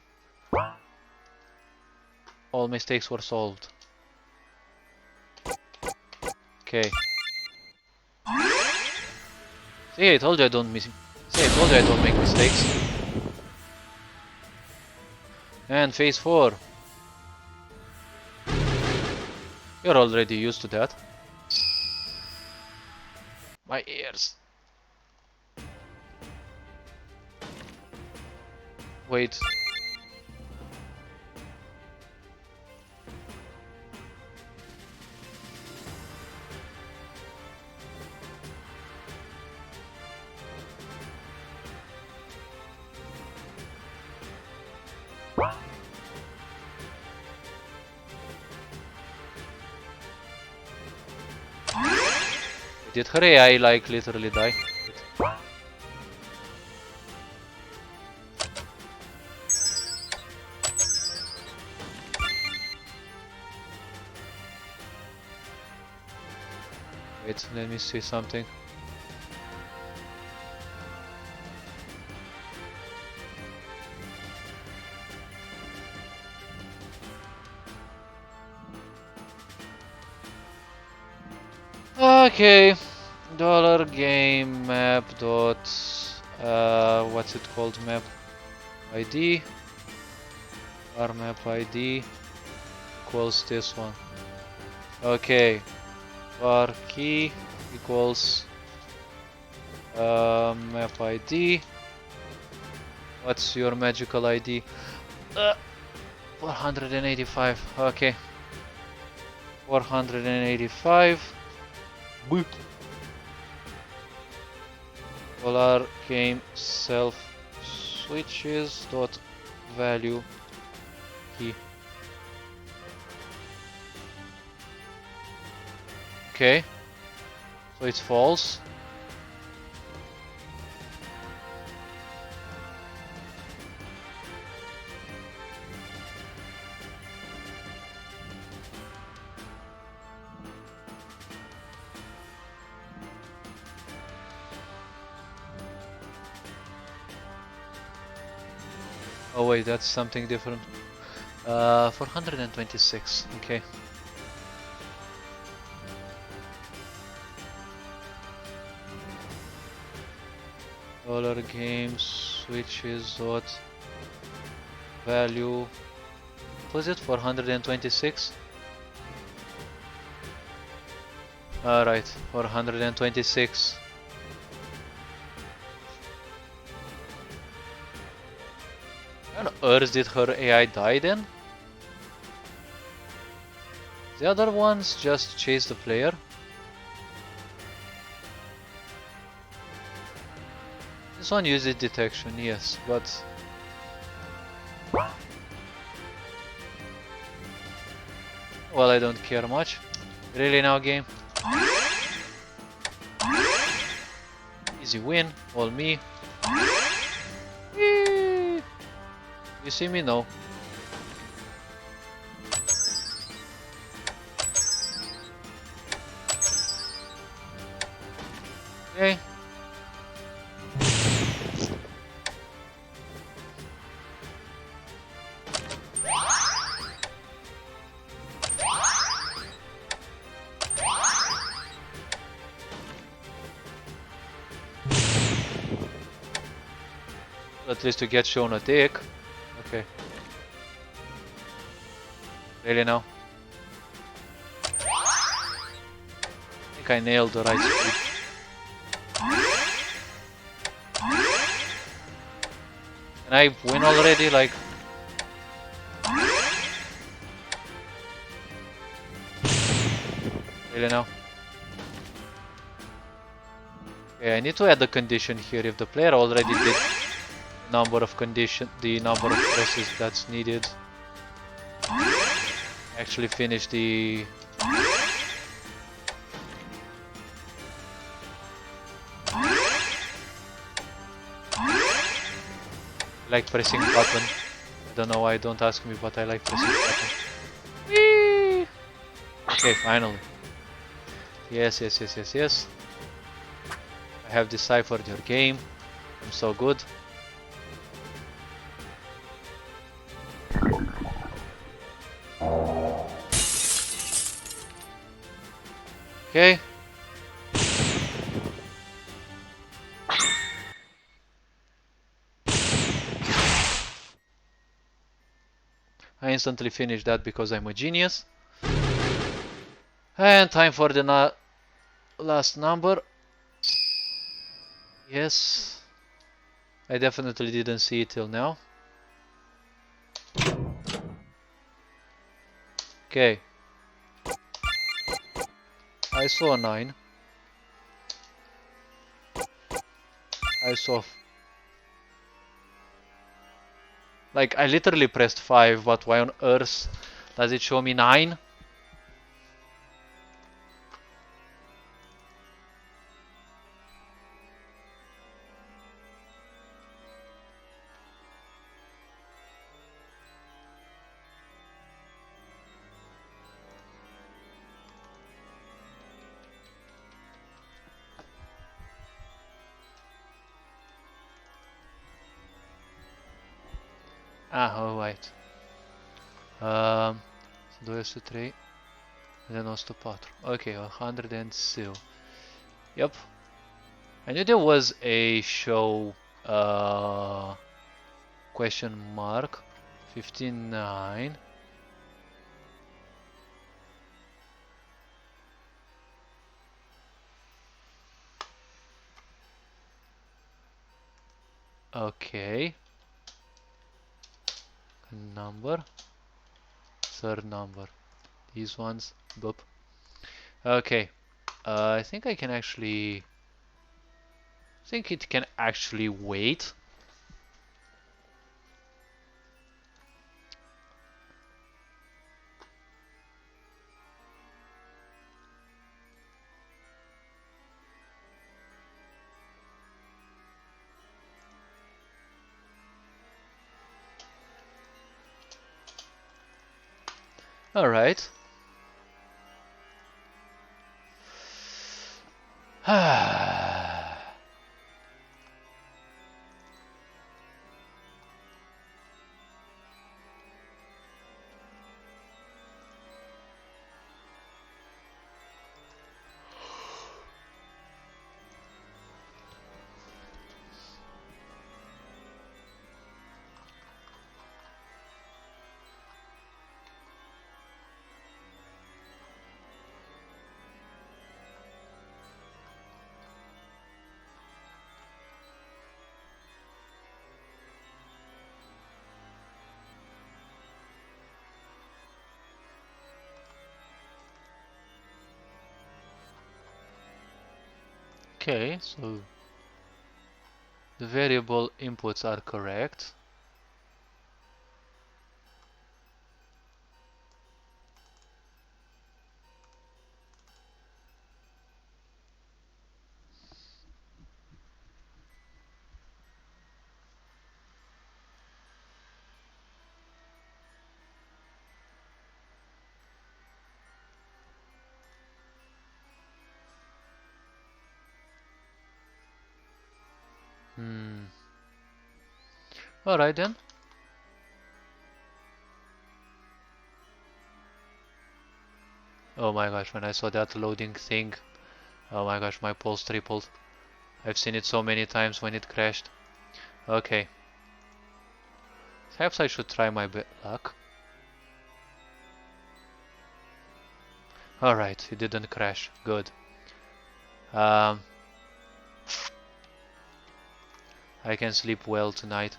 all mistakes were solved. Okay. See, I told you I don't miss. See, I told you I don't make mistakes. And phase 4. You're already used to that. My ears. Wait. Did her AI like literally die? Wait, let me see something. Okay, dollar game map dot what's it called, map ID, our map ID equals this one. Okay, var key equals map ID. What's your magical ID? 485. Okay, 485. Dollar game self switches dot value key. Okay, so it's false. Oh wait, that's something different. 426, okay. Dollar game switches dot value. Was it 426? Alright, 426. On earth did her AI die then? The other ones just chase the player. This one uses detection, yes, but... Well, I don't care much. Really now, game? Easy win, all me. Whee! You see me? No. Okay. At least you get shown a dick. Okay. Really now? I think I nailed the right speed. Can I win already? Like... Really now? Okay, I need to add a condition here. If the player already did number of the number of presses that's needed, actually finish the... I like pressing button. I don't know why, don't ask me, but I like pressing button. Whee! Okay, finally. Yes. I have deciphered your game. I'm so good. Okay. I instantly finished that because I'm a genius. And time for the last number. Yes. I definitely didn't see it till now. Okay. I saw a 9. I saw... Like, I literally pressed 5, but why on earth does it show me 9? Ah, alright. 203 94. Okay, 102. Yep. I knew there was a show question mark 59. Okay. Number. Third number. These ones. Boop. Okay. I think I can actually... I think it can actually wait. Alright. Okay, so the variable inputs are correct. Alright then. Oh my gosh, when I saw that loading thing, oh my gosh, my pulse tripled. I've seen it so many times when it crashed. Okay. Perhaps I should try my luck. Alright, it didn't crash. Good. I can sleep well tonight.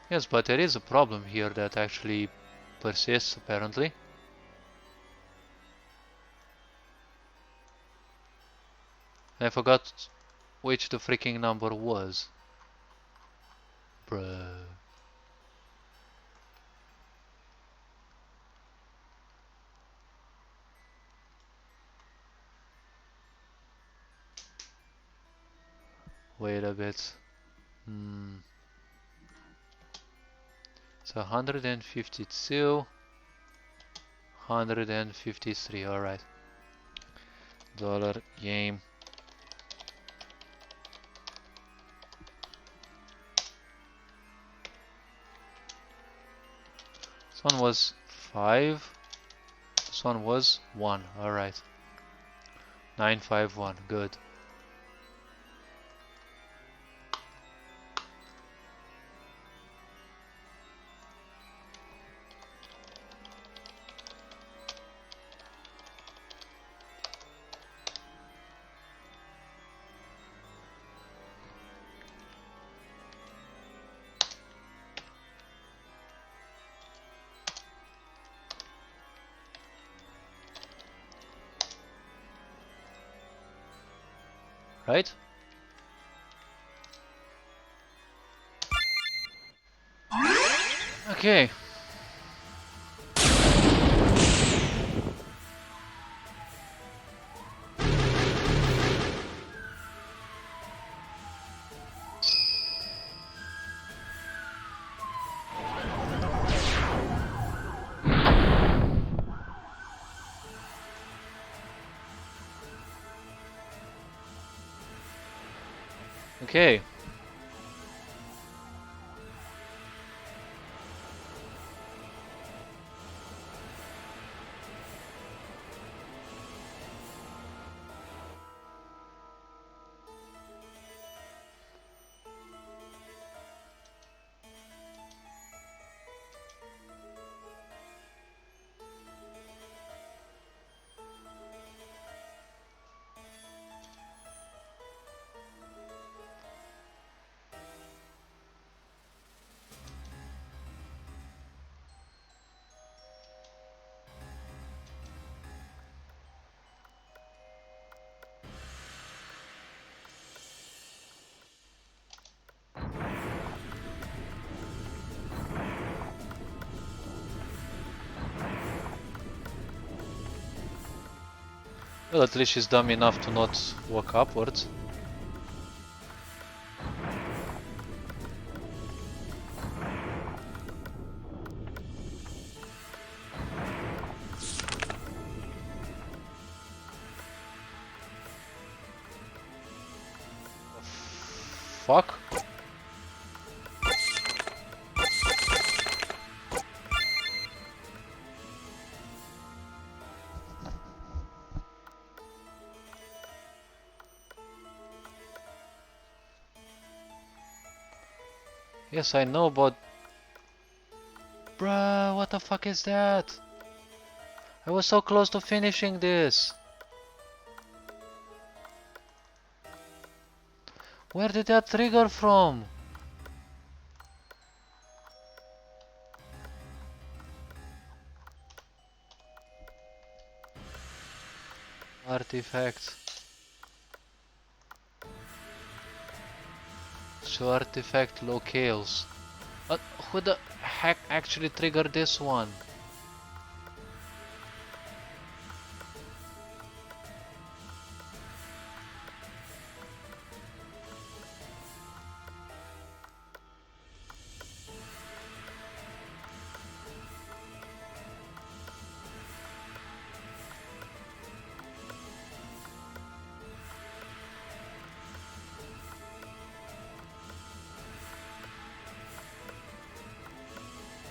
Yes, but there is a problem here that actually persists apparently. I forgot which the freaking number was. Bruh. Wait a bit. It's 152, 153, alright. Dollar game. This one was 5. This one was 1, alright. 951, good. Right? Okay. Okay. Well, at least she's dumb enough to not walk upwards. Fuck. Yes, I know, but... Bruh, what the fuck is that? I was so close to finishing this. Where did that trigger from? Artifact. So artifact locales. But who the heck actually triggered this one?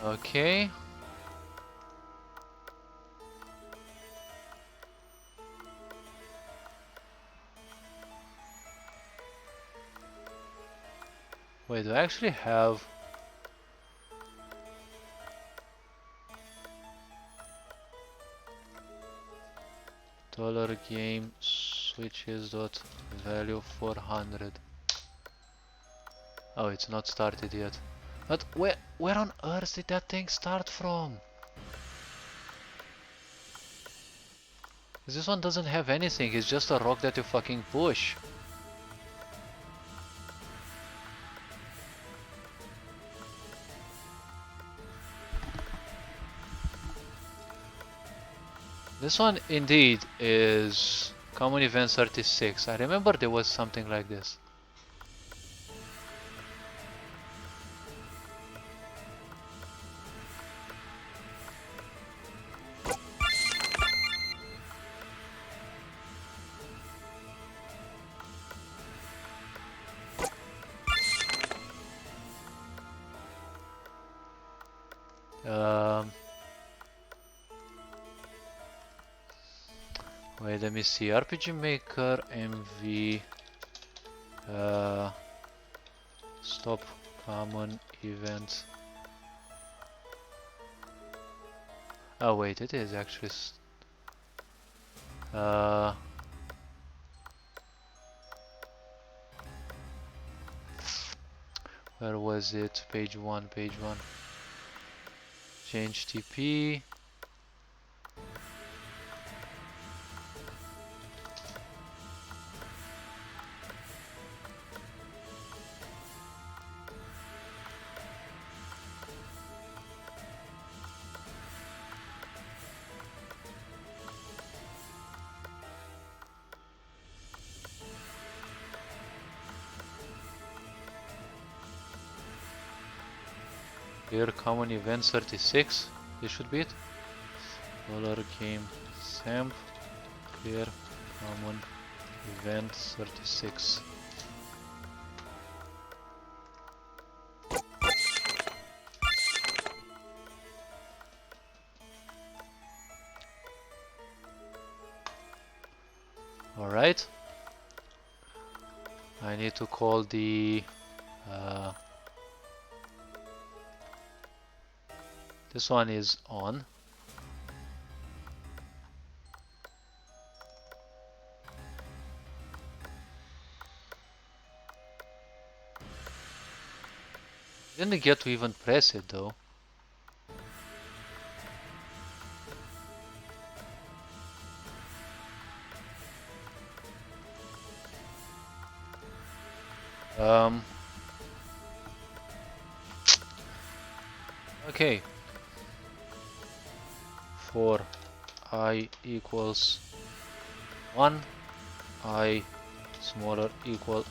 Okay. Wait, do I actually have... Dollar game switches dot value 400. Oh, it's not started yet. But where on earth did that thing start from? This one doesn't have anything, it's just a rock that you fucking push. This one indeed is Common Event 36. I remember there was something like this. Wait, let me see. RPG Maker MV stop common events. Oh wait, it is actually where was it? Page 1, page 1. Change TP. Here, common event 36. This should be it. Dollar game samp. Here, common event 36. Alright. I need to call the this one is on. Didn't get to even press it though. Okay. For I equals 1, I smaller equal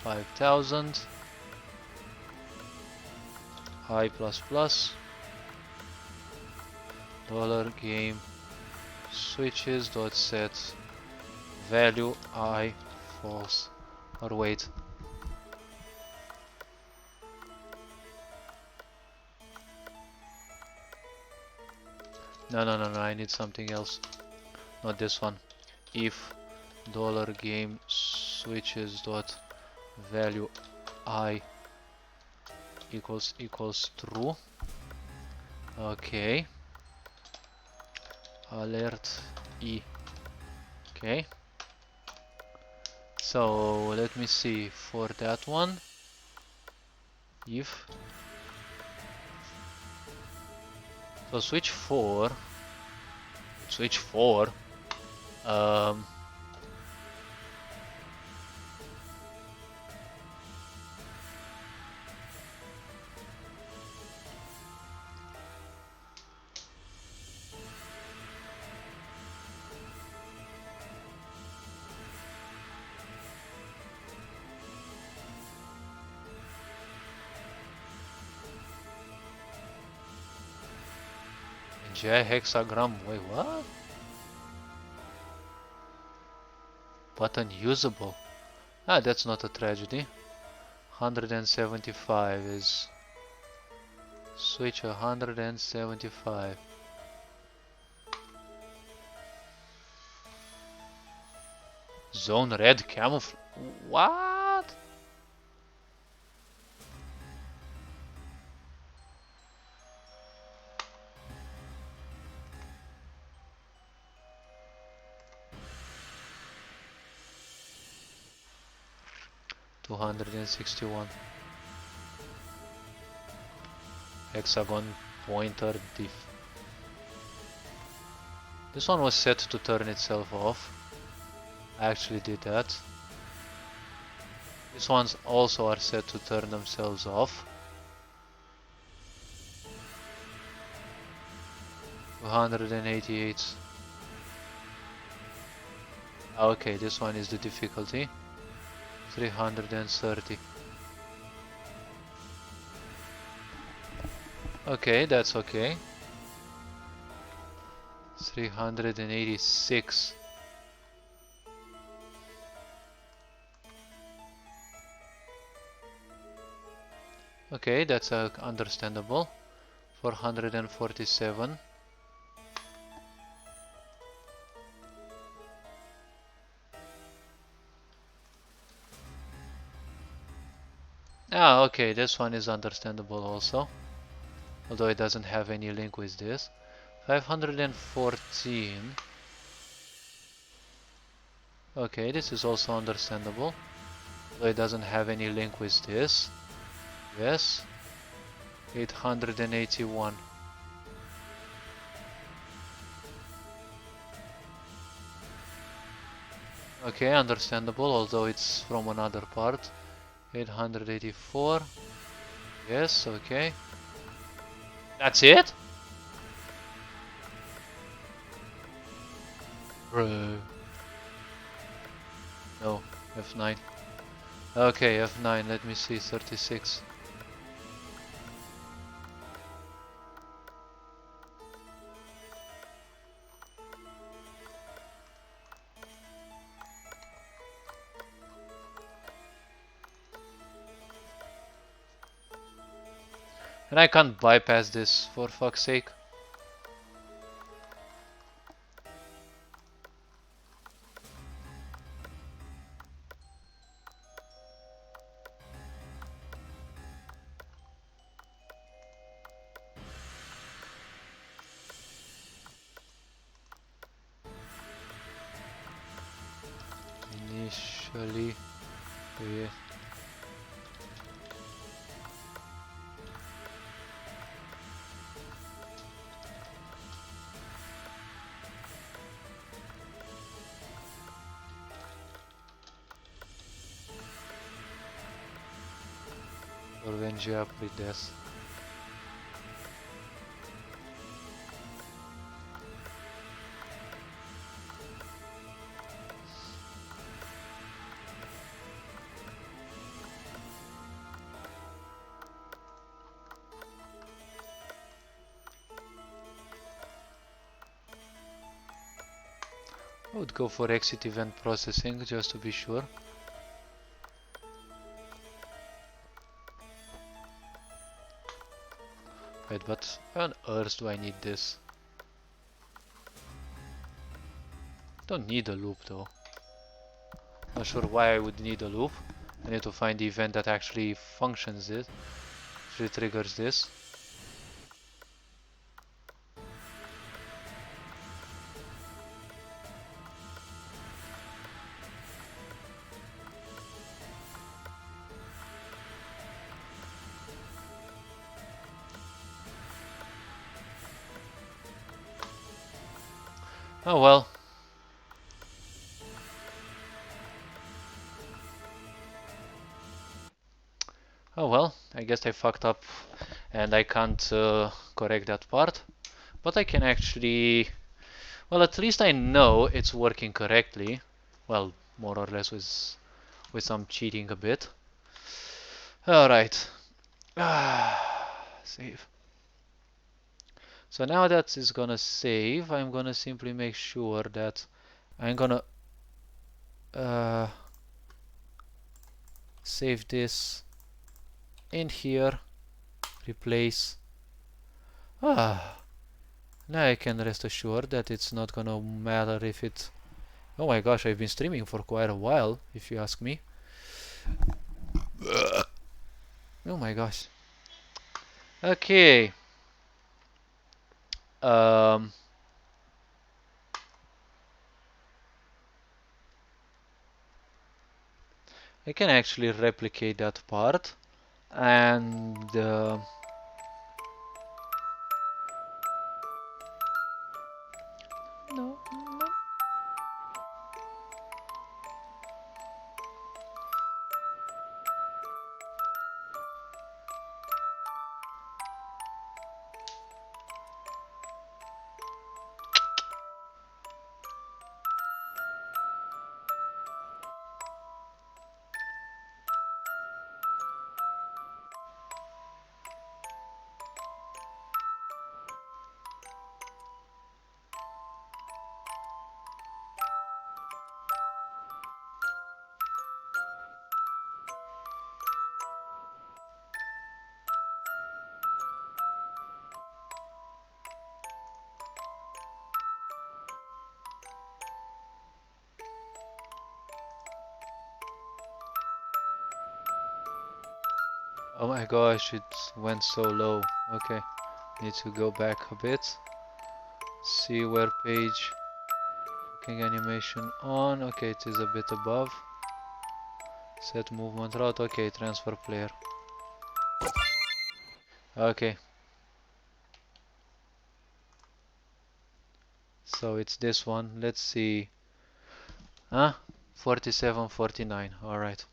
5000, I plus plus, dollar game switches dot set value I false. Or wait. No, I need something else. Not this one. If dollar game switches dot value I equals true. Okay. Alert E. Okay. So let me see for that one. If so switch 4. J hexagram. Wait, what? Button usable. Ah, that's not a tragedy. 175 is Switch 175. Zone red camouflage. What? $261. Hexagon pointer diff. This one was set to turn itself off. I actually did that. These ones also are set to turn themselves off. 288. Okay, this one is the difficulty. 330. Okay, that's okay. 386. Okay, that's understandable. 447. Ah, okay, this one is understandable also. Although it doesn't have any link with this. 514. Okay, this is also understandable. Although it doesn't have any link with this. Yes. 881. Okay, understandable, although it's from another part. 884. Yes, okay. That's it? Bro. No, F9. Okay, F9, let me see, 36. And I can't bypass this, for fuck's sake. Initially, yeah. Revenge up with this. I would go for exit event processing just to be sure. Wait, but why on earth do I need this? Don't need a loop though. Not sure why I would need a loop. I need to find the event that actually functions it. Actually triggers this. Oh well. Oh well, I guess I fucked up and I can't correct that part. But I can actually... Well, at least I know it's working correctly. Well, more or less with some cheating a bit. Alright. Save. So now that is gonna save, I'm gonna simply make sure that I'm gonna uh, save this in here, replace Ah, now I can rest assured that it's not gonna matter if it... Oh my gosh, I've been streaming for quite a while, if you ask me. Oh my gosh. Okay. Um, I can actually replicate that part and no, no. Oh my gosh, it went so low. Okay, need to go back a bit. See where page booking animation on. Okay, it is a bit above. Set movement route. Okay, transfer player. Okay, so it's this one. Let's see. Huh? 47, 49. Alright.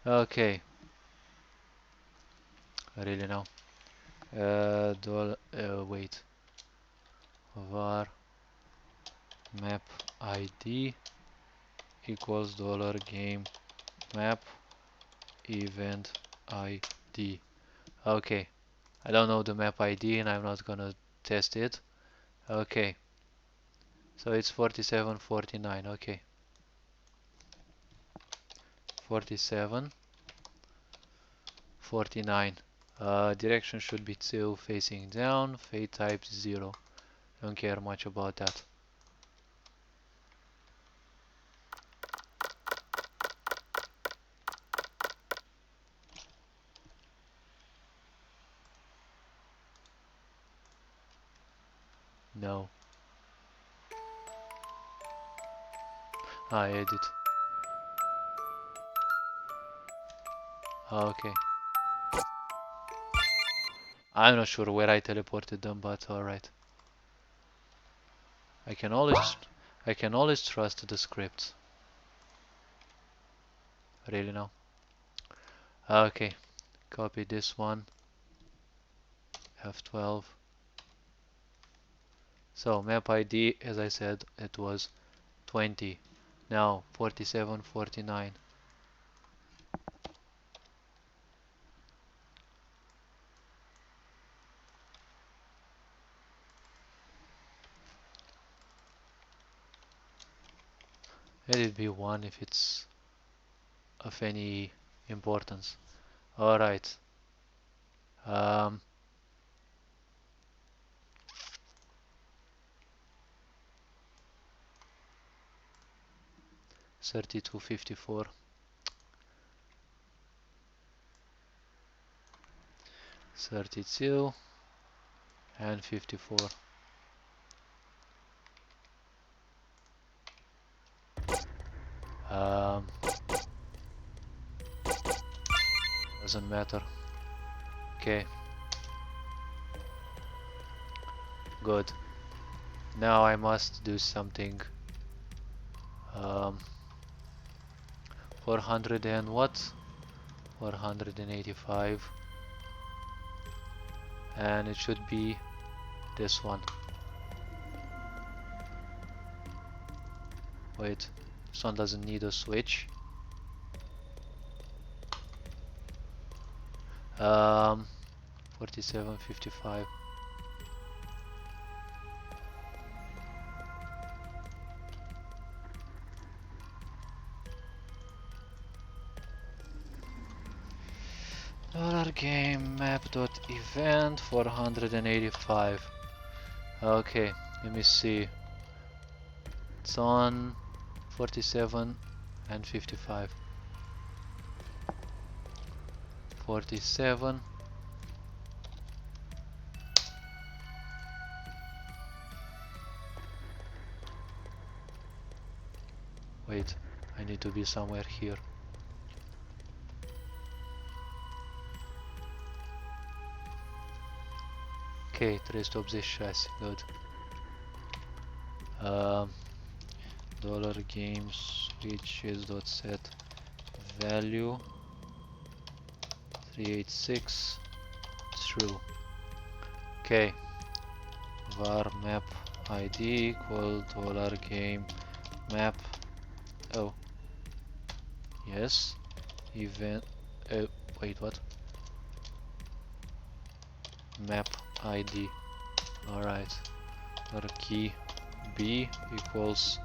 Okay. Really now. Wait. Var map ID equals $game map event ID. Okay. I don't know the map ID and I'm not gonna test it. Okay. So it's 47, 49. Okay. 47, 49. Direction should be 2 facing down. Fade type 0. Don't care much about that. No. Edit. Okay. I'm not sure where I teleported them, but alright. I can always trust the scripts. Really now. Okay. Copy this one. F12. So map ID, as I said, it was 20. Now 47, 49. Let it be 1 if it's of any importance. Alright. Um, 3254. 32 and 54. Um, doesn't matter. Okay. Good. Now I must do something. 400 and what? 485. And it should be this one. Wait, this one doesn't need a switch. 47, 55. $game map dot event 485. Okay, let me see. It's on 47 and 55. 47. Wait, I need to be somewhere here. Okay, 386, good. Dollar game switches dot set value 386 true. Okay, var map id equal dollar game map. Oh, yes. Event. Wait, what? Map id. Alright. Or key b equals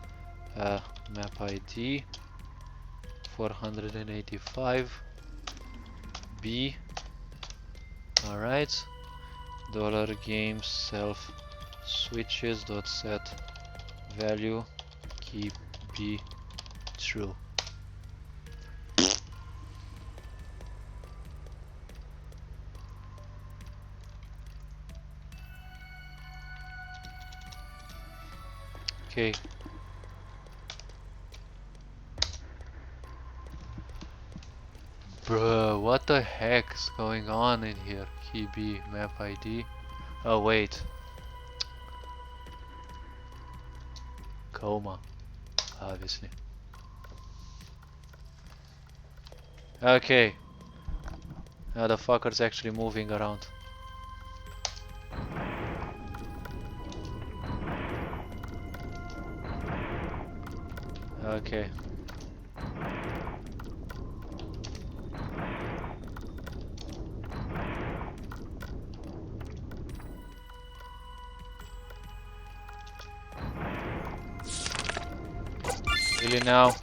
map id 485 b. Alright. Dollar game self switches dot set value key b true. Okay. Bruh, what the heck's going on in here? Key B, map ID. Oh wait. Coma, obviously. Okay. Now the fucker's actually moving around. Okay. Really now?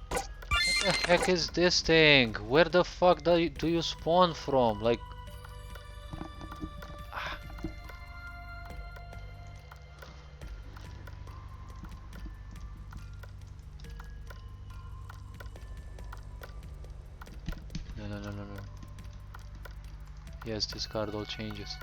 What the heck is this thing? Where the fuck do you spawn from? Like... No. Yes, discard all changes.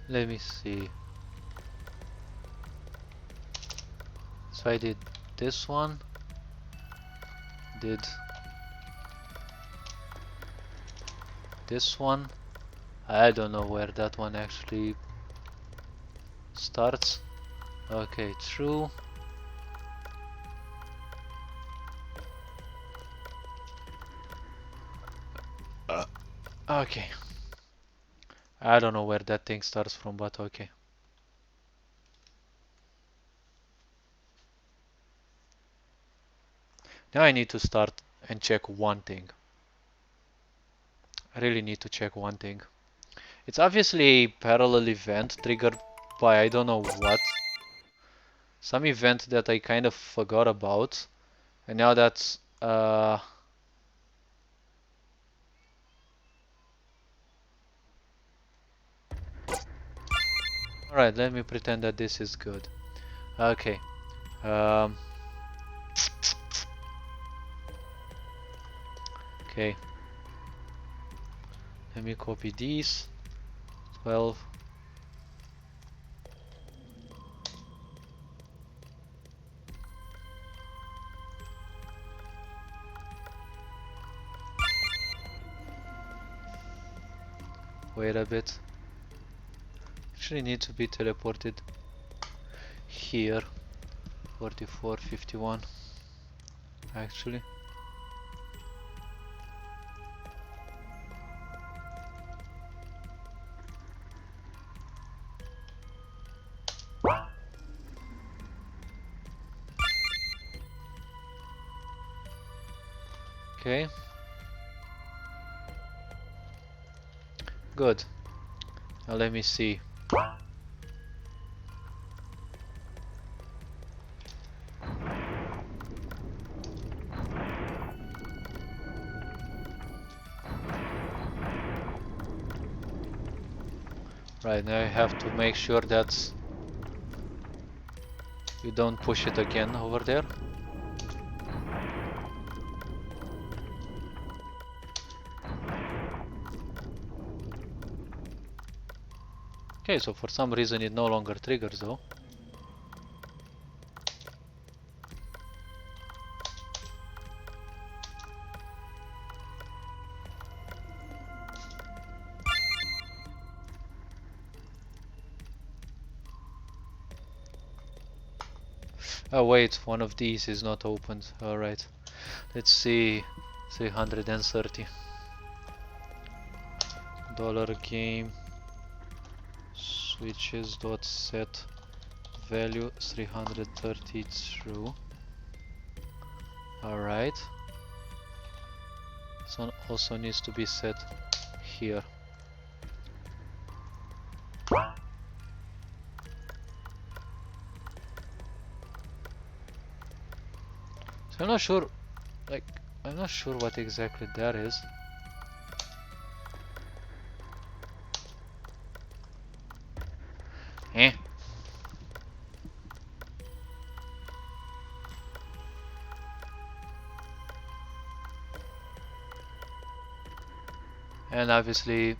Let me see. So I did this one. Did this one. I don't know where that one actually starts. Okay, true. Okay. I don't know where that thing starts from, but okay. Now I need to start and check one thing. I really need to check one thing. It's obviously a parallel event triggered by I don't know what. Some event that I kind of forgot about. And now that's Alright, let me pretend that this is good. Okay. Um, okay. Let me copy these. 12. Wait a bit. Actually need to be teleported here. 44, 51. Actually. Okay. Good. Now let me see. Right, now I have to make sure that you don't push it again over there. Okay, so for some reason it no longer triggers though. Oh wait, one of these is not opened. Alright. Let's see. 330. $game switches dot set value 330 true. Alright. This one also needs to be set here. So I'm not sure, like, I'm not sure what exactly that is. Eh. And obviously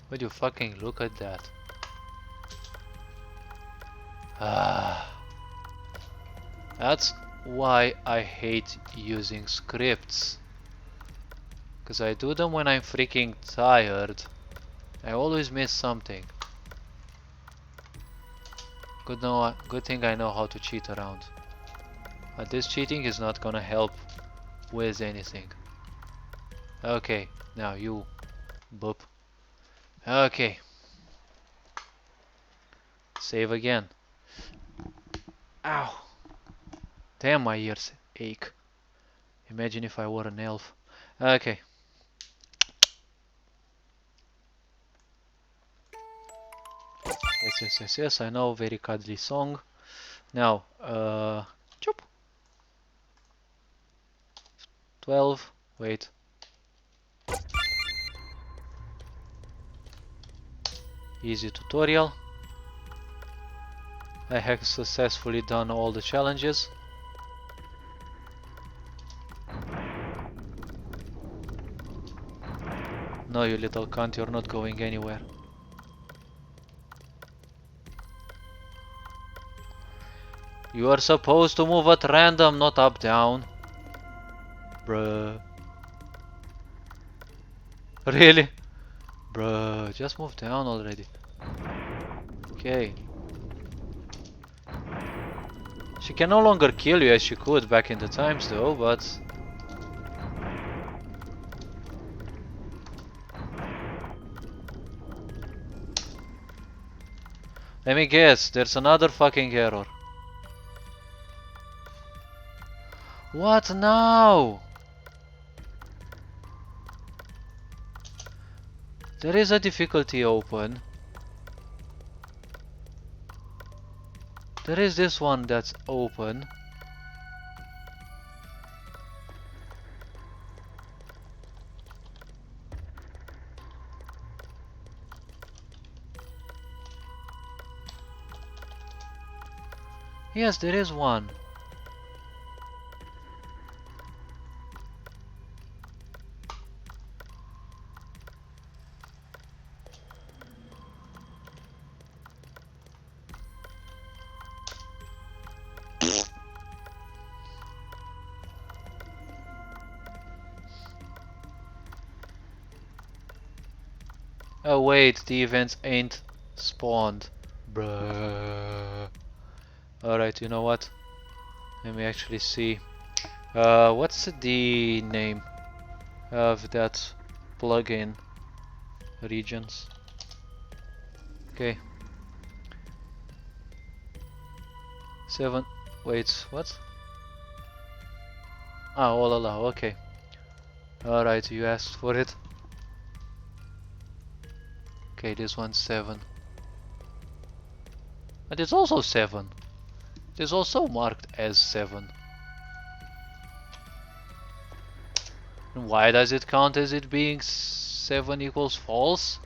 would you fucking look at that? Ah, that's why I hate using scripts. Because I do them when I'm freaking tired. I always miss something. Good thing I know how to cheat around. But this cheating is not gonna help with anything. Okay, now you boop. Okay. Save again. Ow. Damn, my ears ache. Imagine if I were an elf. Okay. Yes, I know, very cuddly song. Now, chop. 12, wait. Easy tutorial. I have successfully done all the challenges. No, you little cunt, you're not going anywhere. You are supposed to move at random, not up down. Bruh. Really? Bruh, just move down already. Okay. She can no longer kill you as she could back in the times though, but... Let me guess, there's another fucking error. What now? There is a difficulty open. There is this one that's open. Yes, there is one. Oh wait, the events ain't spawned. Bruh. Alright, you know what? Let me actually see. What's the name of that plugin? Regions. Okay. 7. Wait, what? Ah, oh la la, okay. Alright, you asked for it. Okay, this one's 7. But it's also 7. It is also marked as 7. And why does it count as it being 7 equals false?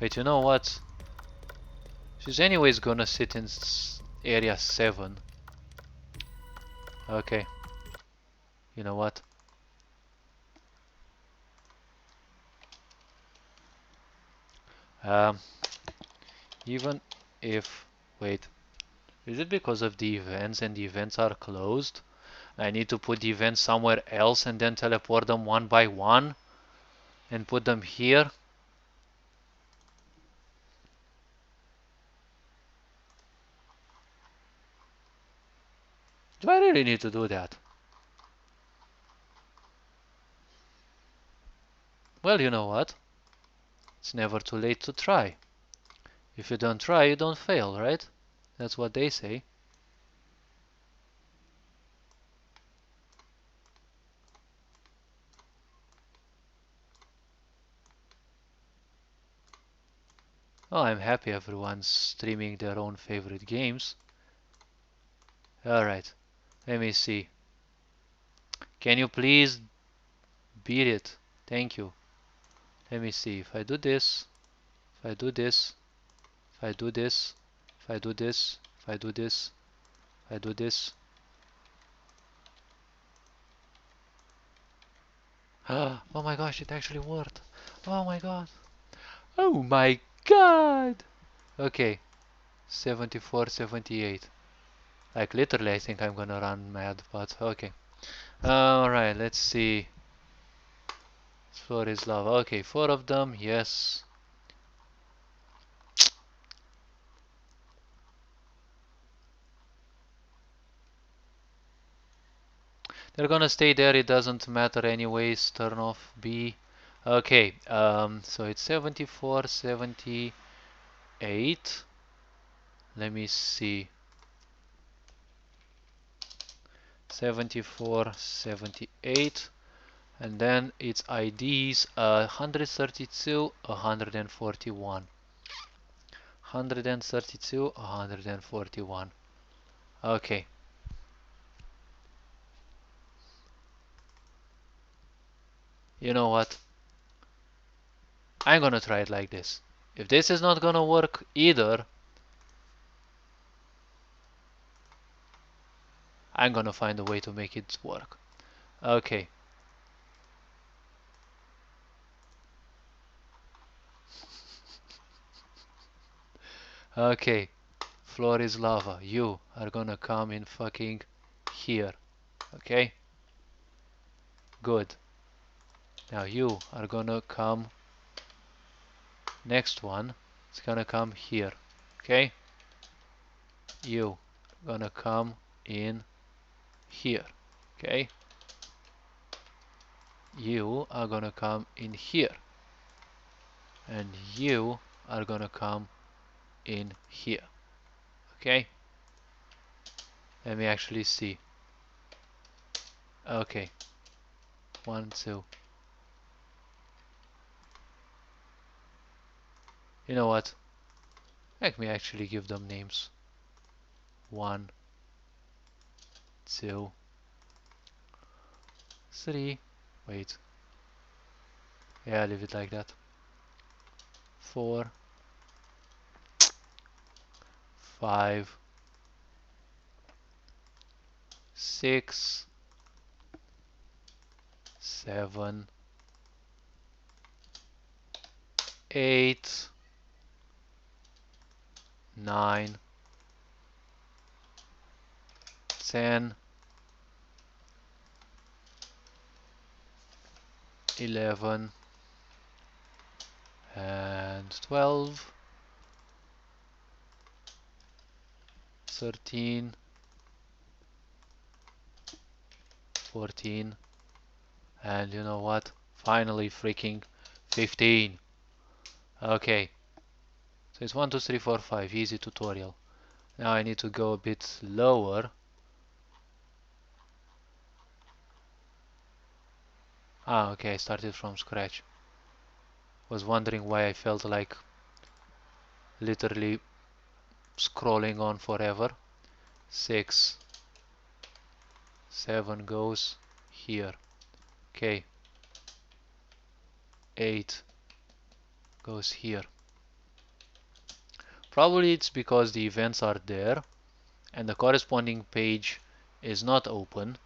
Wait, you know what? She's anyways gonna sit in area 7. Okay, you know what? Um, even if... Wait, is it because of the events and the events are closed? I need to put the events somewhere else and then teleport them one by one and put them here? Do I really need to do that? Well, you know what? It's never too late to try. If you don't try, you don't fail, right? That's what they say. Oh, I'm happy everyone's streaming their own favorite games. Alright, let me see. Can you please beat it? Thank you. Let me see. If I do this, if I do this, if I do this, if I do this, if I do this, if I do this. Oh my gosh, it actually worked. Oh my god. Oh my god. Okay, 74, 78. Like literally, I think I'm gonna run mad, but okay. Alright, let's see. Floor is lava. Okay, 4 of them, yes. They're gonna stay there, it doesn't matter anyways. Turn off B. Okay, so it's 74, 78. Let me see. 74, 78. And then its IDs 132, 141. 132, 141. Okay. You know what? I'm gonna try it like this. If this is not gonna work either, I'm gonna find a way to make it work. Okay. Okay. Floor is lava. You are gonna come in fucking here. Okay? Good. Now you are gonna come. Next one. It's gonna come here. Okay? You gonna come in here. Okay? You are gonna come in here. And you are gonna come in here. Okay? Let me actually see. Okay. 1, 2. You know what? Let me actually give them names. 1, 2, 3. Wait. Yeah, leave it like that. 4, 5, 6, 7, 8, 9, 10, 11, and 12, 13, 14, and you know what? Finally freaking 15. Okay, so it's 1, 2, 3, 4, 5, easy tutorial. Now I need to go a bit lower. Ah, okay, I started from scratch. Was wondering why I felt like literally scrolling on forever. 6, 7 goes here. Okay, 8 goes here. Probably it's because the events are there and the corresponding page is not open.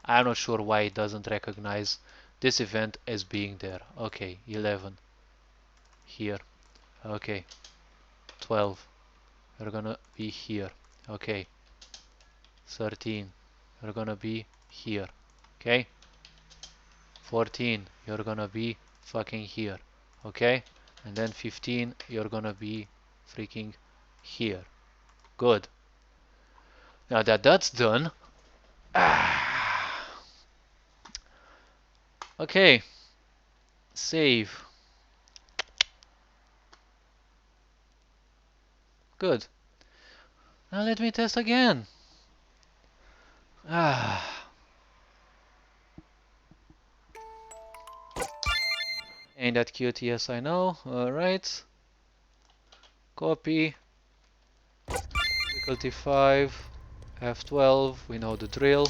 I'm not sure why it doesn't recognize this event as being there. Okay, 11 here. Okay, 12, you're gonna be here. Okay, 13, you're gonna be here. Okay, 14, you're gonna be fucking here. Okay, and then 15, you're gonna be freaking here. Good. Now that that's done, okay, save. Good. Now let me test again. Ain't that cute? Yes, I know. Alright. Copy. Difficulty 5. F12. We know the drill.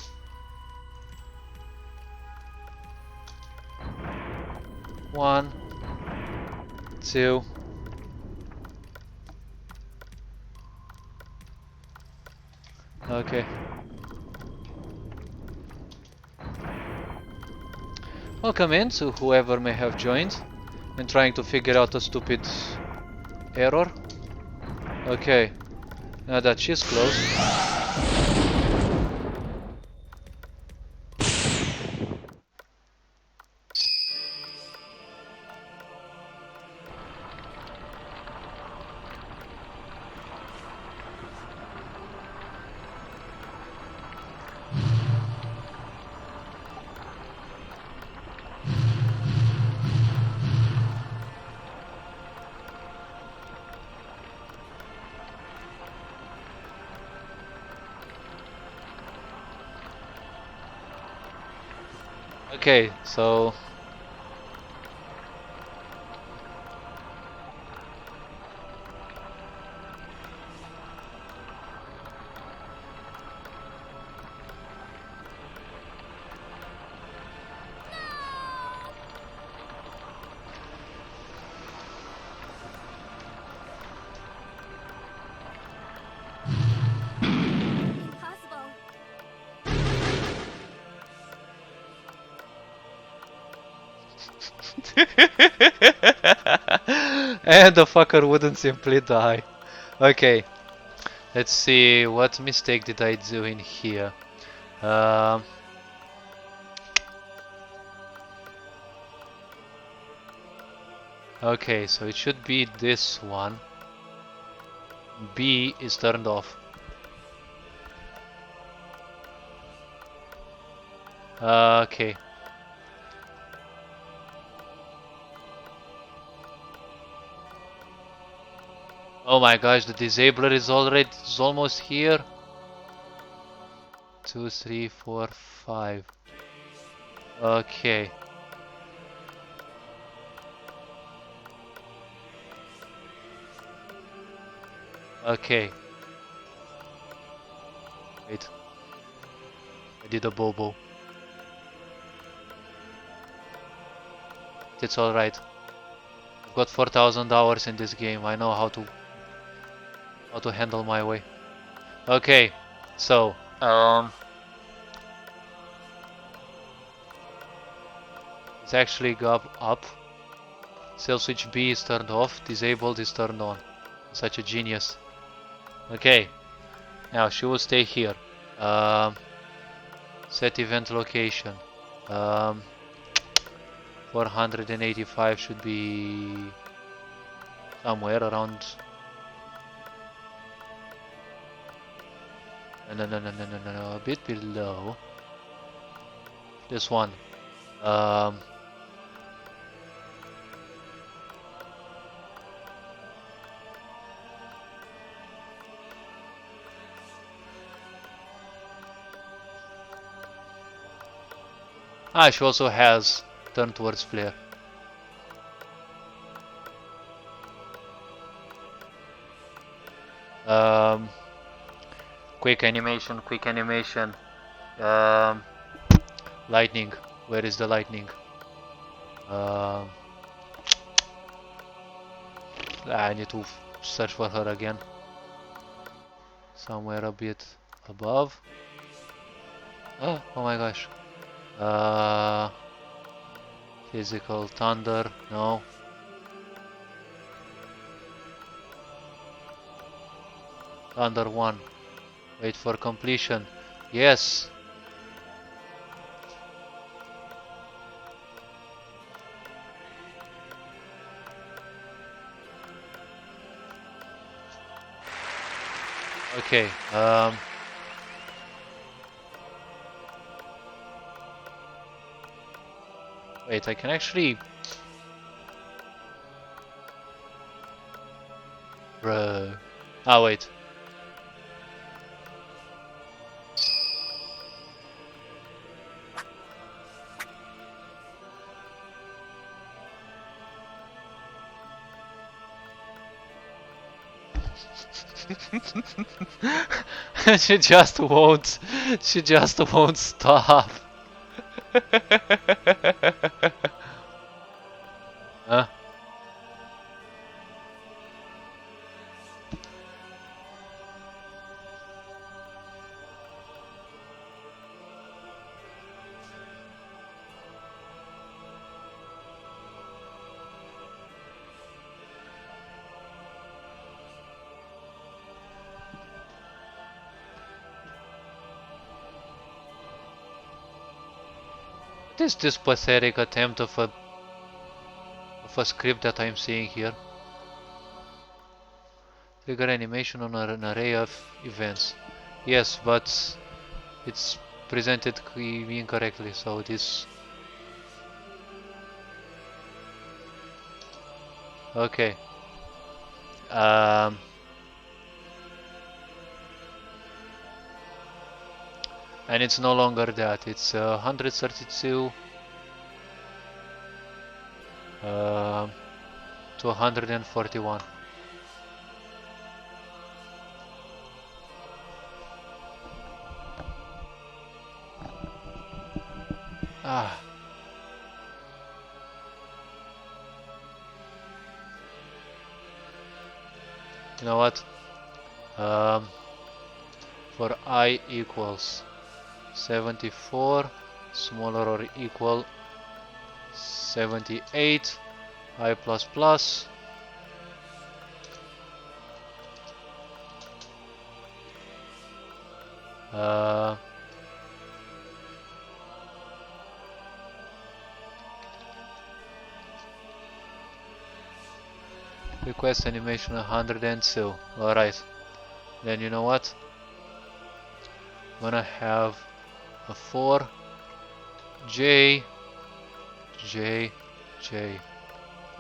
1, 2. Okay. Welcome in to whoever may have joined and trying to figure out a stupid error. Okay. Now that she's close. Okay, so and the fucker wouldn't simply die. Okay, let's see what mistake did I do in here. Um, okay, so it should be this one. B is turned off. Okay. Oh my gosh, the disabler is almost here. 2, 3, 4, 5. Okay. Okay. Wait. I did a bobo. It's alright. I've got 4,000 hours in this game. I know how to handle my way. Okay. So, it's actually up. Cell switch B is turned off. Disabled is turned on. Such a genius. Okay. Now she will stay here. Um, set event location. Um, 485 should be somewhere around. No, a bit below. This one. Um, she also has turn towards flare. Um, quick animation. Um, lightning. Where is the lightning? I need to search for her again. Somewhere a bit above. Oh my gosh. Physical thunder. No. Thunder 1. Wait for completion. Yes. Okay. Wait, I can actually. Bro. Ah, wait. She just won't. She just won't stop. Huh? What is this pathetic attempt of a script that I'm seeing here? Trigger animation on an array of events. Yes, but it's presented incorrectly, so this. Okay. And it's no longer that. It's 132 to 141. Ah. You know what? For I equals 74, smaller or equal 78, I plus plus. Request animation 102. Alright. Then you know what? I'm gonna have a 4 J J J,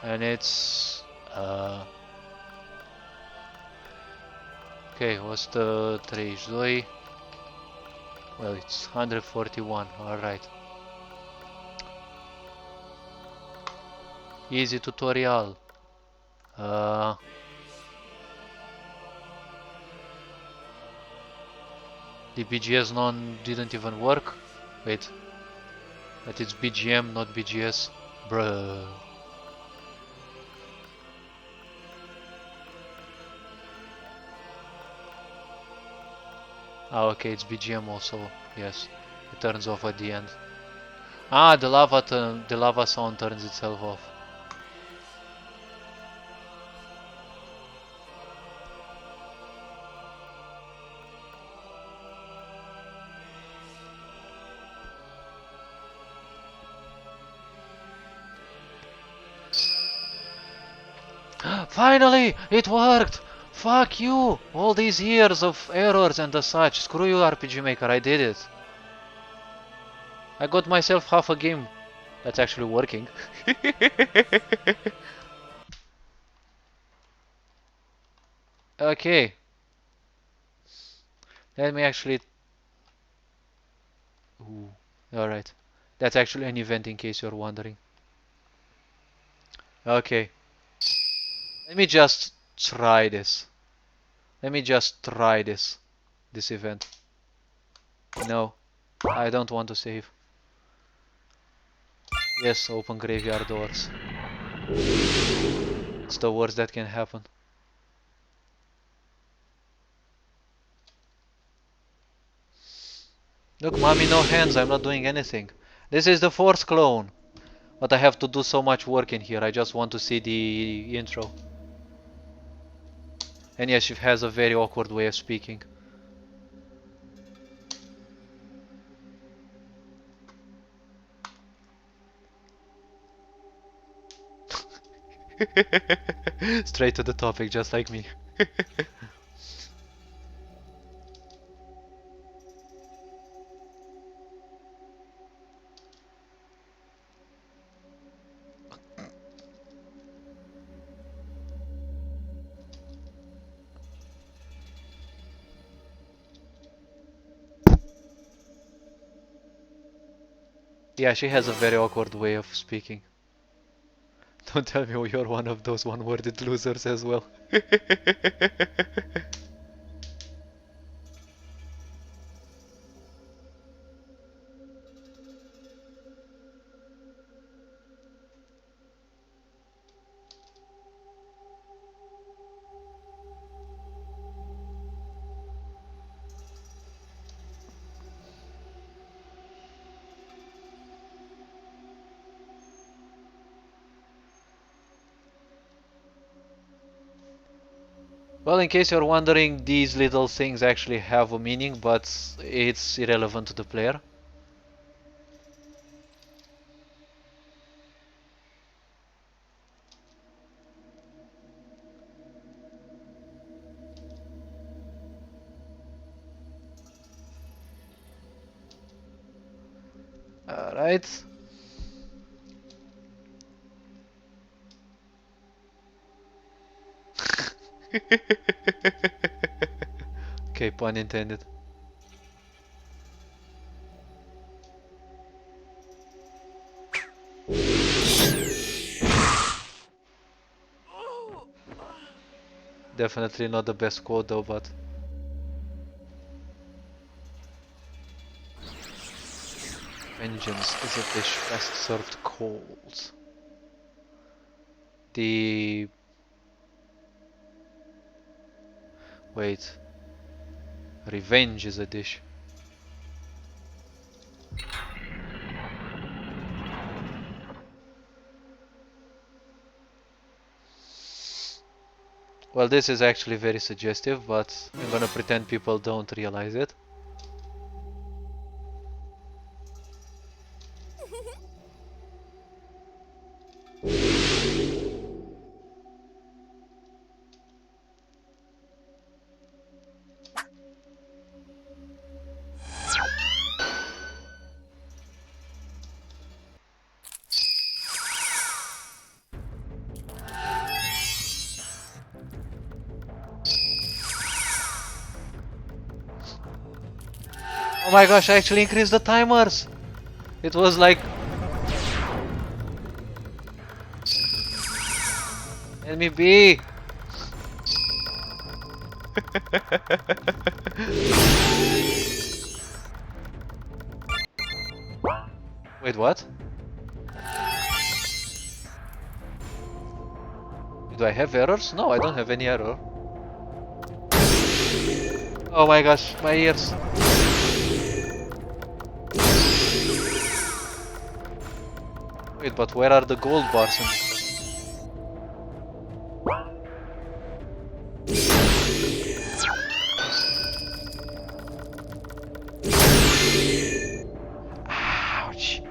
and it's Ok, 132. Well, it's 141. Alright. Easy tutorial. The BGS non didn't even work. Wait. But it's BGM, not BGS. Bruh. Ah, okay, it's BGM also. Yes. It turns off at the end. Ah, the lava sound turns itself off. Finally! It worked! Fuck you! All these years of errors and the such. Screw you, RPG Maker, I did it. I got myself half a game that's actually working. Okay. Let me actually... Ooh. Alright. That's actually an event in case you're wondering. Okay. Let me just try this. Let me just try this. This event. No. I don't want to save. Yes, open graveyard doors. It's the worst that can happen. Look, mommy, no hands. I'm not doing anything. This is the fourth clone. But I have to do so much work in here. I just want to see the intro. And yes, she has a very awkward way of speaking. Straight to the topic, just like me. Yeah, she has a very awkward way of speaking. Don't tell me you're one of those one-worded losers as well. Well, in case you're wondering, these little things actually have a meaning, but it's irrelevant to the player. Alright. Okay, pun intended. Definitely not the best quote though, but... Vengeance is a dish best served cold. The... Wait. Revenge is a dish. Well, this is actually very suggestive, but I'm gonna pretend people don't realize it. Oh my gosh, I actually increased the timers. It was like, let me be. Wait, what? Do I have errors? No, I don't have any error. Oh my gosh, my ears. Wait, but where are the gold bars? Ouch.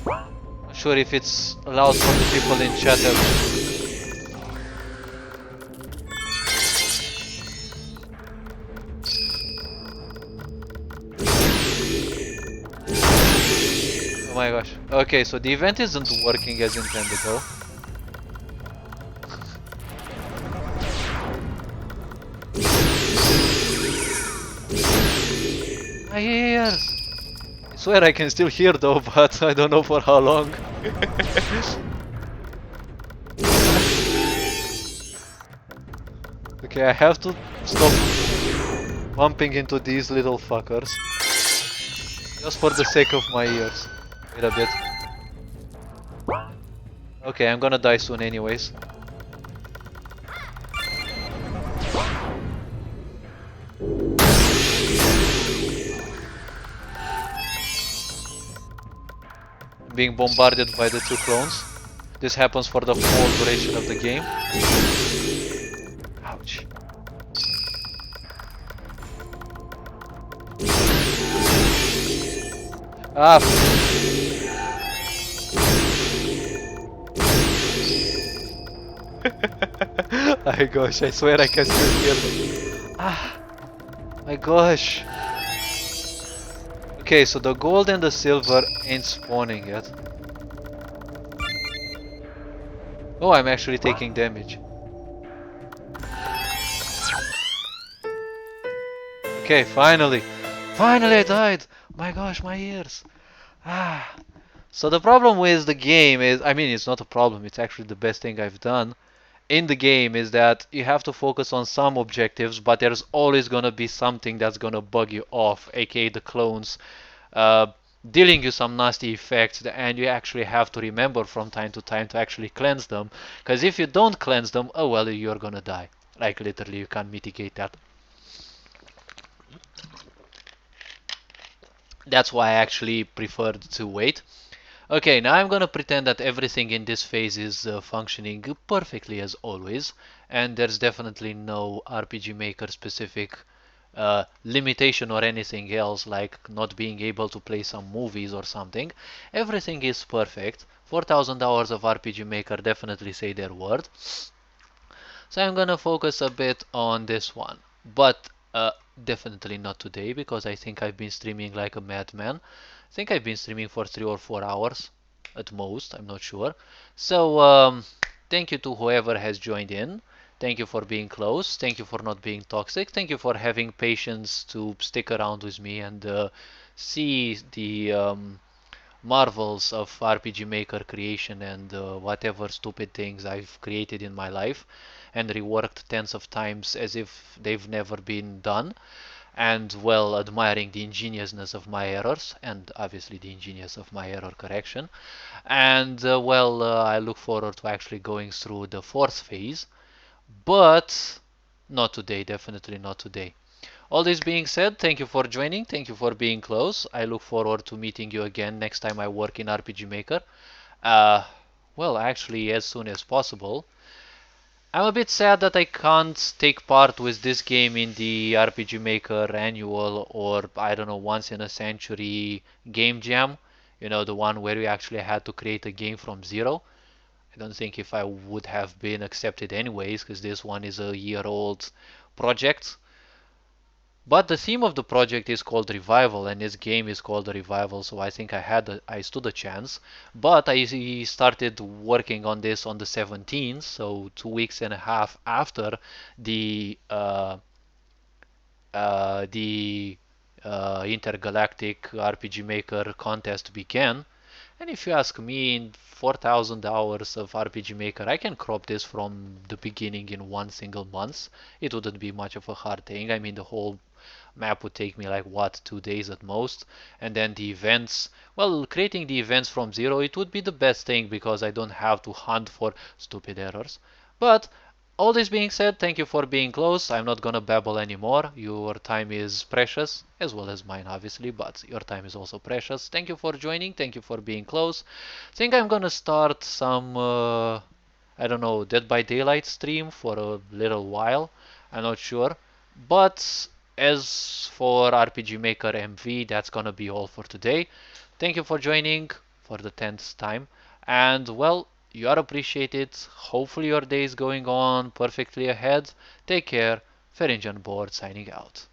Not sure if it's allowed for the people in chat. Oh my gosh. Okay, so the event isn't working as intended though. My ears! I swear I can still hear though, but I don't know for how long. Okay, I have to stop bumping into these little fuckers. Just for the sake of my ears. Wait a bit. Okay, I'm gonna die soon anyways. Being bombarded by the two clones. This happens for the whole duration of the game. Ouch. Ah! My gosh, I swear I can still hear them. Ah! My gosh! Okay, so the gold and the silver ain't spawning yet. Oh, I'm actually taking damage. Okay, finally! Finally I died! My gosh, my ears! Ah! So the problem with the game is, I mean, it's not a problem, it's actually the best thing I've done in the game is that you have to focus on some objectives, but there's always gonna be something that's gonna bug you off, aka the clones, uh, dealing you some nasty effects, and you actually have to remember from time to time to actually cleanse them, because if you don't cleanse them, oh well, you're gonna die. Like literally, you can't mitigate that. That's why I actually preferred to wait. Okay, now I'm gonna pretend that everything in this phase is functioning perfectly as always, and there's definitely no RPG Maker specific limitation or anything else like not being able to play some movies or something. Everything is perfect. 4,000 hours of RPG Maker definitely say their word. So I'm gonna focus a bit on this one, but definitely not today because I think I've been streaming like a madman. I think I've been streaming for 3 or 4 hours at most, I'm not sure. So thank you to whoever has joined in. Thank you for being close. Thank you for not being toxic. Thank you for having patience to stick around with me and see the marvels of RPG Maker creation and whatever stupid things I've created in my life and reworked tens of times as if they've never been done, and well, admiring the ingeniousness of my errors and obviously the ingenious of my error correction. And well, I look forward to actually going through the fourth phase, but not today, definitely not today. All this being said, thank you for joining, thank you for being close. I look forward to meeting you again next time I work in RPG Maker. Uh, well, actually, as soon as possible. I'm a bit sad that I can't take part with this game in the RPG Maker annual or I don't know, once in a century game jam. You know, the one where we actually had to create a game from zero. I don't think if I would have been accepted anyways, because this one is a year-old project. But the theme of the project is called Revival, and this game is called Revival, so I think I stood a chance. But I started working on this on the 17th, so 2 weeks and a half after the uh, the intergalactic RPG Maker contest began. And if you ask me, in 4,000 hours of RPG Maker, I can crop this from the beginning in one single month. It wouldn't be much of a hard thing. I mean, the whole map would take me like what, 2 days at most. And then the events, well, creating the events from zero, it would be the best thing because I don't have to hunt for stupid errors. But all this being said, thank you for being close. I'm not gonna babble anymore. Your time is precious, as well as mine, obviously, but your time is also precious. Thank you for joining. Thank you for being close. Think I'm gonna start some, I don't know, Dead by Daylight stream for a little while. I'm not sure. But as for RPG Maker MV, that's gonna be all for today. Thank you for joining for the 10th time. And well, you are appreciated. Hopefully your day is going on perfectly ahead. Take care. Ferinjan Board signing out.